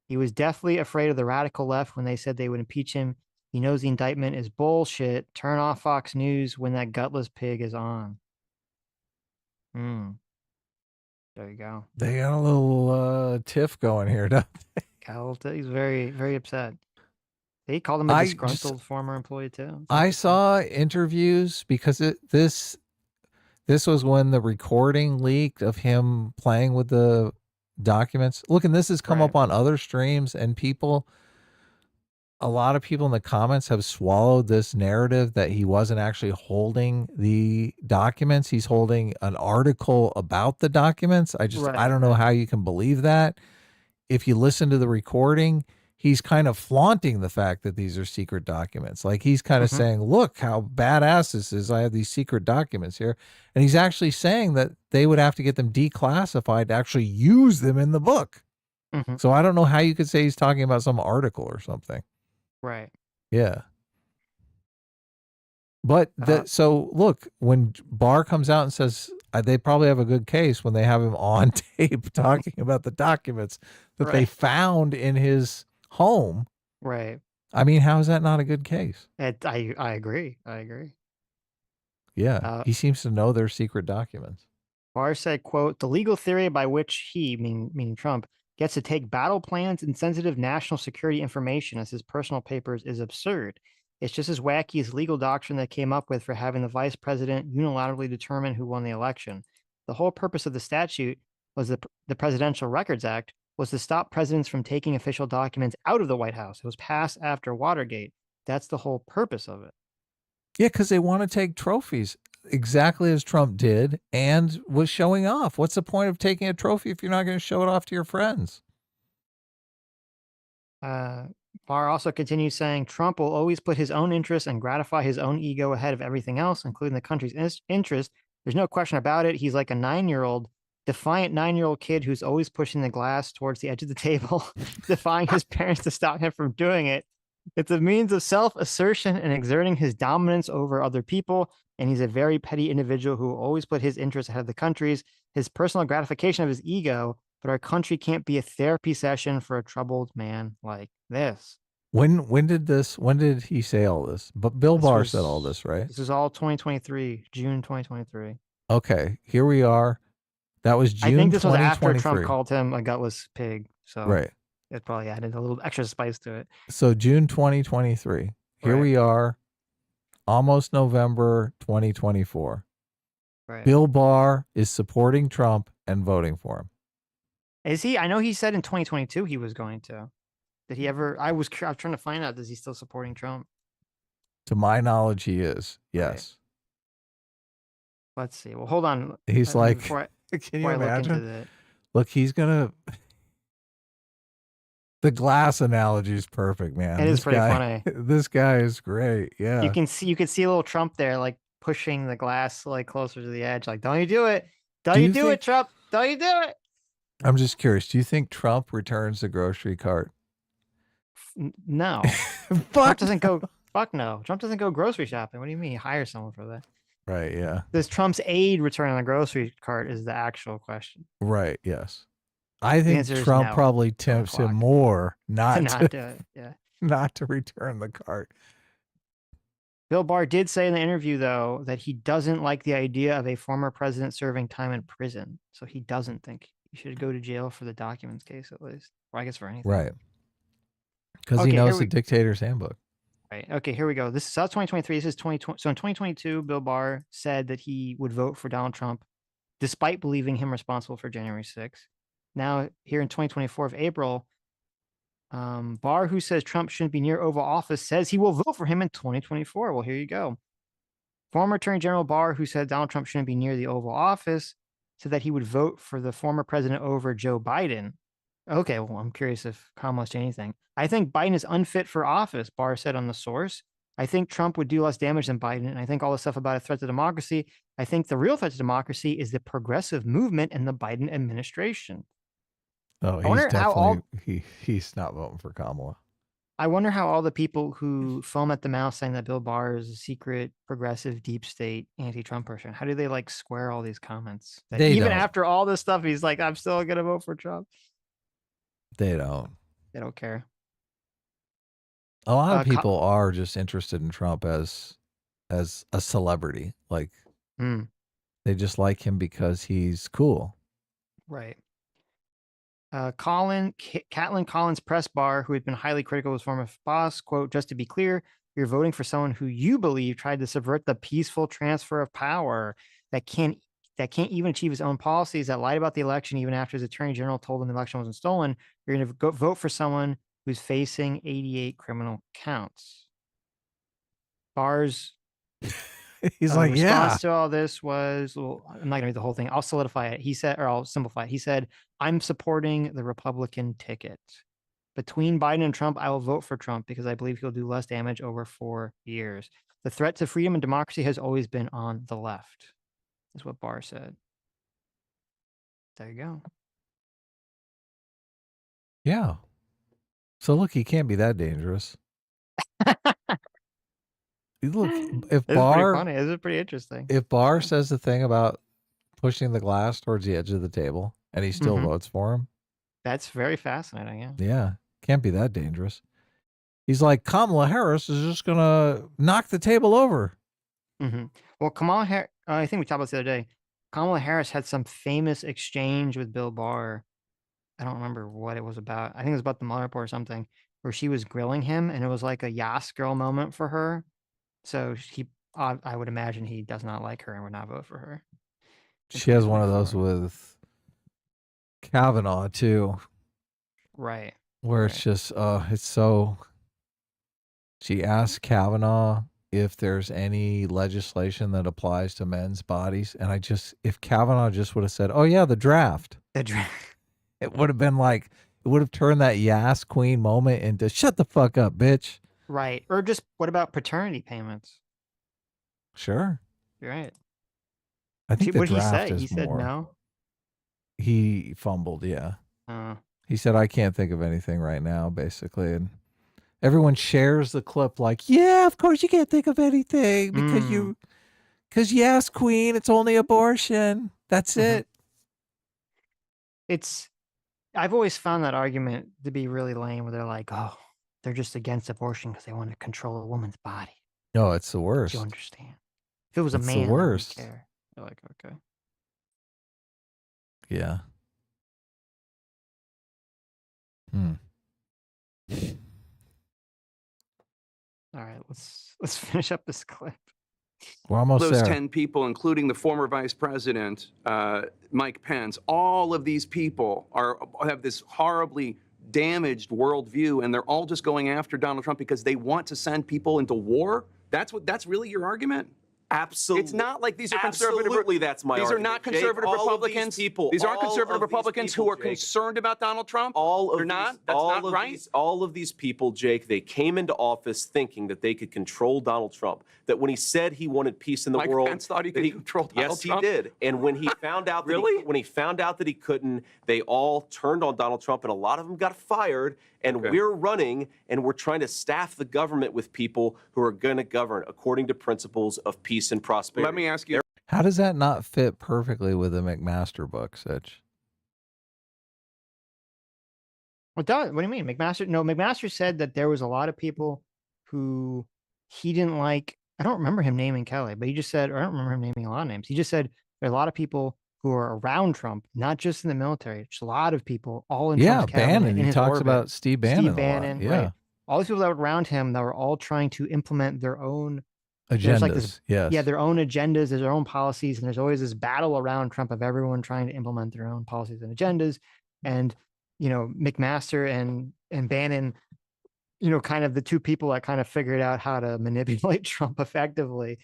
He was deathly afraid of the radical left when they said they would impeach him. He knows the indictment is bullshit. Turn off Fox News when that gutless pig is on. There you go. They got a little tiff going here, don't they? He's very, very upset. They called him a disgruntled former employee too. I saw interviews because this was when the recording leaked of him playing with the documents. Look, and this has come up on other streams, and people a lot of people in the comments have swallowed this narrative that he wasn't actually holding the documents. He's holding an article about the documents. I Right, don't know right. how you can believe that. If you listen to the recording, he's kind of flaunting the fact that these are secret documents. Like he's kind of Mhm. saying, look how badass this is. I have these secret documents here. And he's actually saying that they would have to get them declassified to actually use them in the book. Mhm. So I don't know how you could say he's talking about some article or something. Right. Yeah. But so look, when Barr comes out and says they probably have a good case when they have him on tape talking about the documents that they Right. found in his home. Right. I mean, how is that not a good case? I agree. I agree. Yeah. He seems to know their secret documents. Barr said, quote, the legal theory by which he, meaning Trump, gets to take battle plans and sensitive national security information as his personal papers is absurd. It's just as wacky as legal doctrine that came up with for having the vice president unilaterally determine who won the election. The whole purpose of the statute was the Presidential Records Act was to stop presidents from taking official documents out of the White House. It was passed after Watergate. That's the whole purpose of it. Yeah, because they want to take trophies exactly as Trump did and was showing off. What's the point of taking a trophy if you're not going to show it off to your friends? Barr also continues saying Trump will always put his own interests and gratify his own ego ahead of everything else, including the country's interest. There's no question about it. He's like a 9-year-old, defiant 9-year-old kid who's always pushing the glass towards the edge of the table, defying his parents to stop him from doing it. It's a means of self-assertion and exerting his dominance over other people. And he's a very petty individual who will always put his interests ahead of the country's, his personal gratification of his ego. But our country can't be a therapy session for a troubled man like this. When did he say all this? But Bill Barr said all this, right? This is all 2023, June 2023. Okay, here we are. That was June. I think this was 2023. after Trump called him a gutless pig. So right. It probably added a little extra spice to it. So June 2023. Here we are, almost November 2024. Right. Bill Barr is supporting Trump and voting for him. Is he? I know he said in 2022 he was going to. Did he ever? I was trying to find out. Is he still supporting Trump? To my knowledge, he is. Yes. Right. Let's see. Well, hold on. He's like, can you imagine? Look, he's gonna. The glass analogy is perfect, man. It is pretty funny. This guy is great. Yeah. You can see a little Trump there, like pushing the glass like closer to the edge. Like, don't you do it? Don't you do it, Trump? Don't you do it? I'm just curious. Do you think Trump returns the grocery cart? No. Trump doesn't go. Fuck no. Trump doesn't go grocery shopping. What do you mean? Hire someone for that. Right. Yeah. Does Trump's aide return on the grocery cart is the actual question. Right. Yes. I think Trump probably tempts him more not to do it. Yeah. Not to return the cart. Bill Barr did say in the interview, though, that he doesn't like the idea of a former president serving time in prison. So he doesn't think he should go to jail for the documents case, at least. Or I guess for anything. Right. Because he knows the dictator's handbook. Right. Okay, here we go. This is 2023. This is 2020. So in 2022, Bill Barr said that he would vote for Donald Trump, despite believing him responsible for January 6th. Now, here in 2024 of April, Barr, who says Trump shouldn't be near Oval Office, says he will vote for him in 2024. Well, here you go. Former Attorney General Barr, who said Donald Trump shouldn't be near the Oval Office, said that he would vote for the former president over Joe Biden. Okay, well, I'm curious if Kamala changed anything. I think Biden is unfit for office, Barr said on The Source. I think Trump would do less damage than Biden. And I think all the stuff about a threat to democracy, I think the real threat to democracy is the progressive movement and the Biden administration. Oh, he's definitely he's not voting for Kamala. I wonder how all the people who foam at the mouth saying that Bill Barr is a secret, progressive, deep state, anti-Trump person, how do they like square all these comments? That they even don't. After all this stuff, he's like, I'm still gonna vote for Trump. They don't. They don't care. A lot of people are just interested in Trump as a celebrity. Like they just like him because he's cool. Right. Caitlin Collins press Barr, who had been highly critical of his former boss, quote, just to be clear, you're voting for someone who you believe tried to subvert the peaceful transfer of power, that can't even achieve his own policies, that lied about the election even after his attorney general told him the election wasn't stolen. You're going to go vote for someone who's facing 88 criminal counts. Barr's He's like, response yeah. to all this was, well, I'm not gonna read the whole thing. I'll solidify it. He said, or I'll simplify it. He said, I'm supporting the Republican ticket. Between Biden and Trump, I will vote for Trump because I believe he'll do less damage over 4 years. The threat to freedom and democracy has always been on the left, is what Barr said. There you go. Yeah. So look, he can't be that dangerous. Look, if This is pretty Barr, funny. This is pretty interesting. if Barr says the thing about pushing the glass towards the edge of the table and he still votes for him, That's very fascinating. Yeah. yeah, can't be that dangerous. He's like, Kamala Harris is just gonna knock the table over. Well, Kamala Harris, I think we talked about this the other day. Kamala Harris had some famous exchange with Bill Barr. I don't remember what it was about. I think it was about the Mueller report or something, where she was grilling him, and it was like a Yas girl moment for her. So I would imagine he does not like her and would not vote for her. She has one of those with Kavanaugh too. Right. Where it's just, it's so. She asked Kavanaugh if there's any legislation that applies to men's bodies. And if Kavanaugh just would have said, oh, yeah, the draft. The draft. It would have been like, it would have turned that Yas Queen moment into shut the fuck up, bitch. Right. Or just what about paternity payments? Sure. You're right. I think What the did he draft say? is He said more. no. He fumbled, yeah. Oh. He said, I can't think of anything right now, basically. And everyone shares the clip like, yeah, of course you can't think of anything because Yas Queen, it's only abortion. That's it. I've always found that argument to be really lame where they're like, oh, they're just against abortion because they want to control a woman's body. No, it's the worst. Do you understand? If it was It's a the man, I worst. wouldn't care. They're like, okay. Yeah. All right, let's finish up this clip. We're almost Those there. 10 people, including the former vice president, Mike Pence, all of these people have this horribly damaged worldview, and they're all just going after Donald Trump because they want to send people into war? That's really your argument? Absolutely. It's not like these are conservative. Absolutely, that's my These argument. are not conservative Jake, Republicans. These aren't conservative Republicans who are concerned about Donald Trump. They're not. That's not right. All of these people, Jake, they came into office thinking that they could control Donald Trump. That when he said he wanted peace in the world, Mike Pence thought he could control Donald Trump. Yes, he did. And when he found out that when he found out that he couldn't, they all turned on Donald Trump, and a lot of them got fired. And we're running, and we're trying to staff the government with people who are going to govern according to principles of peace and prosperity. Let me ask you. How does that not fit perfectly with the McMaster book, Sitch? What do you mean? McMaster said that there was a lot of people who he didn't like. I don't remember him naming Kelly, but he just said, or I don't remember him naming a lot of names. He just said there are a lot of people who are around Trump, not just in the military, just a lot of people all in Trump's cabinet, Bannon. in He his talks orbit. about Steve Bannon. Steve Bannon, a lot. Yeah. right. All these people that were around him that were all trying to implement their own agendas. Like this, yes. Yeah, their own agendas, their own policies, and there's always this battle around Trump of everyone trying to implement their own policies and agendas. And McMaster and Bannon, kind of the two people that kind of figured out how to manipulate Trump effectively,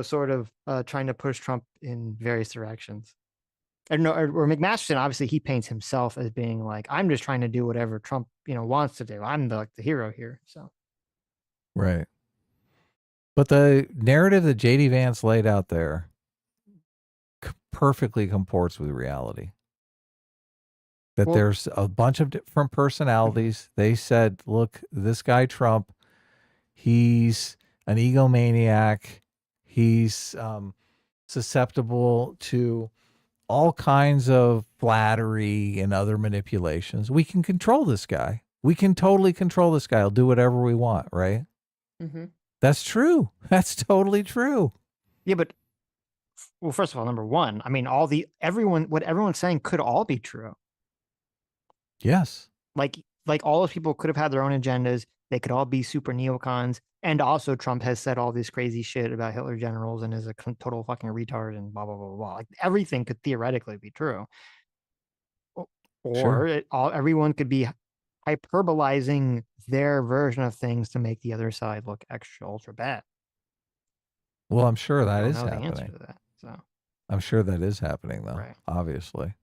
sort of trying to push Trump in various directions. I don't know, or McMasterson, obviously he paints himself as being like, I'm just trying to do whatever Trump, wants to do. I'm the hero here. So. Right. But the narrative that JD Vance laid out there perfectly comports with reality. That there's a bunch of different personalities. They said, look, this guy Trump, he's an egomaniac. He's susceptible to all kinds of flattery and other manipulations. We can control this guy. We can totally control this guy. He'll do whatever we want, right? Mm-hmm. That's true. That's totally true. Yeah, but well, first of all, number one, I mean, what everyone's saying could all be true. Yes. Like all those people could have had their own agendas. They could all be super neocons. And also Trump has said all this crazy shit about Hitler generals and is a total fucking retard and blah, blah, blah, blah. Like everything could theoretically be true. Or everyone could be hyperbolizing their version of things to make the other side look extra ultra bad. Well, I'm sure I that don't is know the answer happening. to that. So I'm sure that is happening, though. Right. Obviously.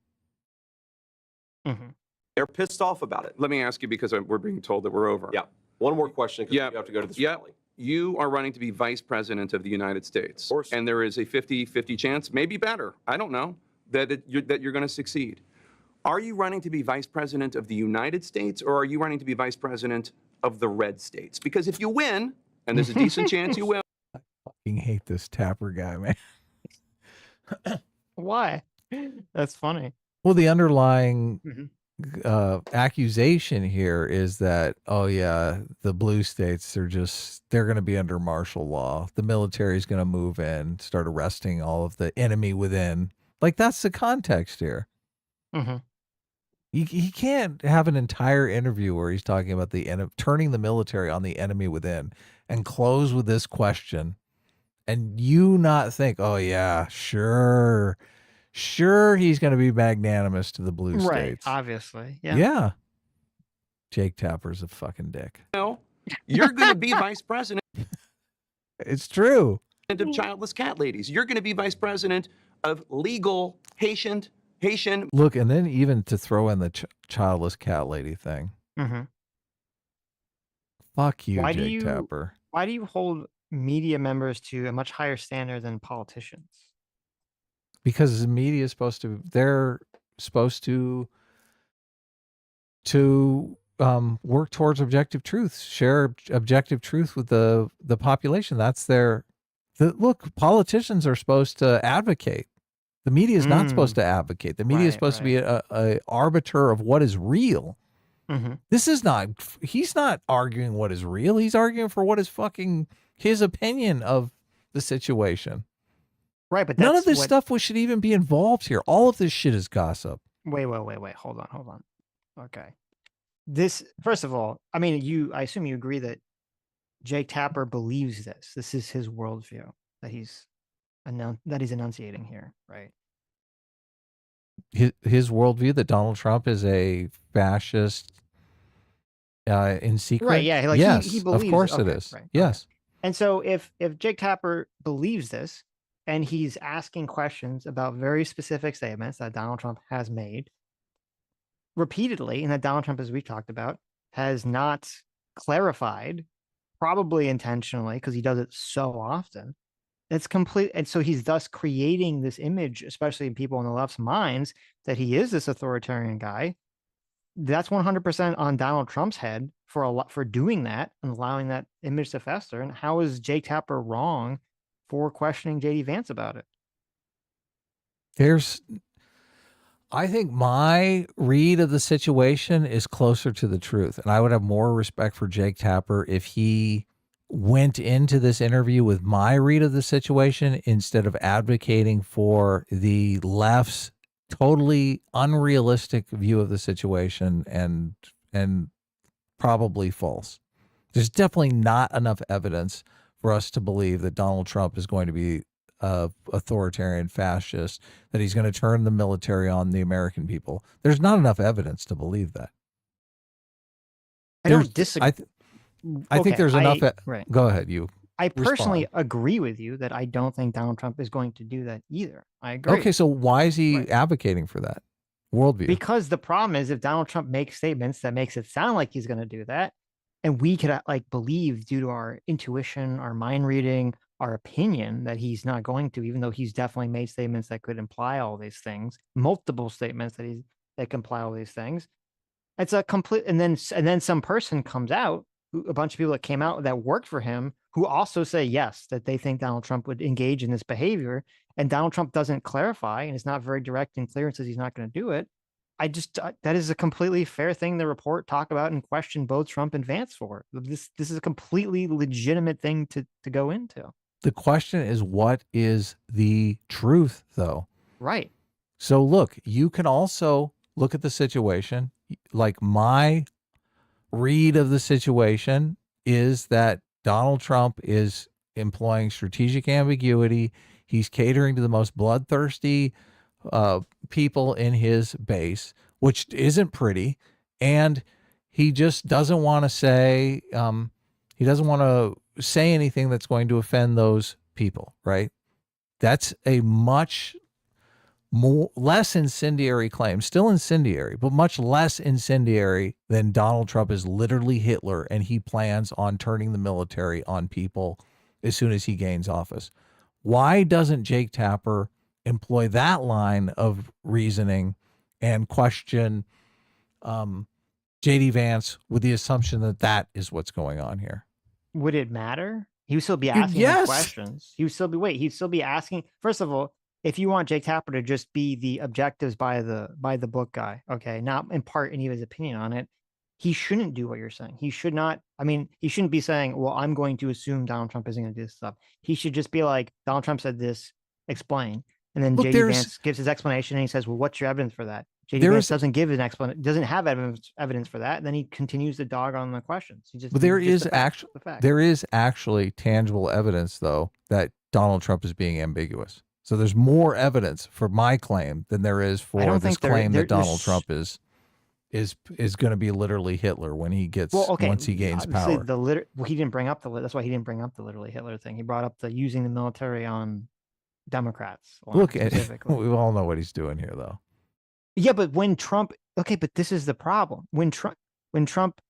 mhm. They're pissed off about it. Let me ask you, because we're being told that we're over. Yeah. One more question because Yeah. you have to go to this Yeah. rally. You are running to be vice president of the United States. Of course. And there is a 50-50 chance, maybe better, I don't know, that you're going to succeed. Are you running to be vice president of the United States, or are you running to be vice president of the red states? Because if you win, and there's a decent chance you will, I fucking hate this Tapper guy, man. Why? That's funny. Well, the underlying Mhm. accusation here is that, oh yeah, the blue states they're going to be under martial law. The military is going to move in, start arresting all of the enemy within. Like, that's the context here. Mhm. He can't have an entire interview where he's talking about turning the military on the enemy within and close with this question, and you not think, oh yeah, sure he's going to be magnanimous to the blue Right. states. Obviously. Yeah. Yeah. Jake Tapper's a fucking dick. you're going to be vice president It's true. of childless cat ladies. You're going to be vice president of legal Haitian. Look, and then even to throw in the childless cat lady thing. Mm-hmm. Fuck you, Why Jake Tapper. Why do you hold media members to a much higher standard than politicians? Because the media is they're supposed to work towards objective truth, share objective truth with the population. That's look, politicians are supposed to advocate. The media is not supposed to advocate. The media is supposed to be a arbiter of what is real. Mm-hmm. He's not arguing what is real. He's arguing for what is fucking his opinion of the situation. Right, but none of this stuff should even be involved here. All of this shit is gossip. Wait. Hold on. Okay. First of all, I mean, I assume you agree that Jake Tapper believes this. This is his worldview that he's enunciating here, right? His worldview that Donald Trump is a fascist in secret. Right, yeah. Like yes, he believes, of course it is. Right, yes. Okay. And so if Jake Tapper believes this and he's asking questions about very specific statements that Donald Trump has made repeatedly, and that Donald Trump, as we talked about, has not clarified, probably intentionally, because he does it so often. It's complete. And so he's thus creating this image, especially in people on the left's minds, that he is this authoritarian guy. That's 100% on Donald Trump's head for doing that and allowing that image to fester. And how is Jake Tapper wrong for questioning JD Vance about it? I think my read of the situation is closer to the truth. And I would have more respect for Jake Tapper if he went into this interview with my read of the situation instead of advocating for the left's totally unrealistic view of the situation and probably false. There's definitely not enough evidence for us to believe that Donald Trump is going to be authoritarian fascist, that he's going to turn the military on the American people. There's not enough evidence to believe that. I don't disagree. I think there's enough. Right. Go ahead. I personally agree with you that I don't think Donald Trump is going to do that either. I agree. Okay, so why is he advocating for that worldview? Because the problem is, if Donald Trump makes statements that makes it sound like he's going to do that, and we could believe due to our intuition, our mind reading, our opinion that he's not going to, even though he's definitely made statements that could imply all these things, multiple statements that can imply all these things. It's a complete, and then some person comes out, a bunch of people that came out that worked for him, who also say yes, that they think Donald Trump would engage in this behavior, and Donald Trump doesn't clarify and is not very direct and clear and says he's not going to do it. That is a completely fair thing to report, talk about, and question both Trump and Vance for. This is a completely legitimate thing to go into. The question is, what is the truth, though? Right. So look, you can also look at the situation. Like, my read of the situation is that Donald Trump is employing strategic ambiguity. He's catering to the most bloodthirsty people in his base, which isn't pretty. And he just doesn't want to say, he doesn't want to say anything that's going to offend those people, right? That's a much less incendiary claim, still incendiary, but much less incendiary than Donald Trump is literally Hitler and he plans on turning the military on people as soon as he gains office. Why doesn't Jake Tapper employ that line of reasoning and question JD Vance with the assumption that that is what's going on here? Would it matter? He would still be Dude, asking yes. questions. He would still be he'd still be asking. First of all, if you want Jake Tapper to just be the objectives by the book guy, okay, not impart any of his opinion on it, he shouldn't do what you're saying. He should not. I mean, he shouldn't be saying, "Well, I'm going to assume Donald Trump isn't going to do this stuff." He should just be like, "Donald Trump said this. Explain." And then Look, JD Vance gives his explanation, and he says, "Well, what's your evidence for that?" JD Vance doesn't give an explanation, doesn't have evidence for that. And then he continues to dog on the questions. He just, but there is actually tangible evidence, though, that Donald Trump is being ambiguous. So there's more evidence for my claim than there is for this claim that Donald Trump is going to be literally Hitler when he gets once he gains power. He didn't bring up that's why he didn't bring up the literally Hitler thing. He brought up the using the military on Democrats. Look, we all know what he's doing here, though. Yeah, but when Trump, but this is the problem. When Trump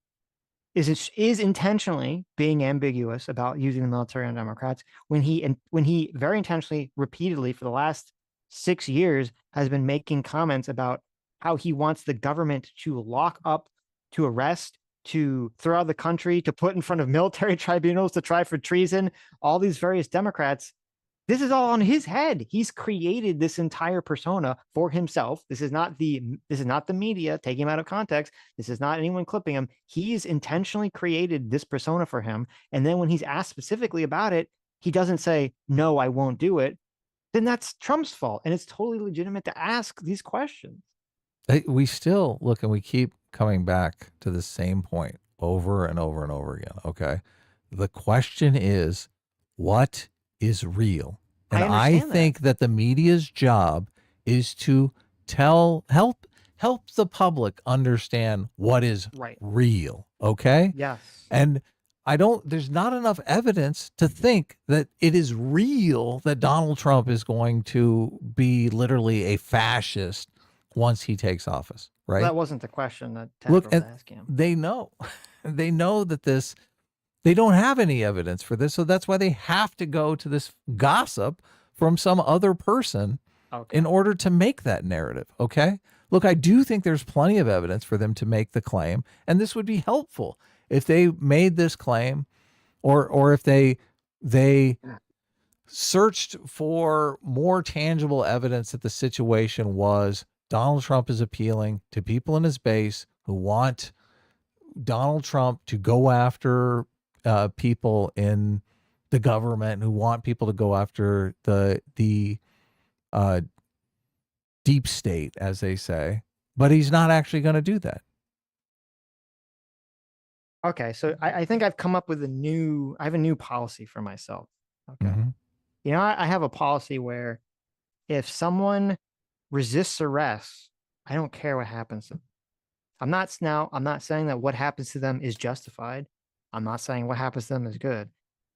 is intentionally being ambiguous about using the military on Democrats, when he very intentionally, repeatedly for the last 6 years has been making comments about how he wants the government to lock up, to arrest, to throw out of the country, to put in front of military tribunals, to try for treason, all these various Democrats. This is all on his head. He's created this entire persona for himself. This is not the media taking him out of context. This is not anyone clipping him. He's intentionally created this persona for him. And then when he's asked specifically about it, he doesn't say, "No, I won't do it." Then that's Trump's fault. And it's totally legitimate to ask these questions. We still look, and we keep coming back to the same point over and over and over again. Okay. The question is, what is real? And I think that the media's job is to help the public understand what is real. Okay. Yes. And there's not enough evidence to think that it is real that Donald Trump is going to be literally a fascist once he takes office, right? Well, that wasn't the question that Tapper was asking him. They know that they don't have any evidence for this, so that's why they have to go to this gossip from some other person in order to make that narrative, okay? Look, I do think there's plenty of evidence for them to make the claim, and this would be helpful if they made this claim or if they searched for more tangible evidence that the situation was Donald Trump is appealing to people in his base who want Donald Trump to go after people in the government, who want people to go after the deep state, as they say, but he's not actually going to do that. Okay, so I think I've come up with I have a new policy for myself. Okay. Mm-hmm. You know, I have a policy where if someone resists arrest, I don't care what happens to them. I'm not saying that what happens to them is justified. I'm not saying what happens to them is good.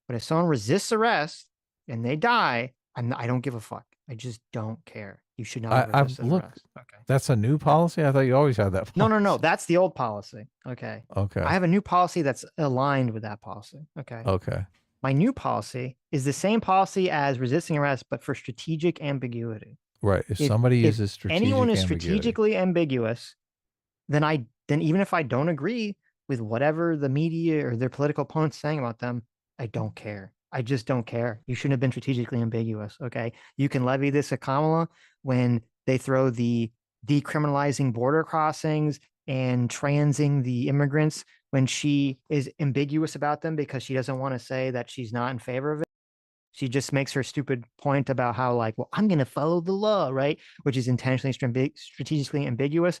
But if someone resists arrest and they die, I don't give a fuck. I just don't care. You should not resist arrest. Okay. That's a new policy? I thought you always had that policy. No. That's the old policy. Okay. I have a new policy that's aligned with that policy. Okay. Okay. My new policy is the same policy as resisting arrest, but for strategic ambiguity. Right. If somebody uses strategic anyone is ambiguity, strategically ambiguous, then even if I don't agree with whatever the media or their political opponents saying about them, I don't care. I just don't care. You shouldn't have been strategically ambiguous. Okay. You can levy this at Kamala when they throw the decriminalizing border crossings and transing the immigrants when she is ambiguous about them because she doesn't want to say that she's not in favor of it. She just makes her stupid point about how I'm going to follow the law, right? Which is intentionally strategically ambiguous.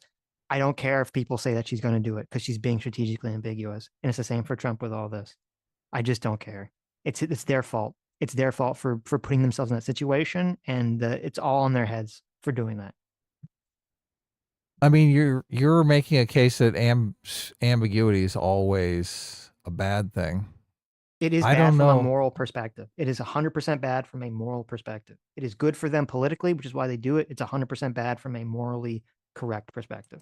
I don't care if people say that she's going to do it because she's being strategically ambiguous. And it's the same for Trump with all this. I just don't care. It's their fault. It's their fault for putting themselves in that situation. And it's all on their heads for doing that. I mean, you're making a case that ambiguity is always a bad thing. It is I bad don't from a know. moral perspective. It is 100% bad from a moral perspective. It is good for them politically, which is why they do it. It's 100% bad from a morally correct perspective.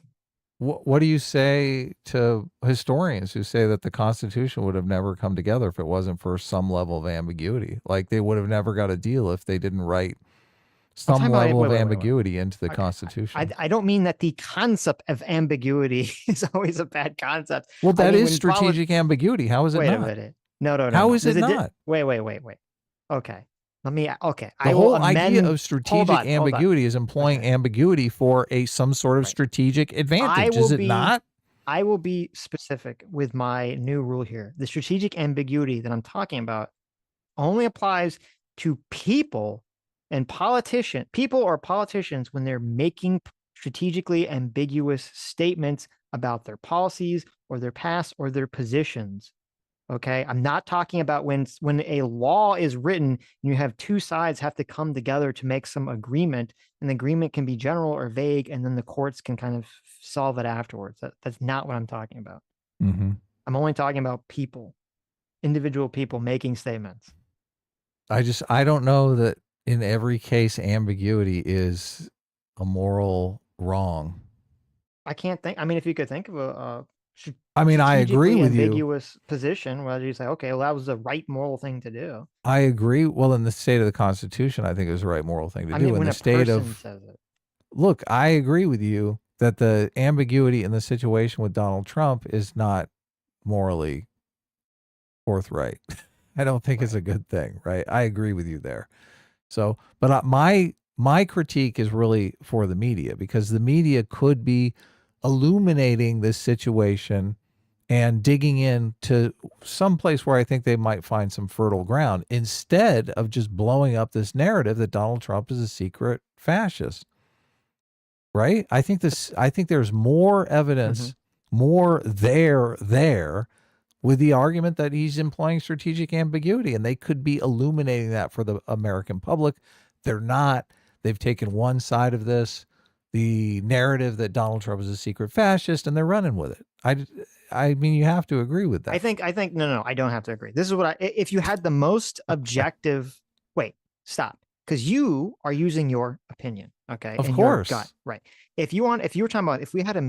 What do you say to historians who say that the Constitution would have never come together if it wasn't for some level of ambiguity? Like they would have never got a deal if they didn't write I'm some talking about- level wait, of wait, wait, wait. ambiguity into the Okay, Constitution. I don't mean that the concept of ambiguity is always a bad concept. Well, I that mean, is strategic ambiguity. How is it wait not? a minute. No. How is There's it a not? wait. Okay. Okay. The I will whole idea amend. of strategic ambiguity is employing Okay. ambiguity for some sort of Right. strategic advantage. Is it not? I will be specific with my new rule here. The strategic ambiguity that I'm talking about only applies to people and people or politicians when they're making strategically ambiguous statements about their policies or their past or their positions. Okay. I'm not talking about when a law is written and you have two sides have to come together to make some agreement, and the agreement can be general or vague, and then the courts can kind of solve it afterwards. That's not what I'm talking about. Mm-hmm. I'm only talking about people, individual people making statements. I don't know that in every case ambiguity is a moral wrong. I can't think. I mean, if you could think of a I mean, I agree with you. ambiguous position where you say, okay, well, that was the right moral thing to do. I agree. Well, in the state of the Constitution, I think it was the right moral thing to do. Mean, in when the a state person of says it. Look, I agree with you that the ambiguity in the situation with Donald Trump is not morally forthright. I don't think it's a good thing, right? I agree with you there. So, but my critique is really for the media, because the media could be illuminating this situation and digging into some place where I think they might find some fertile ground, instead of just blowing up this narrative that Donald Trump is a secret fascist. Right? I think there's more evidence, more there with the argument that he's employing strategic ambiguity, and they could be illuminating that for the American public. They're not. They've taken one side of this, the narrative that Donald Trump is a secret fascist, and they're running with it. I mean, you have to agree with that. I think no, I don't have to agree. This is what if you had the most objective, wait, stop. Because you are using your opinion, okay? Of and course. Your gut, right. If you were talking about, if we had a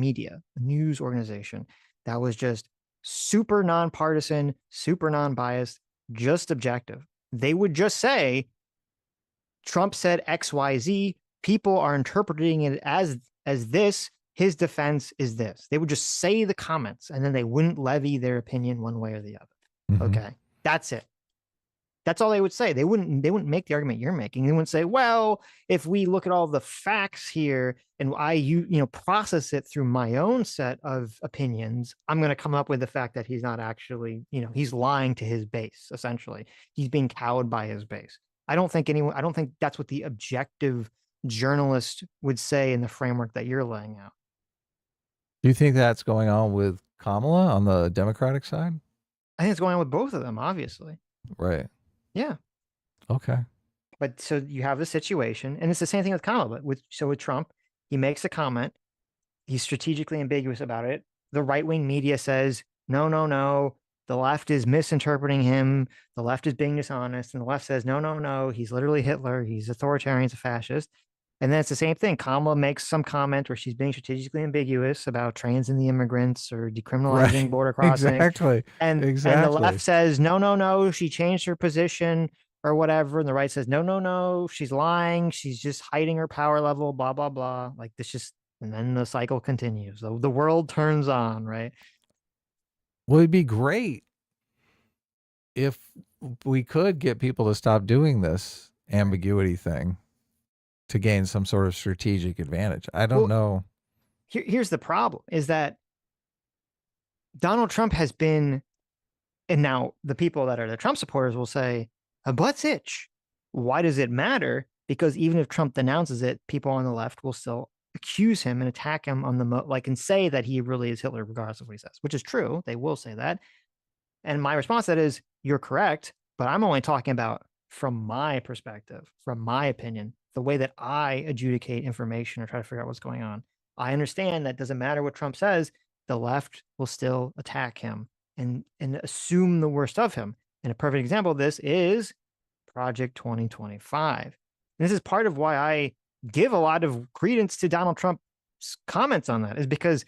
news organization that was just super nonpartisan, super non-biased, just objective, they would just say, Trump said XYZ, people are interpreting it as this, his defense is this. They would just say the comments, and then they wouldn't levy their opinion one way or the other. Okay. That's it. That's all they would say. They wouldn't make the argument you're making. They wouldn't say, well, if we look at all the facts here and I process it through my own set of opinions, I'm going to come up with the fact that he's not actually, he's lying to his base, essentially. He's being cowed by his base. I don't think that's what the objective journalist would say in the framework that you're laying out. Do you think that's going on with Kamala on the Democratic side? I think it's going on with both of them, obviously. Right. Yeah. Okay. But so you have the situation, and it's the same thing with Kamala. But with Trump, he makes a comment. He's strategically ambiguous about it. The right-wing media says, no. The left is misinterpreting him. The left is being dishonest. And the left says, no. He's literally Hitler. He's authoritarian. He's a fascist. And then it's the same thing. Kamala makes some comment where she's being strategically ambiguous about trans and the immigrants or decriminalizing border crossing. Exactly. And the left says, no, she changed her position or whatever. And the right says, no, she's lying. She's just hiding her power level, blah, blah, blah. Like this and then the cycle continues. The world turns on, right? Well, it'd be great if we could get people to stop doing this ambiguity thing to gain some sort of strategic advantage. I don't know. Here's the problem is that Donald Trump has been, and now the people that are the Trump supporters will say, but Sitch, why does it matter? Because even if Trump denounces it, people on the left will still accuse him and attack him on and say that he really is Hitler, regardless of what he says, which is true. They will say that. And my response to that is, you're correct, but I'm only talking about from my perspective, from my opinion, the way that I adjudicate information or try to figure out what's going on. I understand that doesn't matter what Trump says, the left will still attack him and assume the worst of him. And a perfect example of this is Project 2025. And this is part of why I give a lot of credence to Donald Trump's comments on that, is because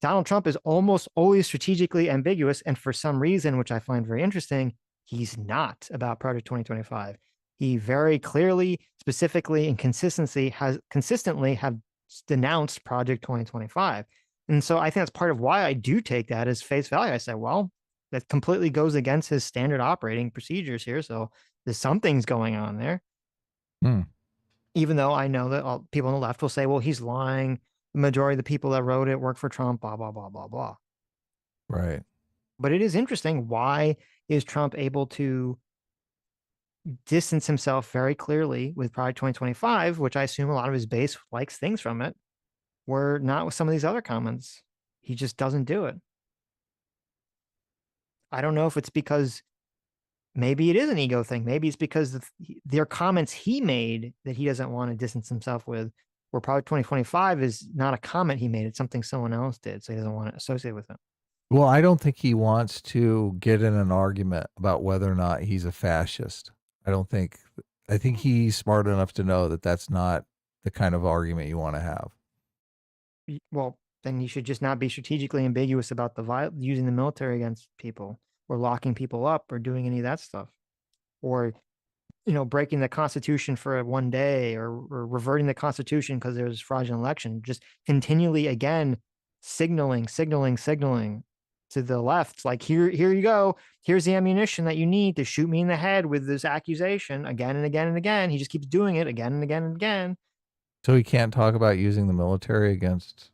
Donald Trump is almost always strategically ambiguous. And for some reason, which I find very interesting, he's not about Project 2025. He very clearly, specifically, and consistently have denounced Project 2025. And so I think that's part of why I do take that as face value. I say, well, that completely goes against his standard operating procedures here. So there's something's going on there. Even though I know that all people on the left will say, well, he's lying. The majority of the people that wrote it work for Trump, blah, blah, blah, blah, blah. Right. But it is interesting. Why is Trump able to distance himself very clearly with Project 2025, which I assume a lot of his base likes things from it, where not with some of these other comments? He just doesn't do it. I don't know if it's because maybe it is an ego thing. Maybe it's because their comments he made that he doesn't want to distance himself with, where Project 2025 is not a comment he made. It's something someone else did. So he doesn't want to associate with it. Well, I don't think he wants to get in an argument about whether or not he's a fascist. I think he's smart enough to know that that's not the kind of argument you want to have. Well, then you should just not be strategically ambiguous about using the military against people, or locking people up, or doing any of that stuff, or breaking the Constitution for one day, or reverting the Constitution because there's fraudulent election. Just continually, again, signaling to the left, like, here you go. Here's the ammunition that you need to shoot me in the head with this accusation again and again and again. He just keeps doing it again and again and again. So he can't talk about using the military against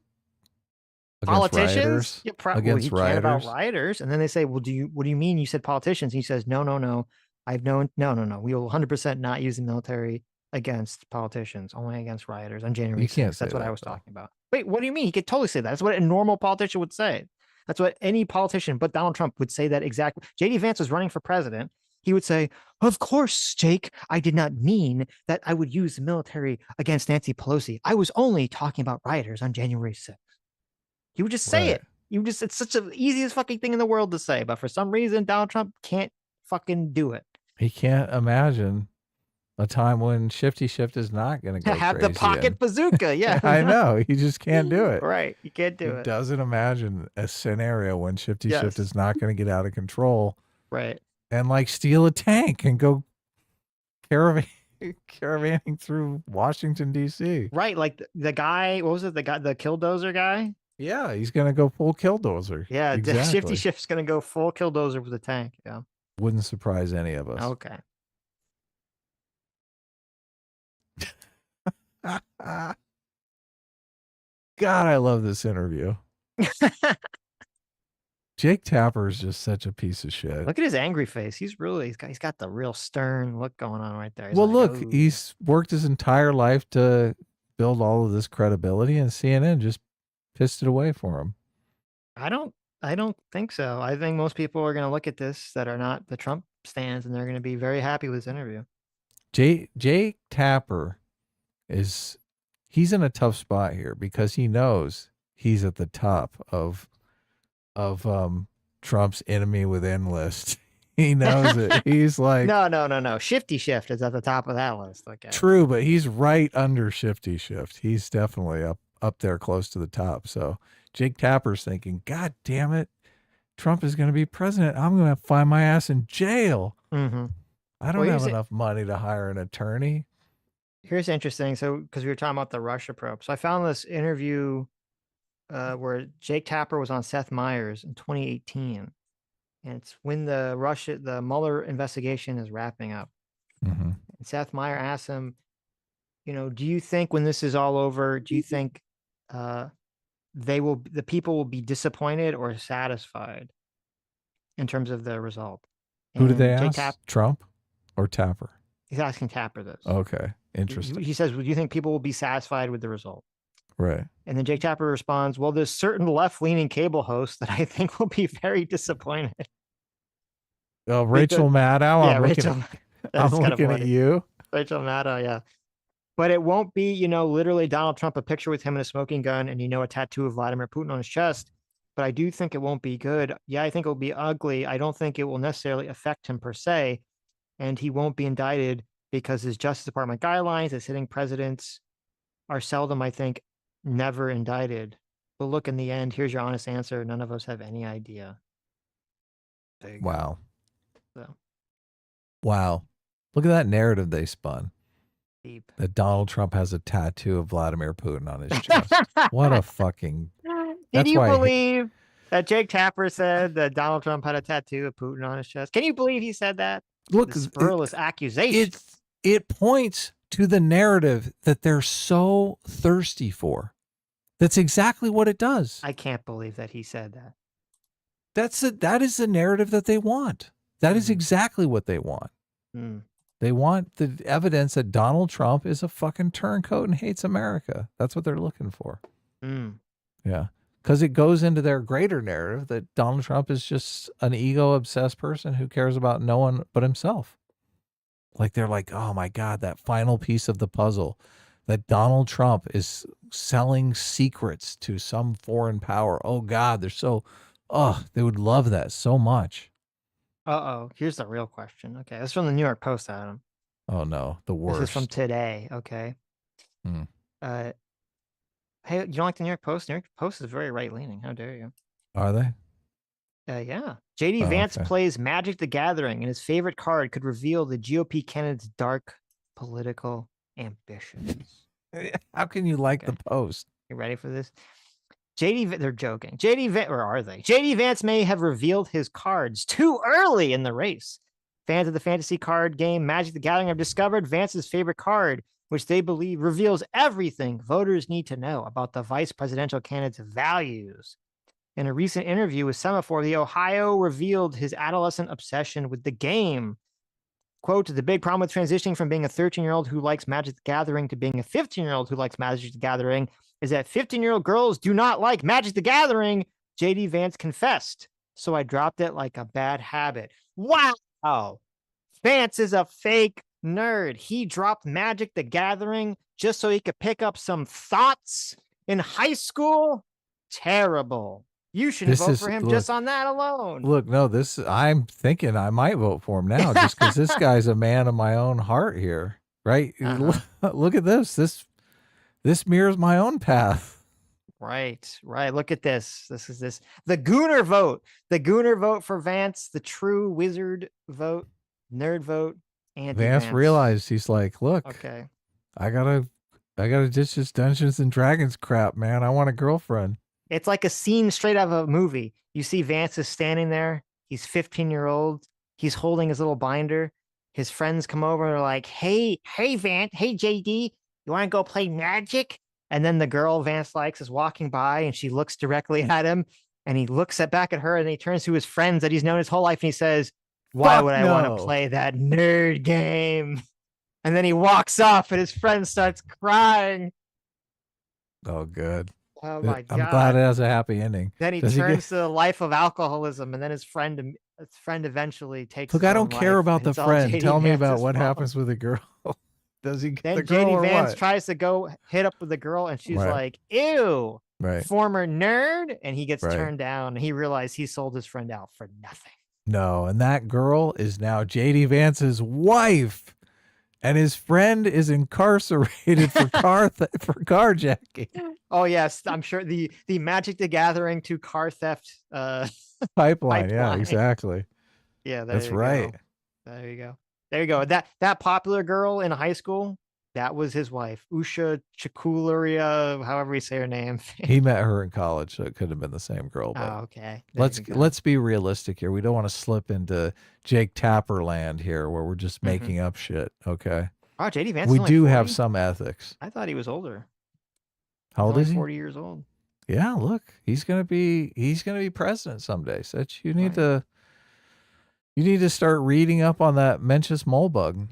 politicians. Rioters? Against rioters. Can't about rioters. And then they say, well, what do you mean? You said politicians. And he says, no. No. We will 100% not use the military against politicians, only against rioters on January 6th. That's what I was talking about. Wait, what do you mean? He could totally say that. That's what a normal politician would say. That's what any politician but Donald Trump would say that exactly. JD Vance was running for president. He would say, of course, Jake, I did not mean that I would use the military against Nancy Pelosi. I was only talking about rioters on January 6th. He would just say it. It's such an easiest fucking thing in the world to say. But for some reason, Donald Trump can't fucking do it. He can't imagine a time when Shifty Shift is not going to go have crazy the pocket bazooka. Yeah, I know. He just can't do it. Right. You can't do it. He doesn't imagine a scenario when Shifty Shift is not going to get out of control. Right. And like steal a tank and go caravanning through Washington, D.C. Right. Like the guy, what was it? The killdozer guy? Yeah, he's going to go full killdozer. Yeah, exactly. Shifty Shift's going to go full killdozer with a tank. Yeah. Wouldn't surprise any of us. Okay. God, I love this interview. Jake Tapper is just such a piece of shit. Look at his angry face. He's got the real stern look going on right there. Well, look, he's worked his entire life to build all of this credibility, and CNN just pissed it away for him. I don't think so. I think most people are going to look at this that are not the Trump stands, and they're going to be very happy with this interview. Jake Tapper he's in a tough spot here because he knows he's at the top of Trump's enemy within list. He knows it. He's like, no. Shifty Shift is at the top of that list. Okay. True, but he's right under Shifty Shift. He's definitely up there close to the top. So Jake Tapper's thinking, God damn it, Trump is going to be president. I'm going to find my ass in jail. Mm-hmm. I don't have enough money to hire an attorney. Here's interesting. So, because we were talking about the Russia probe. So I found this interview where Jake Tapper was on Seth Meyers in 2018. And it's when the Mueller investigation is wrapping up. Mm-hmm. And Seth Meyers asked him, do you think when this is all over, do you think the people will be disappointed or satisfied in terms of the result? Who did they ask? Trump or Tapper? He's asking Tapper this. Okay. Interesting. He says, do you think people will be satisfied with the result? Right. And then Jake Tapper responds, well, there's certain left-leaning cable hosts that I think will be very disappointed. Rachel Maddow. Yeah, I'm looking at you. Rachel Maddow, yeah. But it won't be, you know, literally Donald Trump, a picture with him and a smoking gun and, you know, a tattoo of Vladimir Putin on his chest. But I do think it won't be good. Yeah, I think it'll be ugly. I don't think it will necessarily affect him per se. And he won't be indicted because his Justice Department guidelines, as sitting presidents are seldom, I think, never indicted. But look, in the end, here's your honest answer. None of us have any idea. There you go. Wow. So Wow. Look at that narrative they spun. deep. That Donald Trump has a tattoo of Vladimir Putin on his chest. What a fucking... Did That's you why believe that Jake Tapper said that Donald Trump had a tattoo of Putin on his chest? Can you believe he said that? Look, The spurless accusation. it points to the narrative that they're so thirsty for. That's exactly what it does. I can't believe that he said that. That is the narrative that they want. That is Mhm. exactly what they want. Mm. They want the evidence that Donald Trump is a fucking turncoat and hates America. That's what they're looking for. Mm. Yeah. Because it goes into their greater narrative that Donald Trump is just an ego-obsessed person who cares about no one but himself. Like, they're like, oh my God, that final piece of the puzzle, that Donald Trump is selling secrets to some foreign power. Oh God, they would love that so much. Uh-oh. Here's the real question. Okay. This is from the New York Post, Adam. Oh no, the worst. This is from today. Okay. Hmm. Hey, you don't like the New York Post? New York Post is very right-leaning. How dare you? Are they? Yeah. JD Oh, Vance okay. plays Magic the Gathering, and his favorite card could reveal the GOP candidate's dark political ambitions. How can you like Okay. the Post? You ready for this? They're joking. Or are they? JD Vance may have revealed his cards too early in the race. Fans of the fantasy card game Magic the Gathering have discovered Vance's favorite card, which they believe reveals everything voters need to know about the vice presidential candidate's values. In a recent interview with Semaphore, the Ohio revealed his adolescent obsession with the game. Quote, the big problem with transitioning from being a 13-year-old who likes Magic the Gathering to being a 15-year-old who likes Magic the Gathering is that 15-year-old girls do not like Magic the Gathering, JD Vance confessed. So I dropped it like a bad habit. Wow. Vance is a fake nerd. He dropped Magic the Gathering just so he could pick up some thoughts in high school? Terrible. You should vote for him just on that alone. Look, no, I'm thinking I might vote for him now just because this guy's a man of my own heart here, right? Look at this. This mirrors my own path. Right. Look at this. This is the Gooner vote. The Gooner vote for Vance, the true wizard vote, nerd vote, anti-Vance. Vance realized, he's like, look, okay, I gotta ditch this Dungeons and Dragons crap, man. I want a girlfriend. It's like a scene straight out of a movie. You see Vance is standing there. He's 15-year-old. He's holding his little binder. His friends come over and are like, hey, Vance, hey, JD, you want to go play Magic? And then the girl Vance likes is walking by and she looks directly at him and he looks back at her and he turns to his friends that he's known his whole life and he says, why would I want to play that nerd game? And then he walks off and his friend starts crying. Oh, good. Oh my God. I'm glad it has a happy ending. Then he turns to the life of alcoholism and then his friend eventually takes Look, I don't care about the friend. Tell me about what happens with the girl. Does he get the girl JD or Vance what? tries to go hit up with the girl and she's Right. like, ew, Right. former nerd. And he gets Right. turned down and he realized he sold his friend out for nothing. No, and that girl is now JD Vance's wife, and his friend is incarcerated for for carjacking. Oh yes, I'm sure the Magic the Gathering to car theft Pipeline. Yeah, Pipeline. exactly. Yeah, That's you right. go. There you go. That popular girl in high school, that was his wife, Usha Chakularia, however you say her name. He met her in college, so it could have been the same girl. But Oh, okay. There you go. let's be realistic here. We don't want to slip into Jake Tapper land here, where we're just making up shit. Okay. Oh, JD Vance. We is only do have 40? some ethics. I thought he was older. How old Only is he? 40 years old. Yeah, look, he's gonna be president someday. Sitch, you need Right. to start reading up on that Mencius mole bug.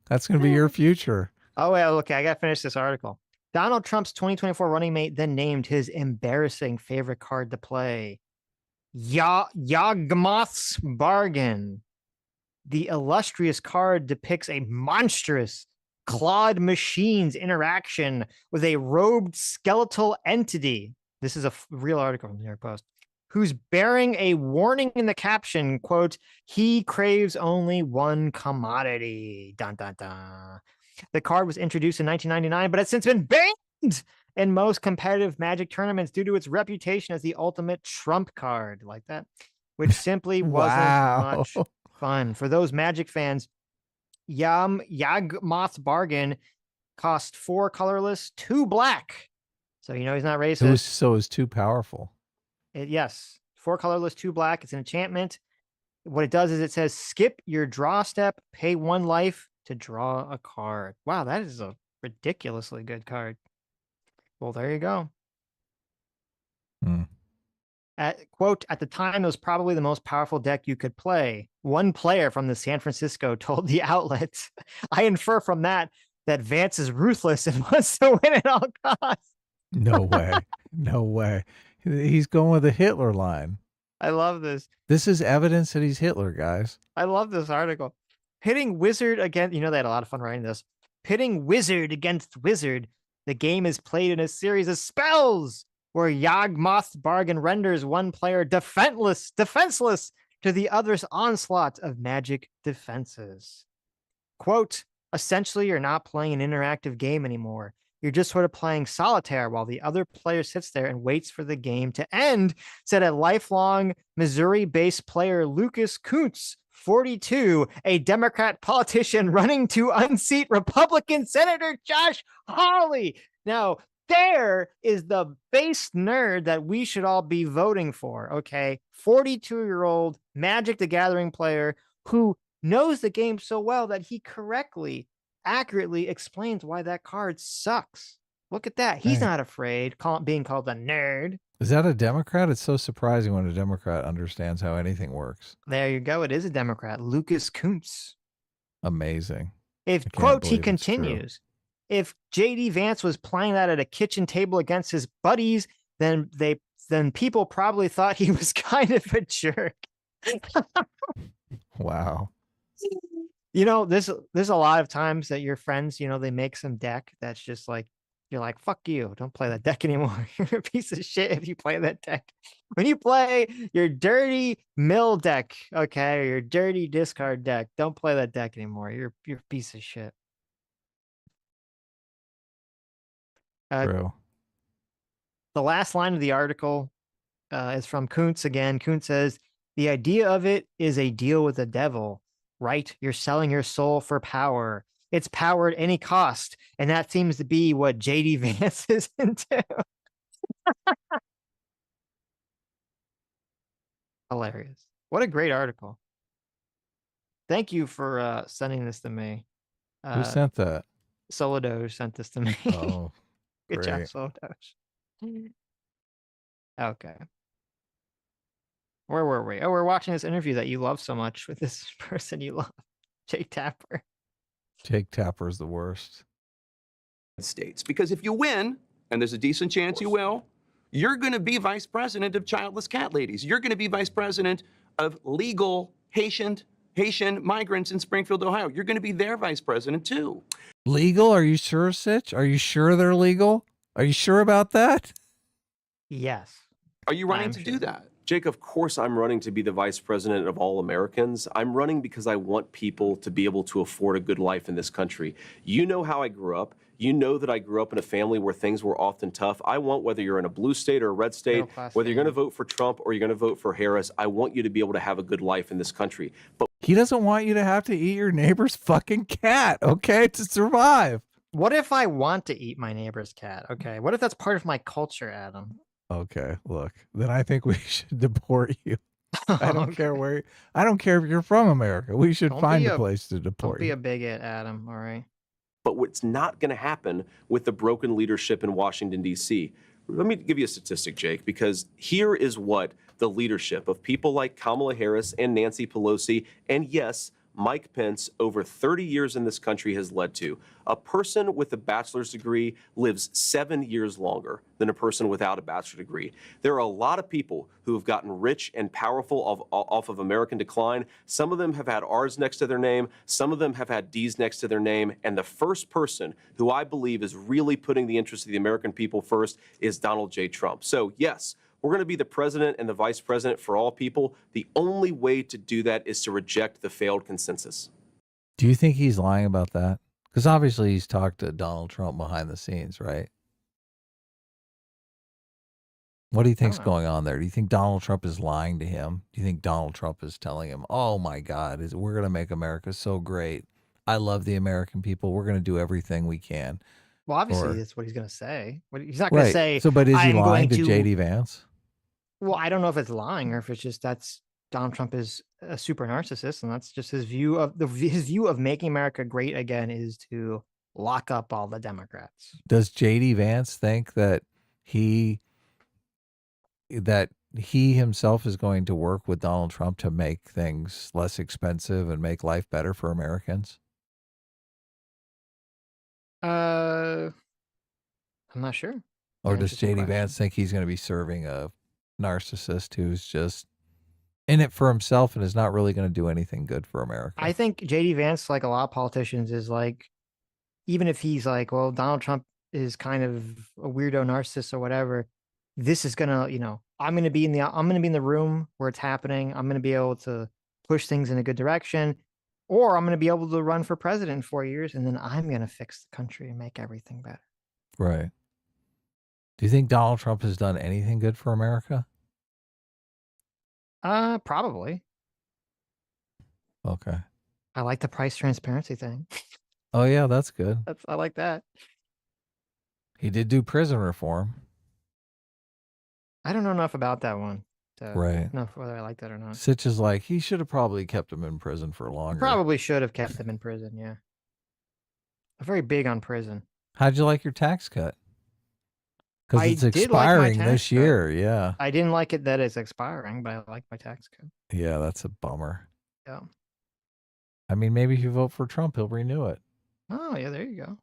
That's gonna be your future. Oh, well, okay. I got to finish this article. Donald Trump's 2024 running mate then named his embarrassing favorite card to play Yawgmoth's Bargain. The illustrious card depicts a monstrous clawed machine's interaction with a robed skeletal entity. This is a real article from the New York Post, who's bearing a warning in the caption, quote, "He craves only one commodity." Dun, dun, dun. The card was introduced in 1999, but has since been banned in most competitive Magic tournaments due to its reputation as the ultimate trump card, like that, which simply wasn't much fun. For those Magic fans, Yawgmoth's bargain cost 4 colorless, 2 black. So you know he's not racist. So it was too powerful. Yes, 4 colorless, 2 black. It's an enchantment. What it does is it says skip your draw step, pay 1 life to draw a card. Wow, that is a ridiculously good card. Well, there you go. Quote, at the time, it was probably the most powerful deck you could play. One player from the San Francisco told the outlet, I infer from that Vance is ruthless and wants to win at all costs. No way. No way. He's going with the Hitler line. I love this. This is evidence that he's Hitler, guys. I love this article. Pitting wizard against, they had a lot of fun writing this. Pitting wizard against wizard. The game is played in a series of spells where Yawgmoth's bargain renders one player defenseless to the other's onslaught of magic defenses. Quote, essentially, you're not playing an interactive game anymore. You're just sort of playing solitaire while the other player sits there and waits for the game to end, said a lifelong Missouri-based player, Lucas Kuntz, 42, a Democrat politician running to unseat Republican Senator Josh Hawley. Now, there is the base nerd that we should all be voting for, okay? 42-year-old Magic the Gathering player who knows the game so well that he accurately explains why that card sucks. Look at that. He's not afraid being called a nerd. Is that a Democrat? It's so surprising when a Democrat understands how anything works. There you go. It is a Democrat. Lucas Kuntz. Amazing. If, quote, he continues, if JD Vance was playing that at a kitchen table against his buddies, then people probably thought he was kind of a jerk. Wow. There's a lot of times that your friends, they make some deck that's just like, you're like, fuck you, don't play that deck anymore. You're a piece of shit if you play that deck. When you play your dirty mill deck, okay, or your dirty discard deck, don't play that deck anymore. You're a piece of shit. True. The last line of the article is from Kuntz again. Kuntz says, the idea of it is a deal with the devil, right? You're selling your soul for power. It's power at any cost. And that seems to be what JD Vance is into. Hilarious. What a great article. Thank you for sending this to me. Who sent that? Solodoge sent this to me. Oh, good job, great. Solodoge. Okay. Where were we? Oh, we're watching this interview that you love so much with this person you love, Jake Tapper. Jake Tapper is the worst. States, because if you win, and there's a decent chance you will, you're going to be vice president of childless cat ladies. You're going to be vice president of legal Haitian migrants in Springfield, Ohio. You're going to be their vice president too. Legal? Are you sure, Sitch? Are you sure they're legal? Are you sure about that? Yes. Are you running to do that? Jake, of course I'm running to be the vice president of all Americans. I'm running because I want people to be able to afford a good life in this country. You know how I grew up. You know that I grew up in a family where things were often tough. I want, whether you're in a blue state or a red state, whether you're going to vote for Trump or you're going to vote for Harris, I want you to be able to have a good life in this country. But he doesn't want you to have to eat your neighbor's fucking cat, okay, to survive. What if I want to eat my neighbor's cat? Okay. What if that's part of my culture, Adam? Okay, look, then I think we should deport you. I don't care where. I don't care if you're from America. We should find a place to deport you. Don't be a bigot, Adam. All right. But what's not going to happen with the broken leadership in Washington, D.C. Let me give you a statistic, Jake, because here is what the leadership of people like Kamala Harris and Nancy Pelosi, and yes, Mike Pence, over 30 years in this country, has led to. A person with a bachelor's degree lives 7 years longer than a person without a bachelor's degree. There are a lot of people who have gotten rich and powerful off of American decline. Some of them have had R's next to their name. Some of them have had D's next to their name. And the first person who I believe is really putting the interests of the American people first is Donald J. Trump. So yes, we're going to be the president and the vice president for all people. The only way to do that is to reject the failed consensus. Do you think he's lying about that? Because obviously he's talked to Donald Trump behind the scenes, right? What do you think's know. going on there? Do you think Donald Trump is lying to him? Do you think Donald Trump is telling him, oh my God, we're going to make America so great. I love the American people. We're going to do everything we can. Well, obviously, Or- that's what he's going to say. He's not going to say. So, but is he "I'm lying going to JD Vance? Well, I don't know if it's lying or if it's just that's Donald Trump is a super narcissist, and that's just his view of his view of making America great again is to lock up all the Democrats. Does JD Vance think that he himself is going to work with Donald Trump to make things less expensive and make life better for Americans? I'm not sure. Or does Interesting JD question. Vance think he's going to be serving a narcissist who's just in it for himself and is not really going to do anything good for America? I think JD Vance, like a lot of politicians, is like, even if he's like, well, Donald Trump is kind of a weirdo narcissist or whatever, this is gonna, I'm gonna be in the room where it's happening. I'm gonna be able to push things in a good direction, or I'm gonna be able to run for president in 4 years, and then I'm gonna fix the country and make everything better. Right. Do you think Donald Trump has done anything good for America? Probably. Okay. I like the price transparency thing. Oh yeah, that's good. I like that. He did do prison reform. I don't know enough about that one to Right. know whether I like that or not. Sitch is like, he should have probably kept him in prison for longer. Probably should have kept him in prison. Yeah. I'm very big on prison. How'd you like your tax cut? Because I it's did like my expiring tax this cut. year. Yeah. I didn't like it that it's expiring, but I like my tax code. Yeah, that's a bummer. Yeah. I mean, maybe if you vote for Trump, he'll renew it. Oh, yeah, there you go.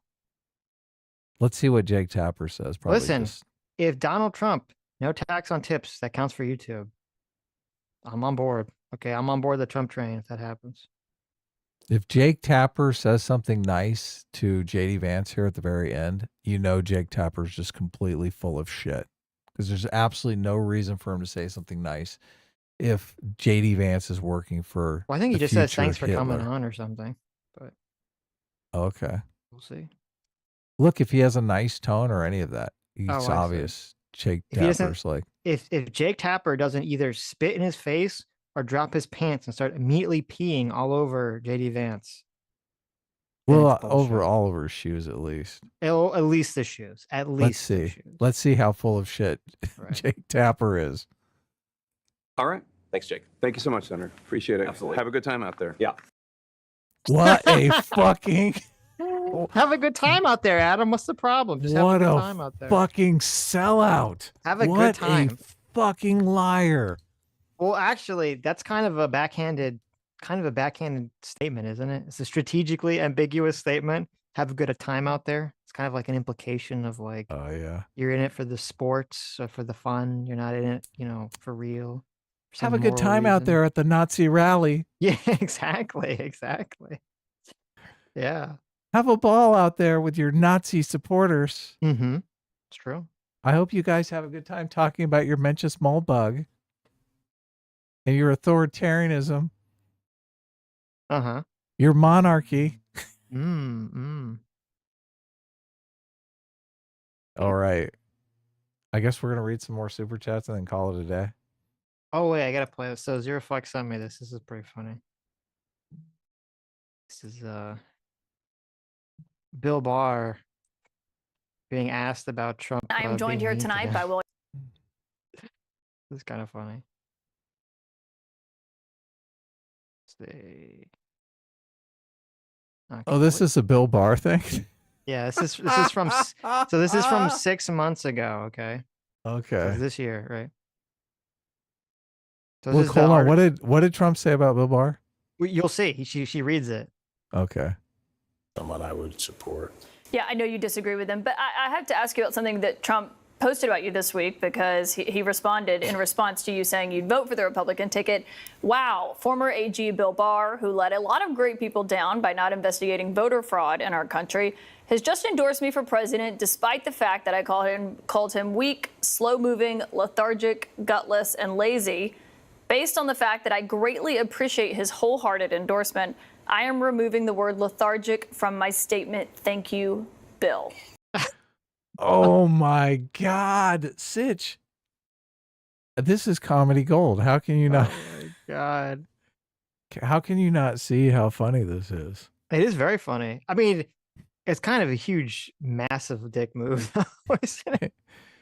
Let's see what Jake Tapper says. Probably Listen, just- if Donald Trump, no tax on tips, that counts for YouTube. I'm on board. Okay, I'm on board the Trump train if that happens. if Jake Tapper says something nice to JD Vance here at the very end, Jake Tapper's just completely full of shit. Because there's absolutely no reason for him to say something nice if JD Vance is working for. Well, I think he the just says future thanks for coming Hitler. on or something, but Okay. we'll see. Look, if he has a nice tone or any of that, Oh, it's I see. obvious. Jake If he doesn't- Tapper's like, If Jake Tapper doesn't either spit in his face or drop his pants and start immediately peeing all over JD Vance, then well, it's bullshit. over all of her shoes at least. At least the shoes. At Let's least the see. shoes. Let's see how full of shit Right. Jake Tapper is. All right. Thanks, Jake. Thank you so much, Senator. Appreciate it. Absolutely. Have a good time out there. Yeah. What a fucking Have a good time out there, Adam. What's the problem? Just have what a good a time out there. fucking sellout. Have a good What time. a fucking liar. Well, actually, that's kind of a backhanded statement, isn't it? It's a strategically ambiguous statement. Have a good time out there. It's kind of like an implication of like Oh yeah. you're in it for the sports or for the fun. You're not in it, for real. for Have a some good moral time out reason. there at the Nazi rally. Yeah, exactly. Yeah. Have a ball out there with your Nazi supporters. Mm-hmm. It's true. I hope you guys have a good time talking about your Mencius mole bug and your authoritarianism, Uh-huh. your monarchy. All right. I guess we're going to read some more super chats and then call it a day. Oh wait, I gotta play this. So Zero Flex sent me this. This is pretty funny. This is Bill Barr being asked about Trump. I am joined being here mean to tonight them. by William. This is kind of funny. Let's see. Okay, Oh, this what- is a Bill Barr thing? yeah. This is from so this is from 6 months ago. Okay, so Okay. it's this year, right? So Look, is the hold on. artic- What did Trump say about Bill Barr? You'll see. She reads it. Okay. Someone I would support. Yeah, I know you disagree with him, but I have to ask you about something that Trump posted about you this week, because he responded in response to you saying you'd vote for the Republican ticket. Wow, former AG Bill Barr, who let a lot of great people down by not investigating voter fraud in our country, has just endorsed me for president, despite the fact that I called him weak, slow-moving, lethargic, gutless, and lazy. Based on the fact that I greatly appreciate his wholehearted endorsement, I am removing the word lethargic from my statement. Thank you, Bill. Oh my God, Sitch. This is comedy gold. How can you not? Oh my God. How can you not see how funny this is? It is very funny. I mean, it's kind of a huge, massive dick move, though, isn't it?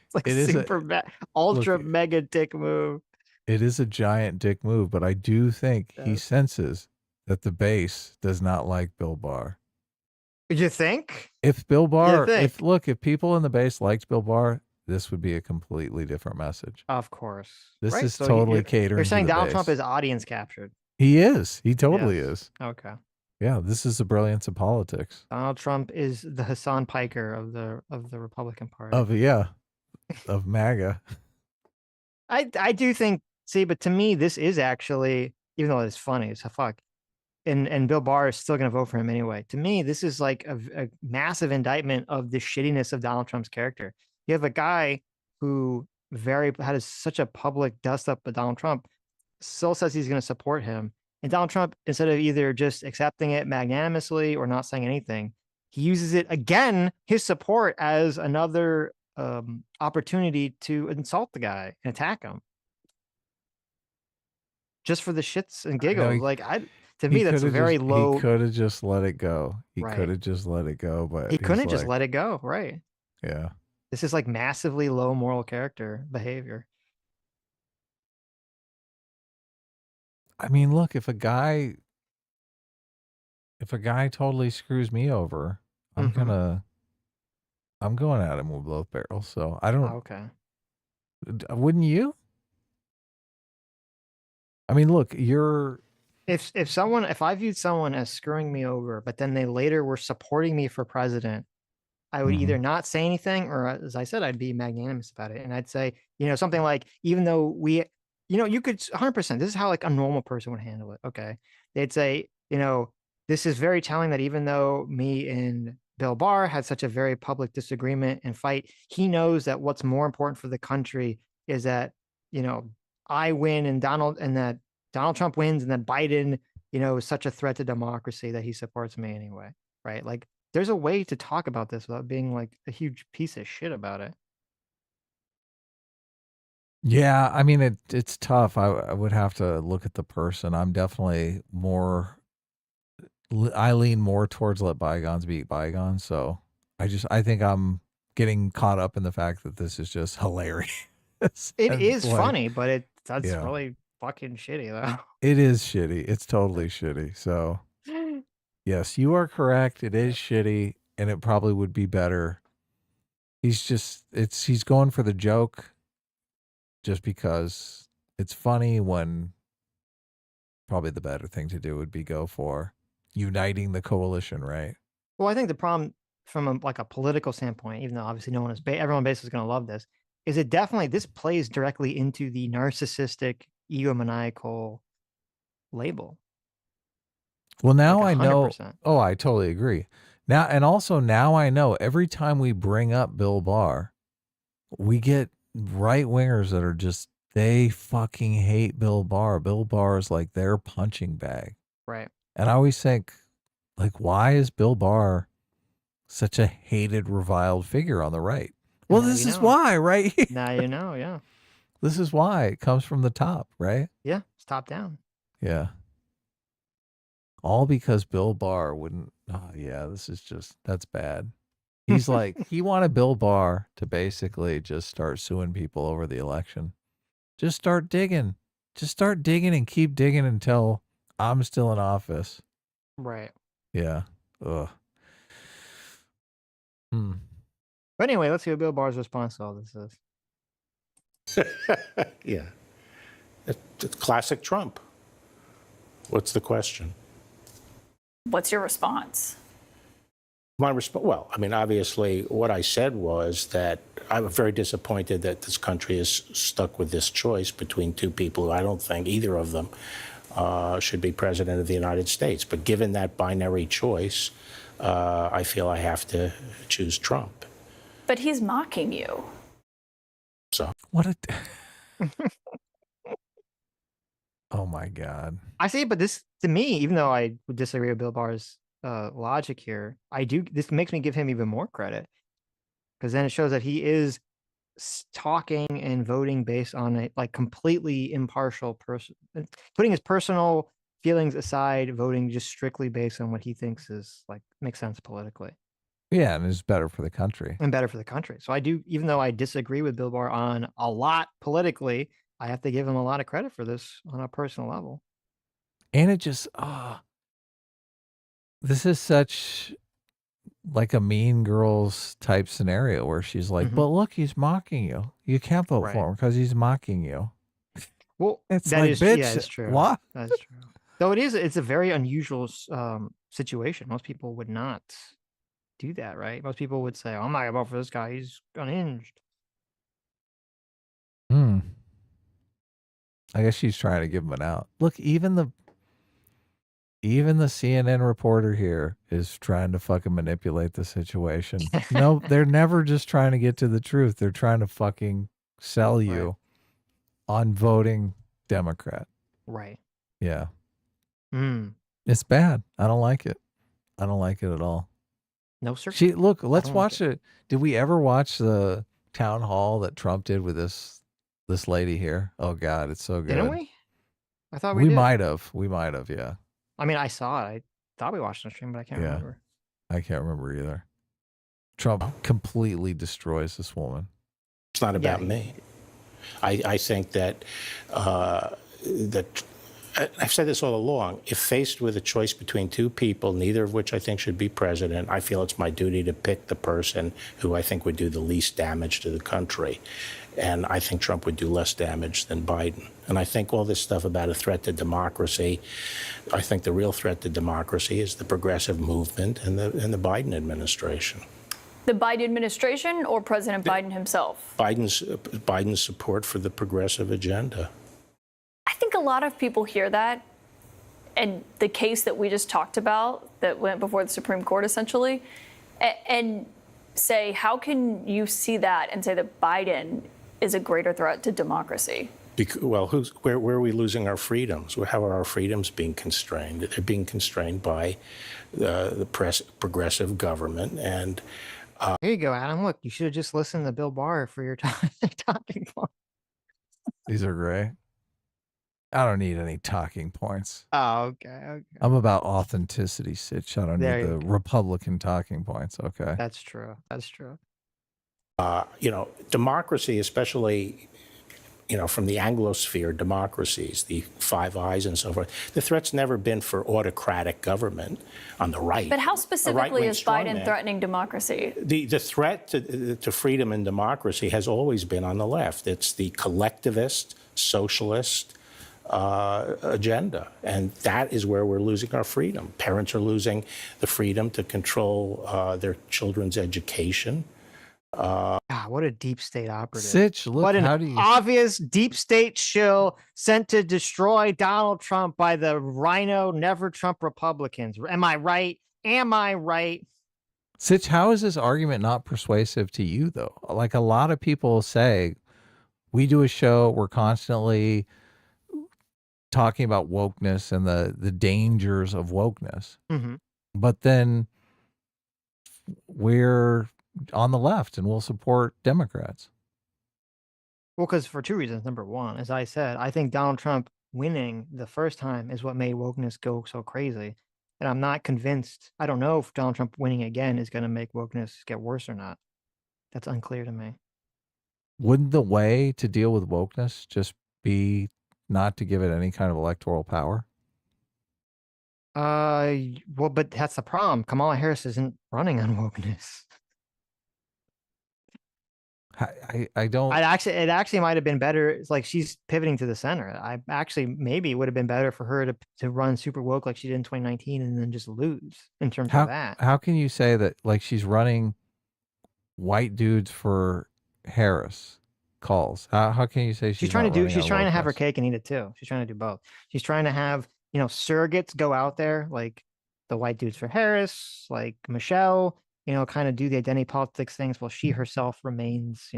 It's like It is a- ultra look, mega dick move. It is a giant dick move, but I do think he Yes. senses that the base does not like Bill Barr. You think? If Bill Barr, think? if people in the base liked Bill Barr, this would be a completely different message. Of course. This Right, is so totally you're catering. You're to saying the Donald Trump base. is audience captured. He is. He totally Yes. is. Okay. Yeah, this is the brilliance of politics. Donald Trump is the Hassan Piker of the Republican Party. Of MAGA. I do think, see, but to me, this is actually, even though it's funny as fuck, and Bill Barr is still going to vote for him anyway. To me, this is like a massive indictment of the shittiness of Donald Trump's character. You have a guy who had such a public dust up of Donald Trump, still says he's going to support him. And Donald Trump, instead of either just accepting it magnanimously or not saying anything, he uses it again, his support, as another opportunity to insult the guy and attack him. Just for the shits and giggles. To me, that's a very low. He could have just let it go. He Right. could have just let it go, but He couldn't he's just like, let it go. Right. Yeah. This is like massively low moral character behavior. I mean, look, if a guy totally screws me over, I'm Mhm. going at him with both barrels. So I don't. Okay. Wouldn't you? I mean, look, you're. If I viewed someone as screwing me over, but then they later were supporting me for president, I would either not say anything, or as I said, I'd be magnanimous about it. And I'd say, something like, even though you could 100%, this is how like a normal person would handle it. Okay. They'd say, this is very telling that even though me and Bill Barr had such a very public disagreement and fight, he knows that what's more important for the country is that, I win and that Donald Trump wins, and that Biden, is such a threat to democracy that he supports me anyway. Right. Like, there's a way to talk about this without being like a huge piece of shit about it. Yeah, I mean, it's tough. I would have to look at the person. I'm definitely I lean more towards let bygones be bygones. So I think I'm getting caught up in the fact that this is just hilarious. It is funny, but that's Yeah. really fucking shitty though. It is shitty. It's totally shitty. So yes, you are correct. It is shitty, and it probably would be better. He's going for the joke just because it's funny, when probably the better thing to do would be go for uniting the coalition, right? Well, I think the problem from a political standpoint, even though obviously no one is, everyone basically is going to love this, is it definitely, this plays directly into the narcissistic, egomaniacal label. Well, now Like I know. 100%. Oh, I totally agree. Now, and also now I know every time we bring up Bill Barr, we get right wingers that are just, they fucking hate Bill Barr. Bill Barr is like their punching bag. Right. And I always think, like, why is Bill Barr such a hated, reviled figure on the right? Well, Now this you is know. why, right? Now you know, yeah. This is why it comes from the top, right? Yeah, it's top down. Yeah. All because Bill Barr wouldn't. Oh, yeah, that's bad. He's like, he wanted Bill Barr to basically just start suing people over the election. Just start digging. Just start digging and keep digging until I'm still in office. Right. Yeah. Ugh. But anyway, let's see what Bill Barr's response to all this is. Yeah. It's classic Trump. What's the question? What's your response? Well, I mean, obviously, what I said was that I'm very disappointed that this country is stuck with this choice between two people who I don't think either of them should be president of the United States. But given that binary choice, I feel I have to choose Trump. But he's mocking you. So What a. Oh my God. I see, but this to me, even though I would disagree with Bill Barr's logic here, this makes me give him even more credit, because then it shows that he is talking and voting based on a like completely impartial person, putting his personal feelings aside, voting just strictly based on what he thinks is like makes sense politically Yeah, and it's better for the country. and better for the country. So I do, even though I disagree with Bill Barr on a lot politically, I have to give him a lot of credit for this on a personal level. And it just, this is such like a Mean Girls type scenario where she's like, but look, he's mocking you. You can't vote Right. for him because he's mocking you. Well, It's that like, is, bitch, yeah, it's true. what? That's true. Though it's a very unusual situation. Most people would not do that, right? Most people would say, oh, I'm not gonna vote for this guy. He's unhinged. I guess she's trying to give him an out. Look, even the CNN reporter here is trying to fucking manipulate the situation. No, they're never just trying to get to the truth. They're trying to fucking sell you on voting Democrat. Right. Yeah. Mm. It's bad. I don't like it. I don't like it at all. No, sir. Look, let's don't like watch it. Did we ever watch the town hall that Trump did with this lady here? Oh God, it's so good. Didn't we? I thought we We did. might have. We might have, yeah. I mean, I saw it. I thought we watched the stream, but I can't Yeah. remember. I can't remember either. Trump completely destroys this woman. it's not about Yeah. me. I think that I've said this all along. If faced with a choice between two people, neither of which I think should be president, I feel it's my duty to pick the person who I think would do the least damage to the country. And I think Trump would do less damage than Biden. And I think all this stuff about a threat to democracy, I think the real threat to democracy is the progressive movement and the Biden administration. The Biden administration or President Biden himself? Biden's support for the progressive agenda. I think a lot of people hear that, and the case that we just talked about that went before the Supreme Court essentially, and say, how can you see that and say that Biden is a greater threat to democracy? Well, where are we losing our freedoms? How are our freedoms being constrained? They're being constrained by the progressive government. And Here you go, Adam. Look, you should have just listened to Bill Barr for your talking point. These are great. I don't need any talking points. Oh, okay. I'm about authenticity, Sitch. I don't There need you the Republican talking points. Okay. That's true. That's true. democracy, especially, from the Anglosphere democracies, the Five Eyes and so forth, the threat's never been for autocratic government on the right. But how A specifically right-wing is Biden strongman. threatening democracy? The threat to freedom and democracy has always been on the left. It's the collectivist, socialist agenda. And that is where we're losing our freedom. Parents are losing the freedom to control their children's education. God, what a deep state operative. Sitch, look, What how an do you... obvious deep state shill sent to destroy Donald Trump by the Rhino Never Trump Republicans. Am I right? Am I right? Sitch, how is this argument not persuasive to you, though? Like, a lot of people say, we do a show, we're constantly talking about wokeness and the dangers of wokeness. Mm-hmm. But then we're on the left and we'll support Democrats. Well, because for two reasons. Number one, as I said, I think Donald Trump winning the first time is what made wokeness go so crazy. And I'm not convinced. I don't know if Donald Trump winning again is going to make wokeness get worse or not. That's unclear to me. Wouldn't the way to deal with wokeness just be not to give it any kind of electoral power? Well, but that's the problem. Kamala Harris isn't running on wokeness. I don't. It actually might have been better. It's like she's pivoting to the center. I actually maybe it would have been better for her to run super woke like she did in 2019 and then just lose in terms of that. How can you say that like she's running white dudes for Harris calls? How can you say She's trying not she's running trying on to have her wokeness? cake and eat it too. She's trying to do both. She's trying to have, surrogates go out there like the white dudes for Harris, like Michelle, kind of do the identity politics things while she herself remains,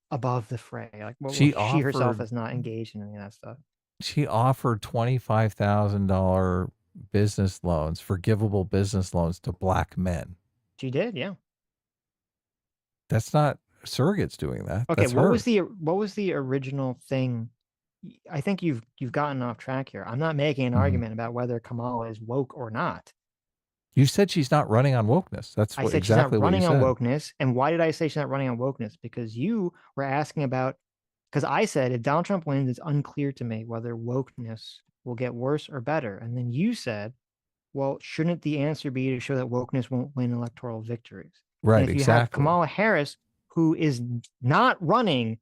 above the fray. Like She she herself offered is not engaged in any of that stuff. she offered $25,000 business loans, forgivable business loans to black men. She did, yeah. That's not surrogates doing that. Okay, That's her. what was the original thing? I think you've gotten off track here. I'm not making an Mhm. argument about whether Kamala is woke or not. You said she's not running on wokeness. That's I what, said exactly she's not what you running on said. wokeness. And why did I say she's not running on wokeness? Because you were asking about, because I said if Donald Trump wins, it's unclear to me whether wokeness will get worse or better. And then you said, well, shouldn't the answer be to show that wokeness won't win electoral victories? Right, And if you have exactly. Kamala Harris, who is not running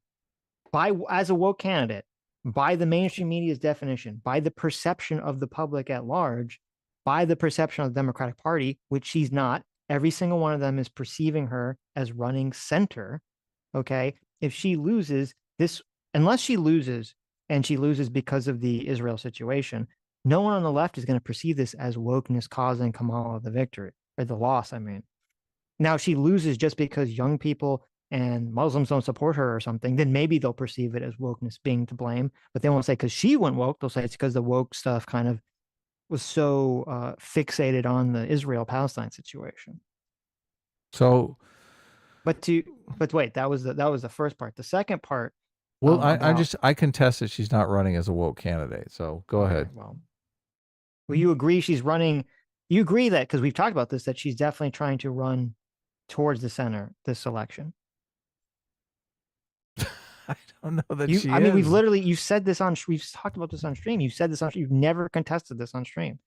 as a woke candidate, by the mainstream media's definition, by the perception of the public at large, by the perception of the Democratic Party, which she's not. Every single one of them is perceiving her as running center. Okay. If she loses this, unless she loses and she loses because of the Israel situation, no one on the left is going to perceive this as wokeness causing Kamala the victory or the loss. I mean, now if she loses just because young people and Muslims don't support her or something, then maybe they'll perceive it as wokeness being to blame. But they won't say because she went woke. They'll say it's because the woke stuff kind of was so fixated on the Israel-Palestine situation. So, but wait, that was the first part. The second part. well, I contest that she's not running as a woke candidate. So go ahead. Well, you agree she's running. You agree that because we've talked about this, that she's definitely trying to run towards the center this election. I don't know that I mean, you've said this we've talked about this on stream. You've said this you've never contested this on stream.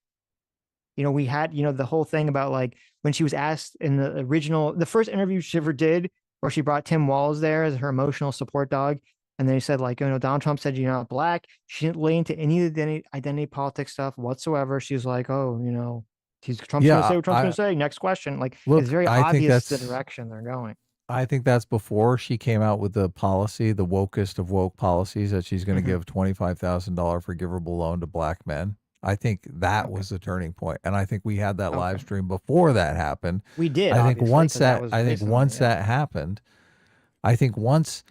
We had, the whole thing about like when she was asked in the first interview she ever did, where she brought Tim Walz there as her emotional support dog. And they said like, Donald Trump said, you're not black. She didn't lay into any of the identity politics stuff whatsoever. She was like, oh, Trump's going to say what Trump's going to say. Next question. Like, it's very obvious the direction they're going. I think that's before she came out with the policy, the wokest of woke policies, that she's going to give $25,000 forgivable loan to black men. I think that was the turning point, and I think we had that live stream before that happened. We did. I think once that happened, I think once,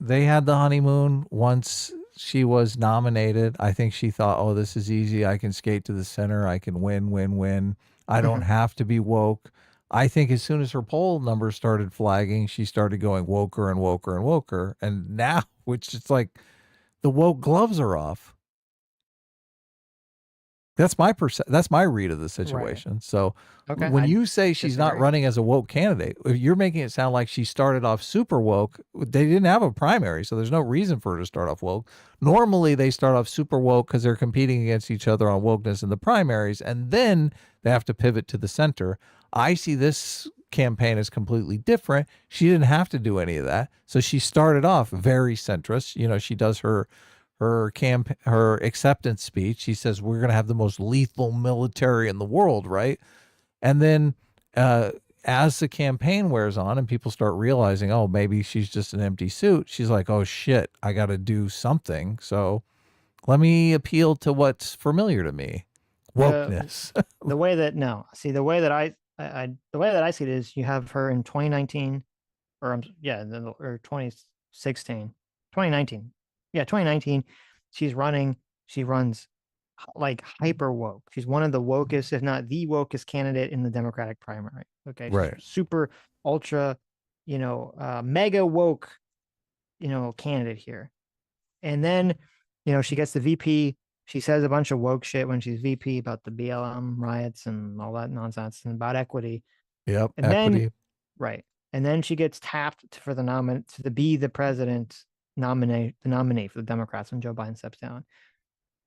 they had the honeymoon once she was nominated. I think she thought, oh, this is easy. I can skate to the center. I can win. I don't have to be woke. I think as soon as her poll numbers started flagging, she started going woker and woker and woker. And now, which it's like the woke gloves are off. That's my read of the situation. Right. So when you say she's not running as a woke candidate, you're making it sound like she started off super woke. They didn't have a primary, so there's no reason for her to start off woke. Normally, they start off super woke because they're competing against each other on wokeness in the primaries, and then they have to pivot to the center. I see this campaign as completely different. She didn't have to do any of that. So she started off very centrist. She does her acceptance speech. She says, we're going to have the most lethal military in the world, right? And then as the campaign wears on and people start realizing, oh, maybe she's just an empty suit, she's like, oh, shit, I got to do something. So let me appeal to what's familiar to me, wokeness. The way that I see it is you have her in 2019 or 2016, 2019. Yeah, 2019. She runs like hyper woke. She's one of the wokest, if not the wokest candidate in the Democratic primary. Okay. Right. She's super ultra, mega woke, candidate here. And then, she gets the VP. She says a bunch of woke shit when she's VP about the BLM riots and all that nonsense and about equity. Yep. And equity. Right. And then she gets tapped for to be the president nominee for the Democrats when Joe Biden steps down.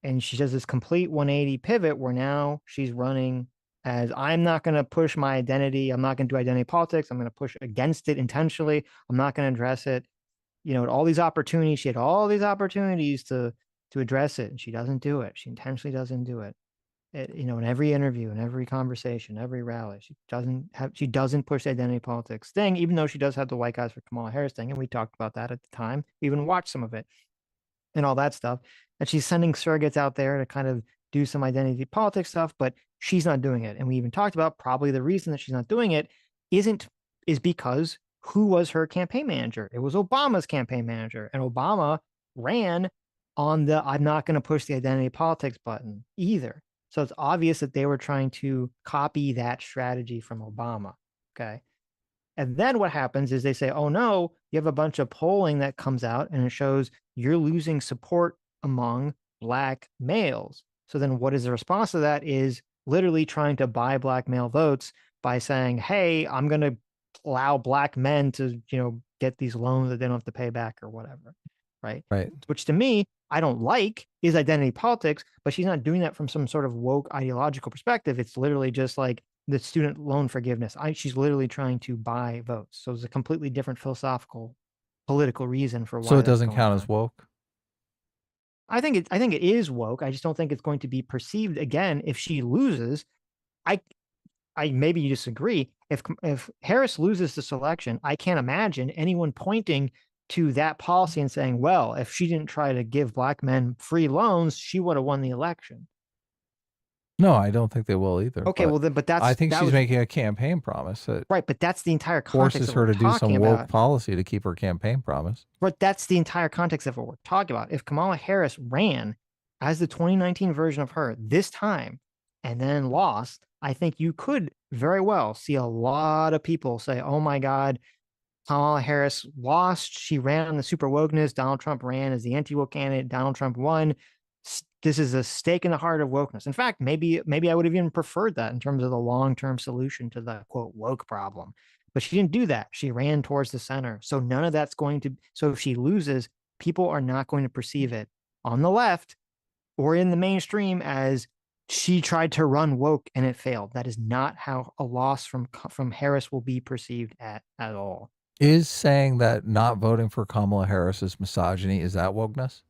And she does this complete 180 pivot where now she's running as I'm not going to push my identity. I'm not going to do identity politics. I'm going to push against it intentionally. I'm not going to address it. You know, all these opportunities, she had all these opportunities to address it, and she doesn't do it. She intentionally doesn't do it. You know, in every interview, in every conversation, every rally, she doesn't push the identity politics thing, even though she does have the white guys for Kamala Harris thing. And we talked about that at the time. We even watched some of it and all that stuff. And she's sending surrogates out there to kind of do some identity politics stuff, but she's not doing it. And we even talked about probably the reason that she's not doing it is because who was her campaign manager? It was Obama's campaign manager. And Obama ran on the I'm not going to push the identity politics button either. So it's obvious that they were trying to copy that strategy from Obama. Okay. And then what happens is they say, oh no, you have a bunch of polling that comes out and it shows you're losing support among Black males. So then what is the response to that is literally trying to buy Black male votes by saying, hey, I'm going to allow Black men to, you know, get these loans that they don't have to pay back or whatever. Right. Which to me, I don't like is identity politics, but she's not doing that from some sort of woke ideological perspective. It's literally just like the student loan forgiveness. She's literally trying to buy votes. So it's a completely different philosophical, political reason for why. So it doesn't count as woke? I think it is woke. I just don't think it's going to be perceived again if she loses. I maybe you disagree. If Harris loses this election, I can't imagine anyone pointing to that policy and saying, well, if she didn't try to give Black men free loans, she would have won the election. No, I don't think they will either. Okay, well, but that's... I think she's making a campaign promise that right, but that's the entire context forces her to do some woke policy to keep her campaign promise. But that's the entire context of what we're talking about. If Kamala Harris ran as the 2019 version of her this time and then lost, I think you could very well see a lot of people say, oh my God, Kamala Harris lost. She ran on the super wokeness. Donald Trump ran as the anti-woke candidate. Donald Trump won. This is a stake in the heart of wokeness. In fact, maybe I would have even preferred that in terms of the long-term solution to the quote woke problem. But she didn't do that. She ran towards the center. So none of that's going to. So if she loses, people are not going to perceive it on the left or in the mainstream as she tried to run woke and it failed. That is not how a loss from Harris will be perceived at all. Is saying that not voting for Kamala Harris is misogyny? Is that wokeness?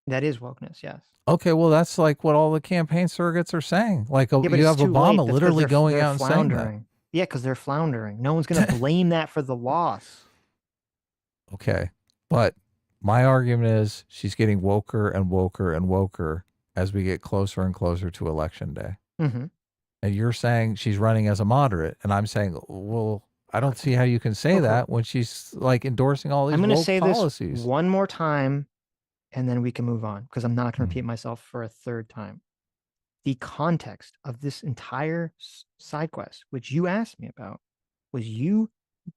That is wokeness, yes. Okay, well, that's like what all the campaign surrogates are saying. Like you have Obama literally going out and saying that. Yeah, because they're floundering. No one's going to blame that for the loss. Okay, but my argument is she's getting woker and woker and woker as we get closer and closer to election day. Mm-hmm. And you're saying she's running as a moderate, and I'm saying, well, I don't see how you can say that when she's like endorsing all these woke policies. I'm going to say this one more time, and then we can move on because I'm not going to repeat myself for a third time. The context of this entire side quest, which you asked me about, was you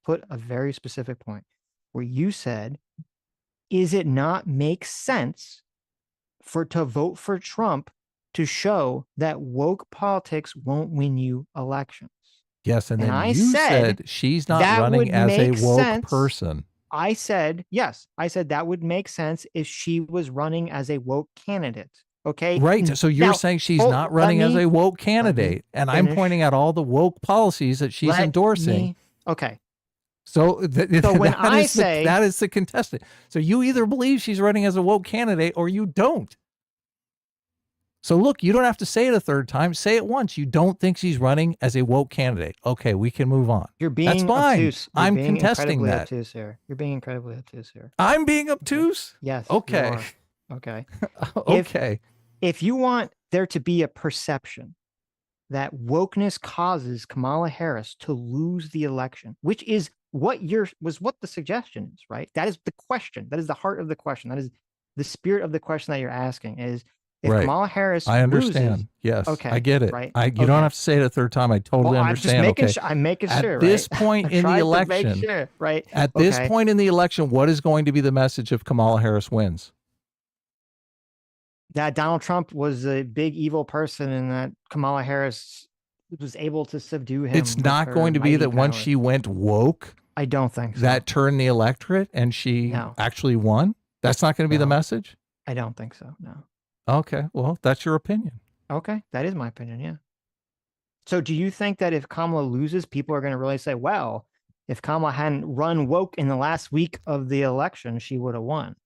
put a very specific point where you said, is it not make sense to vote for Trump to show that woke politics won't win you elections? Yes, and then you said she's not running as a woke person. I said, yes, I said that would make sense if she was running as a woke candidate. Okay. Right. So you're saying she's not running as a woke candidate. And I'm pointing out all the woke policies that she's endorsing. Okay. So, when I say that is the contestant. So you either believe she's running as a woke candidate or you don't. So look, you don't have to say it a third time. Say it once. You don't think she's running as a woke candidate. Okay, we can move on. You're being That's fine. Obtuse. I'm contesting that. Obtuse here. You're being incredibly obtuse here. I'm being obtuse? Yes. Okay. Okay. Okay. If you want there to be a perception that wokeness causes Kamala Harris to lose the election, which is what the suggestion is, right? That is the question. That is the heart of the question. That is the spirit of the question that you're asking is, if Kamala Harris I understand. Loses, yes. Okay. I get it. Right? You don't have to say it a third time. I totally understand. I'm making sure. At this point in the election, right? At this point in the election, what is going to be the message if Kamala Harris wins? That Donald Trump was a big evil person and that Kamala Harris was able to subdue him. It's not going to be that once she went woke, I don't think so. That turned the electorate and she actually won? That's not going to be the message? I don't think so, no. Okay, well, that's your opinion. Okay, that is my opinion, yeah. So do you think that if Kamala loses, people are going to really say, well, if Kamala hadn't run woke in the last week of the election, she would have won?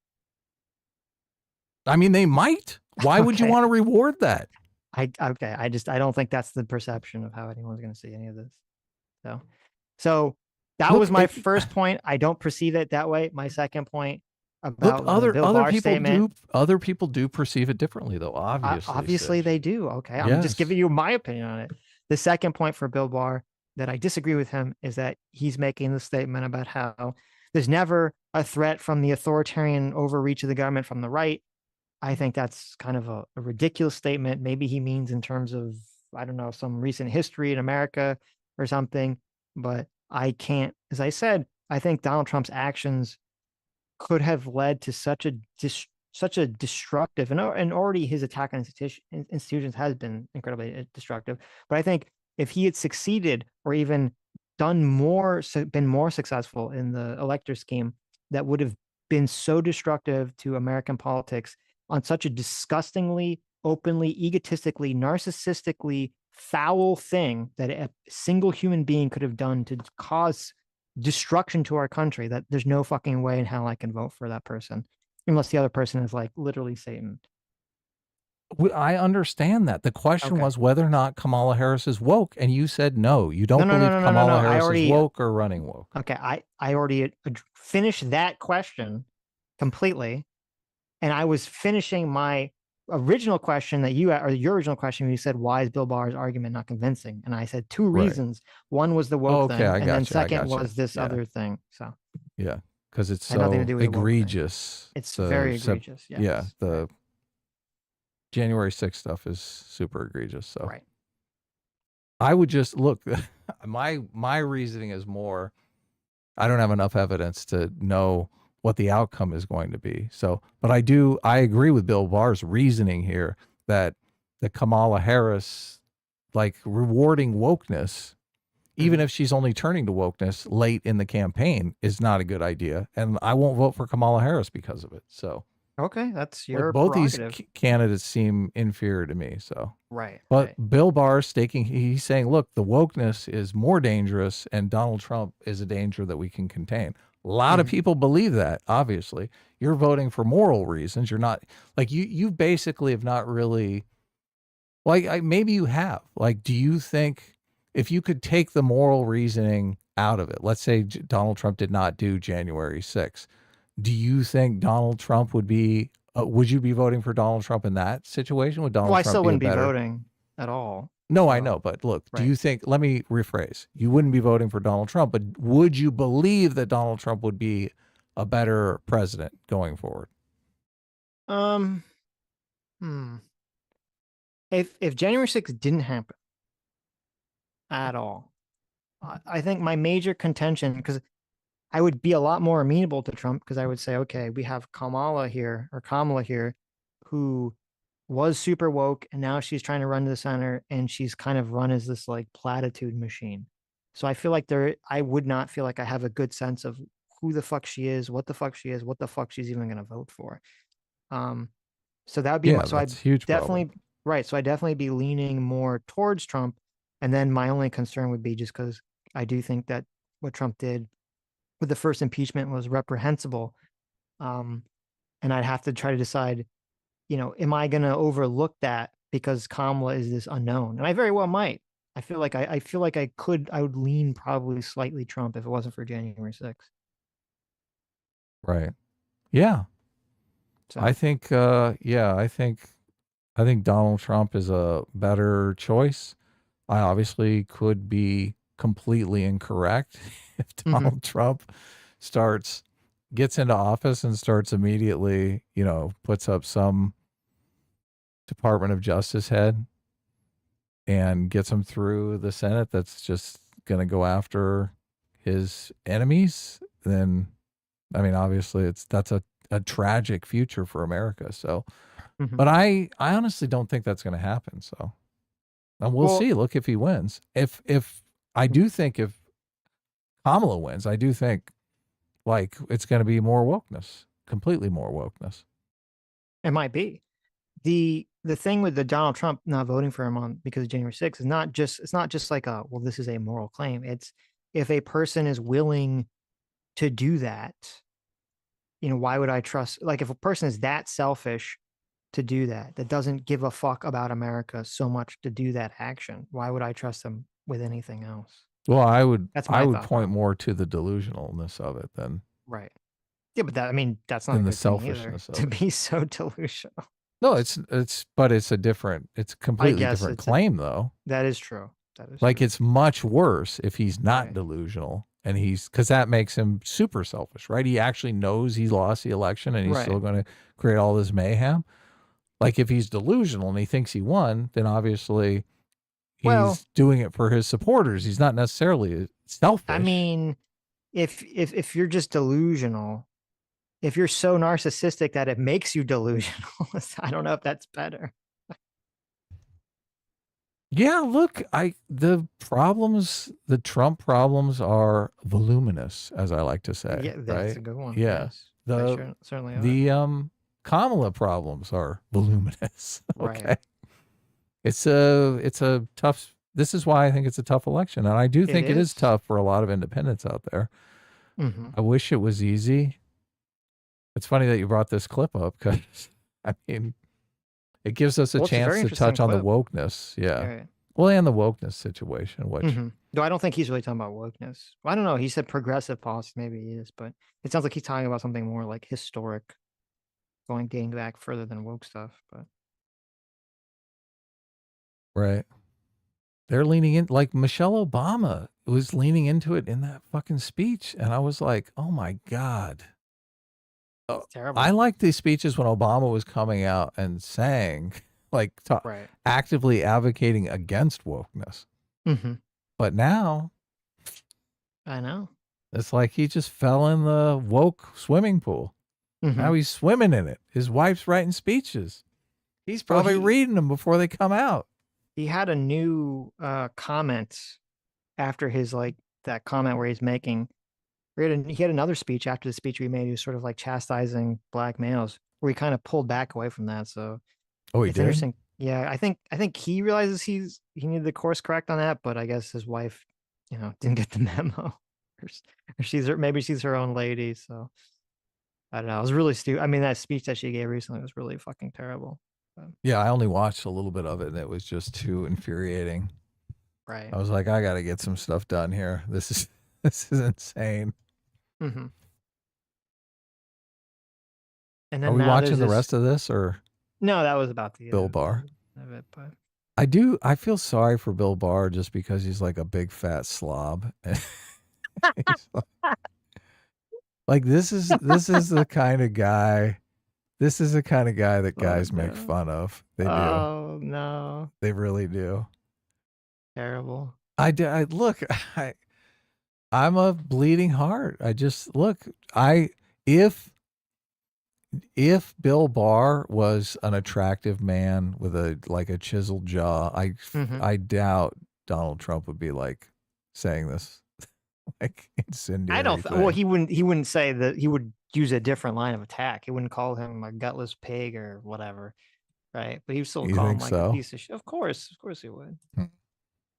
I mean, they might. Why would you Okay. want to reward that? I don't think that's the perception of how anyone's going to see any of this. So that Look, was my first point. I don't perceive it that way. My second point Look, about the Bill Barr statement. Other people do perceive it differently, though. Obviously, they do. Okay, I'm Yes. just giving you my opinion on it. The second point for Bill Barr that I disagree with him is that he's making the statement about how there's never a threat from the authoritarian overreach of the government from the right. I think that's kind of a ridiculous statement. Maybe he means in terms of, I don't know, some recent history in America or something, but I can't, as I said, I think Donald Trump's actions could have led to such a destructive, and already his attack on institutions has been incredibly destructive. But I think if he had succeeded or even been more successful in the elector scheme, that would have been so destructive to American politics on such a disgustingly, openly, egotistically, narcissistically foul thing that a single human being could have done to cause destruction to our country, that there's no fucking way in hell I can vote for that person unless the other person is like literally Satan. I understand that. The question Okay. was whether or not Kamala Harris is woke, and you said no. You don't No, believe no, no, no, Kamala no. I Harris already- is woke or running woke. Okay, I already finished that question completely, and I was finishing my original question that your original question. You said, "Why is Bill Barr's argument not convincing?" And I said two Right. reasons. One was the woke Okay, thing, I and then gotcha, I second gotcha. was this Yeah. other thing. So Yeah, because it's Had nothing to so do with the woke thing. egregious. it's The very sep- egregious. Yeah, Yes. the January 6th stuff is super egregious. So Right. I would just look. My reasoning is more, I don't have enough evidence to know what the outcome is going to be. So, but I agree with Bill Barr's reasoning here that the Kamala Harris, like, rewarding wokeness, even if she's only turning to wokeness late in the campaign, is not a good idea. And I won't vote for Kamala Harris because of it. So Okay, that's like, your both these prerogative. candidates seem inferior to me. So, Right. but right. Bill Barr he's saying, look, the wokeness is more dangerous and Donald Trump is a danger that we can contain. A lot of people believe that, obviously. You're voting for moral reasons. You're not, like, you basically have not really, like, maybe you have. Like, do you think if you could take the moral reasoning out of it, let's say Donald Trump did not do January 6th, do you think Donald Trump would you be voting for Donald Trump in that situation? Would Donald Well, I Trump still be wouldn't be better? voting at all. No, I know, but look, do Right. you think, let me rephrase, you wouldn't be voting for Donald Trump, but would you believe that Donald Trump would be a better president going forward? If January 6th didn't happen at all, I think my major contention, because I would be a lot more amenable to Trump, because I would say, okay, we have Kamala here, who was super woke, and now she's trying to run to the center, and she's kind of run as this like platitude machine. So I feel like I would not feel like I have a good sense of who the fuck she is, what the fuck she is, what the fuck she's even going to vote for. So that would be Yeah, so that's I'd a huge definitely problem. right. So I definitely be leaning more towards Trump, and then my only concern would be just because I do think that what Trump did with the first impeachment was reprehensible, and I'd have to try to decide, am I going to overlook that because Kamala is this unknown, and I very well might. I feel like I would lean probably slightly Trump if it wasn't for January 6th. Right. Yeah. So I think I think Donald Trump is a better choice. I obviously could be completely incorrect if Donald Trump gets into office and starts immediately, puts up some Department of Justice head and gets him through the Senate that's just going to go after his enemies. Then, I mean, obviously that's a tragic future for America. So, but I honestly don't think that's going to happen. So, and we'll see. Look, if he wins, if I do think if Kamala wins, I do think like it's going to be more wokeness, completely more wokeness. it might be. the thing with the Donald Trump not voting for him on because of January 6th is not just it's not just like a well, this is a moral claim. It's if a person is willing to do that, why would I trust like if a person is that selfish to do that doesn't give a fuck about America so much to do that action, why would I trust them with anything else? Well, I would That's my point thought. more to the delusionalness of it than Right. Yeah, but that's not a the good thing either, selfishness of to it. be so delusional. No, it's a completely guess different it's a- claim though. That is true. That is Like true. it's much worse if he's not Right. delusional and because that makes him super selfish, right? He actually knows he lost the election and he's Right. still going to create all this mayhem. Like if he's delusional and he thinks he won, then obviously he's Well- doing it for his supporters. He's not necessarily selfish. I mean, if you're just delusional, if you're so narcissistic that it makes you delusional, I don't know if that's better. yeah, look, the Trump problems are voluminous, as I like to say. Yeah, that's right? a good one. Yeah. Yes, they The certainly are. the Kamala problems are voluminous. Okay. Right. It's a tough. This is why I think it's a tough election, and I do think it is is. tough for a lot of independents out there. Mhm. I wish it was easy. It's funny that you brought this clip up because I mean, it gives us a Well, it's a very chance to interesting touch on the clip. wokeness. Yeah. Right. Well, and the wokeness situation, which Mhm. No, I don't think he's really talking about wokeness. Well, I don't know. He said progressive policy. Maybe he is, but it sounds like he's talking about something more like historic, dating back further than woke stuff. But right. They're leaning in like Michelle Obama was leaning into it in that fucking speech. And I was like, oh my God. it's terrible. I like these speeches when Obama was coming out and saying, like, Right. actively advocating against wokeness. Mm-hmm. But now I know. it's like he just fell in the woke swimming pool. Mhm. Now he's swimming in it. His wife's writing speeches. He's probably reading them before they come out. He had a new comment after his that comment where he's making. He had another speech after the speech we made. He was sort of like chastising black males, where he kind of pulled back away from that. So Oh, he it's did? interesting. Yeah, I think he realizes he needed the course correct on that, but I guess his wife, didn't get the memo. Or maybe she's her own lady. So I don't know. It was really stupid. I mean, that speech that she gave recently was really fucking terrible. Yeah, I only watched a little bit of it and it was just too infuriating. Right. I was like, I got to get some stuff done here. This is insane. Mm-hmm. And then Are we now watching there's the this- rest of this or No, that was about the Bill Barr? of it, but I feel sorry for Bill Barr just because he's like a big fat slob. He's like this is the kind of guy. This is the kind of guy that guys make no. fun of. They do. Oh no, They really do. terrible. Look, I'm a bleeding heart. I just look, if Bill Barr was an attractive man with a chiseled jaw, Mhm. I doubt Donald Trump would be like saying this like incendiary. I don't. thing. Well, he wouldn't say that. He would use a different line of attack. He wouldn't call him a gutless pig or whatever, right? But he would still You call him think like so? a piece of shit. Of course he would.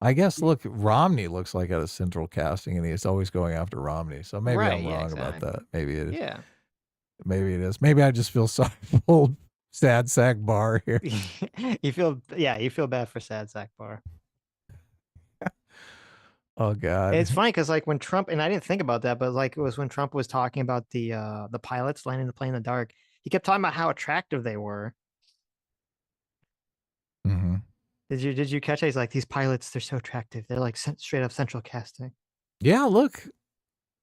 I guess look, Romney looks like at a central casting, and he's always going after Romney. So maybe Right, I'm yeah, wrong about exactly. that. Maybe it is. Yeah. Maybe it is. Maybe I just feel sorry for old sad sack Barr here. you feel bad for Sad Sack Barr. Oh God. It's funny because when Trump, and I didn't think about that, but it was when Trump was talking about the pilots landing the plane in the dark. He kept talking about how attractive they were. Mm-hmm. Did you catch it? He's like, these pilots, they're so attractive. They're like straight up central casting, Yeah, look,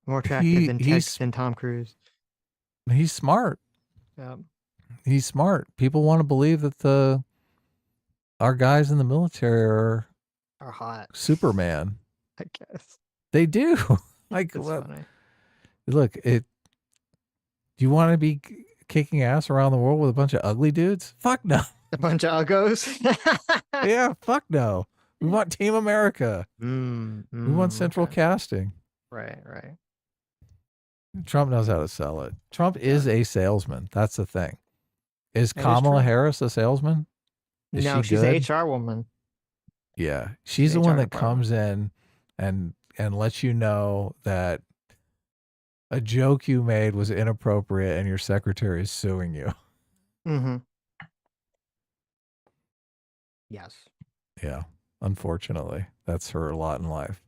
more attractive than he's Tom Cruise. he's smart. Yeah. He's smart. People want to believe that our guys in the military are Hot, Superman. I guess. They do. Like, That's funny. look, do you want to be kicking ass around the world with a bunch of ugly dudes? Fuck no. A bunch of uggos. Yeah, fuck no. We want Team America. We want central okay. casting. Right. Trump knows how to sell it. Trump is a salesman. That's the thing. Is That is Kamala true. Harris a salesman? Is No, she she's good? the HR woman. Yeah, she's The the one HR that comes in and lets you know that a joke you made was inappropriate and your secretary is suing you. Mm-hmm. Yes. Yeah, unfortunately, that's her lot in life.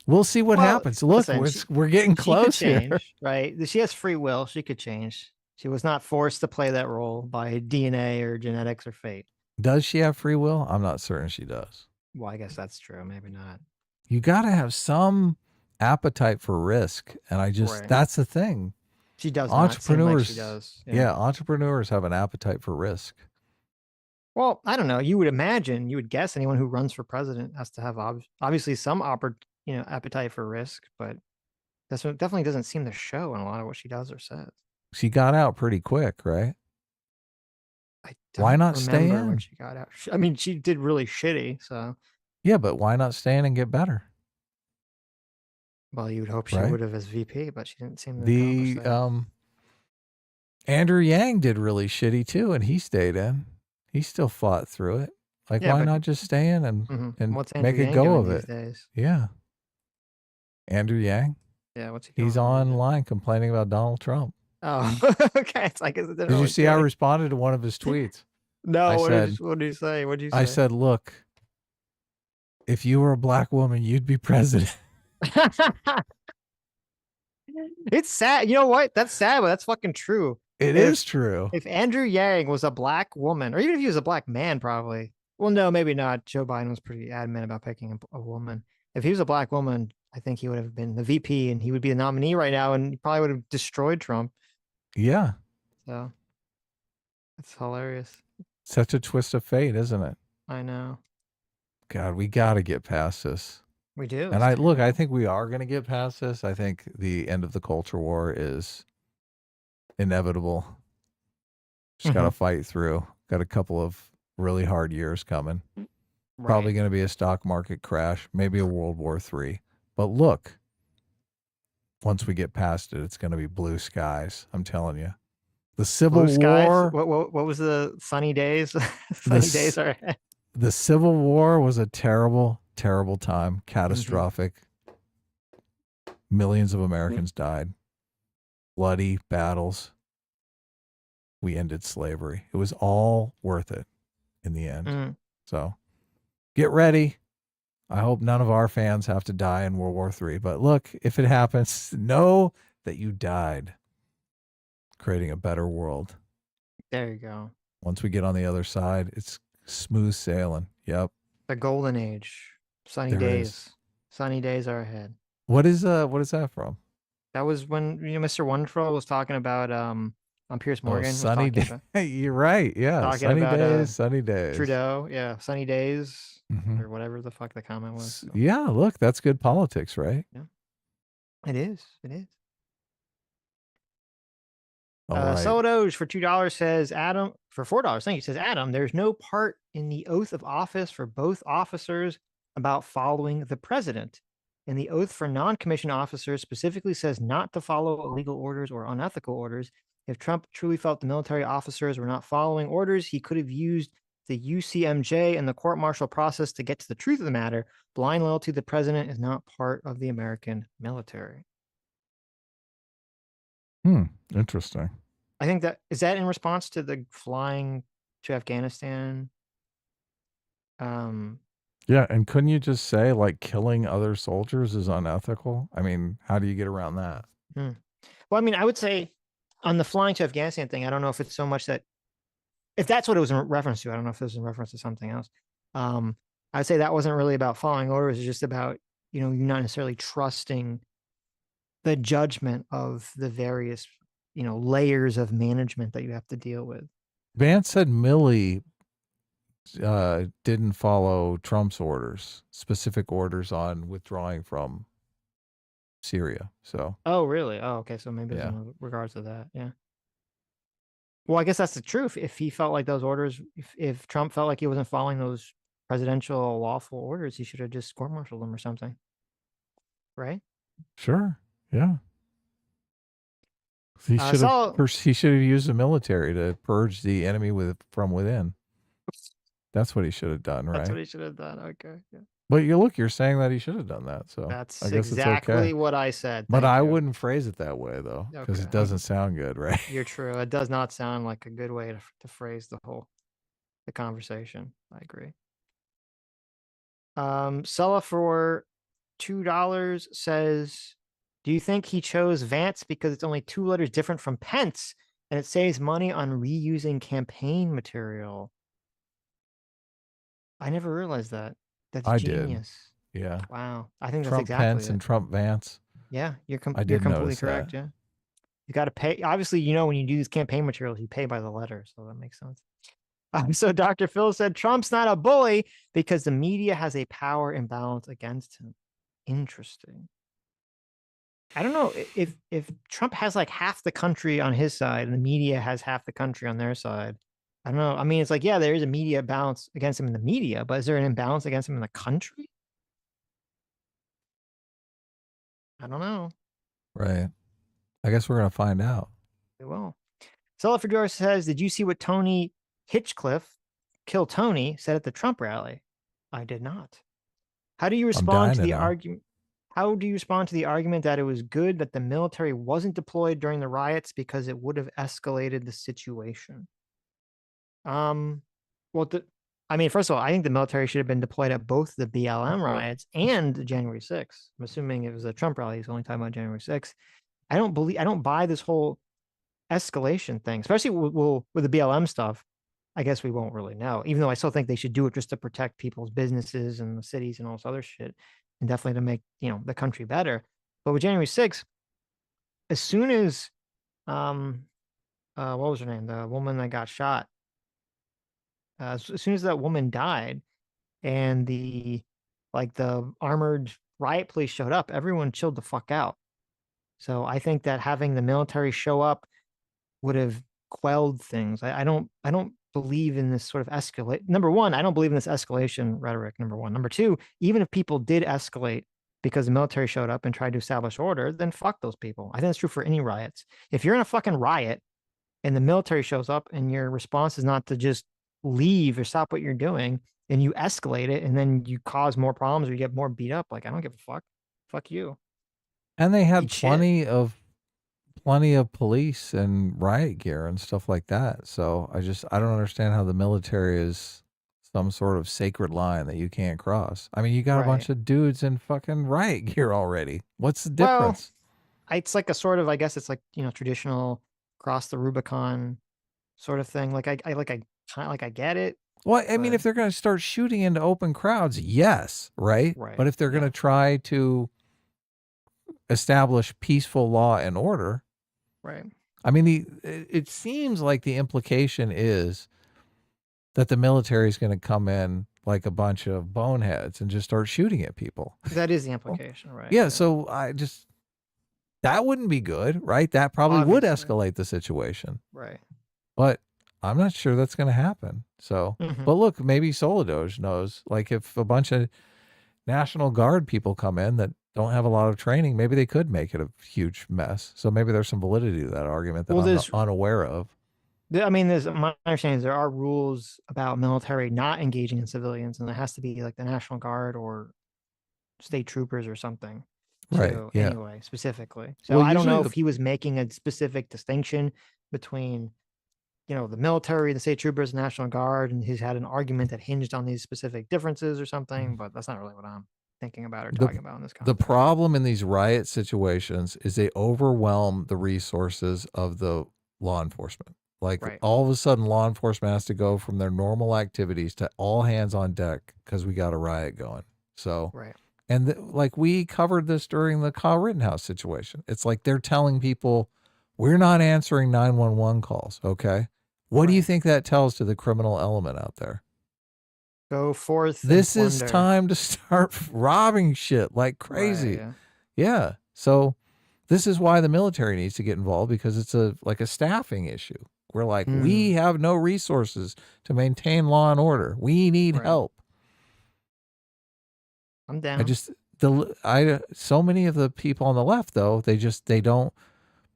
We'll see what Well, happens. Look, listen, we're getting She could close here. change, right? She has free will. She could change. She was not forced to play that role by DNA or genetics or fate. Does she have free will? I'm not certain she does. Well, I guess that's true. Maybe not. You got to have some appetite for risk, and Right. that's the thing. She does not seem like she does. Yeah, entrepreneurs have an appetite for risk. Well, I don't know. You would imagine, you would guess anyone who runs for president has to have obviously some appetite for risk, but that's what definitely doesn't seem to show in a lot of what she does or says. She got out pretty quick, right? I Why don't not stay remember in? when she got out. I mean, she did really shitty. So, Yeah, but why not stay in and get better? well, you would hope she Right. would have as VP, but she didn't seem to The accomplish that. Andrew Yang did really shitty too, and he stayed in. He still fought through it. Like, Yeah, why but- not just stay in and What's make Andrew a Yang go doing of these it? days? Yeah. Andrew Yang, Yeah, what's he? he's going on these days? online complaining about Donald Trump. Oh, okay. It's like, Did you see I responded to one of his tweets? No, I what said- did you say? What did you say? I said, look, if you were a black woman, you'd be president. It's sad. You know what? That's sad, but that's fucking true. It is true. If Andrew Yang was a black woman, or even if he was a black man, probably. Well, no, maybe not. Joe Biden was pretty adamant about picking a woman. If he was a black woman, I think he would have been the VP and he would be the nominee right now, and he probably would have destroyed Trump. Yeah. So it's hilarious. Such a twist of fate, isn't it? I know. God, we got to get past this. We do. And It's I think we are going to get past this. I think the end of the culture war is inevitable. Just got to fight through. Got a couple of really hard years coming. Probably going to be a stock market crash, maybe a World War III. But look, once we get past it, it's going to be blue skies. I'm telling you. The Civil Blue skies. War. What was the sunny days? Sunny days are ahead. The Civil War was a terrible, terrible time. Catastrophic. Millions of Americans died. Bloody battles. We ended slavery. It was all worth it in the end. So get ready. I hope none of our fans have to die in World War III. But look, if it happens, know that you died creating a better world. There you go. Once we get on the other side, it's smooth sailing. Yep. The golden age. Sunny There days. is. Sunny days are ahead. What is that from? That was when Mr. Wonderful was talking about on Piers Morgan. was Sunny talking days. about You're right. Yeah. talking Sunny about, days, sunny days. Trudeau. Yeah, sunny days Mhm. or whatever the fuck the comment was. So, Yeah, look, that's good politics, right? it is. It is. All right. Sodoge for $2 says Adam for $4. Thank you. Says Adam, there's no part in the oath of office for both officers about following the president. And the oath for non-commissioned officers specifically says not to follow illegal orders or unethical orders. If Trump truly felt the military officers were not following orders, he could have used the UCMJ and the court-martial process to get to the truth of the matter. Blind loyalty to the president is not part of the American military. Interesting. I think is that in response to the flying to Afghanistan? Yeah, and couldn't you just say like killing other soldiers is unethical? I mean, how do you get around that? Well, I mean, I would say on the flying to Afghanistan thing, I don't know if it's so much that if that's what it was in reference to, I don't know if it was in reference to something else. I'd say that wasn't really about following orders. It's just about, you not necessarily trusting the judgment of the various, layers of management that you have to deal with. Vance said Milley didn't follow Trump's orders, specific orders on withdrawing from Syria. So, Oh, really? Oh, okay. So maybe it's in regards to that. Yeah. Well, I guess that's the truth. If he felt like those orders, if Trump felt like he wasn't following those presidential lawful orders, he should have just court-martialed them or something. Right? sure. Yeah. He should so- have. He should have used the military to purge the enemy from within. That's what he should have done, right? That's what he should have done. Okay. Yeah. But you're saying that he should have done that. So That's I guess exactly it's okay. what I said. But Thank I you. wouldn't phrase it that way though, because Okay. it doesn't sound good, right? You're true. It does not sound like a good way to phrase the conversation. I agree. Sella for $2 says, do you think he chose Vance because it's only 2 letters different from Pence and it saves money on reusing campaign material? I never realized that. That's I did. genius. Yeah. Wow. I think that's Trump exactly Pence it. and Trump Vance. Yeah, you're I you're did completely notice correct. that. Yeah. You got to pay. Obviously, when you do these campaign materials, you pay by the letter. So that makes sense. So Dr. Phil said Trump's not a bully because the media has a power imbalance against him. Interesting. I don't know if Trump has like half the country on his side and the media has half the country on their side. I don't know. I mean, it's like, yeah, there is a media balance against him in the media, but is there an imbalance against him in the country? I don't know. Right. I guess we're gonna find out. We will. Selfridor says, did you see what Tony Hinchcliffe, Kill Tony, said at the Trump rally? I did not. How do you respond to the argument? How do you respond to the argument that it was good that the military wasn't deployed during the riots because it would have escalated the situation? Well, I mean, first of all, I think the military should have been deployed at both the BLM riots and January 6th. I'm assuming it was a Trump rally. He's only talking about January 6th. I don't buy this whole escalation thing, especially with the BLM stuff. I guess we won't really know, even though I still think they should do it just to protect people's businesses and the cities and all this other shit, and definitely to make, the country better. But with January 6th, as soon as, what was her name? The woman that got shot. As soon as that woman died and the armored riot police showed up, everyone chilled the fuck out. So I think that having the military show up would have quelled things. I don't believe in this sort of escalate. Number one, I don't believe in this escalation rhetoric. Number one. Number two, even if people did escalate because the military showed up and tried to establish order, then fuck those people. I think that's true for any riots. If you're in a fucking riot and the military shows up and your response is not to just leave or stop what you're doing and you escalate it and then you cause more problems or you get more beat up, like, I don't give a fuck. Fuck you. And they had Eat plenty of police and riot gear and stuff like that. So I don't understand how the military is some sort of sacred line that you can't cross. I mean, you got a bunch of dudes in fucking riot gear already. What's the difference? Well, it's like a sort of, I guess it's like, traditional cross the Rubicon sort of thing. Like I get it. Well, I mean, if they're going to start shooting into open crowds, yes, right? But if they're going to try to establish peaceful law and order, right? I mean, it seems like the implication is that the military is going to come in like a bunch of boneheads and just start shooting at people. That is the implication, right? Yeah. So that wouldn't be good, right? That probably would escalate the situation. Right. But I'm not sure that's going to happen. So, but look, maybe Solidoge knows, like if a bunch of National Guard people come in that don't have a lot of training, maybe they could make it a huge mess. So maybe there's some validity to that argument that I'm unaware of. I mean, my understanding is there are rules about military not engaging in civilians, and it has to be like the National Guard or state troopers or something. Right. Yeah. Anyway, specifically. So I don't know if he was making a specific distinction between, the military, the state troopers, National Guard, and he's had an argument that hinged on these specific differences or something, but that's not really what I'm thinking about or talking about in this context. The problem in these riot situations is they overwhelm the resources of the law enforcement. Like all of a sudden law enforcement has to go from their normal activities to all hands on deck because we got a riot going. So, and like we covered this during the Kyle Rittenhouse situation. It's like they're telling people, we're not answering 911 calls. Okay. What do you think that tells to the criminal element out there? Go forth. This is time to start robbing shit like crazy. Yeah. So this is why the military needs to get involved, because it's like a staffing issue. We're like, we have no resources to maintain law and order. We need help. I'm down. So many of the people on the left though, they don't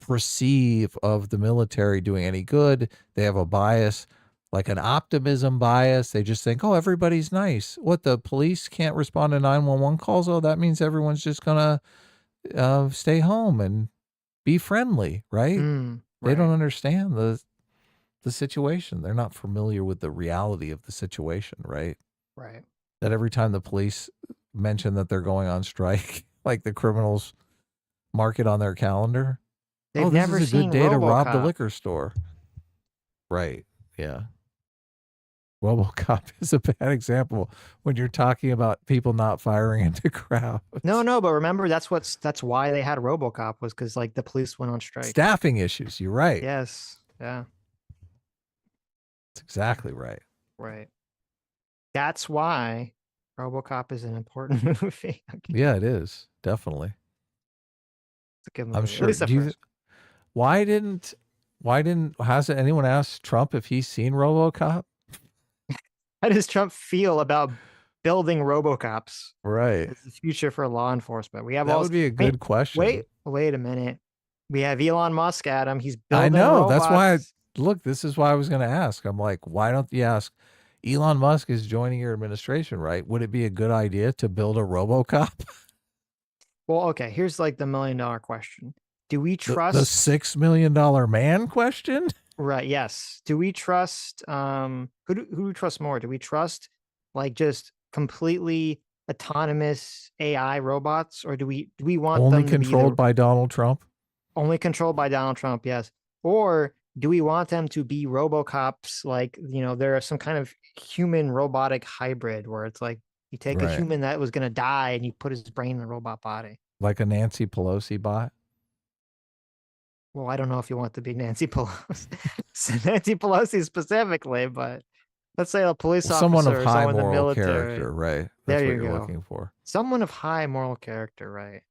perceive of the military doing any good. They have a bias, like an optimism bias. They just think, oh, everybody's nice. What, the police can't respond to 911 calls? Oh, that means everyone's just gonna stay home and be friendly, right? They don't understand the situation. They're not familiar with the reality of the situation, right? Right. That every time the police mention that they're going on strike, like the criminals mark it on their calendar. They've this never is a seen good day to rob the RoboCop. liquor store. Right. Yeah. RoboCop is a bad example when you're talking about people not firing into crowds. No, but remember that's why they had RoboCop, was because like the police went on strike. Staffing issues. You're right. Yes. Yeah. That's exactly right. Right. That's why RoboCop is an important movie. Okay. Yeah, it is. Definitely. It's a good movie. I'm At sure. least the first. Why didn't hasn't anyone asked Trump if he's seen RoboCop? How does Trump feel about building RoboCops? Right. It's the future for law enforcement. We have That all. would be a good question. Wait a minute. We have Elon Musk, Adam. He's building. I know. robots. That's why. Look, this is why I was going to ask. I'm like, why don't you ask? Elon Musk is joining your administration, right? Would it be a good idea to build a RoboCop? Well, okay. Here's like the $1 million question. Do we trust the $6 million man question? Right. Yes. Do we trust? Who do we trust more? Do we trust like just completely autonomous AI robots, or do we want Only them to be controlled by Donald Trump? only controlled by Donald Trump? Yes. Or do we want them to be RoboCops? Like, there are some kind of human robotic hybrid where it's like you take a Right. human that was going to die and you put his brain in a robot body. Like a Nancy Pelosi bot? Well, I don't know if you want to be Nancy Pelosi, Nancy Pelosi specifically, but let's say a police officer, Someone of or high someone in the moral military. character, right? That's There what you you're go. looking for. Someone of high moral character, right?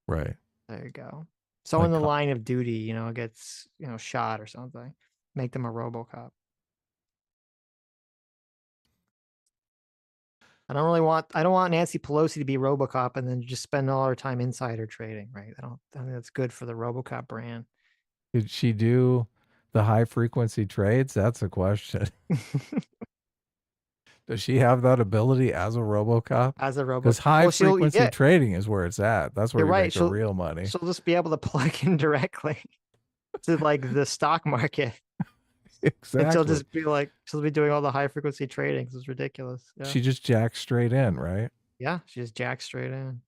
Right. There you go. Someone Like in the line of duty, gets, shot or something. Make them a RoboCop. I don't want Nancy Pelosi to be RoboCop and then just spend all her time insider trading, right? I think that's good for the RoboCop brand. Did she do the high frequency trades? That's a question. Does she have that ability as a RoboCop? As a RoboCop. Because high frequency trading is where it's at. That's where You're you right. make the real money. She'll just be able to plug in directly to like the stock market. Exactly. And she'll be doing all the high frequency trading. It's ridiculous. Yeah. She just jacks straight in, right? Yeah, she just jacks straight in.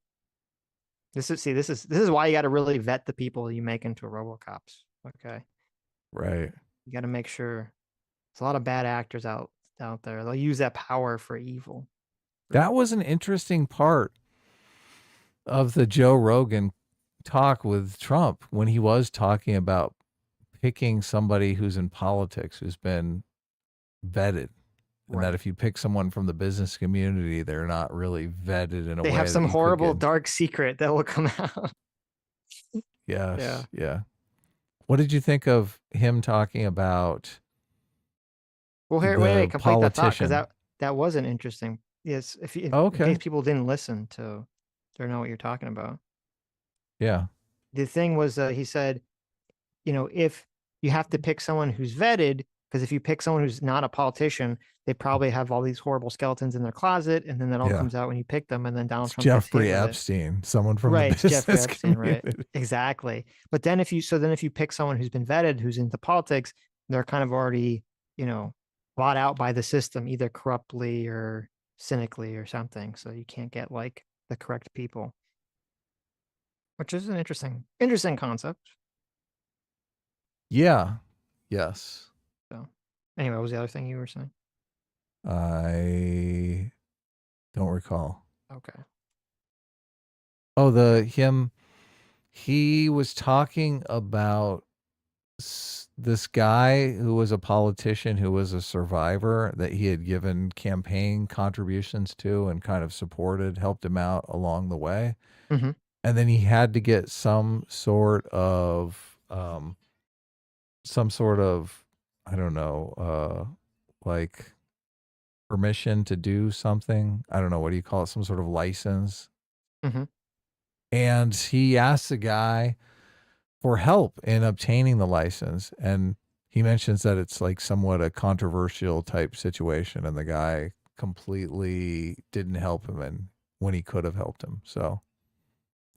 This is why you got to really vet the people you make into RoboCops. Okay. Right. You got to make sure. There's a lot of bad actors out there. They'll use that power for evil. That was an interesting part of the Joe Rogan talk with Trump when he was talking about picking somebody who's in politics, who's been vetted. And that if you pick someone from the business community, they're not really vetted in a way. They have some horrible dark secret that will come out. Yes. Yeah. What did you think of him talking about? Well, here, wait, complete that thought, because that wasn't interesting. Yes, in case people didn't listen to or know what you're talking about. Yeah. The thing was, he said, if you have to pick someone who's vetted, because if you pick someone who's not a politician, they probably have all these horrible skeletons in their closet, and then that all comes out when you pick them, and then Donald Trump gets hit with Epstein, someone from the business Jeffrey Epstein, community. right? Exactly. But then if you pick someone who's been vetted, who's into politics, they're kind of already, bought out by the system, either corruptly or cynically or something. So you can't get like the correct people, which is an interesting concept. Yeah. Yes. So anyway, what was the other thing you were saying? I don't recall. Okay. Oh, he was talking about this guy who was a politician who was a survivor that he had given campaign contributions to and kind of supported, helped him out along the way. Mm-hmm. And then he had to get some sort of, I don't know, like permission to do something. I don't know. What do you call it? Some sort of license. Mm-hmm. And he asked the guy for help in obtaining the license. And he mentions that it's like somewhat a controversial type situation, and the guy completely didn't help him and when he could have helped him. So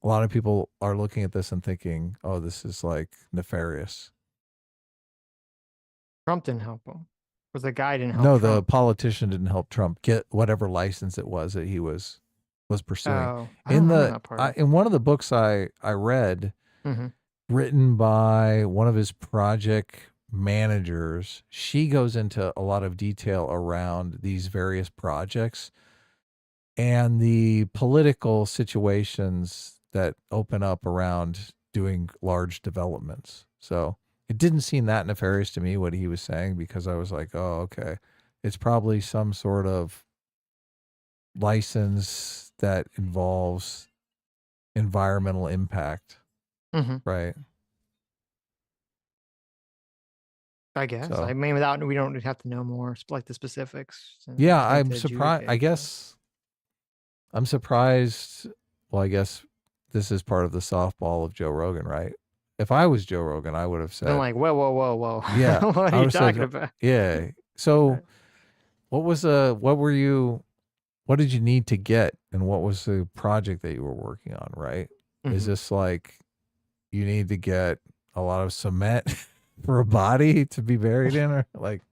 a lot of people are looking at this and thinking, oh, this is like nefarious. Trump didn't help him. Or the guy didn't help No, the Trump. politician didn't help Trump get whatever license it was that he was pursuing. Oh, I don't remember that part. In one of the books I read, Mhm. written by one of his project managers, she goes into a lot of detail around these various projects and the political situations that open up around doing large developments. So it didn't seem that nefarious to me what he was saying, because I was like, oh, okay, it's probably some sort of license that involves environmental impact, Mhm. right? I guess. So- I mean, we don't have to know more, like the specifics. Yeah, I think I'm to surprised. I adjudicate, so. guess I'm surprised. Well, I guess this is part of the softball of Joe Rogan, right? If I was Joe Rogan, I would have said, Then like, whoa, whoa, whoa, whoa. yeah, What I are you would've said, talking about? yeah. So Right. what did you need to get, and what was the project that you were working on, right? Is Mhm. this like you need to get a lot of cement for a body to be buried in, or like,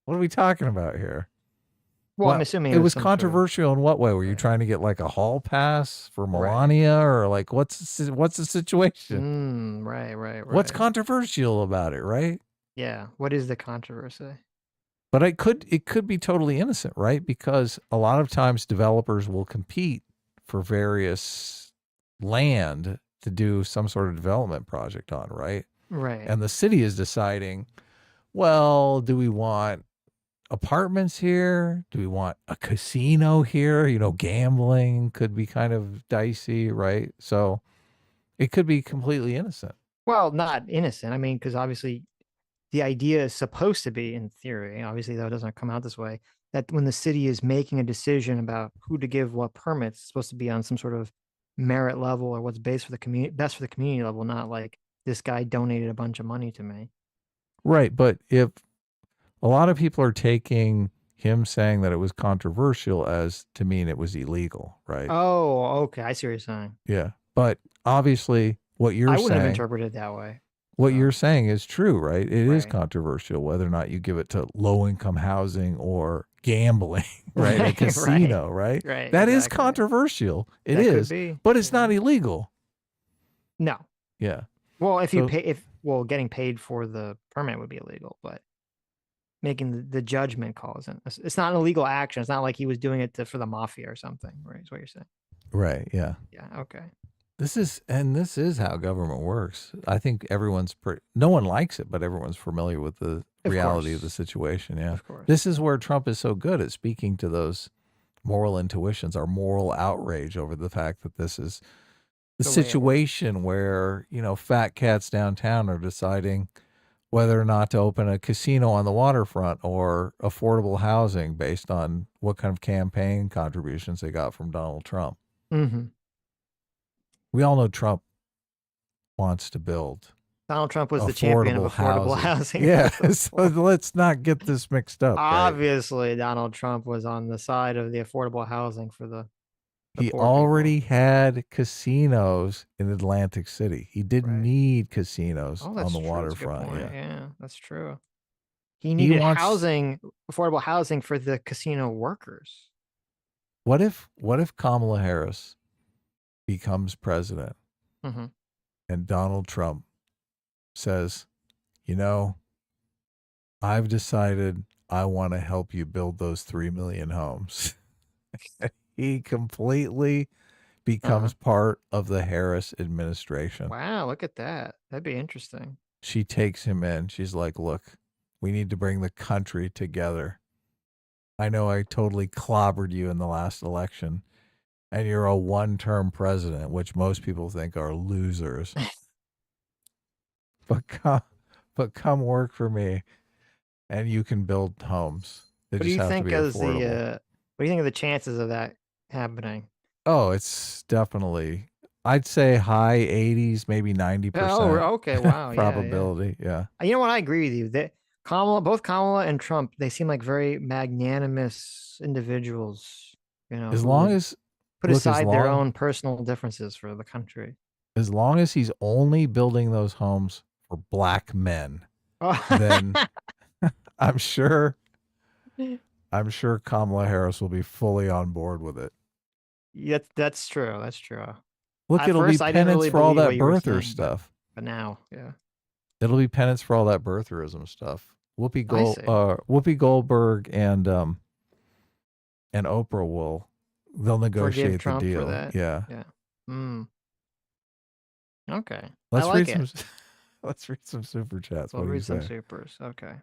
what are we talking about here? Well, I'm assuming it was some sort of- controversial in what way? Were you Right. trying to get like a hall pass for Right. Melania, or like what's the situation? Right. What's controversial about it, right? Yeah. What is the controversy? But it could be totally innocent, right? Because a lot of times developers will compete for various land to do some sort of development project on, right? Right. And the city is deciding, well, do we want apartments here? Do we want a casino here? You know, gambling could be kind of dicey, right? So it could be completely innocent. Well, not innocent. I mean, because obviously the idea is supposed to be, in theory, obviously though it doesn't come out this way, that when the city is making a decision about who to give what permits, it's supposed to be on some sort of merit level or what's best for the community level, not like this guy donated a bunch of money to me. Right. But if a lot of people are taking him saying that it was controversial as to mean it was illegal, right? Oh, okay. I see what you're saying. Yeah. But obviously what you're I wouldn't have saying, interpreted it that way. what so. you're saying is true, right? It is Right. controversial whether or not you give it to low income housing or gambling, right? A Right, casino, right? Right. That is exactly. controversial. It That could is, be, but it's yeah. not illegal. No. Yeah. Well, if you So- pay, getting paid for the permit would be illegal, but making the judgment call isn't. It's not an illegal action. It's not like he was doing it for the mafia or something, right? Is what you're saying. Right. Yeah. Yeah. Okay. This is how government works. I think no one likes it, but everyone's familiar with the Of reality of the course. situation. Yeah. Of course. This is where Trump is so good at speaking to those moral intuitions, our moral outrage over the fact that this is the The way it works. situation where, fat cats downtown are deciding whether or not to open a casino on the waterfront or affordable housing based on what kind of campaign contributions they got from Donald Trump. Mm-hmm. We all know Trump wants to build Donald Trump was the champion of affordable housing. Yeah, so let's not get this mixed up. Right? Obviously, Donald Trump was on the side of the affordable housing for the He poor already people. had casinos in Atlantic City. He didn't Right. need casinos Oh, on that's the true. That's a good waterfront. point. Yeah. Yeah, that's true. He needed wants- affordable housing for the casino workers. What if Kamala Harris becomes president Mhm. and Donald Trump says, I've decided I want to help you build those 3 million homes. He completely becomes part of the Harris administration. Wow, look at that. That'd be interesting. She takes him in. She's like, look, we need to bring the country together. I know I totally clobbered you in the last election, and you're a one-term president, which most people think are losers. But come work for me, and you can build homes. They What do just you have think to be is affordable. what do you think of the chances of that happening? Oh, it's definitely I'd say high 80s, maybe 90% Oh, okay. Wow. Yeah, yeah. probability. Yeah. You know what? I agree with you. That both Kamala and Trump, they seem like very magnanimous individuals. You know, As who long would as put look, aside their own personal differences for the country. as long as he's only building those homes for black men, Oh. then I'm sure Kamala Harris will be fully on board with it. Yeah, that's true. That's true. Look, At it'll be first, I didn't penance really for all believe that what you were birther saying, stuff. but now, yeah. It'll be penance for all that birtherism stuff. Whoopi see. Goldberg and Oprah they'll negotiate the Trump deal. for that. Yeah. Yeah. Okay. Let's I like read it. some let's read some super chats. We'll What do you read some say? supers. Okay.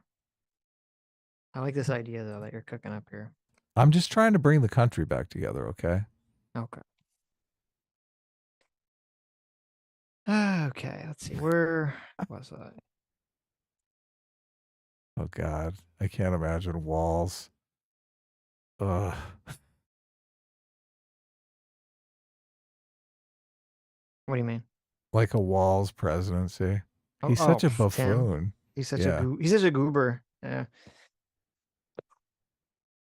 I like this idea though that you're cooking up here. I'm just trying to bring the country back together, okay? Okay. Okay, let's see. Where was I? Oh God, I can't imagine Walz. Ugh. What do you mean? Like a Walz presidency. He's such a buffoon. He's such a goober. Yeah.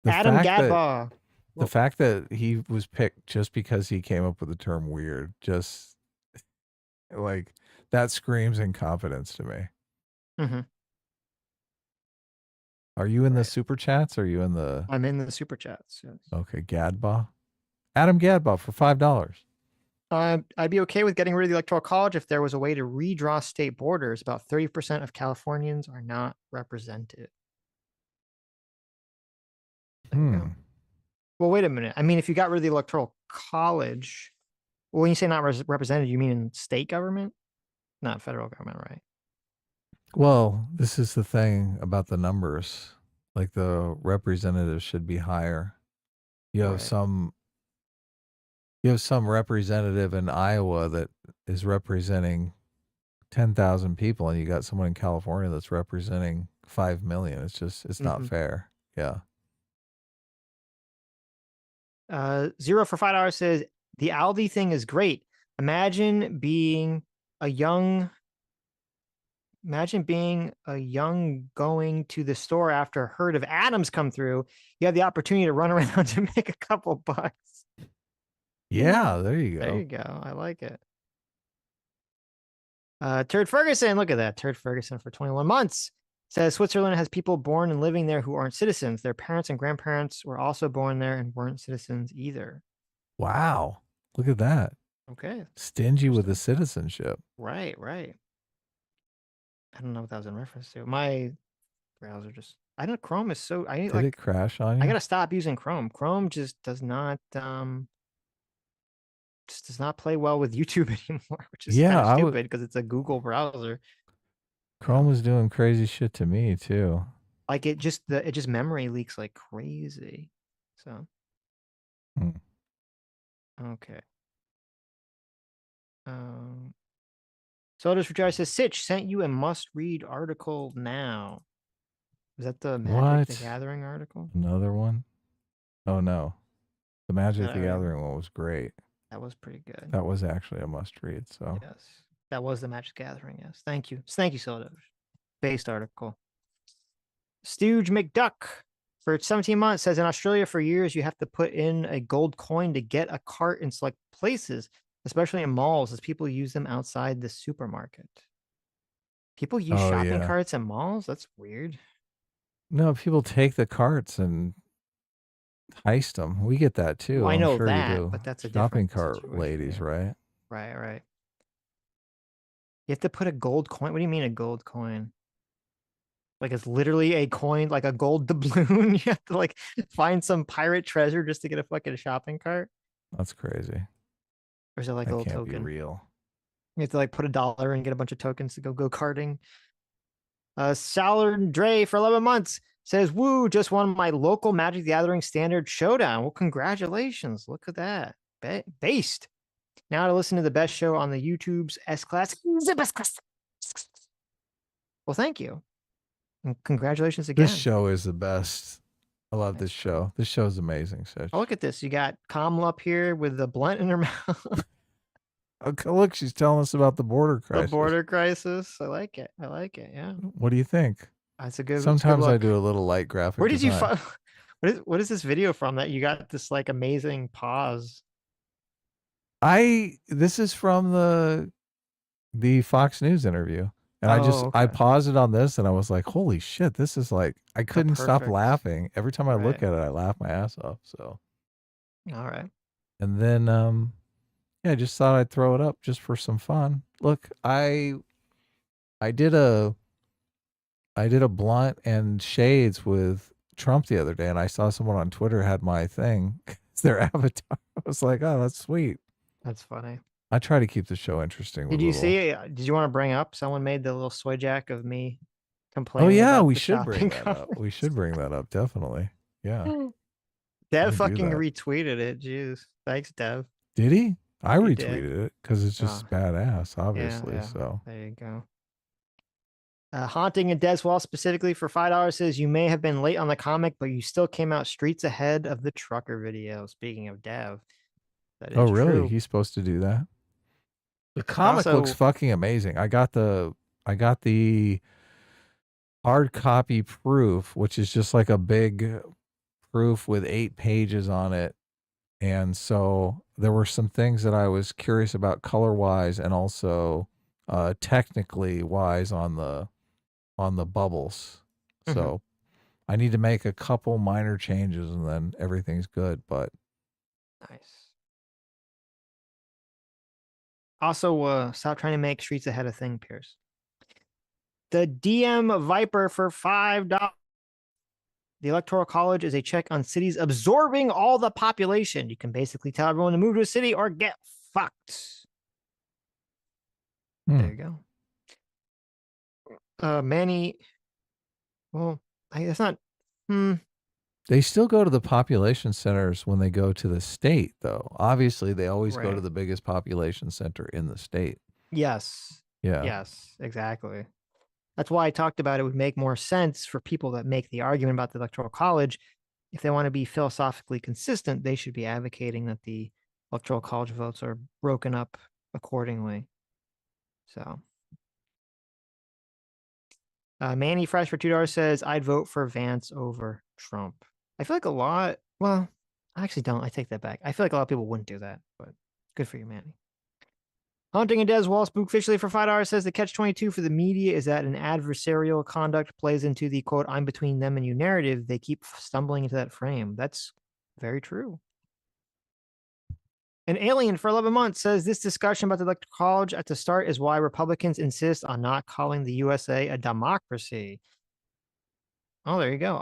The Adam fact Gadbaugh. The fact that he was picked just because he came up with the term weird, just like that screams incompetence to me. Mm-hmm. Are you in the super chats? Or are you in the? I'm in the super chats. Yes. Okay, Gadbaugh. Adam Gadbaugh for $5. I'd be okay with getting rid of the Electoral College if there was a way to redraw state borders. About 30% of Californians are not represented. Well, wait a minute. I mean, if you got rid of the Electoral College, when you say not represented, you mean in state government, not federal government, right? Well, this is the thing about the numbers. Like the representatives should be higher. You have some representative in Iowa that is representing 10,000 people, and you got someone in California that's representing 5 million. It's not fair. Yeah. 0 for $5 says the Aldi thing is great. Imagine being a young going to the store after a herd of atoms come through. You have the opportunity to run around to make a couple bucks. Yeah, there you go. There you go. I like it. Turd Ferguson, look at that. Turd Ferguson for 21 months says Switzerland has people born and living there who aren't citizens. Their parents and grandparents were also born there and weren't citizens either. Wow. Look at that. Okay. Stingy with the citizenship. Right. I don't know what that was in reference to. My browser Chrome is so Did it crash on you? I gotta stop using Chrome. Chrome just does not play well with YouTube anymore, which is kind of stupid because it's a Google browser. Chrome was doing crazy shit to me too. Like it just memory leaks like crazy. So okay. Soldiers for Joy says Sitch sent you a must-read article now. Was that the Magic the Gathering article? Another one? Oh no. The Magic the Gathering one was great. That was pretty good. That was actually a must-read. So yes. That was the Magic Gathering, yes. Thank you. Thank you, Soldiers. Based article. Stooge McDuck for 17 months says in Australia for years you have to put in a gold coin to get a cart in select places, especially in malls, as people use them outside the supermarket. People use shopping carts in malls? That's weird. No, people take the carts and heist them. We get that too. Well, I know sure that, you do. but that's a shopping different cart ladies, right? Right. You have to put a gold coin. What do you mean a gold coin? Like it's literally a coin, like a gold doubloon. You have to like find some pirate treasure just to get a fucking shopping cart. That's crazy. Or is it like a little token? Can't be real. You have to like put $1 and get a bunch of tokens to go karting. Salad Dre for 11 months says, "Woo! Just won my local Magic the Gathering Standard Showdown. Well, congratulations! Look at that. Based. Now to listen to the best show on the YouTube's S-Class. The best class. Well, thank you. And congratulations again. This show is the best. I love this show. This show is amazing, Sitch. Oh, look at this. You got Kamala up here with the blunt in her mouth. Okay, look, she's telling us about the border The crisis. border crisis. I like it. I like it. Yeah, What do you think? that's a good. Sometimes I look. do a little light graphic Where did you design. find? What is this video from that you got this like amazing pause? This is from the Fox News interview. And I okay. paused it on this and I was like, holy shit, this is like, I couldn't stop perfect- laughing. Every time I look right. at it, I laugh my ass off. So, All right. and then, yeah, I just thought I'd throw it up just for some fun. Look, I did a blunt and shades with Trump the other day, and I saw someone on Twitter had my thing. It's their avatar. I was like, oh, that's sweet. That's funny. I try to keep the show interesting. Did you see? Did you want to bring up? Someone made the little soy jack of me complaining. Oh yeah, about we the should bring shopping that up. We should bring that up, definitely. Yeah. Dev do fucking that. retweeted it. Jeez. Thanks, Dev. Did he? I He did. retweeted it because it's just badass, obviously. Yeah. So There you go. Haunting in Des Wall specifically for $5 says you may have been late on the comic, but you still came out streets ahead of the trucker video. Speaking of Dev, that is oh really? true. He's supposed to do that? The comic looks Also- fucking amazing. I got the hard copy proof, which is just like a big proof with 8 pages on it. And so there were some things that I was curious about color wise and also technically wise on the bubbles. So I need to make a couple minor changes and then everything's good. But Nice. Also, stop trying to make streets ahead of thing, Pierce. The DM Viper for $5. The Electoral College is a check on cities absorbing all the population. You can basically tell everyone to move to a city or get fucked. There you go. Manny. Well, that's not. they still go to the population centers when they go to the state, though. Obviously, they always go to Right. the biggest population center in the state. Yes. Yeah. Yes, exactly. That's why I talked about it would make more sense for people that make the argument about the Electoral College. If they want to be philosophically consistent, they should be advocating that the Electoral College votes are broken up accordingly. So, Manny Fresh for $2 says, I'd vote for Vance over Trump. I feel like a lot, well, I actually don't. I take that back. I feel like a lot of people wouldn't do that, but good for you, Manny. Hunting and Des Wall Spook officially for $5 says the catch-22 for the media is that an adversarial conduct plays into the quote, I'm between them and you narrative. They keep stumbling into that frame. That's very true. An alien for 11 months says this discussion about the Electoral College at the start is why Republicans insist on not calling the USA a democracy. Oh, there you go.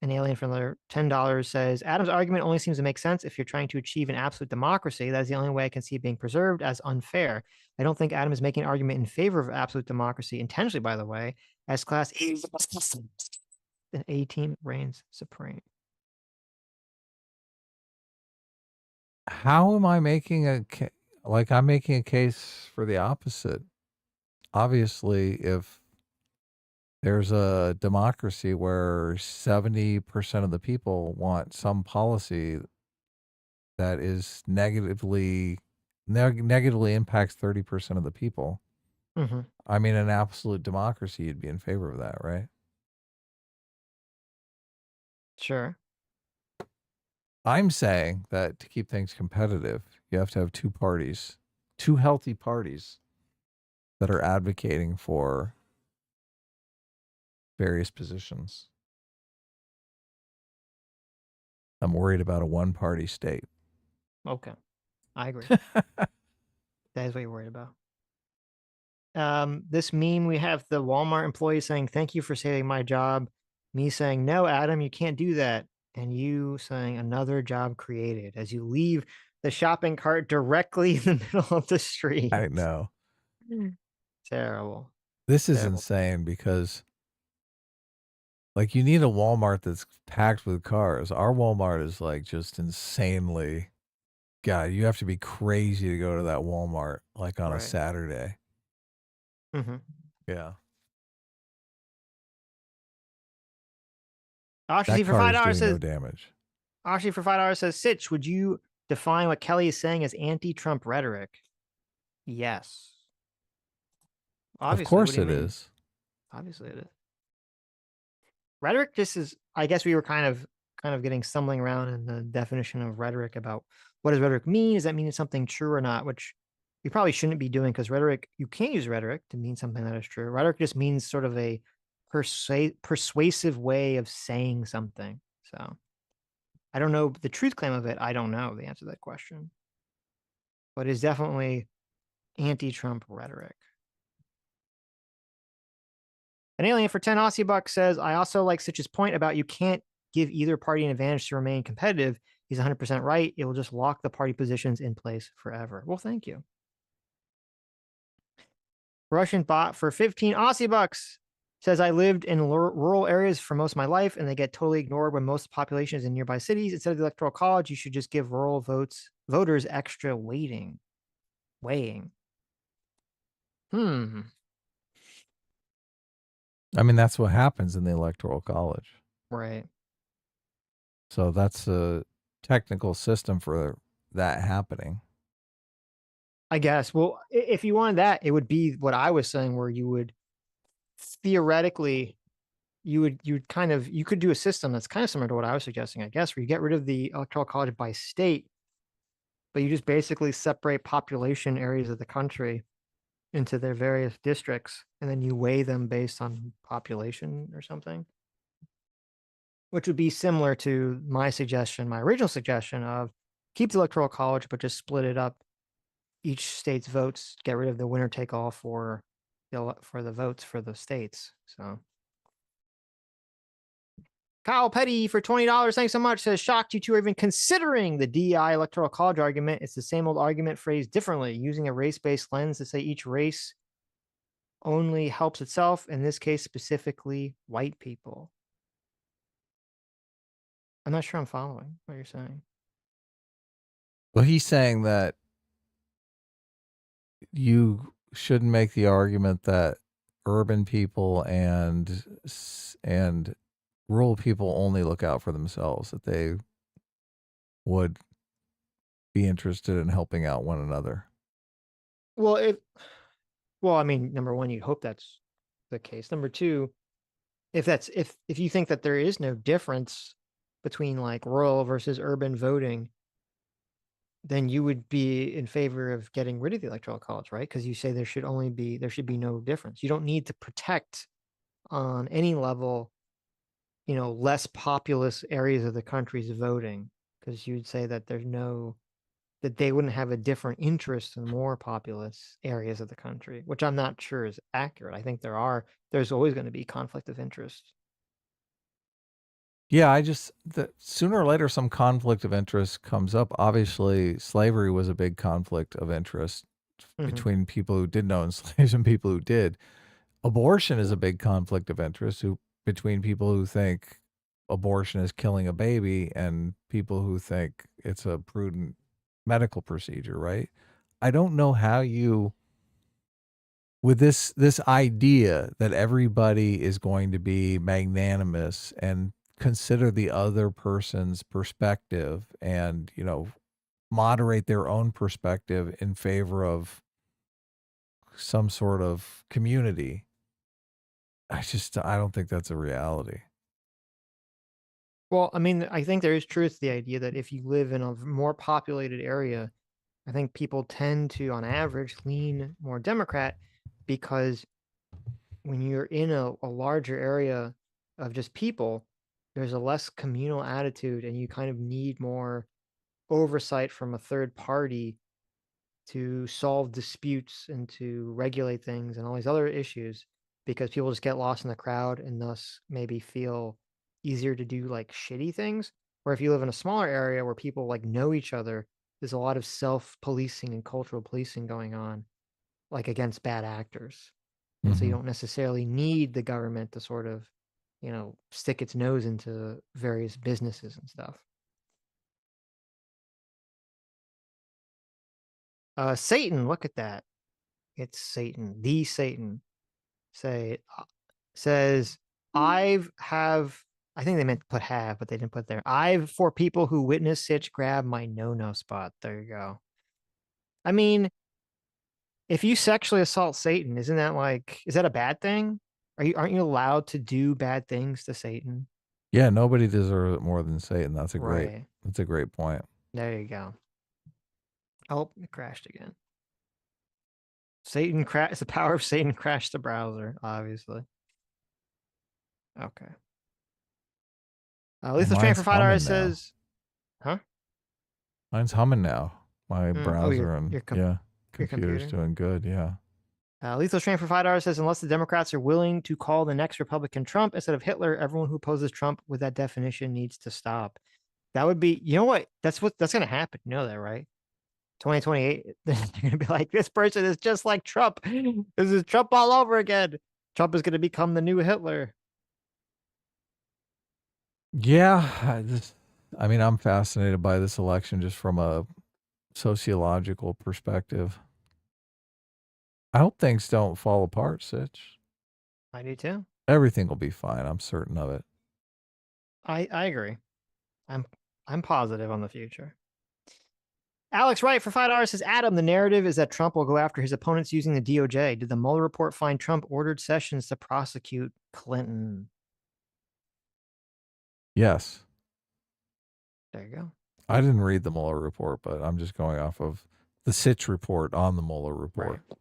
An alien for another $10 says Adam's argument only seems to make sense if you're trying to achieve an absolute democracy. That is the only way I can see it being preserved as unfair. I don't think Adam is making an argument in favor of absolute democracy intentionally, by the way, as class an A team reigns supreme. How am I making I'm making a case for the opposite? Obviously, if there's a democracy where 70% of the people want some policy that is negatively impacts 30% of the people. I mean, an absolute democracy, you'd be in favor of that, right? Sure. I'm saying that to keep things competitive, you have to have two parties, two healthy parties that are advocating for various positions. I'm worried about a one-party state. Okay. I agree. That is what you're worried about. This meme, we have the Walmart employee saying, thank you for saving my job. Me saying, no, Adam, you can't do that. And you saying another job created as you leave the shopping cart directly in the middle of the street. I know. Terrible. This is Terrible. insane because like you need a Walmart that's packed with cars. Our Walmart is like just insanely, God, you have to be crazy to go to that Walmart like on a Saturday. Ashi Yeah. for $5 says no damage. Ashi for $5 says, Sitch, would you define what Kelly is saying as anti-Trump rhetoric? Yes. Of Obviously, what course do you it mean? is. Obviously it is. Rhetoric just is, I guess we were kind of getting stumbling around in the definition of rhetoric about what does rhetoric mean? Does that mean it's something true or not? Which we probably shouldn't be doing because rhetoric, you can't use rhetoric to mean something that is true. Rhetoric just means sort of a persuasive way of saying something. So I don't know the truth claim of it. I don't know the answer to that question, but it's definitely anti-Trump rhetoric. An alien for 10 Aussie bucks says, I also like Sitch's point about you can't give either party an advantage to remain competitive. He's 100% right. It will just lock the party positions in place forever. Well, thank you. Russian bot for 15 Aussie bucks says, I lived in rural areas for most of my life and they get totally ignored when most of the population is in nearby cities. Instead of the Electoral College, you should just give rural voters extra weighing. I mean, that's what happens in the Electoral College. Right. So that's a technical system for that happening. I guess. Well, if you wanted that, it would be what I was saying, where you would theoretically, you could do a system that's kind of similar to what I was suggesting, I guess, where you get rid of the Electoral College by state, but you just basically separate population areas of the country into their various districts, and then you weigh them based on population or something, which would be similar to my original suggestion of keep the Electoral College, but just split it up. Each state's votes, get rid of the winner take all for the votes for the states. So Kyle Petty for $20. Thanks so much. Says, shocked you two are even considering the DEI Electoral College argument. It's the same old argument phrased differently, using a race-based lens to say each race only helps itself, in this case, specifically white people. I'm not sure I'm following what you're saying. Well, he's saying that you shouldn't make the argument that urban people and rural people only look out for themselves, that they would be interested in helping out one another. Well, I mean, number one, you'd hope that's the case. Number two, if you think that there is no difference between like rural versus urban voting, then you would be in favor of getting rid of the Electoral College, right? Because you say there should be no difference. You don't need to protect on any level, less populous areas of the country's voting, because you would say that that they wouldn't have a different interest in more populous areas of the country, which I'm not sure is accurate. I think there's always going to be conflict of interest. Yeah, sooner or later some conflict of interest comes up. Obviously, slavery was a big conflict of interest between people who didn't own slaves and people who did. Abortion is a big conflict of interest between people who think abortion is killing a baby and people who think it's a prudent medical procedure, right? I don't know how with this idea that everybody is going to be magnanimous and consider the other person's perspective and, moderate their own perspective in favor of some sort of community. I don't think that's a reality. Well, I mean, I think there is truth to the idea that if you live in a more populated area, I think people tend to, on average, lean more Democrat, because when you're in a larger area of just people, there's a less communal attitude and you kind of need more oversight from a third party to solve disputes and to regulate things and all these other issues, because people just get lost in the crowd and thus maybe feel easier to do like shitty things. Or if you live in a smaller area where people like know each other, there's a lot of self-policing and cultural policing going on, like against bad actors. And so you don't necessarily need the government to sort of, stick its nose into various businesses and stuff. Satan, look at that. It's Satan, the Satan. Says, I think they meant to put have, but they didn't put there. I've for people who witness Sitch grab my no spot. There you go. I mean, if you sexually assault Satan, isn't that like, is that a bad thing? Aren't you allowed to do bad things to Satan? Yeah, nobody deserves it more than Satan. That's a Right. great point. There you go. Oh, it crashed again. The power of Satan crashed the browser, obviously. Okay. Lethal Strain Mine's for $5 humming now. says, huh? Mine's humming now. My browser and your computer's computer? doing good. Yeah. Lethal Strain for $5 says, unless the Democrats are willing to call the next Republican Trump instead of Hitler, everyone who opposes Trump with that definition needs to stop. That would be, you know what? That's going to happen. You know that, right? 2028, they're going to be like, this person is just like Trump. This is Trump all over again. Trump is going to become the new Hitler. Yeah. I mean, I'm fascinated by this election just from a sociological perspective. I hope things don't fall apart, Sitch. I do too. Everything will be fine. I'm certain of it. I agree. I'm positive on the future. Alex Wright for $5 says, Adam, the narrative is that Trump will go after his opponents using the DOJ. Did the Mueller report find Trump ordered Sessions to prosecute Clinton? Yes. There you go. I didn't read the Mueller report, but I'm just going off of the Sitch report on the Mueller report. Right.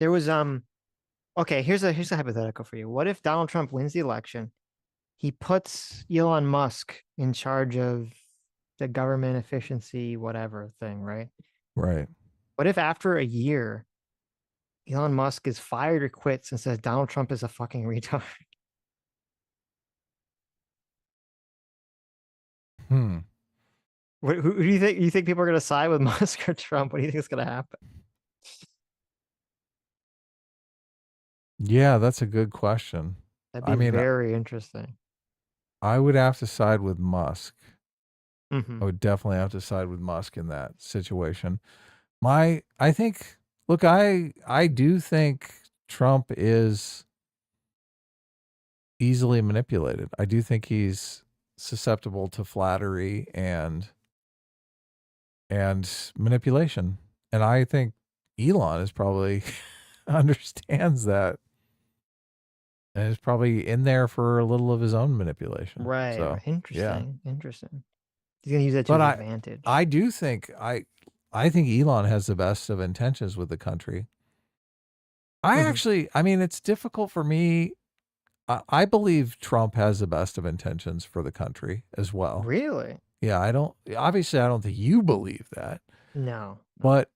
There was okay, here's a hypothetical for you. What if Donald Trump wins the election? He puts Elon Musk in charge of the government efficiency, whatever thing, right? Right. What if after a year, Elon Musk is fired or quits and says Donald Trump is a fucking retard? Who do you think? You think people are going to side with Musk or Trump? What do you think is going to happen? Yeah, that's a good question. That'd be very interesting. I would have to side with Musk. Mm-hmm. I would definitely have to side with Musk in that situation. I do think Trump is easily manipulated. I do think he's susceptible to flattery and manipulation. And I think Elon is probably understands that and is probably in there for a little of his own manipulation. Right. So, interesting. yeah. Interesting. He's going to use that to his advantage. I do think I think Elon has the best of intentions with the country. I mean, it's difficult for me. I believe Trump has the best of intentions for the country as well. Really? Yeah, I don't think you believe that. No. But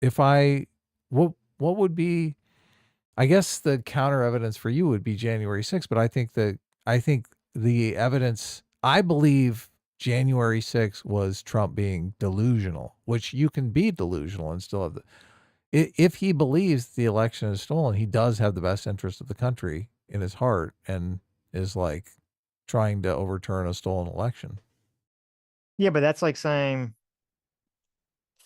if what would be, I guess the counter evidence for you would be January 6th, but I think the evidence, I believe January 6th was Trump being delusional, which you can be delusional and still have if he believes the election is stolen, he does have the best interest of the country in his heart and is like trying to overturn a stolen election. Yeah, but that's like saying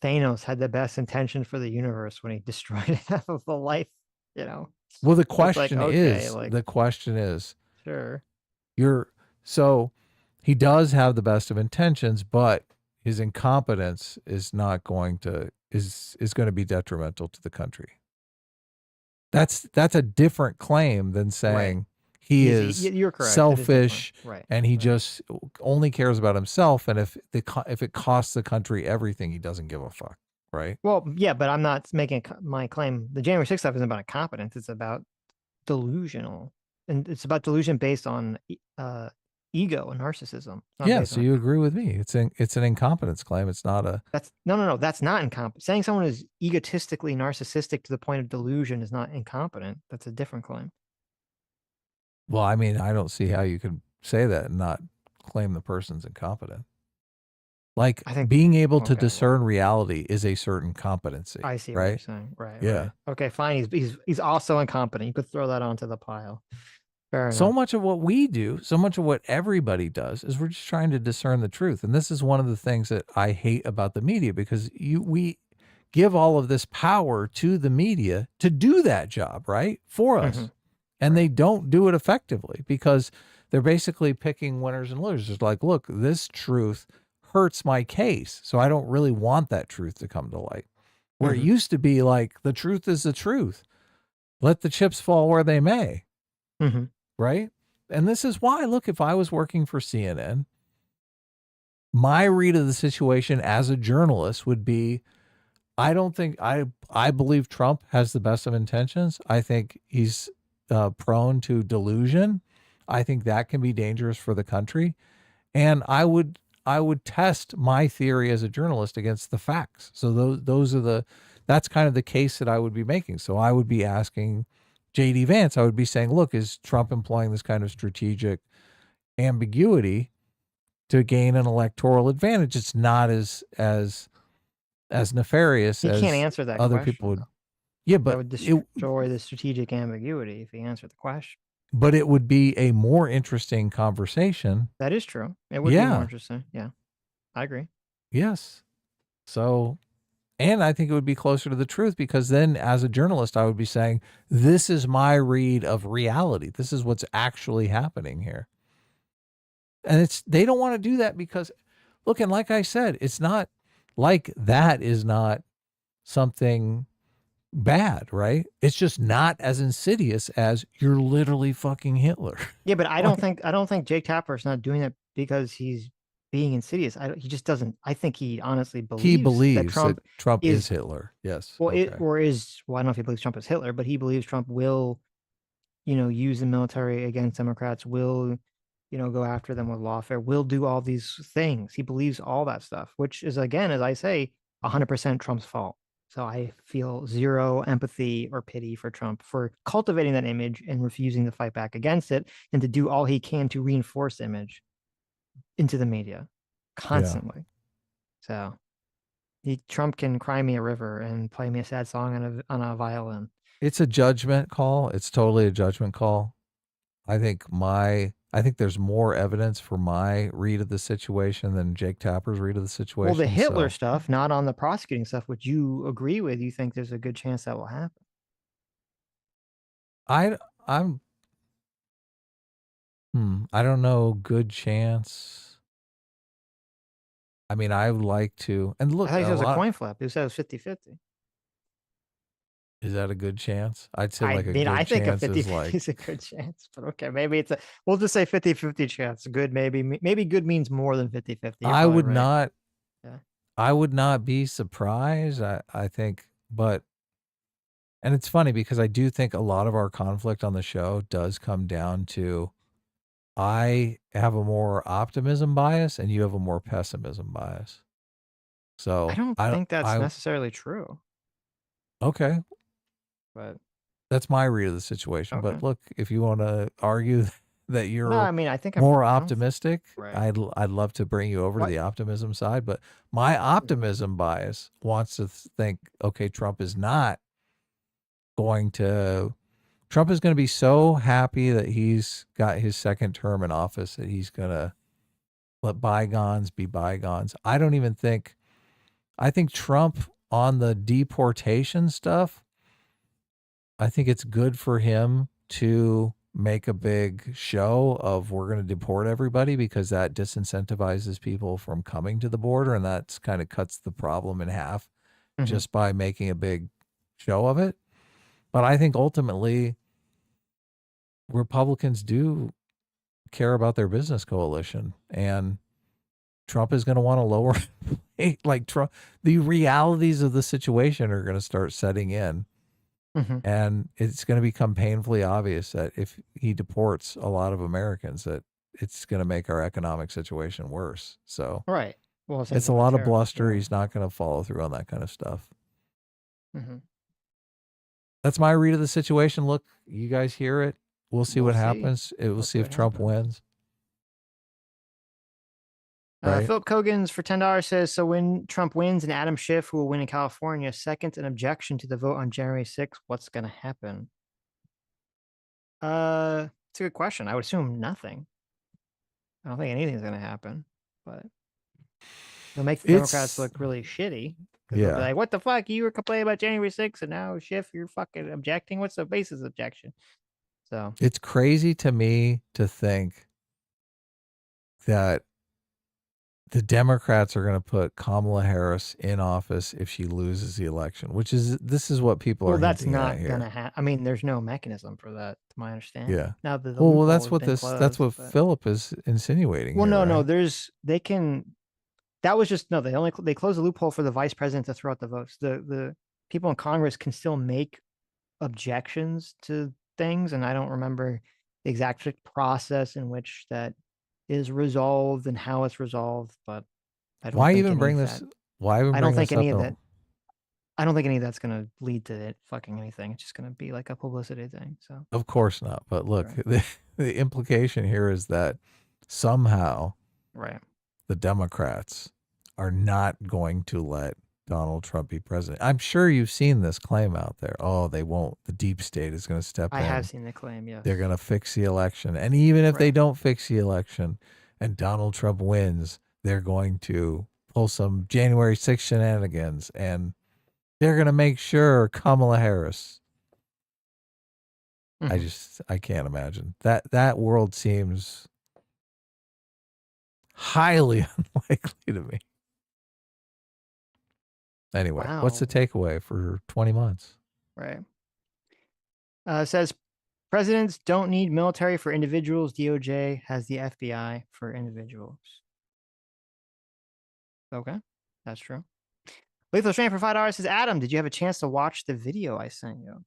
Thanos had the best intention for the universe when he destroyed half of the life, you know. Well, the question is, sure. So he does have the best of intentions, but his incompetence is not going to is going to be detrimental to the country. That's a different claim than saying he is selfish and he just only cares about himself. And if it costs the country everything, he doesn't give a fuck. Right. Well, yeah, but I'm not making my claim. The January 6th stuff isn't about incompetence. It's about delusional, and it's about delusion based on ego and narcissism. Yeah, so you agree with me. It's an incompetence claim. It's not a... No. That's not incompetent. Saying someone is egotistically narcissistic to the point of delusion is not incompetent. That's a different claim. Well, I mean, I don't see how you could say that and not claim the person's incompetent. Like, being able to discern reality is a certain competency. I see what you're saying. Right. Yeah. Right. Okay, fine. He's also incompetent. You could throw that onto the pile. Fair so enough. much of what we do, so much of what everybody does is we're just trying to discern the truth. And this is one of the things that I hate about the media, because we give all of this power to the media to do that job, right? For us. Mm-hmm. And they don't do it effectively because they're basically picking winners and losers. It's like, look, this truth hurts my case, so I don't really want that truth to come to light. where it used to be like the truth is the truth. Let the chips fall where they may. Right? And this is why, look, if I was working for CNN, my read of the situation as a journalist would be, I don't think I believe Trump has the best of intentions. I think he's prone to delusion. I think that can be dangerous for the country. And I would test my theory as a journalist against the facts. So that's kind of the case that I would be making. So I would be asking JD Vance, I would be saying, look, is Trump employing this kind of strategic ambiguity to gain an electoral advantage? It's not as nefarious He as can't answer that other question, people would. though. Yeah, That but would destroy the strategic ambiguity if he answered the question. but it would be a more interesting conversation. That is true. It would be Yeah. more interesting. Yeah, I agree. Yes. So, and I think it would be closer to the truth, because then as a journalist, I would be saying, this is my read of reality. This is what's actually happening here. And they don't want to do that because, look, and like I said, it's not like that is not something bad, right? It's just not as insidious as you're literally fucking Hitler. Yeah, but I don't think Jake Tapper's not doing that because he's being insidious. He just doesn't. I think he honestly believes He believes that Trump is Hitler. Yes. Well, Okay. I don't know if he believes Trump is Hitler, but he believes Trump will, use the military against Democrats, will, go after them with lawfare, will do all these things. He believes all that stuff, which is, again, as I say, 100% Trump's fault. So I feel zero empathy or pity for Trump for cultivating that image and refusing to fight back against it and to do all he can to reinforce the image into the media constantly. So Trump can cry me a river and play me a sad song on a violin. It's a judgment call. It's totally a judgment call. I think there's more evidence for my read of the situation than Jake Tapper's read of the situation. Well, the Hitler stuff, not on the prosecuting stuff, which you agree with, you think there's a good chance that will happen. I don't know. Good chance. I mean, I would like to, and look, I thought it was a coin flip. You said it was 50-50. Is that a good chance? I'd say I think a 50-50 is a good chance, but okay, maybe we'll just say 50-50 chance. Good, maybe good means more than 50-50. I would right. not, Yeah. I would not be surprised. I think, and it's funny because I do think a lot of our conflict on the show does come down to, I have a more optimism bias and you have a more pessimism bias. So I don't think that's necessarily true. Okay. But that's my read of the situation. Okay. But look, if you want to argue that you're I think more optimistic, Right. I'd love to bring you over to the optimism side. But my optimism bias wants to think, okay, Trump is going to be so happy that he's got his second term in office that he's going to let bygones be bygones. I think Trump on the deportation stuff, I think it's good for him to make a big show of we're going to deport everybody, because that disincentivizes people from coming to the border, and that's kind of cuts the problem in half just by making a big show of it. But I think ultimately Republicans do care about their business coalition, and Trump is going to want to lower like Trump. The realities of the situation are going to start setting in. And it's going to become painfully obvious that if he deports a lot of Americans, that it's going to make our economic situation worse. So right. Well, it's a lot of bluster. He's not going to follow through on that kind of stuff. That's my read of the situation. Look, you guys hear it. We'll see what happens. We'll see if Trump wins. Right. Philip Cogans for $10 says, so when Trump wins and Adam Schiff, who will win in California, seconds an objection to the vote on January 6th, what's going to happen? It's a good question. I would assume nothing. I don't think anything's going to happen, but it'll make the Democrats look really shitty. Yeah. They'll be like, what the fuck? You were complaining about January 6th, and now Schiff, you're fucking objecting? What's the basis of objection? So it's crazy to me to think that the Democrats are going to put Kamala Harris in office if she loses the election, this is what people Well, are that's hinting at not here. gonna happen. I mean, there's no mechanism for that, to my understanding. Yeah. Now that the Well, loophole that's has what been that's closed, what but- Philip is insinuating. Well, here, no, right? they can. That was just no. They closed the loophole for the vice president to throw out the votes. The people in Congress can still make objections to things, and I don't remember the exact process in which that is resolved and how it's resolved. But I don't. Why think even any bring of this? that- Why even I don't bring think this any up? of that. I don't think any of that's going to lead to it fucking anything. It's just going to be like a publicity thing. So Of course not. But look, Right. the implication here is that somehow right. the Democrats are not going to let Donald Trump be president. I'm sure you've seen this claim out there. Oh, they won't. The deep state is going to step in. I have seen the claim. Yes. They're going to fix the election. And even if they Right. don't fix the election and Donald Trump wins, they're going to pull some January 6th shenanigans and they're going to make sure Kamala Harris. Mhm. I can't imagine that world seems highly unlikely to me. Anyway, what's the Wow. takeaway for 20 months? Right. It says presidents don't need military for individuals. DOJ has the FBI for individuals. Okay, that's true. Lethal Strain for $5 says, Adam, did you have a chance to watch the video I sent you?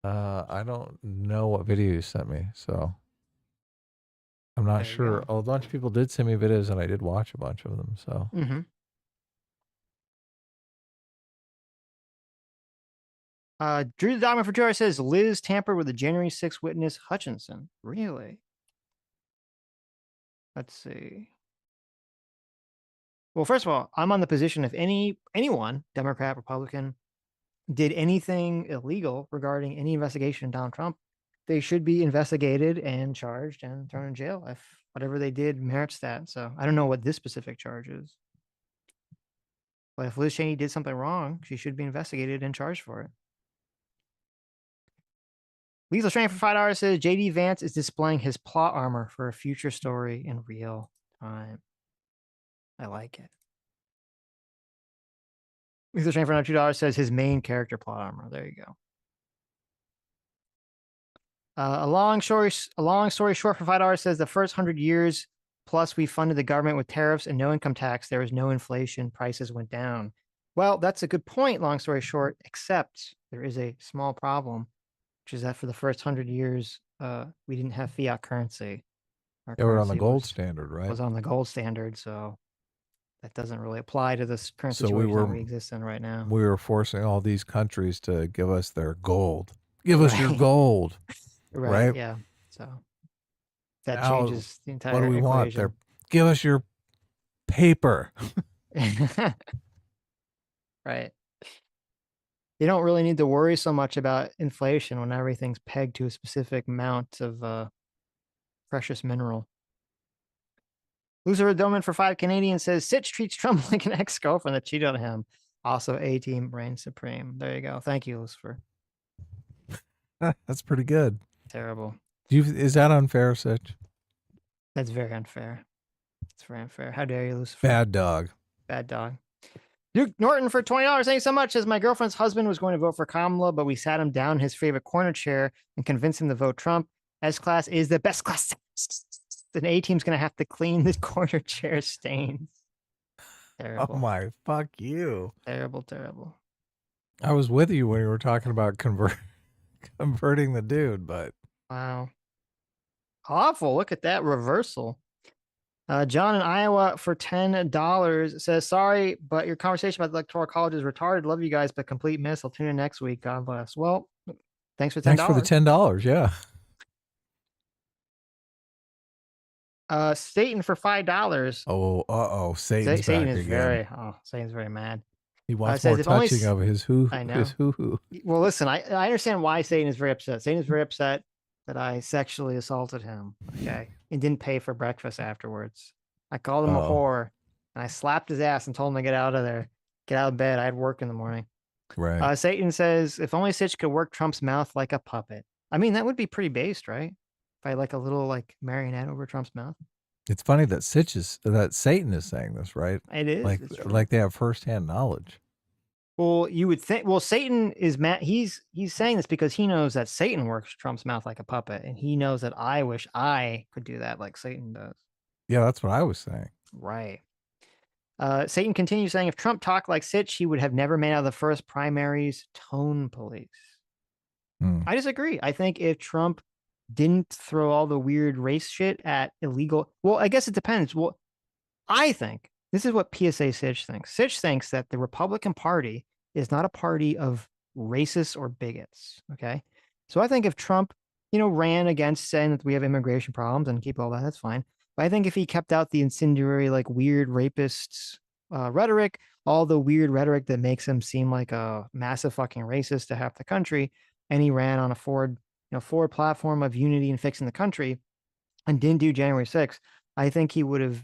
I don't know what video you sent me, so I'm not There you sure. go. Oh, a bunch of people did send me videos, and I did watch a bunch of them. So Mm-hmm. Drew the Dogman for $2 says Liz tampered with the January 6th witness Hutchinson. Really? Let's see. Well, first of all, I'm on the position if anyone, Democrat, Republican, did anything illegal regarding any investigation of Donald Trump, they should be investigated and charged and thrown in jail if whatever they did merits that. So I don't know what this specific charge is. But if Liz Cheney did something wrong, she should be investigated and charged for it. Lethal Strain for $5 says JD Vance is displaying his plot armor for a future story in real time. I like it. Lethal Strain for another $2 says his main character plot armor. There you go. A long story short for $5 says the first 100 years plus we funded the government with tariffs and no income tax. There was no inflation. Prices went down. Well, that's a good point. Long story short, except there is a small problem, which is that for the first 100 years, we didn't have fiat currency. Our they were on the currency gold standard, right? was on the gold standard, so that doesn't really apply to this current So situation that we exist in right now. We were forcing all these countries to give us their gold. Give us your Right. gold. Right? Yeah. So that Now, changes the entire what do we want? equation. Give us your paper. Right. You don't really need to worry so much about inflation when everything's pegged to a specific amount of precious mineral. Loser Doman for 5 Canadian says Sitch treats Trump like an ex-girlfriend that cheated on him. Also, A-Team reigns supreme. There you go. Thank you, Lucifer. That's pretty good. Terrible. Is that unfair, Sitch? That's very unfair. It's very unfair. How dare you, Lucifer? Bad dog. Bad dog. Duke Norton for $20. Thank you so much. Says my girlfriend's husband was going to vote for Kamala, but we sat him down in his favorite corner chair and convinced him to vote Trump. S-class is the best class. An A-team's going to have to clean the corner chair stains. Terrible. Oh my, fuck you. Terrible, terrible. I was with you when you were talking about converting the dude, but Wow. Awful. Look at that reversal. John in Iowa for $10 says, sorry, but your conversation about the Electoral College is retarded. Love you guys, but complete miss. I'll tune in next week. God bless. Well, thanks for $10. thanks for the $10. Yeah. Satan for $5. Oh, Satan's Satan back is again. Satan's very mad. He wants says more if only touching of his hoo. I know. His hoo. Well, listen, I understand why Satan is very upset. Satan is very upset that I sexually assaulted him. Okay. And didn't pay for breakfast afterwards. I called him a whore and I slapped his ass and told him to get out of there. Get out of bed. I had work in the morning. Right. Satan says, if only Sitch could work Trump's mouth like a puppet. I mean, that would be pretty based, right? If I had like a little like marionette over Trump's mouth. It's funny that Satan is saying this, right? It is. Like, it's true. like they have firsthand knowledge. Well, you would think. Well, Satan is mad. He's saying this because he knows that Satan works Trump's mouth like a puppet, and he knows that I wish I could do that like Satan does. Yeah, that's what I was saying. Right. Satan continues saying, if Trump talked like Sitch, he would have never made out of the first primaries tone police. I disagree. I think if Trump didn't throw all the weird race shit at illegal, well, I guess it depends. Well, I think this is what PSA Sitch thinks. Sitch thinks that the Republican Party is not a party of racists or bigots. Okay. So I think if Trump, ran against saying that we have immigration problems and keep all that, that's fine. But I think if he kept out the incendiary, like weird rapists rhetoric, all the weird rhetoric that makes him seem like a massive fucking racist to half the country, and he ran on a forward platform of unity and fixing the country and didn't do January 6th, I think he would have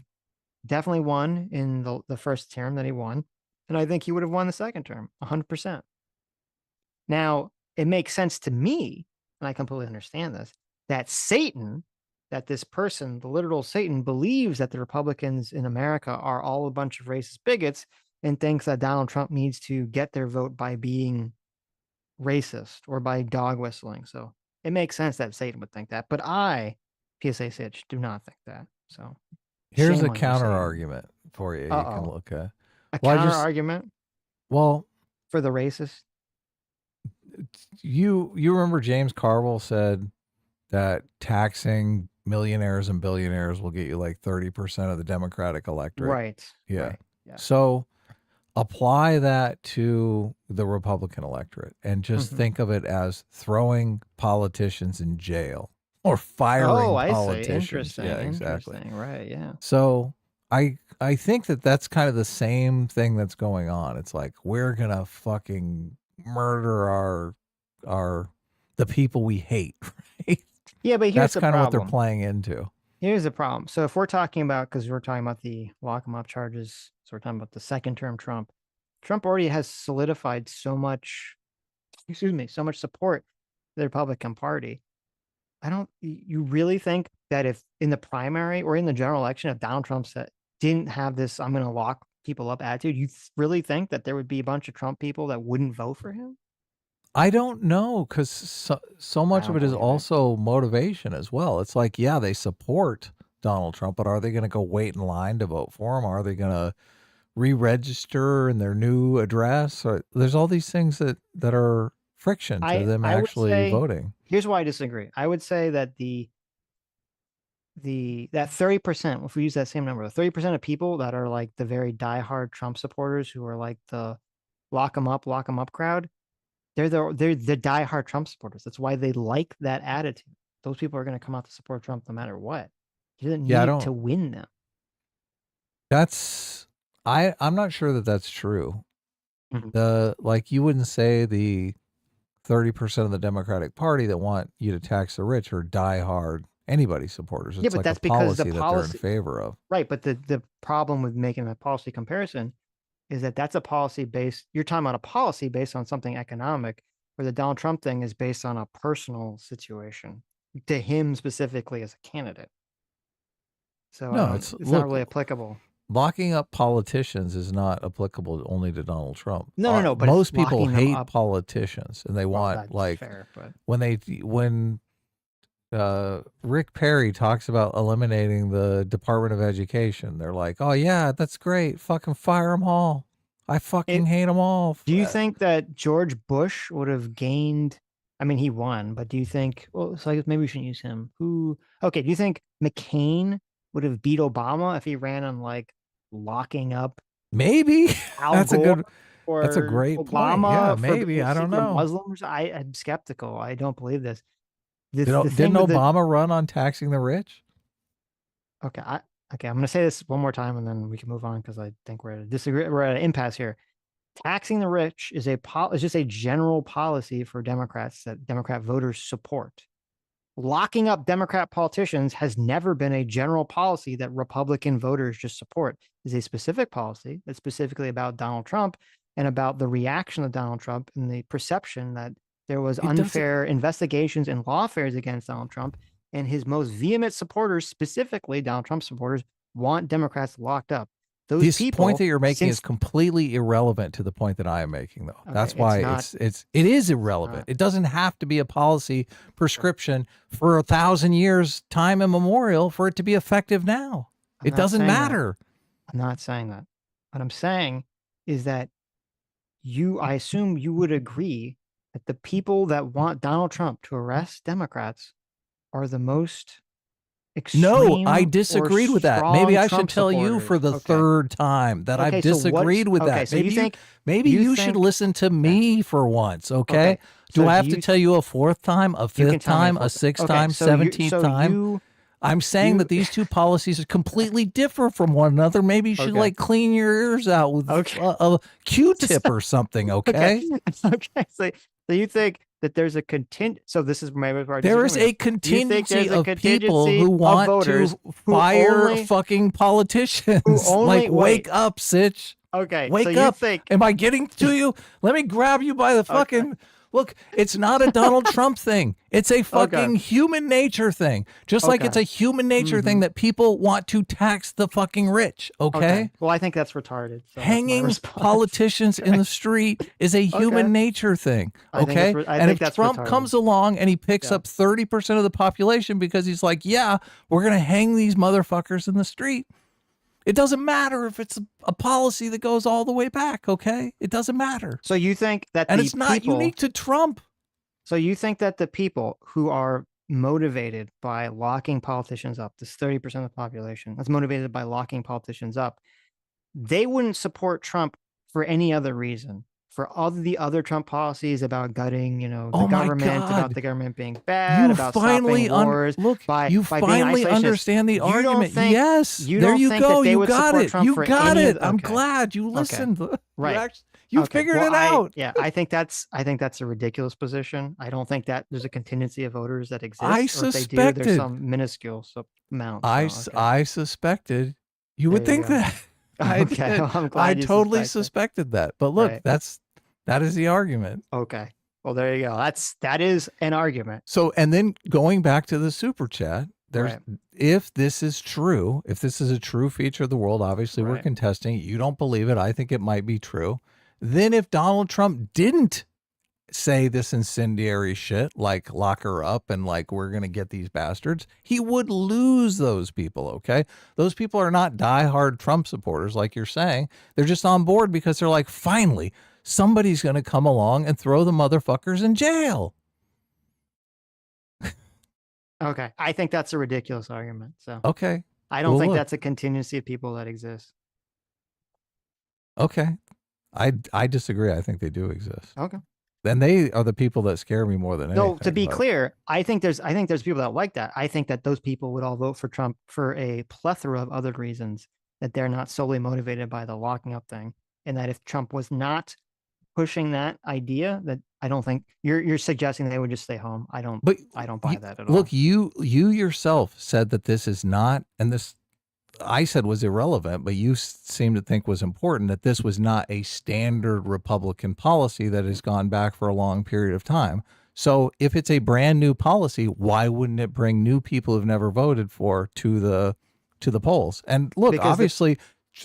definitely won in the first term that he won. And I think he would have won the second term, 100%. Now, it makes sense to me, and I completely understand this, that Satan, that this person, the literal Satan, believes that the Republicans in America are all a bunch of racist bigots and thinks that Donald Trump needs to get their vote by being racist or by dog whistling. So it makes sense that Satan would think that. But I, PSA Sitch, do not think that. So here's shame a on you, counter Satan. argument for you. You can look at A Well, I counter just- argument well. for the racist. You remember James Carville said that taxing millionaires and billionaires will get you like 30% of the Democratic electorate. Right. Yeah. Right. Yeah. So apply that to the Republican electorate and just Mhm. think of it as throwing politicians in jail or firing I see. politicians. Interesting. Yeah, exactly. Interesting. Right. Yeah. So I think that's kind of the same thing that's going on. It's like we're gonna fucking murder the people we hate, right? Yeah, but here's That's the kind of what problem. they're playing into. Here's the problem. So if we're talking about, because we're talking about the lock 'em up charges, so we're talking about the second term Trump. Trump already has solidified so much support for the Republican Party. You really think that if in the primary or in the general election, if Donald Trump didn't have this, I'm going to lock people up attitude, you really think that there would be a bunch of Trump people that wouldn't vote for him? I don't know, because so much of it is believe it. also motivation as well. It's like, yeah, they support Donald Trump, but are they going to go wait in line to vote for him? Are they going to re-register in their new address? Or there's all these things that are friction to them I would actually say- voting. Here's why I disagree. I would say that that 30%, if we use that same number, 30% of people that are like the very diehard Trump supporters who are like the lock 'em up crowd, they're the diehard Trump supporters. That's why they like that attitude. Those people are going to come out to support Trump no matter what. He doesn't Yeah, I need don't- to win them. I'm not sure that that's true. Mhm. Like you wouldn't say the 30% of the Democratic Party that want you to tax the rich are diehard anybody supporters. It's Yeah, but like that's a because the policy that policy- they're in favor of. Right, but the problem with making that policy comparison is that that's a policy based. You're talking about a policy based on something economic, where the Donald Trump thing is based on a personal situation to him specifically as a candidate. So No, it's look, not really applicable. Locking up politicians is not applicable only to Donald Trump. No, but it's most people locking them hate up. politicians, and they Well, want that's like fair, but when Rick Perry talks about eliminating the Department of Education, they're like, "Oh yeah, that's great. Fucking fire them all. I fucking hate them all." do you think that George Bush would have gained? I mean, he won, but do you think? Well, so I guess maybe we shouldn't use him. Okay, do you think McCain would have beat Obama if he ran on like locking up Maybe Al that's Gore a good. or that's a great point. Obama Yeah, for maybe. being I don't secret know. Muslims? I'm skeptical. I don't believe this. The Didn't thing with Obama run on taxing the rich? Okay, I'm going to say this one more time, and then we can move on because I think we're at an impasse here. Taxing the rich is just a general policy for Democrats that Democrat voters support. Locking up Democrat politicians has never been a general policy that Republican voters just support. It's a specific policy that's specifically about Donald Trump and about the reaction of Donald Trump and the perception that there was It doesn't- unfair investigations and lawfares against Donald Trump. and his most vehement supporters, specifically Donald Trump supporters, want Democrats locked up. Those This people, point that you're making since- is completely irrelevant to the point that I am making, though. That's Okay, why it's it is irrelevant. It doesn't have to be a policy prescription for 1,000 years time immemorial for it to be effective now. I'm It not doesn't saying that. matter. I'm not saying that. What I'm saying is that I assume you would agree that the people that want Donald Trump to arrest Democrats are the most extreme. No, I or disagreed with that. Maybe strong I Trump should tell you for the supporters. third time that Okay, I've so what's- disagreed with okay, that. so you think- maybe you you should think- listen to me for once, okay? Do so I have do to tell you a fourth time, a You can fifth tell me time, fourth- a sixth okay, time, so you- 17th so time? you- I'm saying that these two policies are completely different from one another. Maybe you should Okay. like clean your ears out with Okay. a Q-tip or something, okay? Okay. So you think that there's a so this is maybe where I There is disagree a with you. You think contingency there's a of people contingency who of want voters to who fire only- fucking politicians. who only- like, wake wait. up, Sitch. Okay, Wake so you up. think Am I getting to you? Let me grab you by the fucking... Look, it's not a Donald Trump thing. It's a fucking human nature thing. Just like it's a human nature thing that people want to tax the fucking rich, okay? Well, I think that's retarded. So that's my Hanging response. politicians in the street is a human nature thing, I think okay? that's I And think if that's Trump retarded. comes along and he picks up 30% of the population because he's like, yeah, we're going to hang these motherfuckers in the street. It doesn't matter if it's a policy that goes all the way back, okay? It doesn't matter. So you think that And the it's not people, unique to Trump. So you think that the people who are motivated by locking politicians up, this 30% of the population that's motivated by locking politicians up, they wouldn't support Trump for any other reason. For all the other Trump policies about gutting, the Oh my government, God. about the government being bad, You about finally stopping wars, look. by You by being finally isolationist. understand the You don't argument. think- Yes, you there don't you think go. that they You would got support it. Trump You for got any it. of- I'm okay. glad you Okay. listened. Right. You Okay, figured well, it out. I think that's a ridiculous position. I don't think that there's a contingency of voters that exists. I or if they do, suspected. there's some minuscule amount. I suspected. You would There you think go. that. I Okay, did. well, I'm I glad you totally suspected. suspected that. But look, Right. that is the argument. Okay. Well, there you go. That is an argument. So, and then going back to the super chat, there's Right. if this is true, if this is a true feature of the world, obviously we're Right. contesting it. You don't believe it. I think it might be true. Then if Donald Trump didn't say this incendiary shit, like lock her up and like we're going to get these bastards, he would lose those people, okay? Those people are not diehard Trump supporters like you're saying. They're just on board because they're like, finally, somebody's going to come along and throw the motherfuckers in jail. Okay. I think that's a ridiculous argument. So Okay. I don't well, think look. that's a contingency of people that exists. Okay. I disagree. I think they do exist. Okay. And they are the people that scare me more than anything. No, to be but- clear, I think there's people that like that. I think that those people would all vote for Trump for a plethora of other reasons, that they're not solely motivated by the locking up thing. And that if Trump was not pushing that idea, that I don't think you're suggesting they would just stay home. I don't buy that at all. Look, you yourself said that this is not, and this I said was irrelevant, but you seem to think was important, that this was not a standard Republican policy that has gone back for a long period of time. So if it's a brand new policy, why wouldn't it bring new people who've never voted for to the polls? And look, Because obviously,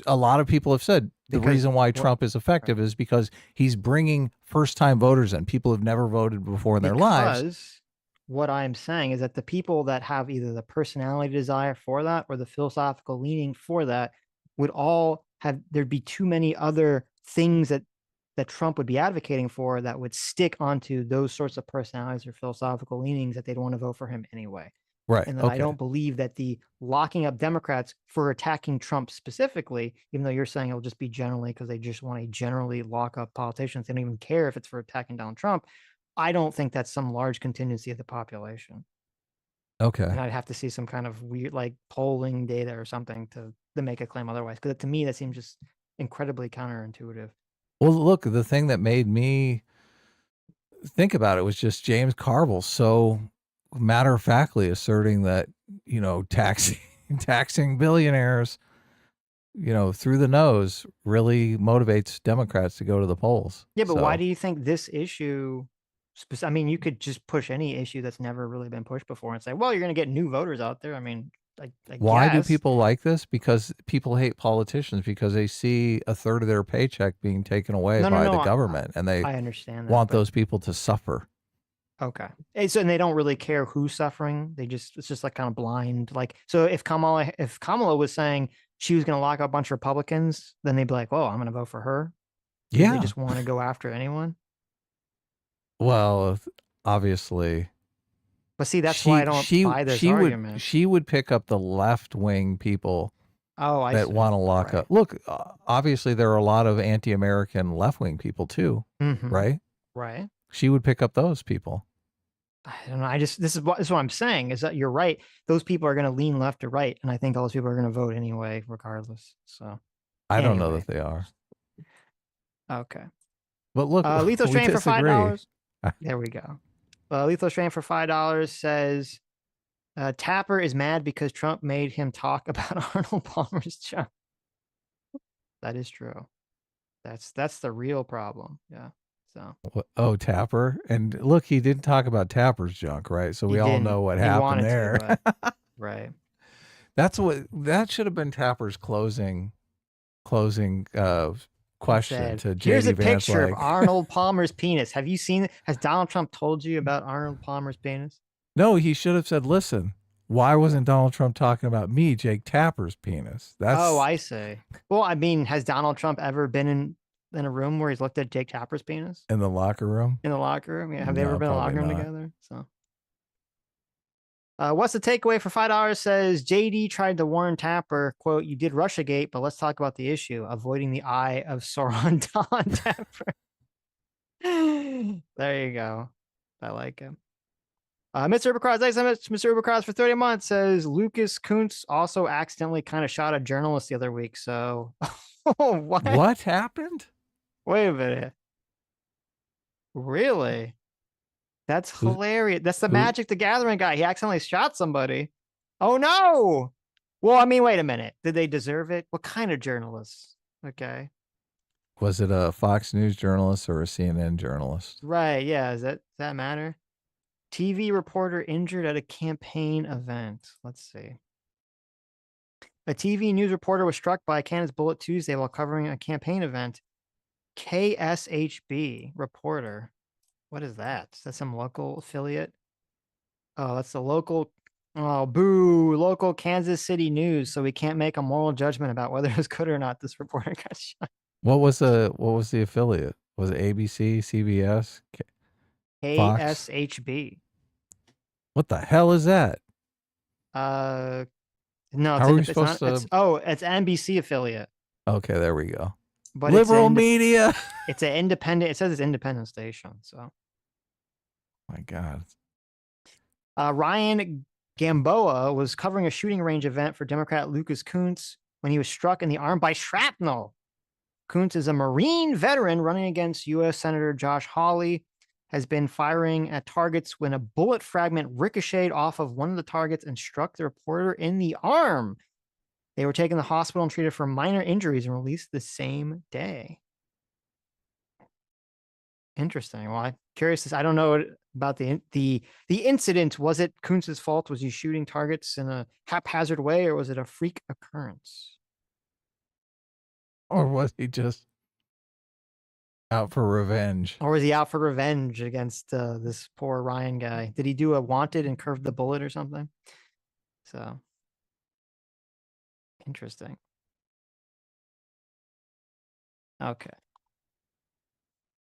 a lot of people have said the Because- reason why Trump is effective is because he's bringing first-time voters in, people who've never voted before in their lives. Because what I'm saying is that the people that have either the personality desire for that or the philosophical leaning for that would all have, there'd be too many other things that Trump would be advocating for that would stick onto those sorts of personalities or philosophical leanings that they'd want to vote for him anyway. Right. And that I don't believe that the locking up Democrats for attacking Trump specifically, even though you're saying it'll just be generally because they just want to generally lock up politicians, they don't even care if it's for attacking Donald Trump. I don't think that's some large contingency of the population. Okay. And I'd have to see some kind of weird, like polling data or something to make a claim otherwise. Because to me, that seems just incredibly counterintuitive. Well, look, the thing that made me think about it was just James Carville so matter-of-factly asserting that, taxing billionaires, through the nose really motivates Democrats to go to the polls. Yeah, but So- why do you think this issue I mean, you could just push any issue that's never really been pushed before and say, well, you're going to get new voters out there. I mean, I Why do guess. people like this? Because people hate politicians because they see a third of their paycheck being taken away No, by no, the no, government, and they I understand that. want but- those people to suffer. Okay. And so, and they don't really care who's suffering. It's just like kind of blind. Like, so if Kamala was saying she was going to lock up a bunch of Republicans, then they'd be like, "Well, I'm going to vote for her." Yeah. They just want to go after anyone. Well, obviously. But see, that's why I don't buy this argument. She would pick up the left-wing people Oh, I that see. want to lock Right. up. Look, obviously there are a lot of anti-American left-wing people too, Mhm. right? Right. She would pick up those people. I don't know. This is what I'm saying is that you're right. Those people are going to lean left or right, and I think all those people are going to vote anyway, regardless. So I don't know Anyway. that they are. okay. But look, Lethal we Strain for disagree. $5. There we go. Lethal Strain for $5 says Tapper is mad because Trump made him talk about Arnold Palmer's junk. That is true. That's the real problem. Yeah. So Oh, Tapper. And look, he didn't talk about Tapper's junk, right? So we He all didn't. know what He happened wanted to, there. right. That should have been Tapper's closing question Said, to JD here's a Vance, picture of like, Arnold Palmer's penis. Have you seen it? Has Donald Trump told you about Arnold Palmer's penis? No, he should have said, listen, why wasn't Donald Trump talking about me, Jake Tapper's penis? That's Oh, I see. Well, I mean, has Donald Trump ever been in a room where he's looked at Jake Tapper's penis in the locker room. in the locker room? Yeah, have they ever No, been in a locker probably room not. together? So, what's the takeaway for $5? Says JD tried to warn Tapper, quote, "You did Russiagate, but let's talk about the issue: avoiding the eye of Sauron." Don Tapper. There you go. I like him. Mr. Ubercross, thanks so much, Mr. Ubercross, for 30 months. Says Lucas Kuntz also accidentally kind of shot a journalist the other week. So, what? What happened? Wait a minute. Really? That's Who- hilarious. That's the who- Magic the Gathering guy. He accidentally shot somebody. Oh no. Well, I mean, wait a minute. Did they deserve it? What kind of journalists? Okay. Was it a Fox News journalist or a CNN journalist? Right. Yeah. Does that matter? TV reporter injured at a campaign event. Let's see. A TV news reporter was struck by a cannon's bullet Tuesday while covering a campaign event. KSHB reporter. What is that? Is that some local affiliate? Oh, that's the local. Oh, boo. Local Kansas City news. So we can't make a moral judgment about whether it was good or not. This reporter got shot. What was the affiliate? Was it ABC, CBS? Fox? KSHB. What the hell is that? No, How are we supposed to- it's NBC affiliate. Okay, there we go. But Liberal media. it's an independent. It says it's independent station. So My God. Ryan Gamboa was covering a shooting range event for Democrat Lucas Kuntz when he was struck in the arm by shrapnel. Kuntz is a Marine veteran running against U.S. Senator Josh Hawley, has been firing at targets when a bullet fragment ricocheted off of one of the targets and struck the reporter in the arm. They were taken to the hospital and treated for minor injuries and released the same day. Interesting. Well, I'm curious. I don't know about the incident. Was it Kuntz's fault? Was he shooting targets in a haphazard way, or was it a freak occurrence? Or was he just out for revenge? Or was he out for revenge against this poor Ryan guy? Did he do a wanted and curve the bullet or something? So interesting. Okay.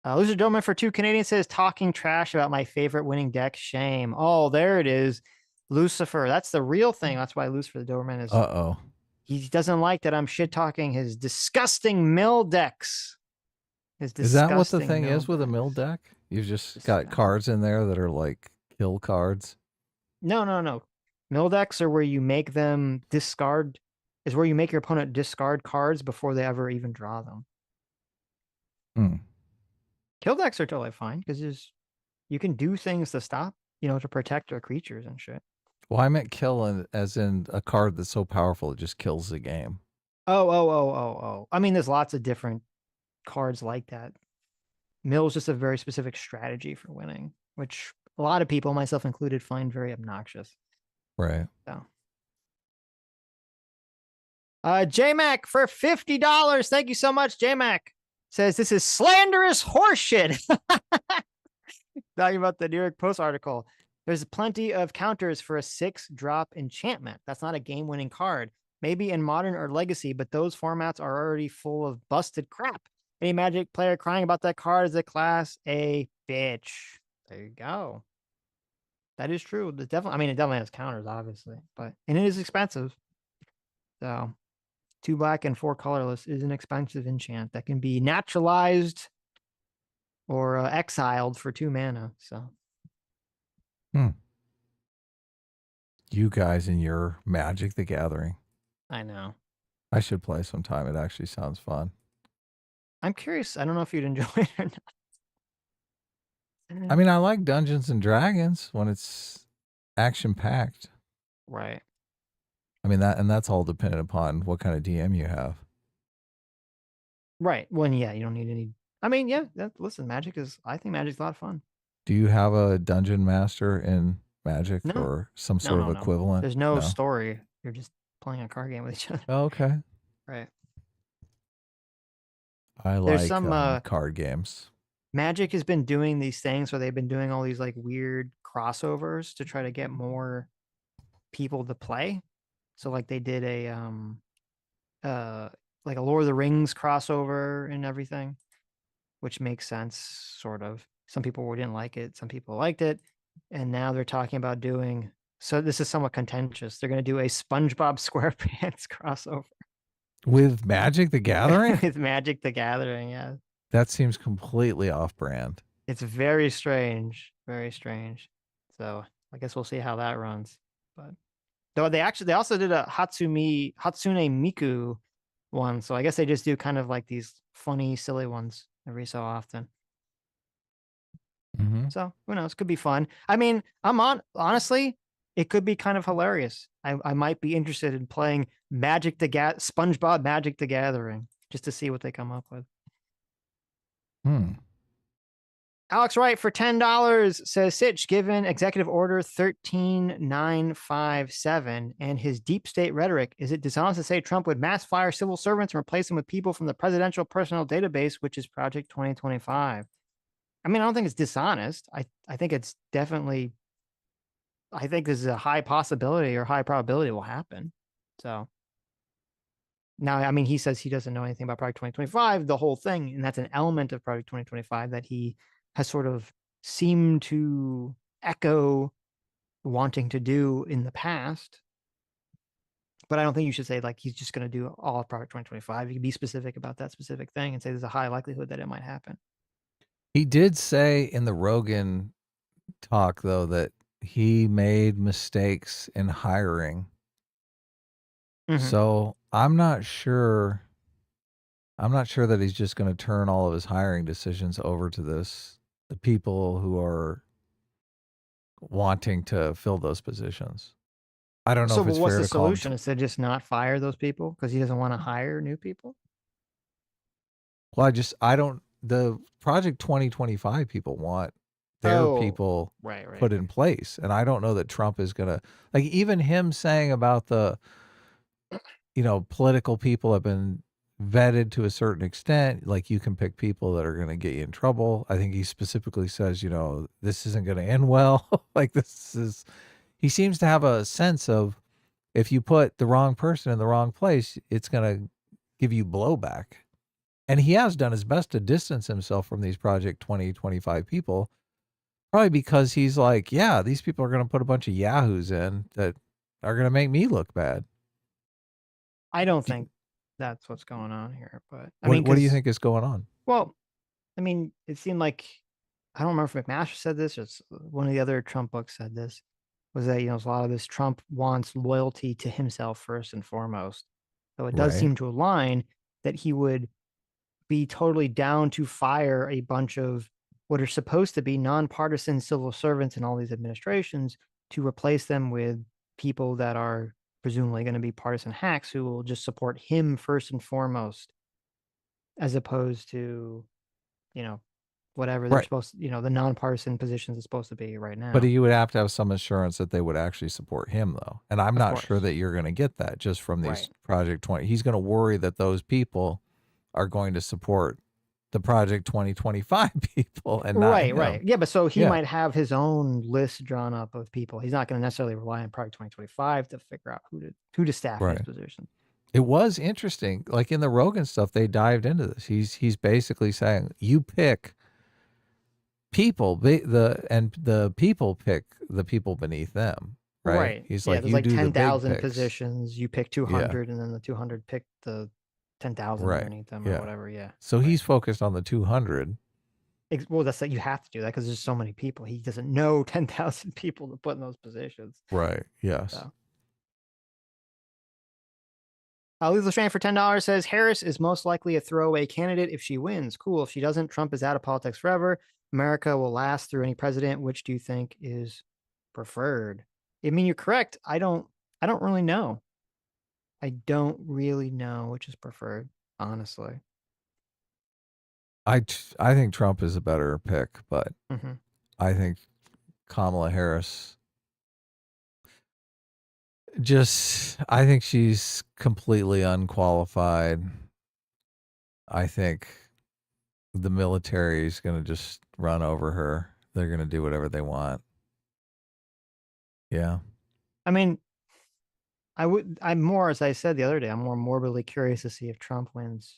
Loser Doman for 2 Canadians says talking trash about my favorite winning deck. Shame. Oh, there it is. Lucifer. That's the real thing. That's why Lucifer the Doberman is. Uh-oh. He doesn't like that I'm shit talking his disgusting mill decks. Is that what the disgusting thing mill is with a decks. mill deck? You've just Just got that. cards in there that are like kill cards. No. Mill decks are where you make them discard. Is where you make your opponent discard cards before they ever even draw them. Hmm. Kill decks are totally fine because you can do things to stop, to protect our creatures and shit. Well, I meant kill as in a card that's so powerful it just kills the game. Oh. I mean, there's lots of different cards like that. Mill's just a very specific strategy for winning. which a lot of people, myself included, find very obnoxious. Right. So, JMac for $50. Thank you so much, JMac. Says this is slanderous horseshit. Talking about the New York Post article. There's plenty of counters for a 6-drop enchantment. That's not a game-winning card. Maybe in Modern or Legacy, but those formats are already full of busted crap. Any Magic player crying about that card is a class A bitch. There you go. That is true. It definitely has counters, obviously, and it is expensive. So 2 black and 4 colorless is an expensive enchant that can be naturalized or exiled for 2 mana. So You guys and your Magic the Gathering. I know. I should play sometime. It actually sounds fun. I'm curious. I don't know if you'd enjoy it or not. I mean, I like Dungeons and Dragons when it's action packed. Right. I mean, that's all dependent upon what kind of DM you have. Right. Well, yeah, you don't need any. I mean, yeah. Listen, I think Magic's a lot of fun. Do you have a dungeon master in Magic No. or some sort of No. equivalent? There's no story. You're just playing a card game with each other. Oh, okay. Right. I There's like some card games. Magic has been doing these things where they've been doing all these like weird crossovers to try to get more people to play. So like they did a like a Lord of the Rings crossover and everything, which makes sense, sort of. Some people didn't like it, some people liked it, and now they're talking about doing. So this is somewhat contentious. They're going to do a SpongeBob SquarePants crossover With Magic the Gathering? with Magic the Gathering. Yeah, That seems completely off brand. it's very strange, very strange. So I guess we'll see how that runs. But though they also did a Hatsune Miku one, so I guess they just do kind of like these funny, silly ones every so often. Mm-hmm. So who knows? Could be fun. I mean, honestly, it could be kind of hilarious. I might be interested in playing SpongeBob Magic the Gathering just to see what they come up with. Alex Wright for $10 says Sitch, given Executive Order 13957 and his deep state rhetoric, is it dishonest to say Trump would mass fire civil servants and replace them with people from the presidential personnel database, which is Project 2025? I mean, I don't think it's dishonest. I think it's definitely, I think this is a high possibility or high probability will happen. So now, I mean, he says he doesn't know anything about Project 2025, the whole thing, and that's an element of Project 2025 that he has sort of seemed to echo wanting to do in the past. But I don't think you should say like he's just going to do all of Project 2025. You can be specific about that specific thing and say there's a high likelihood that it might happen. He did say in the Rogan talk, though, that he made mistakes in hiring. Mm-hmm. So I'm not sure that he's just going to turn all of his hiring decisions over to the people who are wanting to fill those positions. I don't know So if it's what's fair the to call solution? Is to just not fire those people because he doesn't want to hire new people? Well, the Project 2025 people want their people right. put in place. And I don't know that Trump is going to, like, even him saying about the, political people have been vetted to a certain extent. Like, you can pick people that are going to get you in trouble. I think he specifically says, this isn't going to end well. Like, he seems to have a sense of if you put the wrong person in the wrong place, it's going to give you blowback. And he has done his best to distance himself from these Project 2025 people, probably because he's like, yeah, these people are going to put a bunch of yahoos in that are going to make me look bad. I don't think that's what's going on here, but what do you think is going on? Well, I mean, it seemed like, I don't remember if McMaster said this or one of the other Trump books said this, was that, a lot of this Trump wants loyalty to himself first and foremost. So it does seem to align that he would be totally down to fire a bunch of what are supposed to be nonpartisan civil servants in all these administrations to replace them with people that are presumably going to be partisan hacks who will just support him first and foremost, as opposed to, whatever they're Right. supposed to, the nonpartisan positions it's supposed to be right now. But you would have to have some assurance that they would actually support him, though. And I'm Of not sure course. that you're going to get that just from these Right. Project 20. He's going to worry that those people are going to support the Project 2025 people and not Right, him. right. Yeah, but so he Yeah. might have his own list drawn up of people. He's not going to necessarily rely on Project 2025 to figure out who to staff Right. his position. It was interesting. Like in the Rogan stuff, they dived into this. He's basically saying, you pick people, the people pick the people beneath them. Right. He's Yeah, like, there's you like do the big 10,000 picks. positions. You pick 200, and then the 200 pick the 10,000 Right. underneath them Yeah. or whatever. Yeah. So he's focused on the 200. Well, that's like you have to do that because there's so many people. He doesn't know 10,000 people to put in those positions. Right. Yes. So. Lethal Strain for $10 says Harris is most likely a throwaway candidate if she wins. Cool. If she doesn't, Trump is out of politics forever. America will last through any president. Which do you think is preferred? I mean, you're correct. I don't really know. I don't really know which is preferred, honestly. I think Trump is a better pick, but Mm-hmm. I think Kamala Harris I think she's completely unqualified. I think the military is going to just run over her. They're going to do whatever they want. Yeah. I mean, I'm more, as I said the other day, I'm more morbidly curious to see if Trump wins,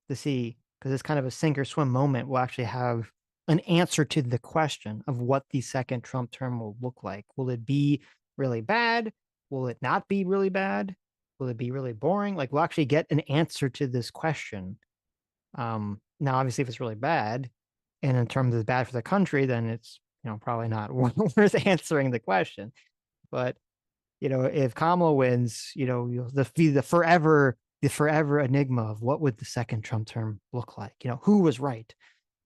because it's kind of a sink or swim moment. We'll actually have an answer to the question of what the second Trump term will look like. Will it be really bad? Will it not be really bad? Will it be really boring? Like, we'll actually get an answer to this question. Now, obviously, if it's really bad, and in terms of bad for the country, then it's, probably not worth answering the question. But, if Kamala wins, the forever enigma of what would the second Trump term look like? Who was right?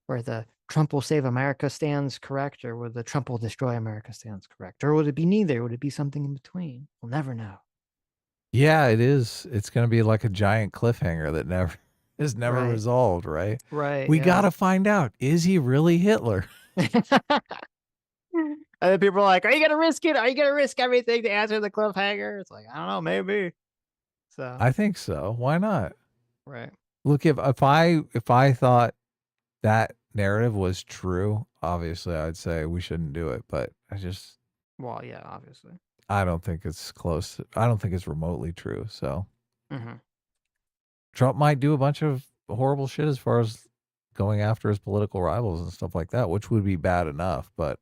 Where the Trump will save America stands correct, or would the Trump will destroy America stands correct? Or would it be neither? Would it be something in between? We'll never know. Yeah, it is. It's going to be like a giant cliffhanger that is never Right. resolved, right? Right. We yeah. got to find out, is he really Hitler? And then people are like, are you going to risk it? Are you going to risk everything to answer the cliffhanger? It's like, I don't know, maybe. So I think so. Why not? right. Look, if I thought that narrative was true, obviously I'd say we shouldn't do it, but Well, yeah, obviously. I don't think it's close. I don't think it's remotely true. So Mm-hmm. Trump might do a bunch of horrible shit as far as going after his political rivals and stuff like that, which would be bad enough, but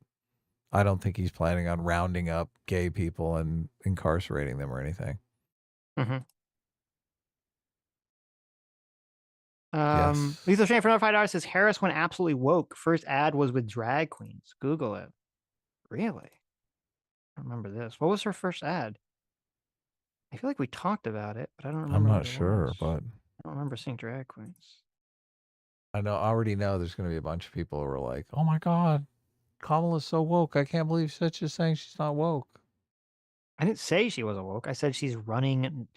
I don't think he's planning on rounding up gay people and incarcerating them or anything. Mm-hmm. Yes. Lethal Strain for another $5 says Harris went absolutely woke. First ad was with drag queens. Google it. Really? I remember this. What was her first ad? I feel like we talked about it, but I don't remember. I'm what not it sure, was. but I don't remember seeing drag queens. I already know there's going to be a bunch of people who are like, oh my God, Kamala's so woke. I can't believe Sitch is saying she's not woke. I didn't say she was woke. I said she's running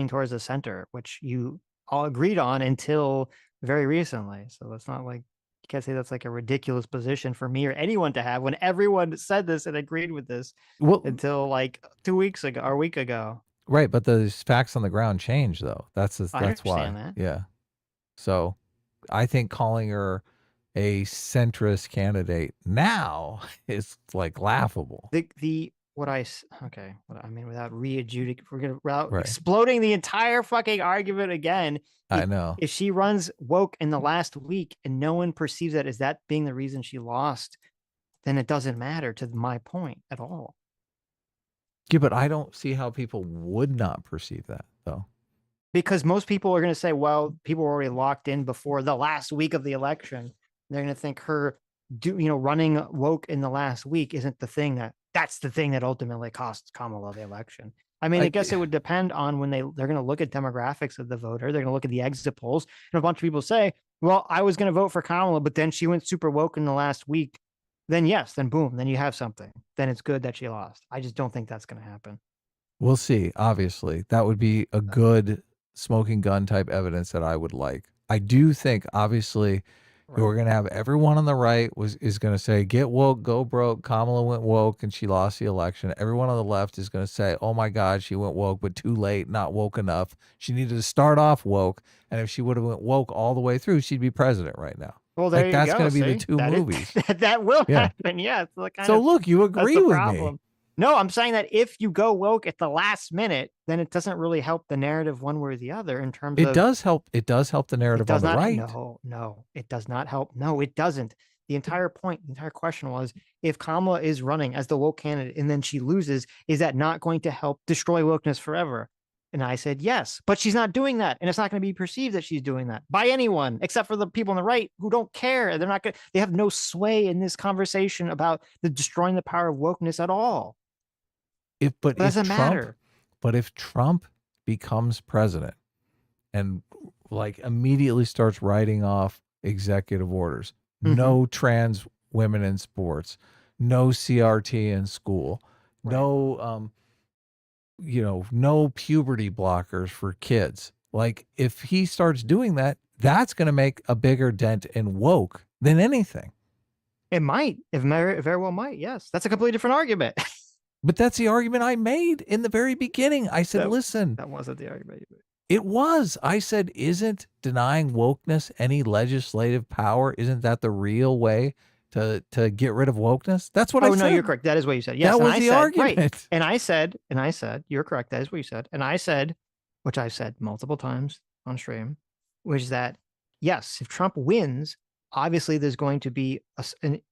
towards the center, which you all agreed on until very recently. So it's not like you can't say that's like a ridiculous position for me or anyone to have when everyone said this and agreed with this until like 2 weeks ago or a week ago. Right, but the facts on the ground change though. That's I why. understand that. Yeah. So I think calling her a centrist candidate now is like laughable. Without without exploding the entire fucking argument again. I know. If she runs woke in the last week and no one perceives that as that being the reason she lost, then it doesn't matter to my point at all. Yeah, but I don't see how people would not perceive that though. Because most people are going to say, well, people were already locked in before the last week of the election. They're going to think her running woke in the last week isn't the thing that's the thing that ultimately costs Kamala the election. I mean, I guess it would depend on when they're going to look at demographics of the voter. They're going to look at the exit polls. And a bunch of people say, well, I was going to vote for Kamala, but then she went super woke in the last week. Then yes, then boom, then you have something. Then it's good that she lost. I just don't think that's going to happen. We'll see. Obviously, that would be a good smoking gun type evidence that I would like. I do think, obviously, We're going to have everyone on the right is going to say, get woke, go broke. Kamala went woke and she lost the election. Everyone on the left is going to say, oh my God, she went woke, but too late, not woke enough. She needed to start off woke. And if she would have went woke all the way through, she'd be president right now. Well, there like, you that's go. going to be the See? two That movies. That will Yeah. happen. Yeah. It's the kind So of, look, you that's agree the with problem. me. No, I'm saying that if you go woke at the last minute, then it doesn't really help the narrative one way or the other in terms of. It does help. It does help the It narrative on does the not. right. No, it does not help. No, it doesn't. The entire point, the entire question was, if Kamala is running as the woke candidate and then she loses, is that not going to help destroy wokeness forever? And I said, yes, but she's not doing that. And it's not going to be perceived that she's doing that by anyone, except for the people on the right who don't care. They're not going they have no sway in this conversation about the destroying the power of wokeness at all. It doesn't matter. But if Trump becomes president and like immediately starts writing off executive orders, no trans women in sports, no CRT in school, no no puberty blockers for kids. Like if he starts doing that, that's going to make a bigger dent in woke than anything. It might. It very well might. Yes. That's a completely different argument. But that's the argument I made in the very beginning. I said, listen. That wasn't the argument. It was. I said, isn't denying wokeness any legislative power? Isn't that the real way to get rid of wokeness? That's what I said. Oh, no, you're correct. That is what you said. Yes. That was I the said, argument. Right. And I said, you're correct. That is what you said. And I said, which I've said multiple times on stream, which is that, yes, if Trump wins, obviously there's going to be I think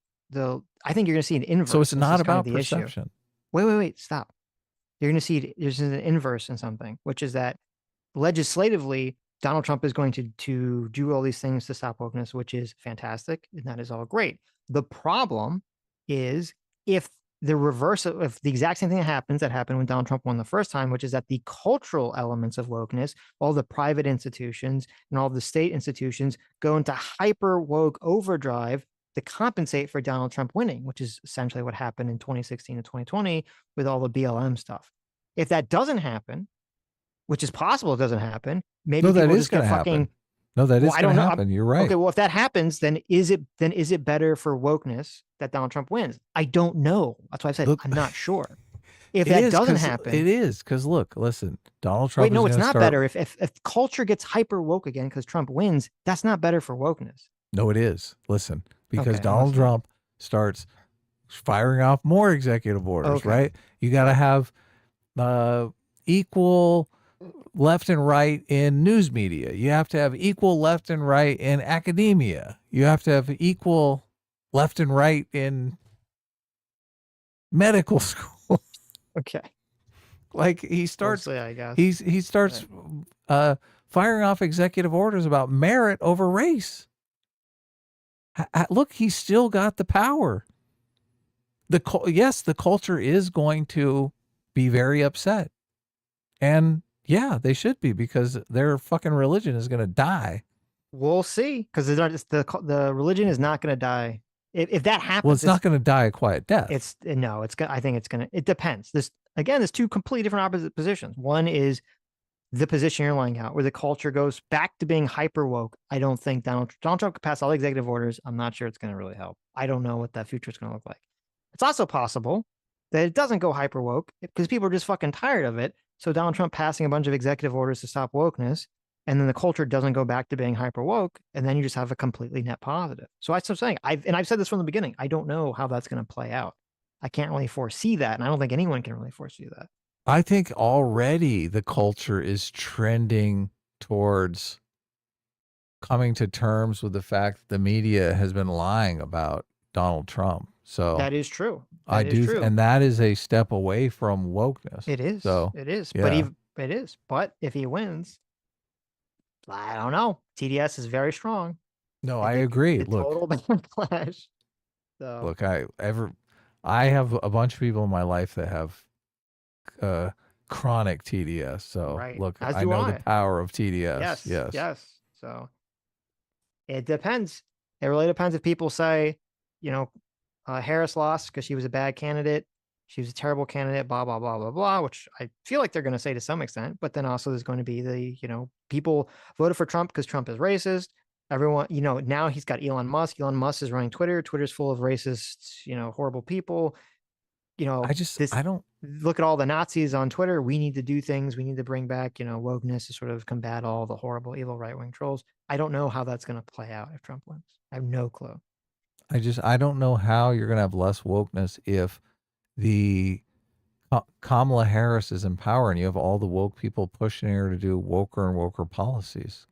you're going to see an inverse. So it's not about the perception. Issue. Wait, stop. You're going to see there's an inverse in something, which is that legislatively, Donald Trump is going to do all these things to stop wokeness, which is fantastic. And that is all great. The problem is if the reverse of if the exact same thing that happened when Donald Trump won the first time, which is that the cultural elements of wokeness, all the private institutions and all the state institutions go into hyper woke overdrive to compensate for Donald Trump winning, which is essentially what happened in 2016 and 2020 with all the BLM stuff. If that doesn't happen, which is possible it doesn't happen, maybe that is going to happen. No, that is going to happen. You're right. Okay, well, if that happens, then is it better for wokeness that Donald Trump wins? I don't know. That's why I said I'm not sure. If that doesn't happen, it is because listen, Donald Trump. Wait, no, it's not better. If culture gets hyper woke again because Trump wins, that's not better for wokeness. No, it is. Listen, because Donald Trump starts firing off more executive orders, right? You got to have equal left and right in news media. You have to have equal left and right in academia. You have to have equal left and right in medical school. Okay. Like he starts, Mostly, I guess. he starts firing off executive orders about merit over race. Look, he's still got the power. Yes, the culture is going to be very upset. And yeah, they should be because their fucking religion is going to die. We'll see, because the religion is not going to die. If that happens, well, it's not going to die a quiet death. I think it's going to. It depends. There's two completely different opposite positions. One is the position you're laying out, where the culture goes back to being hyper woke. I don't think Donald Trump could pass all the executive orders. I'm not sure it's going to really help. I don't know what that future is going to look like. It's also possible that it doesn't go hyper woke because people are just fucking tired of it. So Donald Trump passing a bunch of executive orders to stop wokeness, and then the culture doesn't go back to being hyper woke, and then you just have a completely net positive. So that's what I'm saying. I've said this from the beginning. I don't know how that's going to play out. I can't really foresee that, and I don't think anyone can really foresee that. I think already the culture is trending towards coming to terms with the fact that the media has been lying about Donald Trump. So that is true. True. And that is a step away from wokeness. It is. So it is. Yeah. But it is. But if he wins, I don't know. TDS is very strong. No, I agree. Look, total backlash. So. Look, I have a bunch of people in my life that have chronic TDS. So look, I know the power of TDS. Yes. So it depends. It really depends if people say, Harris lost because she was a bad candidate. She was a terrible candidate, blah, blah, blah, blah, blah, which I feel like they're going to say to some extent. But then also there's going to be the, people voted for Trump because Trump is racist. everyone, now he's got Elon Musk. Elon Musk is running Twitter. Twitter's full of racist, horrible people. I don't. Look at all the Nazis on Twitter. We need to do things. We need to bring back, wokeness to sort of combat all the horrible, evil right-wing trolls. I don't know how that's going to play out if Trump wins. I have no clue. I don't know how you're going to have less wokeness if the Kamala Harris is in power and you have all the woke people pushing her to do woker and woker policies.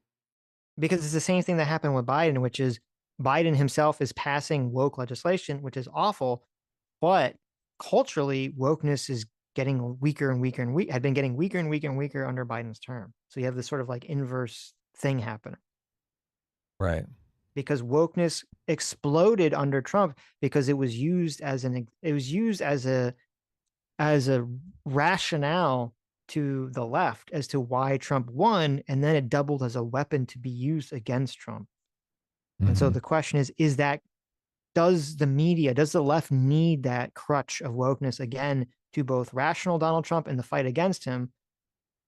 Because it's the same thing that happened with Biden, which is Biden himself is passing woke legislation, which is awful, but culturally wokeness is getting weaker and weaker and had been getting weaker and weaker and weaker under Biden's term. So you have this sort of like inverse thing happening. Right. Because wokeness exploded under Trump because it was used as a rationale to the left as to why Trump won, and then it doubled as a weapon to be used against Trump. And so the question is that does the left need that crutch of wokeness again to both rational Donald Trump in the fight against him?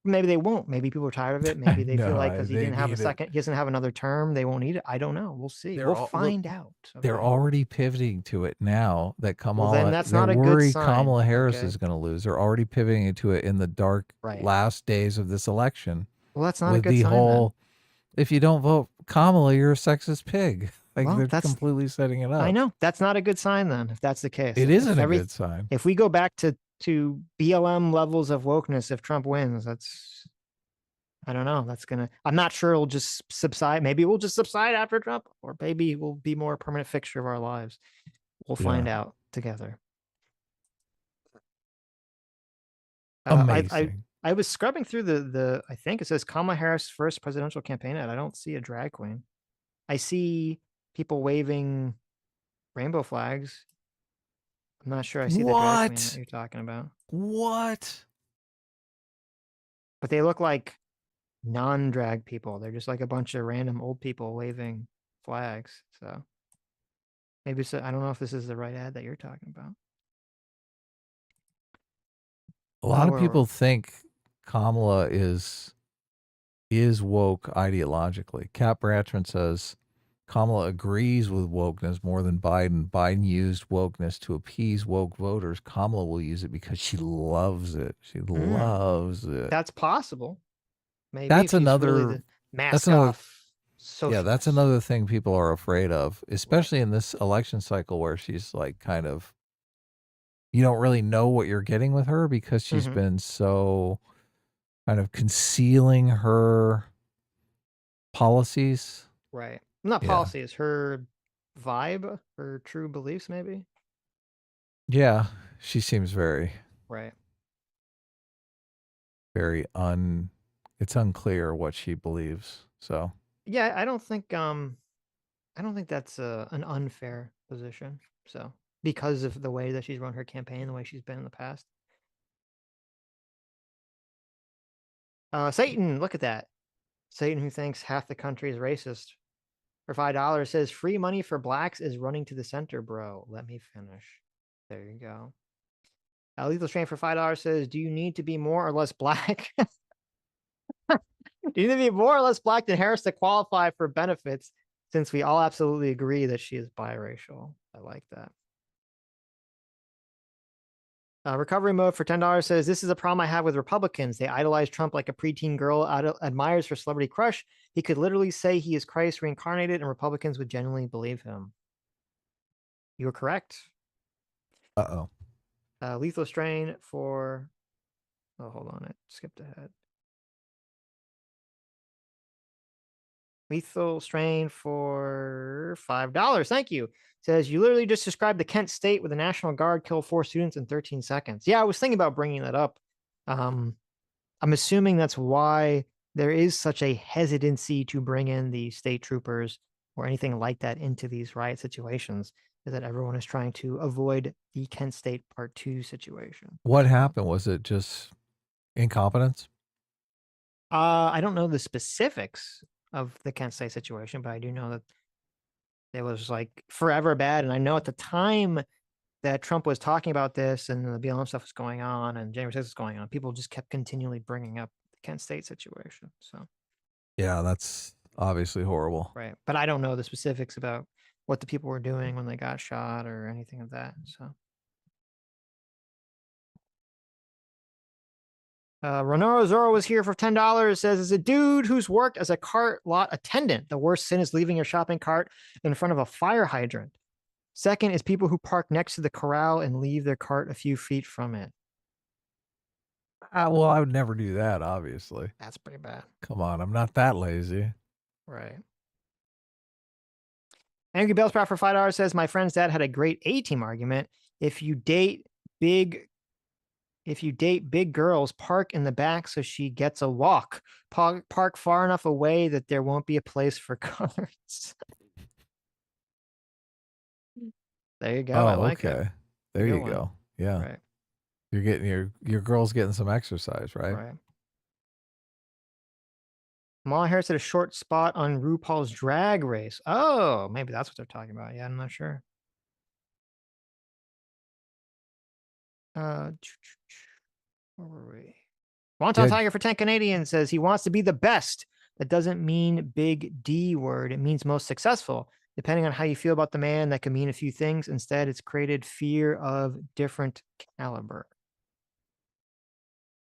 Maybe they won't. Maybe people are tired of it. Maybe they feel like because he didn't have he doesn't have another term, they won't need it. I don't know. We'll see. We'll find out. They're already pivoting to it now that Kamala. Well, then that's not a good sign. Kamala Harris is going to lose. They're already pivoting to it in the dark last days of this election. Well, that's not a good sign. Then. If you don't vote Kamala, you're a sexist pig. They're completely setting it up. I know. That's not a good sign then, if that's the case. It isn't a good sign. If we go back to BLM levels of wokeness, if Trump wins, I don't know. I'm not sure it'll just subside. Maybe it will just subside after Trump, or maybe it will be more a permanent fixture of our lives. We'll find out together. Amazing. I was scrubbing through I think it says Kamala Harris first presidential campaign ad. I don't see a drag queen. I see people waving rainbow flags. I'm not sure I see the drag queen that you're talking about. What? But they look like non-drag people. They're just like a bunch of random old people waving flags. So maybe I don't know if this is the right ad that you're talking about. A lot of people think Kamala is woke ideologically. Kat Bratchman says Kamala agrees with wokeness more than Biden. Biden used wokeness to appease woke voters. Kamala will use it because she loves it. She loves it. That's possible. Maybe that's another really that's another that's another thing people are afraid of, especially in this election cycle where she's like kind of, you don't really know what you're getting with her because she's been so kind of concealing her policies. Right. Not policies, her vibe, her true beliefs, maybe. Yeah. She seems very it's unclear what she believes. So yeah, I don't think that's an unfair position. So because of the way that she's run her campaign, the way she's been in the past. Satan, look at that. Satan, who thinks half the country is racist, for $5 says free money for blacks is running to the center, bro. Let me finish. There you go. Lethal Strain for $5 says, do you need to be more or less black? Do you need to be more or less black than Harris to qualify for benefits, since we all absolutely agree that she is biracial? I like that. Recovery Mode for $10 says, this is a problem I have with Republicans. They idolize Trump like a preteen girl admires her celebrity crush. He could literally say he is Christ reincarnated, and Republicans would genuinely believe him. You're correct. Uh-oh. Lethal Strain for... Oh, hold on. It skipped ahead. Lethal Strain for $5. Thank you. Says, you literally just described the Kent State where the National Guard killed 4 students in 13 seconds. Yeah, I was thinking about bringing that up. I'm assuming that's why there is such a hesitancy to bring in the state troopers or anything like that into these riot situations, is that everyone is trying to avoid the Kent State Part 2 situation. What happened? Was it just incompetence? I don't know the specifics of the Kent State situation, but I do know that it was like forever bad. And I know at the time that Trump was talking about this and the BLM stuff was going on and January 6th was going on, people just kept continually bringing up the Kent State situation. So yeah, that's obviously horrible. Right. But I don't know the specifics about what the people were doing when they got shot or anything of that. So. Renoro Zoro was here for $10. Says, as a dude who's worked as a cart lot attendant, the worst sin is leaving your shopping cart in front of a fire hydrant. Second is people who park next to the corral and leave their cart a few feet from it. Well, I would never do that, obviously. That's pretty bad. Come on, I'm not that lazy. Right. Angry Bellsprout for $5 says, my friend's dad had a great A-team argument. If you date big girls, park in the back so she gets a walk. Park far enough away that there won't be a place for cars. There you go. I like it. There Good you one. go. Yeah. Right. You're getting your girl's getting some exercise, right? Right. Kamala Harris had a short spot on RuPaul's Drag Race. Oh, maybe that's what they're talking about. Yeah, I'm not sure. Where were we? Wonton Tiger for 10 Canadian says he wants to be the best. That doesn't mean big D word. It means most successful. Depending on how you feel about the man, that can mean a few things. Instead, it's created fear of different caliber.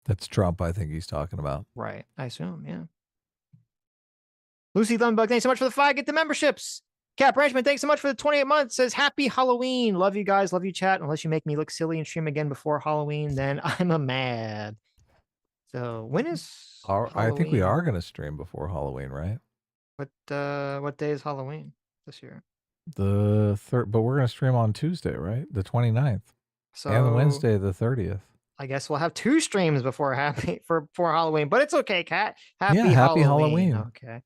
That's Trump, I think he's talking about. Right. I assume, yeah. Lucy Thunbug, thanks so much for the 5. Get the memberships. Cap Ranchman, thanks so much for the 28 months. Says, happy Halloween. Love you guys. Love you, chat. Unless you make me look silly and stream again before Halloween, then I'm a mad. So when is I think we Halloween? are going to stream before Halloween, right? What day is Halloween this year? The 3rd, but we're going to stream on Tuesday, right? The 29th. So And the Wednesday, the 30th. I guess we'll have 2 streams before Halloween, but it's okay, Kat. Happy Halloween. Okay.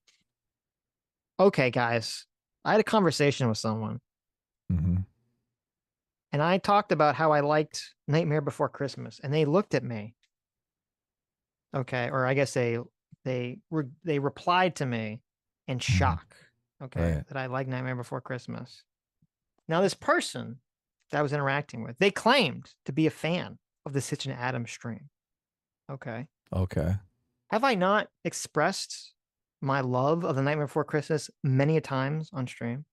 Okay, guys. I had a conversation with someone. Mm-hmm. And I talked about how I liked Nightmare Before Christmas, and they looked at me. Okay, or I guess they replied to me in shock. Okay, Right. that I like Nightmare Before Christmas. Now, this person that I was interacting with, they claimed to be a fan of the Sitch and Adam stream. Okay. Okay. Have I not expressed my love of the Nightmare Before Christmas many a times on stream?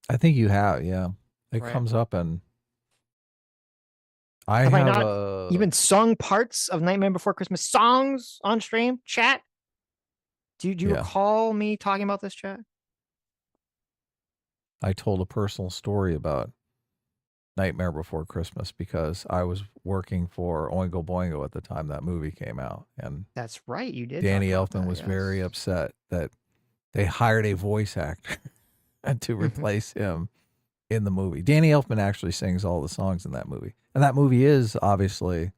I think you have, yeah. It Right. comes up, and I Have I have not even sung parts of Nightmare Before Christmas songs on stream? Chat? Do you Yeah. recall me talking about this, chat? I told a personal story about Nightmare Before Christmas because I was working for Oingo Boingo at the time that movie came out, and That's right, you did. Danny talk about Elfman that, was yes. very upset that they hired a voice actor to replace him in the movie. Danny Elfman actually sings all the songs in that movie, and that movie is obviously,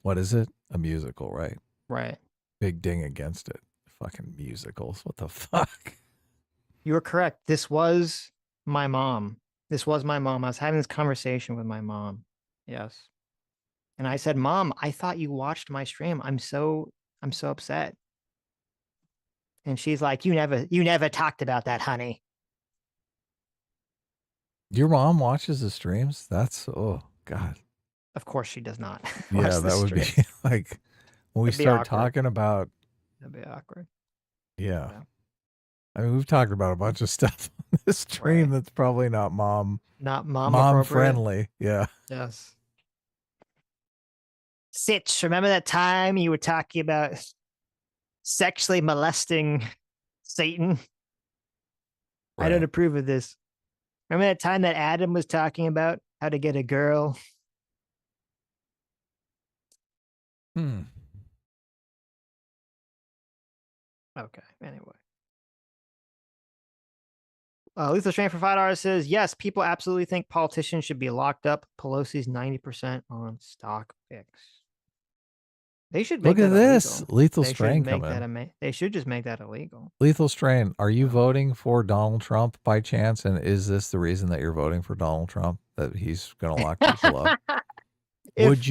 what is it? A musical, right? Right. Big ding against it. Fucking musicals. What the fuck? You were correct. This was my mom. I was having this conversation with my mom. Yes. And I said, Mom, I thought you watched my stream. I'm so upset. And she's like, you never talked about that, honey. Your mom watches the streams? That's, oh God. Of course she does not. Yeah, watch the that would be streams. like when we That'd be start awkward. talking about, That'd be awkward. yeah. Yeah. I mean, we've talked about a bunch of stuff on this stream Right. that's probably not mom appropriate. friendly. Yeah. Yes. Sitch, remember that time you were talking about sexually molesting Satan? I don't Right. approve of this. Remember that time that Adam was talking about how to get a girl? Hmm. Okay, anyway. Lethal Strain for $5 says, yes, people absolutely think politicians should be locked up. Pelosi's 90% on stock picks. They should make Look at that this. illegal. Lethal They Strain should make coming. that they should just make that illegal. Lethal Strain, are you voting for Donald Trump by chance? And is this the reason that you're voting for Donald Trump? That he's going to lock people up? Would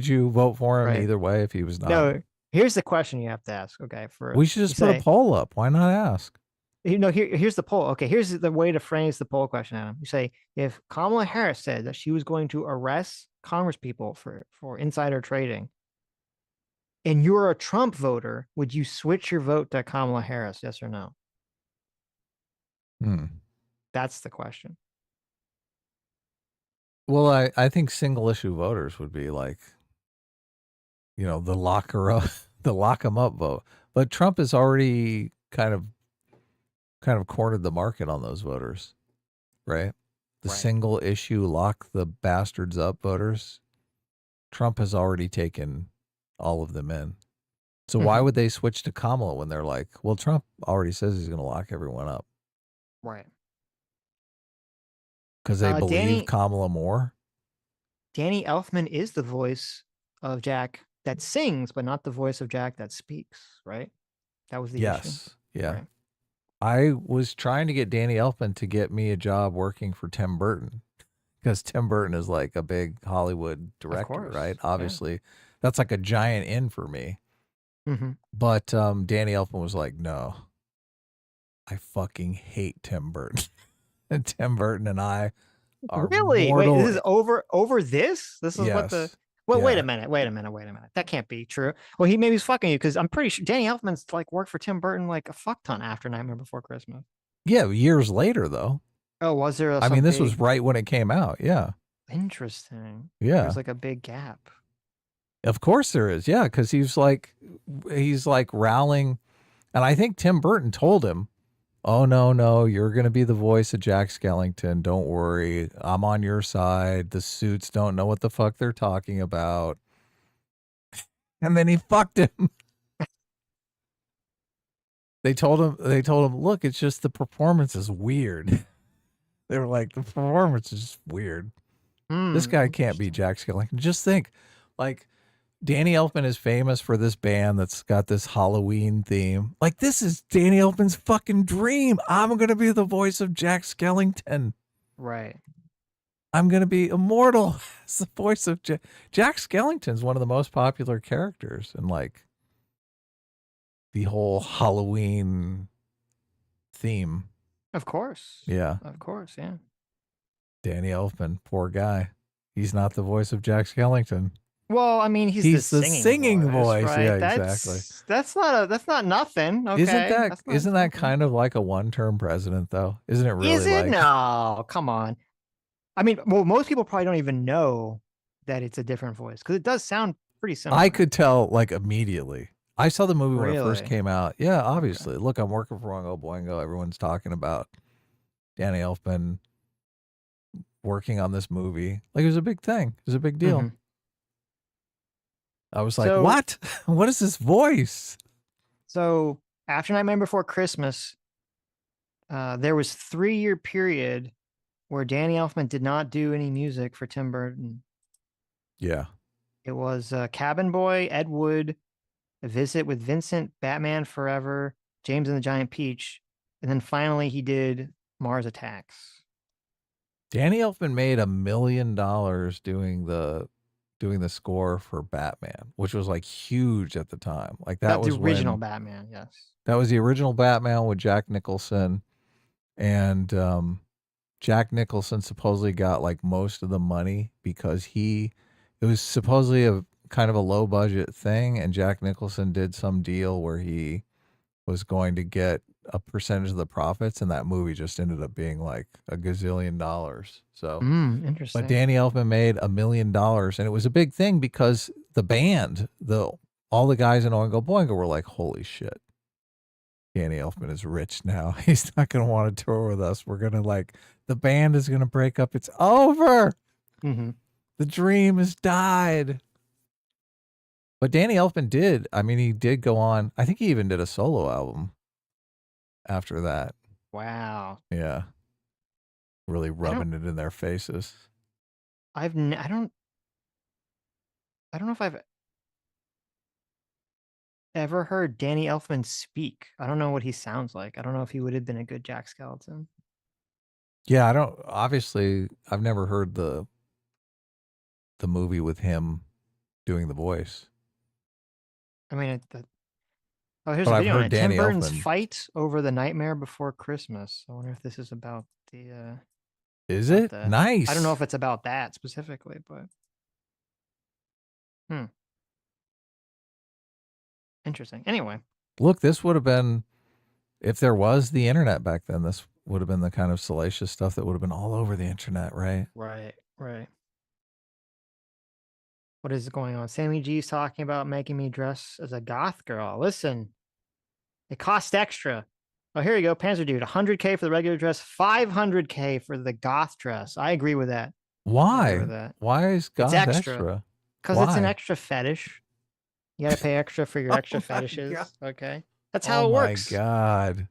you vote for him Right. either way if he was not? No, here's the question you have to ask. Okay, We should just put a poll up. Why not ask? Here's the poll. Okay, here's the way to phrase the poll question, Adam. You say, if Kamala Harris said that she was going to arrest Congresspeople for insider trading, and you're a Trump voter, would you switch your vote to Kamala Harris? Yes or no? Hmm. That's the question. Well, I think single issue voters would be like, the locker up, the lock 'em up vote. But Trump has already kind of cornered the market on those voters, right? The Right. single issue lock the bastards up voters. Trump has already taken all of them in. So why would they switch to Kamala when they're like, well, Trump already says he's going to lock everyone up? Right. Because they believe Danny Kamala more? Elfman is the voice of Jack that sings, but not the voice of Jack that speaks, right? That was the issue. Yes. Yeah. Right. I was trying to get Danny Elfman to get me a job working for Tim Burton, because Tim Burton is like a big Hollywood director, course, right? yeah. Obviously, that's like a giant in for me. But Danny Elfman was like, no, I fucking hate Tim Burton. And Tim Burton and I are Really? mortal. Wait, this is over this? This is what the Yes. well, wait Yeah. a minute. That can't be true. Well, maybe he's fucking you because I'm pretty sure Danny Elfman's like worked for Tim Burton like a fuck ton after Nightmare Before Christmas. Yeah, years later though. Oh, was there? I mean, this was right when it came out. Yeah. Interesting. Yeah. There's like a big gap. Of course there is. Yeah, because he's like rallying, and I think Tim Burton told him, oh, no, you're going to be the voice of Jack Skellington. Don't worry. I'm on your side. The suits don't know what the fuck they're talking about. And then he fucked him. They told him, look, it's just the performance is weird. They were like, the performance is just weird. This guy can't be Jack Skellington. Just think, like, Danny Elfman is famous for this band that's got this Halloween theme. Like, this is Danny Elfman's fucking dream. I'm going to be the voice of Jack Skellington. Right. I'm going to be immortal as the voice of Jack Skellington's one of the most popular characters in, like, the whole Halloween theme. Of course. Yeah. Of course, yeah. Danny Elfman, poor guy. He's not the voice of Jack Skellington. Well, I mean, he's the singing voice. right? Yeah, that's, exactly. That's not nothing. Okay. Isn't that kind of like a one-term president though? Isn't it really? Is it? Like, No, come on. I mean, well, most people probably don't even know that it's a different voice because it does sound pretty similar. I could tell like immediately. I saw the movie when it first Really? came out. Yeah, obviously. Look, I'm working for Oingo Boingo. Everyone's talking about Danny Elfman working on this movie. Like, it was a big thing. It was a big deal. I was like, So- what? What is this voice? So after Nightmare Before Christmas, there was 3-year period where Danny Elfman did not do any music for Tim Burton. Yeah. It was Cabin Boy, Ed Wood, A Visit with Vincent, Batman Forever, James and the Giant Peach, and then finally he did Mars Attacks. Danny Elfman made $1 million doing the score for Batman, which was like huge at the time. Like that was the original when, Batman, yes. that was the original Batman with Jack Nicholson, and Jack Nicholson supposedly got like most of the money because it was supposedly a kind of a low budget thing, and Jack Nicholson did some deal where he was going to get a percentage of the profits, and that movie just ended up being like $1 gazillion. So, Interesting. but Danny Elfman made $1 million, and it was a big thing because the band, all the guys in Oingo Boingo were like, "Holy shit, Danny Elfman is rich now. He's not going to want to tour with us. We're going to the band is going to break up. It's over. The dream has died." But Danny Elfman did. I mean, he did go on. I think he even did a solo album after that. Wow. Yeah. Really rubbing it in their faces. I don't know if I've ever heard Danny Elfman speak. I don't know what he sounds like. I don't know if he would have been a good Jack Skellington. Yeah, obviously I've never heard the movie with him doing the voice. I mean, here's But a I've video on heard it. Danny Tim Burton's Elfman. fight over The Nightmare Before Christmas. I wonder if this is about the Is about it? the- Nice. I don't know if it's about that specifically, but interesting. Anyway, Look, this would have been, if there was the internet back then, would have been the kind of salacious stuff that would have been all over the internet, right? Right. What is going on? Sammy G's talking about making me dress as a goth girl. Listen, it costs extra. Oh, here you go. Panzer Dude, 100K for the regular dress, 500K for the goth dress. I agree with that. Why? with that. Why is goth extra? Because it's an Why? extra fetish. You got to pay extra for your extra my fetishes. God. Okay. That's how Oh it my works. God.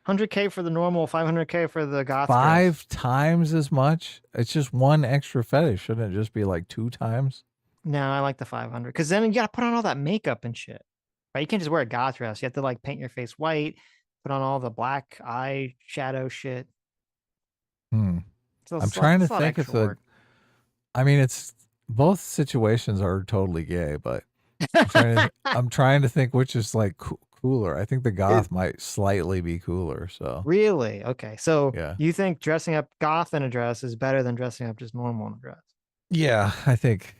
100K for the normal, 500K for the goth dress. 5 times as much? It's just one extra fetish. Shouldn't it just be like 2 times? No, I like the 500 because then you got to put on all that makeup and shit. Right? You can't just wear a goth dress. You have to like paint your face white, put on all the black eye shadow shit. I'm trying to think if I mean, it's both situations are totally gay, but I'm trying to think which is like cooler. I think the goth might slightly be cooler. So Really? Okay. So yeah, you think dressing up goth in a dress is better than dressing up just normal in a dress? yeah, I think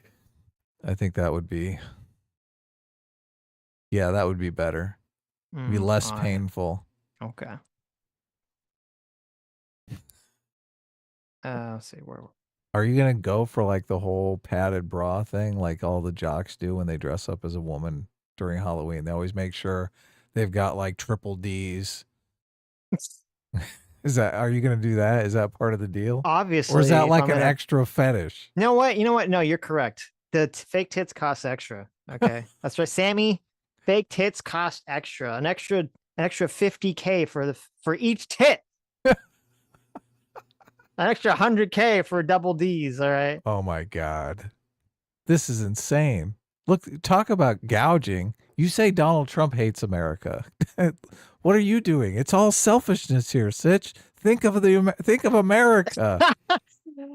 that would be, that would be better. It'd be less all right. painful. Okay. Let's see where. Are you gonna go for like the whole padded bra thing, like all the jocks do when they dress up as a woman during Halloween? They always make sure they've got like triple D's. Are you gonna do that? Is that part of the deal? Obviously. Or is that if like I'm an gonna- extra fetish? You know what? No, you're correct. The fake tits cost extra. Okay. That's right. Sammy, fake tits cost extra. An extra 50K for each tit. An extra 100K for double D's. All right. Oh my God. This is insane. Look, talk about gouging. You say Donald Trump hates America. What are you doing? It's all selfishness here, Sitch. Think of America.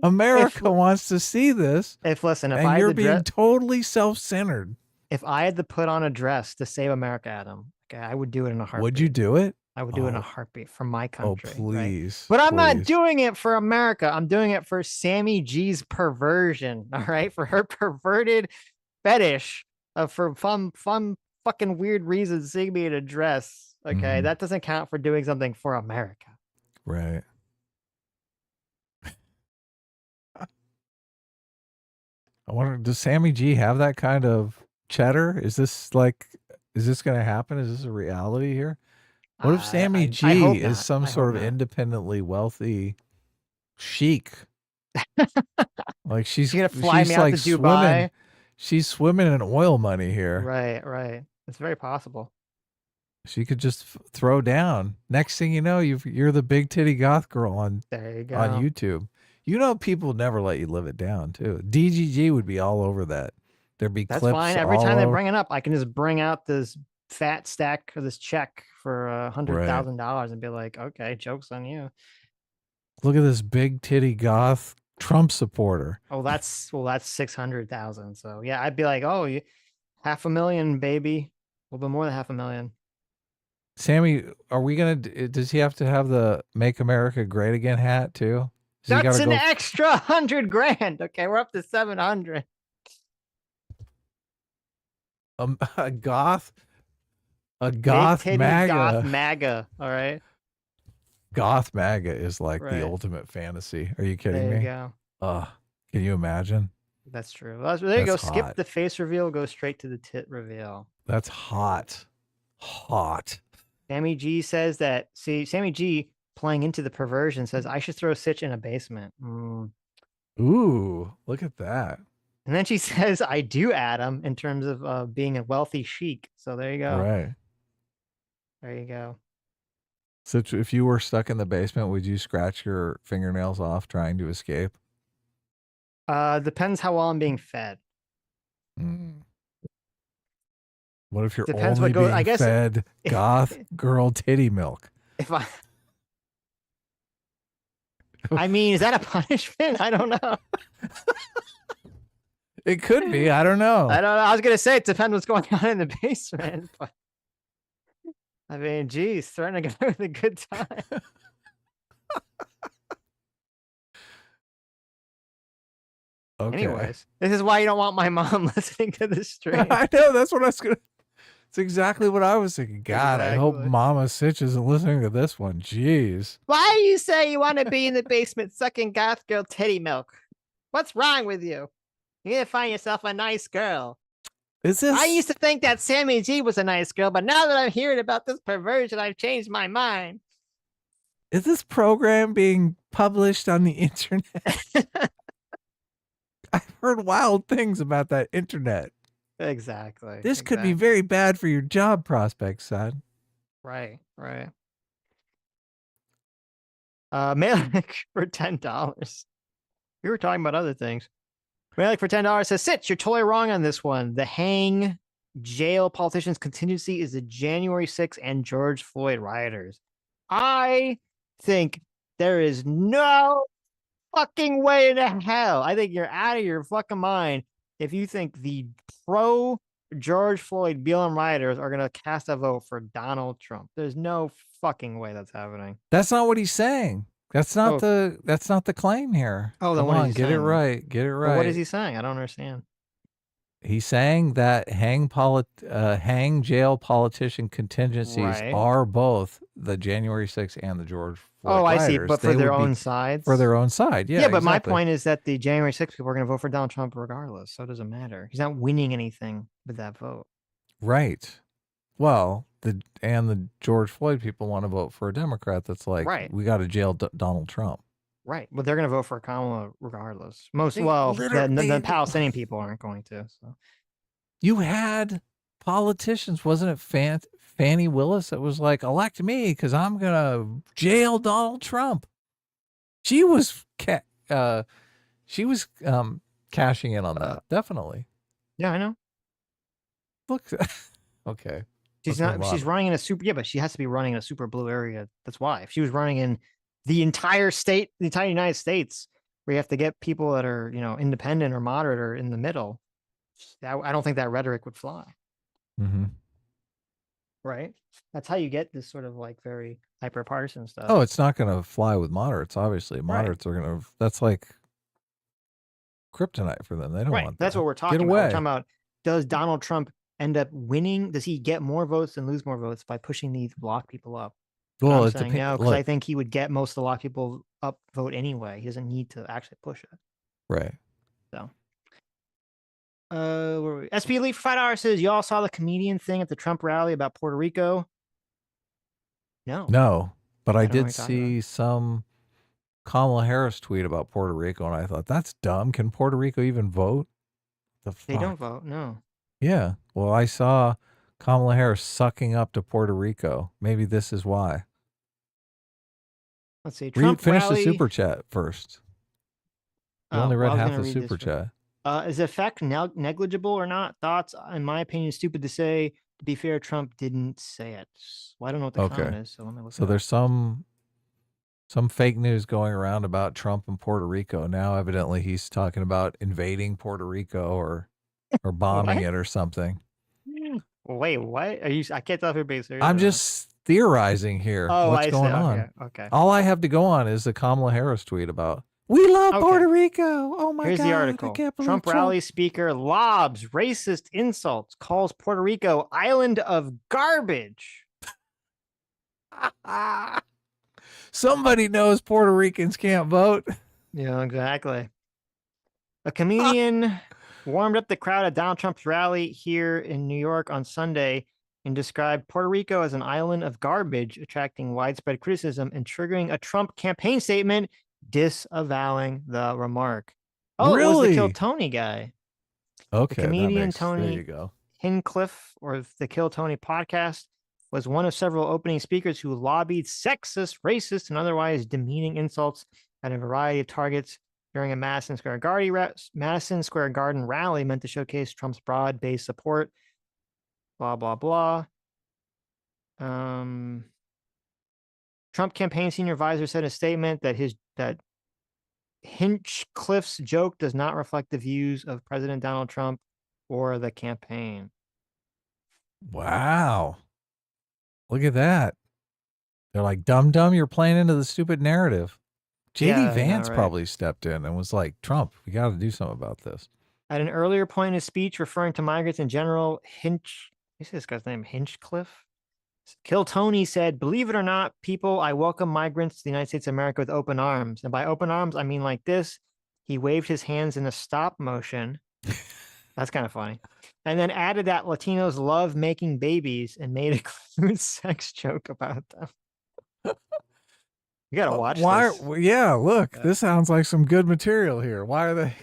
America wants to see this. If and I you're had being totally self-centered. if I had to put on a dress to save America, Adam, okay, I would do it in a heartbeat. Would you do it? I would do it in a heartbeat for my country. Oh, please. Right? But I'm not please. doing it for America. I'm doing it for Sammy G's perversion. All right. For her perverted fetish for fun, fucking weird reasons, seeing me in a dress. Okay. That doesn't count for doing something for America. Right. I wonder, does Sammy G have that kind of cheddar? Is this going to happen? Is this a reality here? What if Sammy G is some sort of independently wealthy sheik? Like she's gonna fly me out like to Dubai. She's swimming in oil money here. Right. It's very possible. She could just throw down. Next thing you know, you're the big titty goth girl on YouTube. You know, people never let you live it down too. DGG would be all over that. There'd be That's clips. fine. Every time they bring it up, I can just bring out this fat stack of this check for $100,000 and be like, okay, joke's on you. Look at this big titty goth Trump supporter. Oh, that's 600,000. So yeah, I'd be like, oh, $500,000, baby. A little bit more than $500,000. Sammy, does he have to have the Make America Great Again hat too? That's an extra $100,000. Okay, we're up to 700. A goth Big titty MAGA. Goth MAGA. All right. Goth MAGA is like the ultimate fantasy. Are you kidding me? There you go. Can you imagine? That's true. There you go. That's Skip hot. the face reveal. Go straight to the tit reveal. That's hot. Hot. Sammy G says that. See, Sammy G playing into the perversion says I should throw Sitch in a basement. Ooh, look at that. And then she says, I do, Adam, in terms of being a wealthy sheik. So there you go. Right. There you go. So if you were stuck in the basement, would you scratch your fingernails off trying to escape? Depends how well I'm being fed. What if you're Depends only what goes- being I guess- fed goth girl titty milk? If I mean, is that a punishment? I don't know. It could be. I don't know. I don't know. I was gonna say it depends what's going on in the basement, but I mean, geez, starting to go with a good time. Okay. Anyways, this is why you don't want my mom listening to this stream. I know. That's what I was gonna. It's exactly what I was thinking. God, I hope Exactly. Mama Sitch isn't listening to this one. Jeez. Why do you say you want to be in the basement sucking goth girl titty milk? What's wrong with you? You need to find yourself a nice girl. Is this I used to think that Sammy G was a nice girl, but now that I'm hearing about this perversion, I've changed my mind. is this program being published on the internet? I've heard wild things about that internet. Exactly. This could be very bad for your job prospects, son. Right. Malik for $10. We were talking about other things. Malik for $10 says, Sitch, you're totally wrong on this one. The hang jail politicians contingency is the January 6th and George Floyd rioters. I think there is no fucking way to hell. I think you're out of your fucking mind if you think the pro George Floyd BLM rioters are going to cast a vote for Donald Trump. There's no fucking way that's happening. That's not what he's saying. That's not the claim here. Oh, then Come what is on, he get it saying? right. Get it right. But what is he saying? I don't understand. He's saying that hang jail politician contingencies are both the January 6th and the George Floyd Oh, I see. rioters. But for their own sides? For their own side, yeah. Yeah, but my exactly. point is that the January 6th people are going to vote for Donald Trump regardless. So it doesn't matter. He's not winning anything with that vote. Right. Well, the George Floyd people want to vote for a Democrat that's like, we got to jail Donald Trump. Right. Well, they're going to vote for Kamala regardless. The Palestinian people aren't going to. So you had politicians, wasn't it Fannie Willis that was like, elect me because I'm going to jail Donald Trump. She was cashing in on that. Definitely. Yeah, I know. Look, okay. She's running in a super, but she has to be running in a super blue area. That's why. If she was running in the entire state, the entire United States, where you have to get people that are, independent or moderate or in the middle, I don't think that rhetoric would fly. Mm-hmm. Right? That's how you get this sort of like very hyper partisan stuff. Oh, it's not going to fly with moderates, obviously. Moderates are going to, that's like kryptonite for them. They don't want that. That's what we're talking about. We're talking about, does Donald Trump end up winning? Does he get more votes and lose more votes by pushing these block people up? Well, I'm saying no, because I think he would get most of the block people up vote anyway. He doesn't need to actually push it. Right. So, where were we? SP Elite for $5 says, y'all saw the comedian thing at the Trump rally about Puerto Rico? No, but I did see some Kamala Harris tweet about Puerto Rico, and I thought, that's dumb. Can Puerto Rico even vote? They don't vote, no. Yeah. Well, I saw Kamala Harris sucking up to Puerto Rico. Maybe this is why. Let's see. Trump finish rally... the super chat first. You only read half the super chat. Is the effect negligible or not? Thoughts? In my opinion, stupid to say. To be fair, Trump didn't say it. Well, I don't know what the comment is, so let me look. So there's some fake news going around about Trump and Puerto Rico. Now, evidently, he's talking about invading Puerto Rico or bombing it or something. Wait, what? Are you? I can't tell if you're being serious. I'm just theorizing here. Oh, what's going on? Okay. All I have to go on is the Kamala Harris tweet about, we love Puerto Rico. Oh my God. Here's the article. Trump rally speaker lobs racist insults, calls Puerto Rico island of garbage. Somebody knows Puerto Ricans can't vote. Yeah, exactly. A comedian warmed up the crowd at Donald Trump's rally here in New York on Sunday and described Puerto Rico as an island of garbage, attracting widespread criticism and triggering a Trump campaign statement disavowing the remark. Oh, really? It was the Kill Tony guy. Okay. The comedian Tony there you go. Hinchcliffe, or the Kill Tony podcast, was one of several opening speakers who lobbied sexist, racist, and otherwise demeaning insults at a variety of targets during a Madison Square Garden rally meant to showcase Trump's broad-based support. Blah, blah, blah. Trump campaign senior advisor said in a statement that Hinchcliffe's joke does not reflect the views of President Donald Trump or the campaign. Wow. Look at that. They're like, dumb, you're playing into the stupid narrative. JD Vance probably stepped in and was like, Trump, we got to do something about this. At an earlier point in his speech referring to migrants in general, You see this guy's name, Hinchcliffe? Kill Tony said, "Believe it or not, people, I welcome migrants to the United States of America with open arms. And by open arms, I mean like this." He waved his hands in a stop motion. That's kind of funny. And then added that Latinos love making babies and made a crude sex joke about them. You got to watch this. Yeah, look, this sounds like some good material here. Why are they?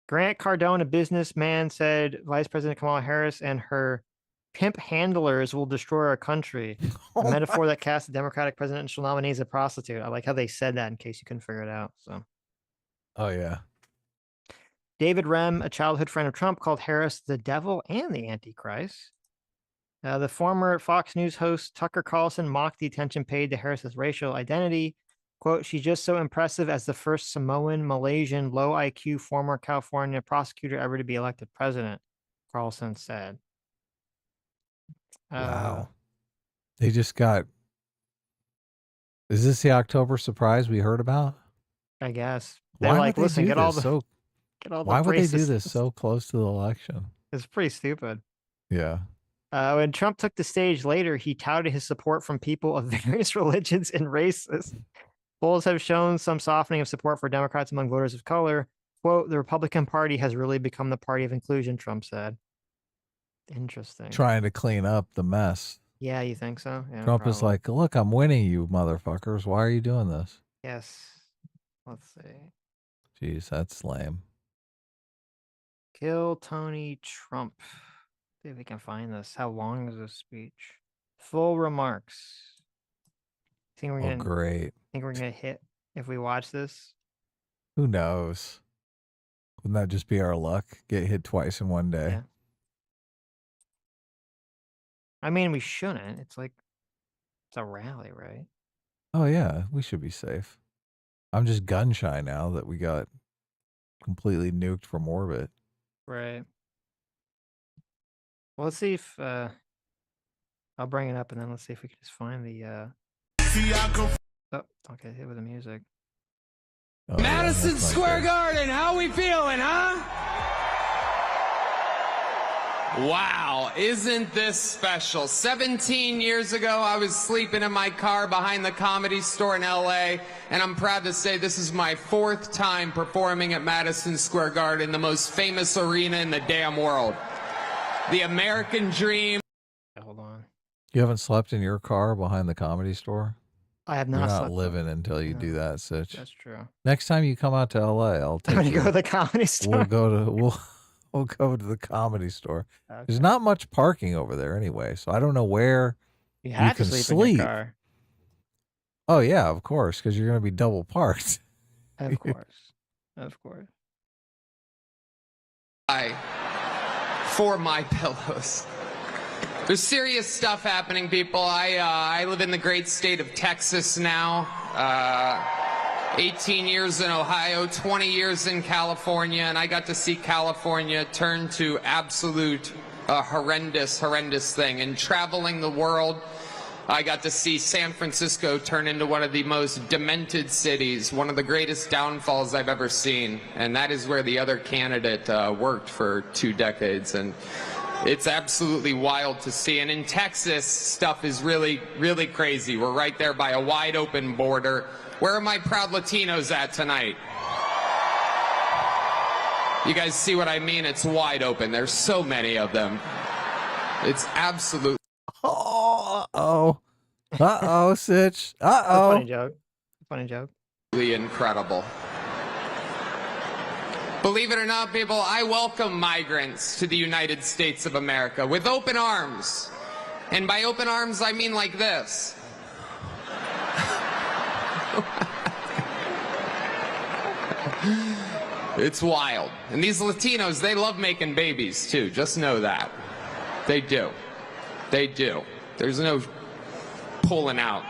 Grant Cardone, a businessman, said Vice President Kamala Harris and her pimp handlers will destroy our country. A metaphor that casts the Democratic presidential nominee as a prostitute. I like how they said that in case you couldn't figure it out. So, Oh, yeah. David Rem, a childhood friend of Trump, called Harris the devil and the Antichrist. The former Fox News host Tucker Carlson mocked the attention paid to Harris's racial identity. Quote, "She's just so impressive as the first Samoan, Malaysian, low IQ former California prosecutor ever to be elected president," Carlson said. Wow. They just got. Is this the October surprise we heard about? I guess. They're Why like, would listen, they do get all this the so? get all the Why would they do racist-" this so close to the election? It's pretty stupid. Yeah. When Trump took the stage later, he touted his support from people of various religions and races. Polls have shown some softening of support for Democrats among voters of color. Quote, "The Republican Party has really become the party of inclusion," Trump said. Interesting. Trying to clean up the mess. Yeah, you think so? Yeah, Trump is probably. like, look, I'm winning, you motherfuckers. Why are you doing this? Yes. Let's see. Jeez, that's lame. Kill Tony Trump. See if we can find this. How long is this speech? Full remarks. Think we're Oh, gonna great. think we're gonna hit if we watch this? Who knows? Wouldn't that just be our luck? Get hit twice in one day. Yeah. I mean, we shouldn't. It's like it's a rally, right? Oh, yeah. We should be safe. I'm just gun shy now that we got completely nuked from orbit. Right. Well, let's see if I'll bring it up and then let's see if we can just find the Oh, okay, hit with the music. Oh, yeah, Madison that's not Square good. Garden, how we feeling, huh? Wow, isn't this special? 17 years ago, I was sleeping in my car behind the Comedy Store in LA, and I'm proud to say this is my 4th time performing at Madison Square Garden, the most famous arena in the damn world. The American dream. Hold on. You haven't slept in your car behind the Comedy Store? I have You're not not slept. living until you No. do that, Sitch. That's true. Next time you come out to LA, I'll I'm take gonna you. go to the Comedy Store. We'll go to the Comedy Store. Okay. There's not much parking over there anyway, so I don't know where. You have to can sleep in sleep. your car. Oh yeah, of course, because you're gonna be double parked. Of course. Of course. For my pillows. There's serious stuff happening, people. I live in the great state of Texas now. 18 years in Ohio, 20 years in California, and I got to see California turn to absolute horrendous thing. And traveling the world, I got to see San Francisco turn into one of the most demented cities, one of the greatest downfalls I've ever seen. And that is where the other candidate worked for 2 decades. And it's absolutely wild to see. And in Texas, stuff is really, really crazy. We're right there by a wide open border. Where are my proud Latinos at tonight? You guys see what I mean? It's wide open. There's so many of them. It's absolutely. Uh-oh, Sitch. Funny joke. Funny joke. Incredible. Believe it or not, people, I welcome migrants to the United States of America with open arms. And by open arms, I mean like this. It's wild. And these Latinos, they love making babies too. Just know that. They do. They do. There's no pulling out.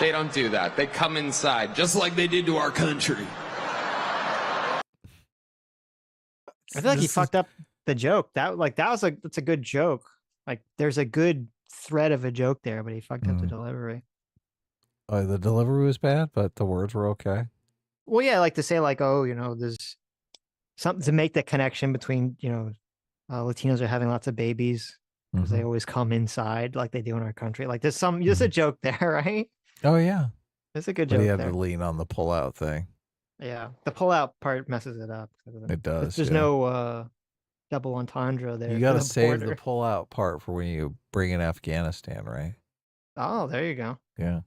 They don't do that. They come inside, just like they did to our country. I feel like he fucked up the joke. That's a good joke. Like there's a good thread of a joke there, but he fucked up the delivery. Oh, the delivery was bad, but the words were okay. Well, yeah, like to say like, oh, there's something to make that connection between, Latinos are having lots of babies because they Mhm. always come inside like they do in our country. Like there's a joke there, right? Oh yeah, There's a good but he joke had there. to lean on the pull-out thing. Yeah, the pull-out part messes it up. It does. There's yeah. no double entendre there. You for got to the save the border. pull-out part for when you bring in Afghanistan, right? Oh, there you go. Yeah.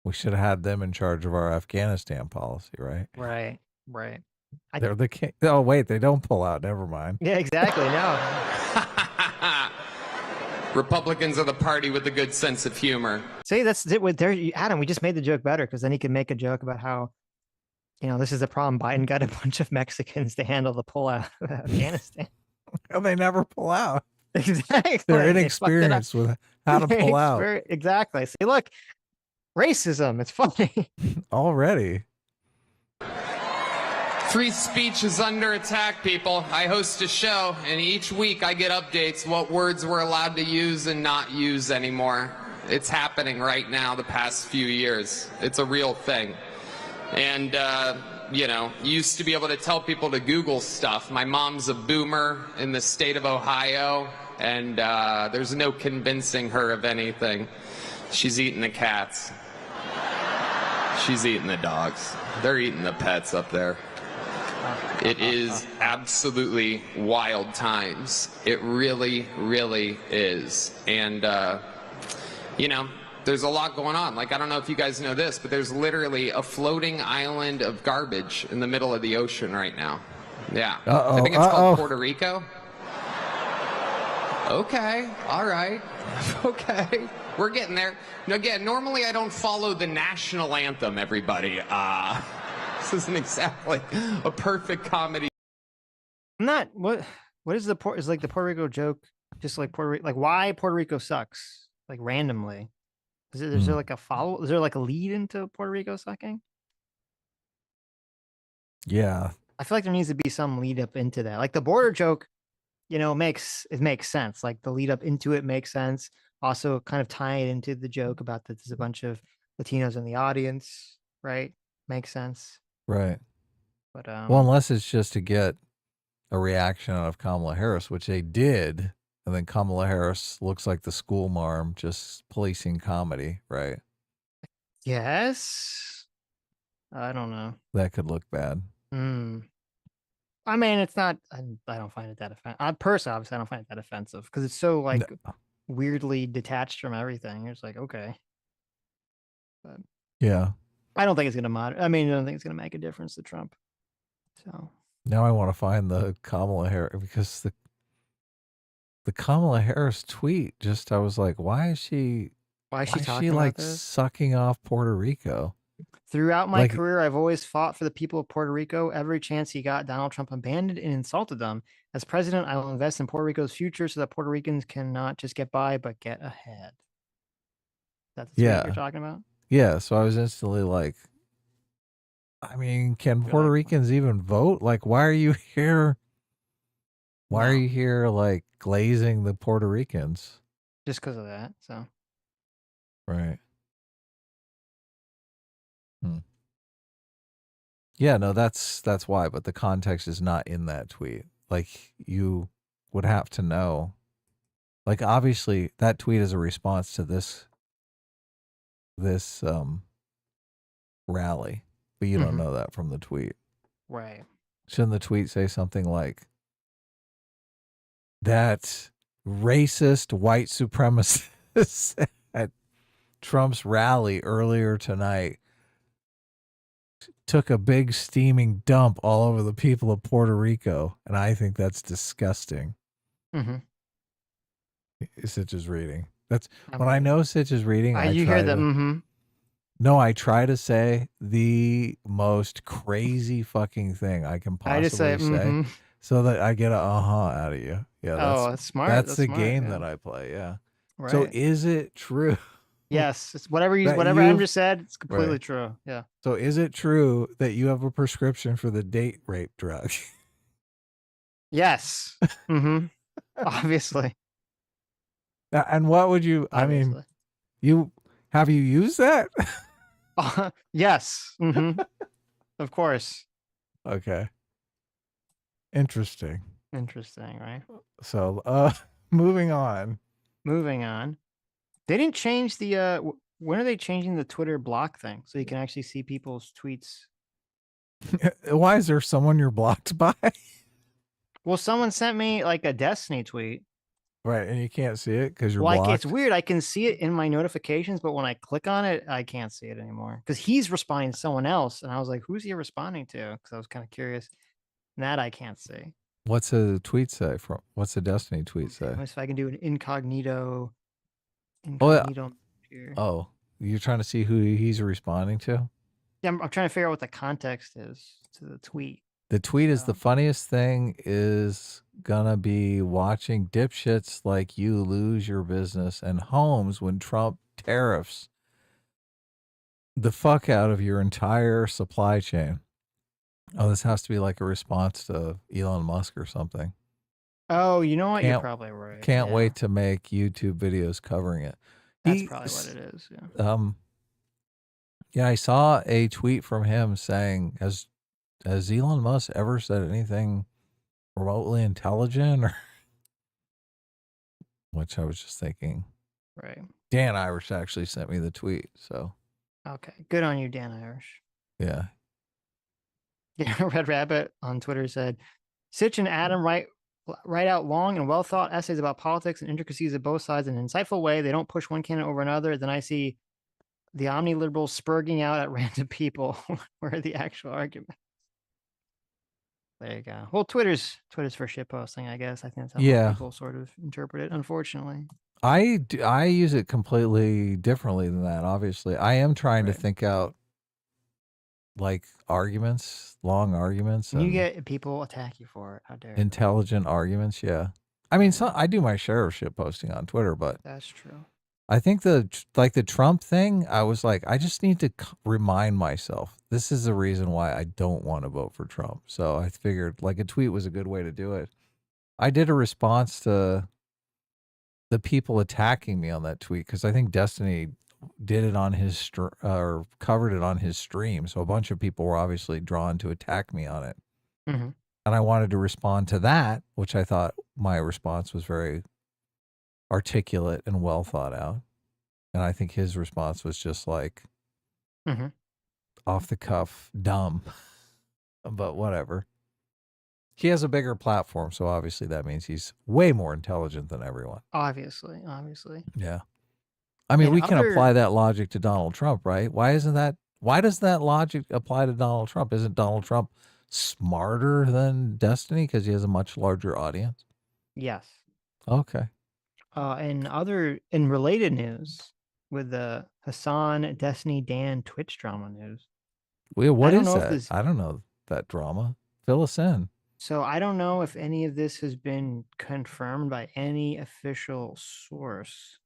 We should have had them in charge of our Afghanistan policy, right? Right, right. They're the king. Oh wait, they don't pull out. Never mind. Yeah, exactly. No. Republicans are the party with a good sense of humor. See, that's it. With there, Adam, we just made the joke better because then he could make a joke about how, this is the problem. Biden got a bunch of Mexicans to handle the pullout of Afghanistan. And they never pull out. Exactly. They're They fucked it up. inexperienced with how to pull out Exactly. See, look, racism. It's funny. already. Free speech is under attack, people. I host a show, and each week I get updates what words we're allowed to use and not use anymore. It's happening right now the past few years. It's a real thing. And, used to be able to tell people to Google stuff. My mom's a boomer in the state of Ohio, and there's no convincing her of anything. She's eating the cats. She's eating the dogs. They're eating the pets up there. It is absolutely wild times. It really, really is. And, there's a lot going on. Like, I don't know if you guys know this, but there's literally a floating island of garbage in the middle of the ocean right now. Yeah. I think it's called Puerto Rico. Okay. All right. Okay. We're getting there. Now, again, normally I don't follow the national anthem, everybody. This isn't exactly a perfect comedy. I'm not. What is the is like the Puerto Rico joke? Just like Puerto Rico, like why Puerto Rico sucks? Like randomly. Is there like a follow? Is there like a lead into Puerto Rico sucking? Yeah. I feel like there needs to be some lead up into that. Like the border joke, makes sense. Like the lead up into it makes sense. Also, kind of tie it into the joke about that there's a bunch of Latinos in the audience, right? Makes sense. Right. But Well, unless it's just to get a reaction out of Kamala Harris, which they did, and then Kamala Harris looks like the school marm just policing comedy, right? yes, I don't know. That could look bad. I mean, it's not. I don't find it that offensive. I personally, obviously, I don't find it that offensive because it's so like weirdly detached from everything. It's like okay, but Yeah. I don't think it's gonna matter. I mean, I don't think it's gonna make a difference to Trump. So Now I want to find the Kamala Harris because the Kamala Harris tweet just I was like, why is she talking about like this? sucking off Puerto Rico? Throughout my Like- career, I've always fought for the people of Puerto Rico. Every chance he got, Donald Trump abandoned and insulted them. As president, I will invest in Puerto Rico's future so that Puerto Ricans can not just get by, but get ahead. That's what Yeah. you're talking about? Yeah, so I was instantly like, I mean, can Puerto Ricans even vote? Like, why are you here? Why are you here like glazing the Puerto Ricans? Just because of that. So Right. Yeah, no, that's why, but the context is not in that tweet. Like you would have to know. Like obviously that tweet is a response to this rally, but you don't know that from the tweet. right. Shouldn't the tweet say something like that racist white supremacist at Trump's rally earlier tonight took a big steaming dump all over the people of Puerto Rico, and I think that's disgusting. Sitch is reading. That's when I know Sitch is reading. You hear them? No, I try to say the most crazy fucking thing I can possibly say, so that I get a out of you. Yeah, that's smart. That's the smart, game that I play. Yeah. Right. So is it true? Yes, it's whatever that Adam just said, it's completely true. Yeah. So is it true that you have a prescription for the date rape drug? Yes. Obviously. And what would you? I mean, have you used that? Yes. Of course. Okay. Interesting. Interesting, right? So, moving on. Moving on. They didn't change the when are they changing the Twitter block thing so you can actually see people's tweets? Why is there someone you're blocked by? Well, someone sent me like a Destiny tweet. Right, and you can't see it because you're Like blocked. it's weird. I can see it in my notifications, but when I click on it, I can't see it anymore because he's responding to someone else, and I was like, "Who's he responding to?" Because I was kind of curious. And that I can't see. What's a tweet say? From what's a Destiny tweet say? Let me see if I can do an incognito. Oh, yeah. Incognito here. Oh, you're trying to see who he's responding to? Yeah, I'm trying to figure out what the context is to the tweet. The tweet is So- the funniest thing is gonna be watching dipshits like you lose your business and homes when Trump tariffs the fuck out of your entire supply chain. Oh, this has to be like a response to Elon Musk or something. Oh, you know what? You're Can't- probably right. Can't yeah. wait to make YouTube videos covering it. That's He- probably what it is. Yeah. Yeah, I saw a tweet from him saying, has Elon Musk ever said anything remotely intelligent? Or which I was just thinking. Right. Dan Irish actually sent me the tweet, so Okay. Good on you, Dan Irish. yeah. Yeah, Red Rabbit on Twitter said, Sitch and Adam write out long and well thought essays about politics and intricacies of both sides in an insightful way. They don't push one candidate over another. Then I see the omni-liberals spurging out at random people. Where are the actual arguments? There you go. Well, Twitter's for shit posting, I guess. I think that's how Yeah. most people sort of interpret it, unfortunately. I use it completely differently than that, obviously. I am trying to Right. think out like arguments, long arguments, And you and get people attack you for it. How dare you. intelligent arguments, yeah. I mean, I do my share of shit posting on Twitter, but That's true. I think the Trump thing, I was like, I just need to remind myself this is the reason why I don't want to vote for Trump. So I figured like a tweet was a good way to do it. I did a response to the people attacking me on that tweet because I think Destiny did it on his or covered it on his stream. So a bunch of people were obviously drawn to attack me on it. Mm-hmm. And I wanted to respond to that, which I thought my response was very articulate and well thought out. And I think his response was just like Mm-hmm. off the cuff, dumb, but whatever. He has a bigger platform, so obviously that means he's way more intelligent than everyone. Obviously. Yeah. I mean, And we can other- apply that logic to Donald Trump, right? Why does that logic apply to Donald Trump? Isn't Donald Trump smarter than Destiny because he has a much larger audience? Yes. Okay. In related news with the Hassan, Destiny, Dan Twitch drama news. Well, what don't is know if that? this- I don't know that drama. Fill us in. So I don't know if any of this has been confirmed by any official source.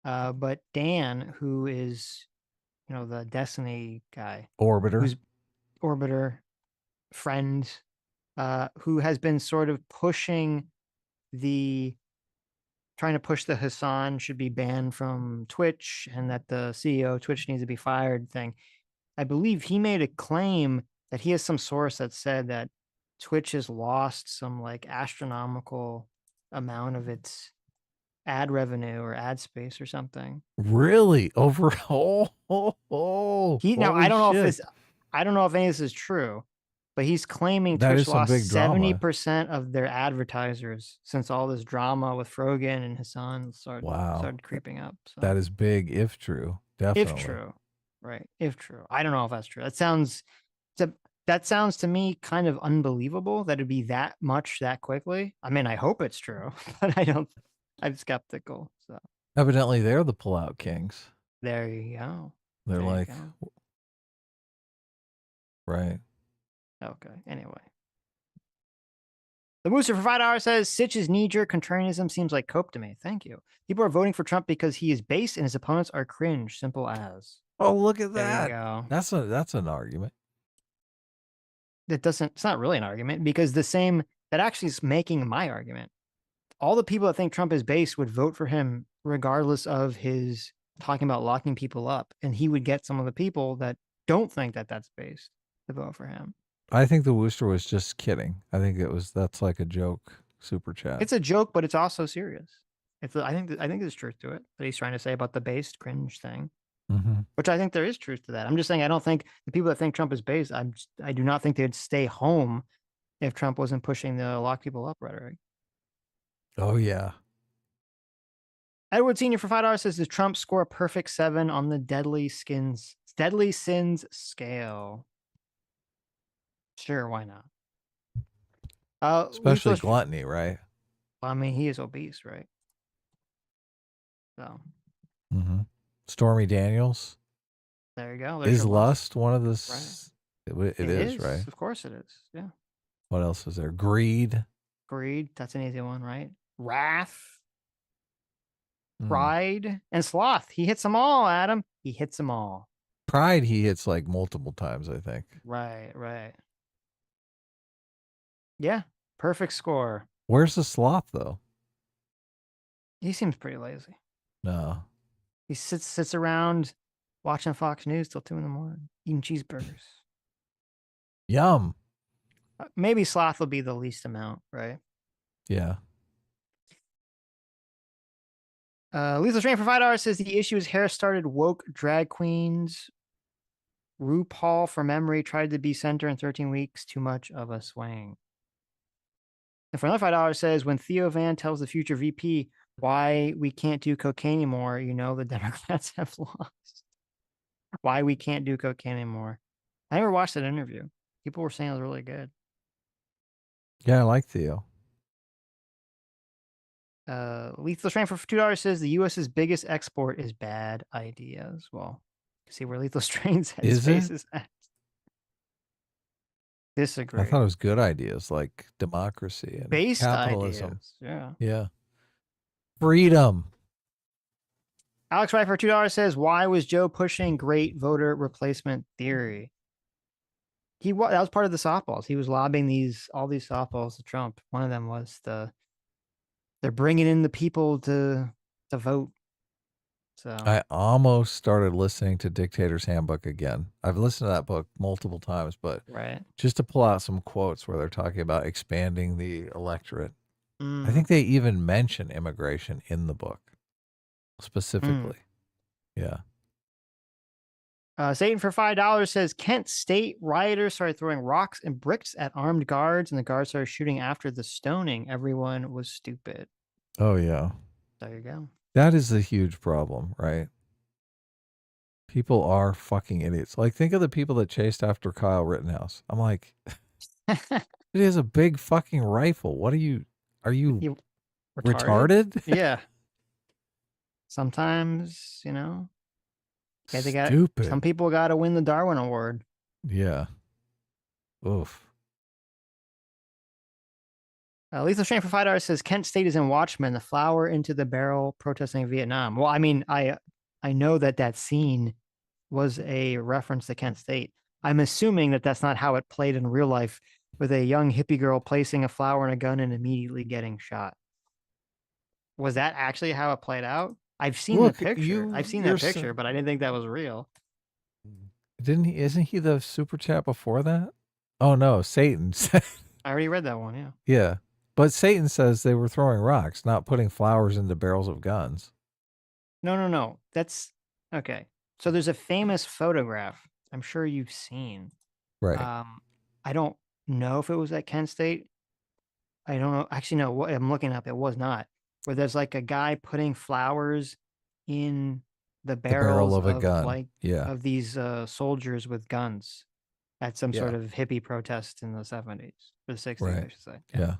But Dan, who is, the Destiny guy, Orbiter. who's Orbiter friend, who has been sort of trying to push the Hassan should be banned from Twitch and that the CEO of Twitch needs to be fired thing. I believe he made a claim that he has some source that said that Twitch has lost some like astronomical amount of its ad revenue or ad space or something. Really? Over Now holy I don't know shit. I don't know if any of this is true, but he's claiming That Twitch is some lost big drama. 70% of their advertisers since all this drama with Rogan and Hassan Wow. started creeping up. So. That is big if true. Definitely. If true, right? If true, I don't know if that's true. That sounds to me kind of unbelievable that it'd be that much that quickly. I mean, I hope it's true, but I'm skeptical. So Evidently, they're the pullout kings. there you go. They're There you like, go. right. Okay. Anyway, the Mooser for $5 says Sitch's knee-jerk contrarianism seems like cope to me. Thank you. People are voting for Trump because he is base and his opponents are cringe. Simple as. Oh, look at There you that. go. That's an argument. It's not really an argument because that actually is making my argument. All the people that think Trump is base would vote for him regardless of his talking about locking people up. And he would get some of the people that don't think that that's based to vote for him. I think the Wooster was just kidding. I think that's like a joke super chat. It's a joke, but it's also serious. I think there's truth to it that he's trying to say about the based cringe thing, which I think there is truth to that. I'm just saying I don't think the people that think Trump is based. I do not think they'd stay home if Trump wasn't pushing the lock people up rhetoric. Oh yeah. Edward Senior for $5 says, "Does Trump score a perfect 7 on the deadly sins scale?" Sure, why not? Especially Lethal- gluttony, right? I mean, he is obese, right? So Stormy Daniels. there you go. There's Is your lust one of the? Right. It is, right? Of course it is. Yeah. What else is there? Greed. Greed. That's an easy one, right? Wrath, Hmm. pride, and sloth. He hits them all, Adam. He hits them all. Pride he hits like multiple times, I think. Right. Yeah. Perfect score. Where's the sloth though? He seems pretty lazy. No. He sits around watching Fox News till 2 a.m, eating cheeseburgers. Yum. Maybe sloth will be the least amount, right? Yeah. Lethal Strain for $5 says the issue is Harris started woke drag queens. RuPaul from memory tried to be center in 13 weeks. Too much of a swing. And for another $5 says when Theo Van tells the future VP why we can't do cocaine anymore, you know the Democrats have lost. Why we can't do cocaine anymore. I never watched that interview. People were saying it was really good. Yeah, I like Theo. Lethal Strain for $2 says the U.S.'s biggest export is bad ideas. Well, you see where Lethal Strain's headspace is at. Disagree. I thought it was good ideas like democracy and Based capitalism. ideas. Yeah. Freedom. Alex Wright for $2 says, why was Joe pushing great voter replacement theory? That was part of the softballs. He was lobbying all these softballs to Trump. One of them was they're bringing in the people to vote. So I almost started listening to Dictator's Handbook again. I've listened to that book multiple times, but just to pull out some quotes where they're talking about expanding the electorate. I think they even mention immigration in the book specifically. Yeah. Satan for $5 says Kent State rioters started throwing rocks and bricks at armed guards, and the guards started shooting after the stoning. Everyone was stupid. Oh yeah. There you go. That is a huge problem, right? People are fucking idiots. Like, think of the people that chased after Kyle Rittenhouse. I'm like, it is a big fucking rifle. What are you retarded? Yeah. Sometimes, yeah, Stupid. Some people got to win the Darwin Award. Yeah. Oof. Lethal Strain for $5 says Kent State is in Watchmen, the flower into the barrel protesting Vietnam. Well, I mean, I know that scene was a reference to Kent State. I'm assuming that that's not how it played in real life, with a young hippie girl placing a flower and a gun and immediately getting shot. Was that actually how it played out? I've seen the picture. I've seen that picture, but I didn't think that was real. Isn't he the super chat before that? Oh no, Satan. I already read that one, yeah. Yeah. But Satan says they were throwing rocks, not putting flowers into barrels of guns. No. That's okay. So there's a famous photograph I'm sure you've seen. Right. I don't know if it was at Kent State. I don't know. Actually, no, what I'm looking up, it was not. Where there's like a guy putting flowers in the barrel of a gun. Of these soldiers with guns at some sort of hippie protest in the 70s or the 60s, I should say. Yeah.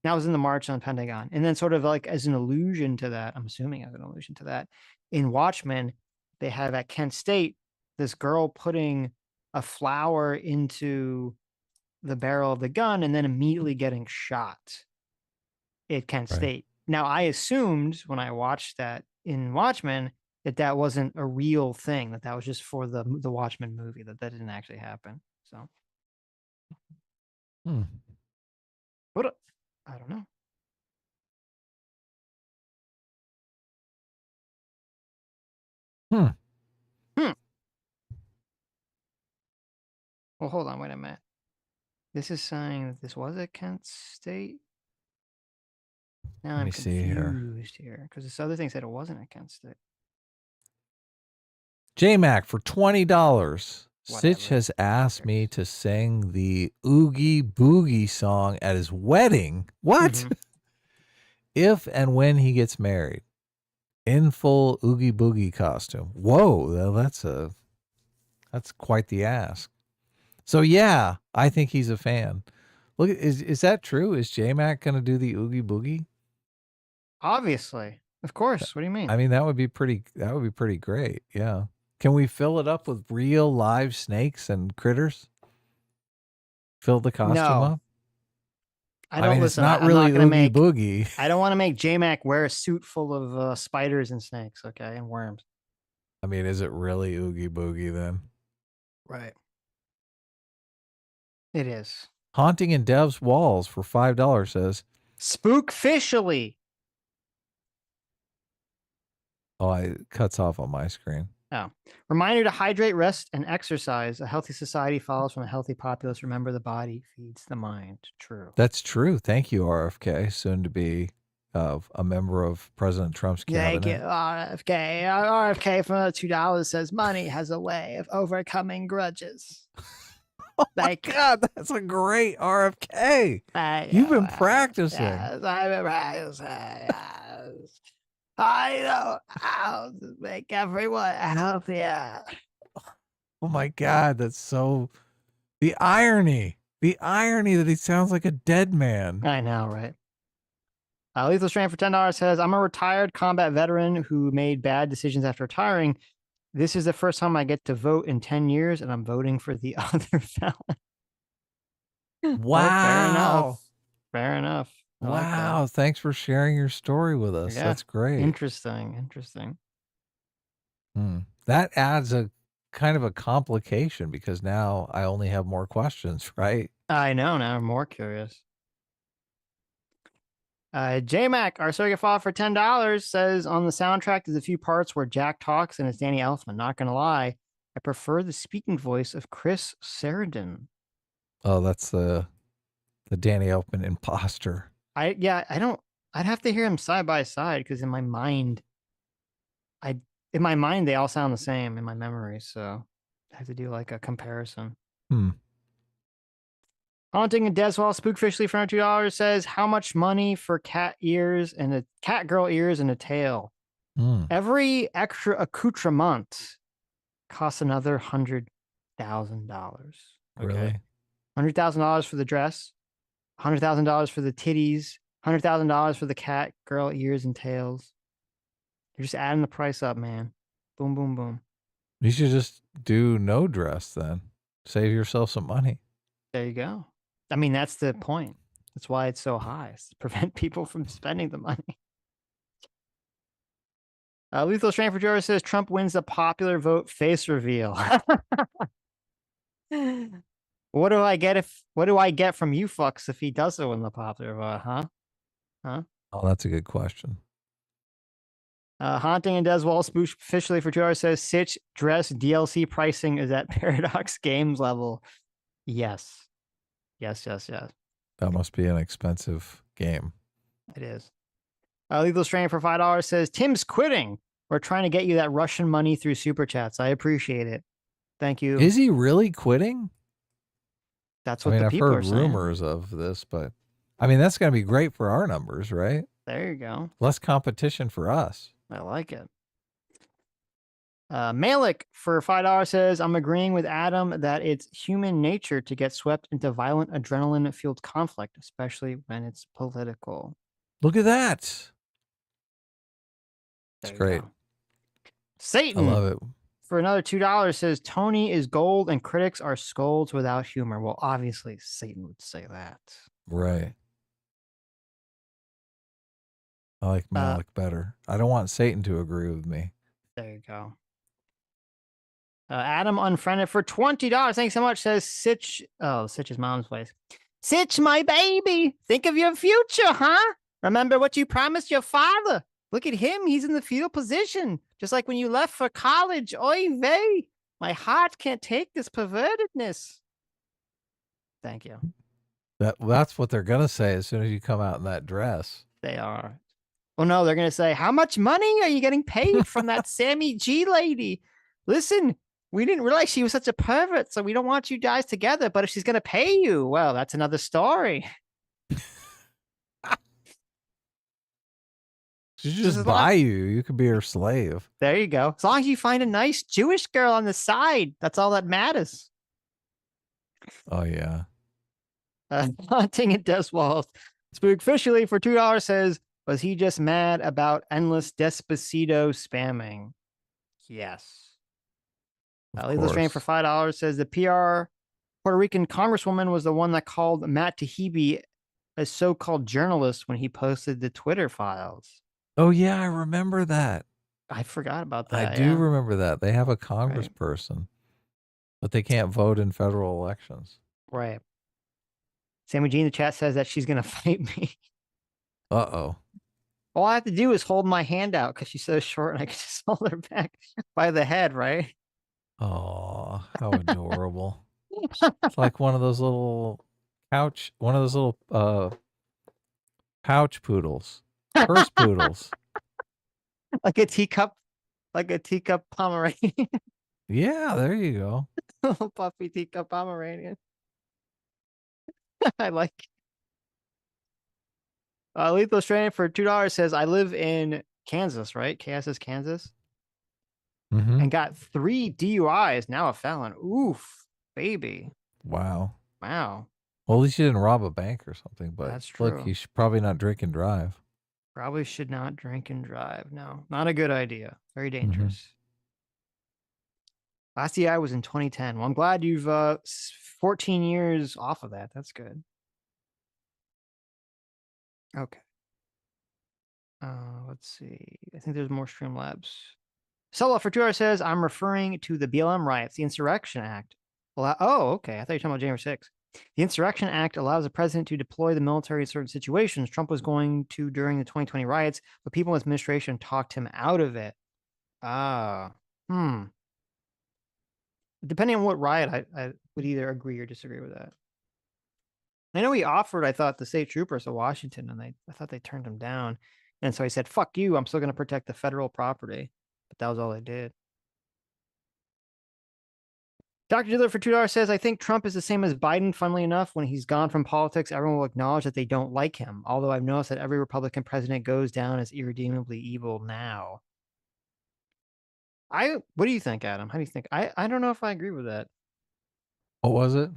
That was in the March on Pentagon. And then sort of like as an allusion to that, I'm assuming as an allusion to that, in Watchmen, they have at Kent State, this girl putting a flower into the barrel of the gun and then immediately getting shot at Kent State. Now, I assumed when I watched that in Watchmen that wasn't a real thing, that was just for the Watchmen movie, that didn't actually happen. So, But I don't know. Well, hold on, wait a minute. This is saying that this was at Kent State. Now Let I'm me see here. confused here because this other thing said it wasn't at Kent State. J-Mac for $20. Sitch Whatever. has asked me to sing the Oogie Boogie song at his wedding. What? Mhm. If and when he gets married. In full Oogie Boogie costume. Whoa, well, that's quite the ask. So yeah, I think he's a fan. Look, is that true? Is J-Mac gonna do the Oogie Boogie? Obviously, of course. What do you mean? I mean, that would be pretty great. Yeah. Can we fill it up with real live snakes and critters? Fill the costume No. up? I don't mean, listen. it's not I'm really gonna Oogie make. Boogie. I don't want to make J-Mac wear a suit full of spiders and snakes, okay, and worms. I mean, is it really Oogie Boogie then? Right. It is. Haunting in Dev's Walls for $5 says, Spookfishally. oh, it cuts off on my screen. Oh. Reminder to hydrate, rest, and exercise. A healthy society follows from a healthy populace. Remember, the body feeds the mind. True. That's true. Thank you, RFK, soon to be a member of President Trump's cabinet. Thank you, RFK. RFK for another $2 says money has a way of overcoming grudges. Oh Thank my God, that's a great RFK. You've been practicing. Yes, I've been practicing. Yes. I know how to make everyone healthier. Oh my God, that's so... The irony that he sounds like a dead man. I know, right? Lethal Strain for $10 says, I'm a retired combat veteran who made bad decisions after retiring. This is the first time I get to vote in 10 years, and I'm voting for the other felon. Wow. Fair enough. I like that. Wow. Thanks for sharing your story with us. Yeah. That's great. Interesting. That adds a kind of a complication because now I only have more questions, right? I know. Now I'm more curious. J-Mac, our surrogate father for $10 says on the soundtrack there's a few parts where Jack talks and it's Danny Elfman. Not gonna lie, I prefer the speaking voice of Chris Sarandon. Oh, that's the Danny Elfman imposter. I'd have to hear him side by side because in my mind they all sound the same in my memory, so I have to do like a comparison. Haunting in Deswell, Spookfishly for $2 says, how much money for cat ears and a cat girl ears and a tail? Every extra accoutrement costs another $100,000. Okay. Really? $100,000 for the dress, $100,000 for the titties, $100,000 for the cat girl ears and tails. You're just adding the price up, man. Boom, boom, boom. You should just do no dress then. Save yourself some money. There you go. I mean, that's the point. That's why it's so high. It's to prevent people from spending the money. Lethal Strain for George says Trump wins the popular vote face reveal. What do I get from you fucks if he doesn't win the popular vote, huh? Oh, that's a good question. Haunting in Deswell, officially for George says Sitch dress DLC pricing is at Paradox Games level. Yes. That must be an expensive game. It is. Lethal Strain for $5 says Tim's quitting. We're trying to get you that Russian money through super chats. I appreciate it. Thank you. Is he really quitting? That's what the I've people heard are saying. rumors of this, but I mean, that's going to be great for our numbers, right? There you go. Less competition for us. I like it. Malik for $5 says, I'm agreeing with Adam that it's human nature to get swept into violent adrenaline-fueled conflict, especially when it's political. Look at that. There It's you great. go. Satan I love it. for another $2 says, Tony is gold and critics are scolds without humor. Well, obviously, Satan would say that. Right. I like Malik better. I don't want Satan to agree with me. There you go. Adam Unfriended for $20. Thanks so much. Says Sitch. Oh, Sitch's mom's voice. Sitch, my baby. Think of your future, huh? Remember what you promised your father. Look at him. He's in the fetal position. Just like when you left for college. Oy vey. My heart can't take this pervertedness. Thank you. That's what they're gonna say as soon as you come out in that dress. They are. Well, no, they're going to say, how much money are you getting paid from that Sammy G lady? Listen, we didn't realize she was such a pervert, so we don't want you guys together. But if she's going to pay you, well, that's another story. She should just buy you. You could be her slave. There you go. As long as you find a nice Jewish girl on the side, that's all that matters. Oh, yeah. Haunting at Des Walls. Spook officially for $2 says, was he just mad about endless Despacito spamming? Yes. Legal Strain for $5 says the PR Puerto Rican congresswoman was the one that called Matt Taibbi a so-called journalist when he posted the Twitter files. Oh, yeah, I remember that. I forgot about that. I do remember that. They have a congressperson, but they can't vote in federal elections. Right. Sammy G in the chat says that she's going to fight me. Uh-oh. All I have to do is hold my hand out because she's so short and I can just hold her back by the head, right? Oh, how adorable. It's like one of those little pouch poodles. Purse poodles. like a teacup Pomeranian. Yeah, there you go. Little puffy teacup Pomeranian. I like it. Lethal Strain for $2 says, I live in Kansas, right? KS is Kansas. And got 3 DUIs, now a felon. Oof, baby. Wow. Wow. Well, at least you didn't rob a bank or something, but that's true. Look, you should probably not drink and drive. Probably should not drink and drive. No, not a good idea. Very dangerous. Last DI was in 2010. Well, I'm glad you've 14 years off of that. That's good. Okay. Let's see. I think there's more Streamlabs. Solo for $2 says, I'm referring to the BLM riots, the Insurrection Act. Oh, okay. I thought you were talking about January 6th. The Insurrection Act allows the president to deploy the military in certain situations. Trump was going to during the 2020 riots, but people in his administration talked him out of it. Depending on what riot, I would either agree or disagree with that. I know he offered, I thought, the state troopers of Washington, and I thought they turned him down. And so he said, fuck you, I'm still going to protect the federal property. But that was all they did. Dr. Diller for $2 says, I think Trump is the same as Biden, funnily enough. When he's gone from politics, everyone will acknowledge that they don't like him. Although I've noticed that every Republican president goes down as irredeemably evil now. What do you think, Adam? How do you think? I don't know if I agree with that. What was it?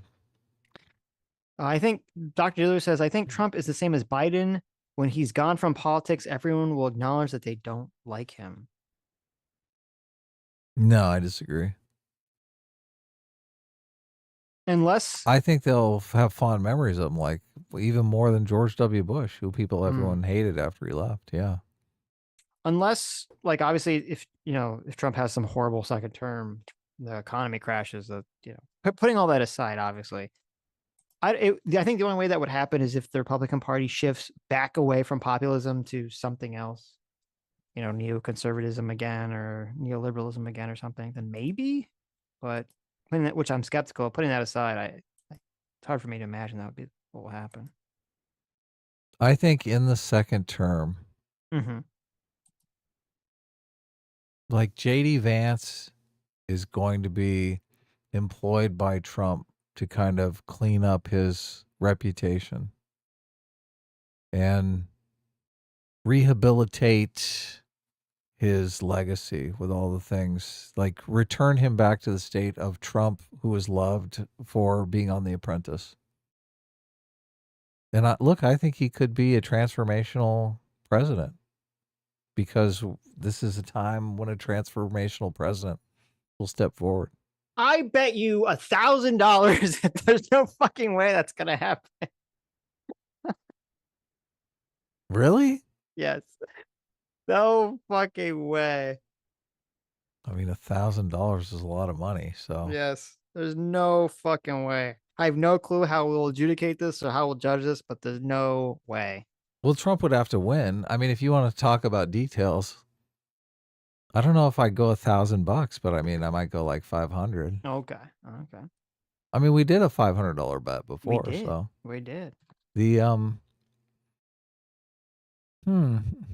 I think Dr. Diller says, I think Trump is the same as Biden. When he's gone from politics, everyone will acknowledge that they don't like him. No, I disagree. Unless I think they'll have fond memories of him, like even more than George W. Bush, who everyone hated after he left. Yeah. Unless, like, obviously, if Trump has some horrible second term, the economy crashes. Putting all that aside, obviously, I think the only way that would happen is if the Republican Party shifts back away from populism to something else. Neoconservatism again or neoliberalism again or something, then maybe. But which I'm skeptical of. Putting that aside, it's hard for me to imagine that would be what will happen. I think in the second term, like JD Vance is going to be employed by Trump to kind of clean up his reputation and rehabilitate his legacy with all the things, like return him back to the state of Trump, who was loved for being on The Apprentice. And I think he could be a transformational president, because this is a time when a transformational president will step forward. I bet you $1,000 that there's no fucking way that's gonna happen. Really? Yes. No fucking way. I mean, $1,000 is a lot of money. So yes, there's no fucking way. I have no clue how we'll adjudicate this or how we'll judge this, but there's no way. Well, Trump would have to win. I mean, if you want to talk about details, I don't know if I'd go $1,000, but I mean, I might go like 500. Okay. I mean, we did a $500 bet We before, did. so We did. the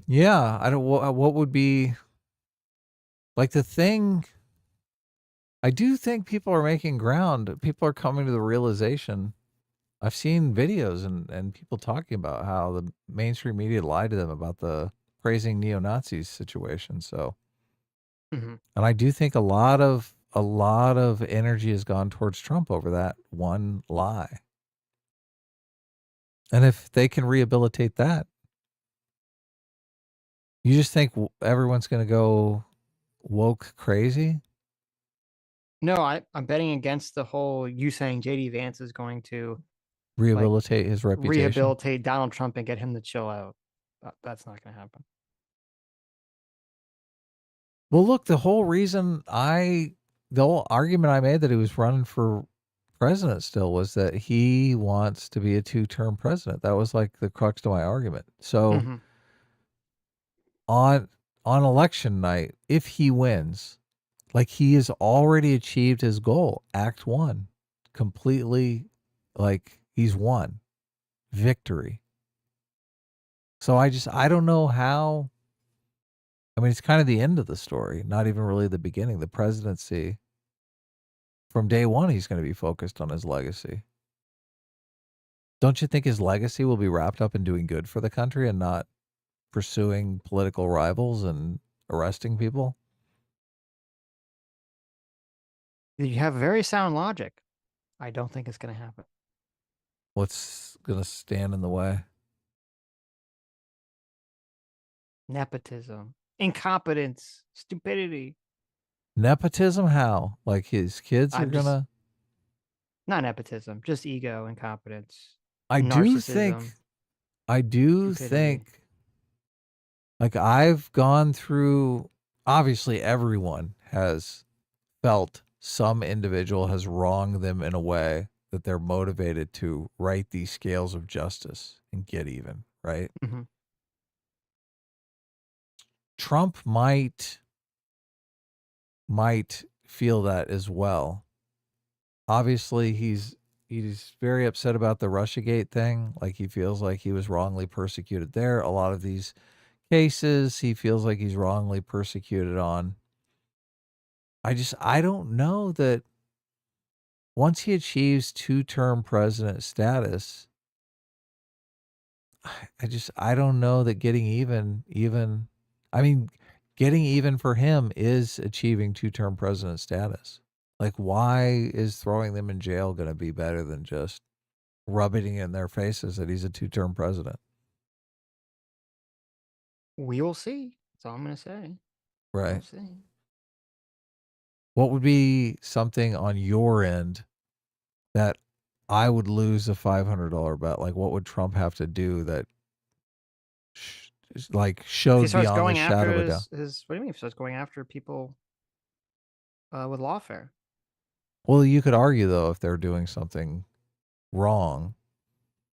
yeah, I don't. What would be like the thing? I do think people are making ground. People are coming to the realization. I've seen videos and people talking about how the mainstream media lied to them about the praising neo-Nazis situation. So, Mhm. and I do think a lot of energy has gone towards Trump over that one lie. And if they can rehabilitate that, you just think everyone's going to go woke crazy? No, I'm betting against the whole you saying JD Vance is going to Rehabilitate his reputation? rehabilitate Donald Trump and get him to chill out. That's not going to happen. Well, look, the whole argument I made that he was running for president still was that he wants to be a 2-term president. That was like the crux to my argument. So Mhm. on election night, if he wins, like he has already achieved his goal, Act 1, completely, like he's won, victory. So I don't know how. I mean, it's kind of the end of the story, not even really the beginning. The presidency, from day one, he's going to be focused on his legacy. Don't you think his legacy will be wrapped up in doing good for the country and not pursuing political rivals and arresting people? You have very sound logic. I don't think it's going to happen. What's going to stand in the way? Nepotism, incompetence, stupidity. Nepotism? How? Like his kids are I'm going to... Not nepotism, just ego, incompetence, I do think, stupidity. like I've gone through, obviously everyone has felt some individual has wronged them in a way that they're motivated to right these scales of justice and get even, right? Mhm. Trump might feel that as well. Obviously, he's very upset about the Russiagate thing. Like he feels like he was wrongly persecuted there. A lot of these cases, he feels like he's wrongly persecuted on. I don't know that once he achieves 2-term president status, I don't know that getting even, I mean, getting even for him is achieving 2-term president status. Like, why is throwing them in jail going to be better than just rubbing it in their faces that he's a 2-term president? We will see. That's all I'm going to say. Right. We'll see. What would be something on your end that I would lose a $500 bet? Like, what would Trump have to do that showed If he starts beyond the going shadow after of a doubt? what do you mean? If he starts going after people with lawfare? Well, you could argue though, if they're doing something wrong,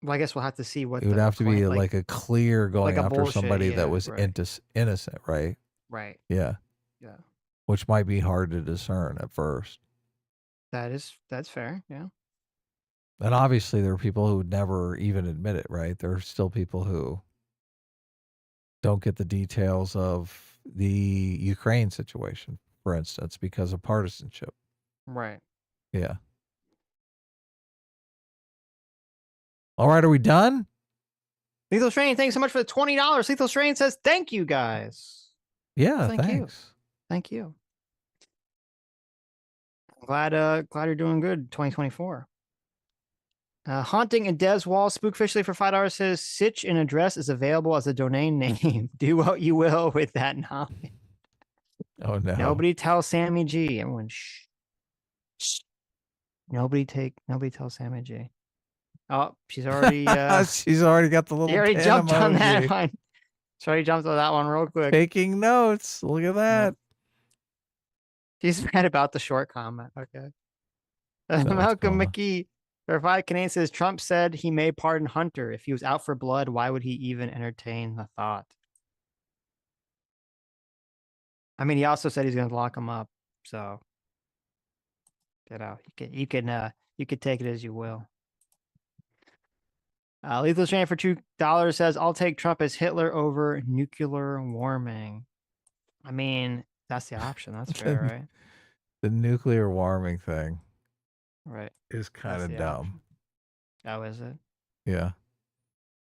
Well, I guess we'll have to see what it would have to be like a clear going like a after bullshit, somebody that yeah, was right. innocent, right? Right. Yeah. Yeah. Which might be hard to discern at first. That's fair. Yeah. And obviously there are people who would never even admit it, right? There are still people who don't get the details of the Ukraine situation, for instance, because of partisanship. Right. Yeah. All right, are we done? Lethal Strain, thanks so much for the $20. Lethal Strain says, thank you guys. Yeah, Thank you. thanks. Thank you. Glad you're doing good 2024. Haunting and Des Wall spookfishly for $5 says Sitch in address is available as a domain name. Do what you will with that knowledge. Oh no. Nobody tell Sammy G. Everyone shh. Shh. Nobody tell Sammy G. Oh, she's already she's already got the little she already pin jumped on that emoji. one. She already jumped on that one real quick. Taking notes. Look at that. She's mad about the short comment. Okay. No, Malcolm McKee, verified Canadian, says Trump said he may pardon Hunter. If he was out for blood, why would he even entertain the thought? I mean, he also said he's going to lock him up. So, you You could take it as you will. Lethal Shane for $2 says, I'll take Trump as Hitler over nuclear warming. I mean, that's the option. That's fair, right? The nuclear warming thing Right. is kind That's of the dumb. option. Oh, is it? Yeah.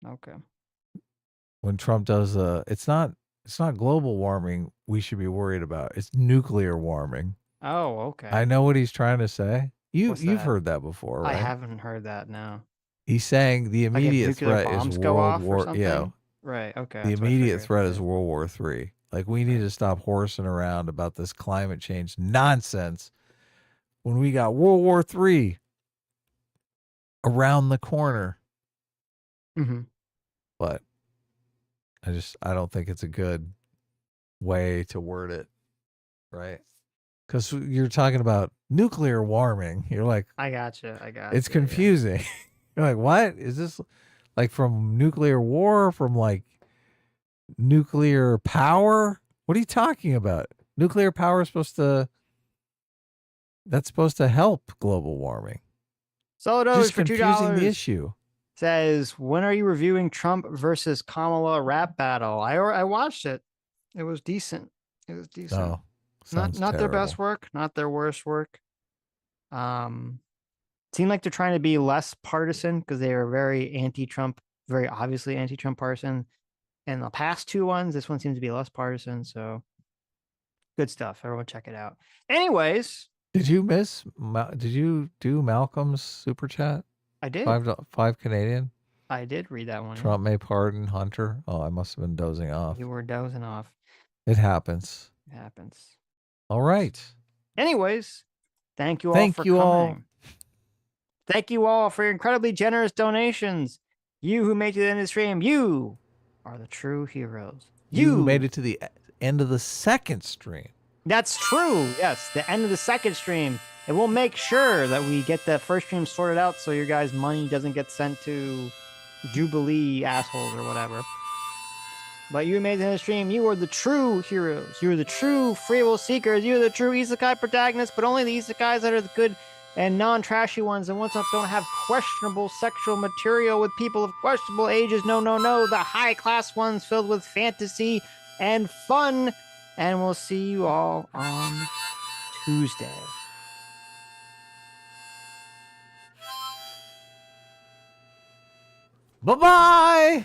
Okay. When Trump does it's not global warming we should be worried about. It's nuclear warming. Oh, okay. I know what he's trying to say. You've that? heard that before, right? I haven't heard that, no. He's saying the Like if immediate nuclear threat is bombs go World off or War. something? Yeah, Right, okay. the that's what I immediate figured. threat is World War III. Like we need to stop horsing around about this climate change nonsense when we got World War III around the corner. Mm-hmm. But I don't think it's a good way to word it, right? Because you're talking about nuclear warming. You're like, I gotcha. it's confusing. You're like, what is this? Like from nuclear war? From like nuclear power? What are you talking about? Nuclear power is that's supposed to help global warming. Solo Just for confusing $2 the issue. says, when are you reviewing Trump versus Kamala rap battle? I watched it. It was decent. It was decent. Oh, not sounds their best terrible. work, not their worst work. Seemed like they're trying to be less partisan because they are very anti-Trump, very obviously anti-Trump partisan. And the past two ones, this one seems to be less partisan. So good stuff. Everyone check it out. Anyways, Did you do Malcolm's super chat? I did. $5 Canadian. I did read that one. yeah. Trump may pardon Hunter. Oh, I must have been dozing off. You were dozing off. It happens. It happens. All right. Anyways, thank you all Thank for you coming. all. Thank you all for your incredibly generous donations. You who made it to the end of the stream, you are the true heroes. You made it to the end of the second stream. That's true. Yes, the end of the second stream. And we'll make sure that we get the first stream sorted out so your guys' money doesn't get sent to Jubilee assholes or whatever. But you made it in the stream. You are the true heroes. You are the true free will seekers. You are the true isekai protagonists, but only the isekais that are the good and non-trashy ones and ones that don't have questionable sexual material with people of questionable ages. No, no, no. The high-class ones filled with fantasy and fun. And we'll see you all on Tuesday. Bye-bye.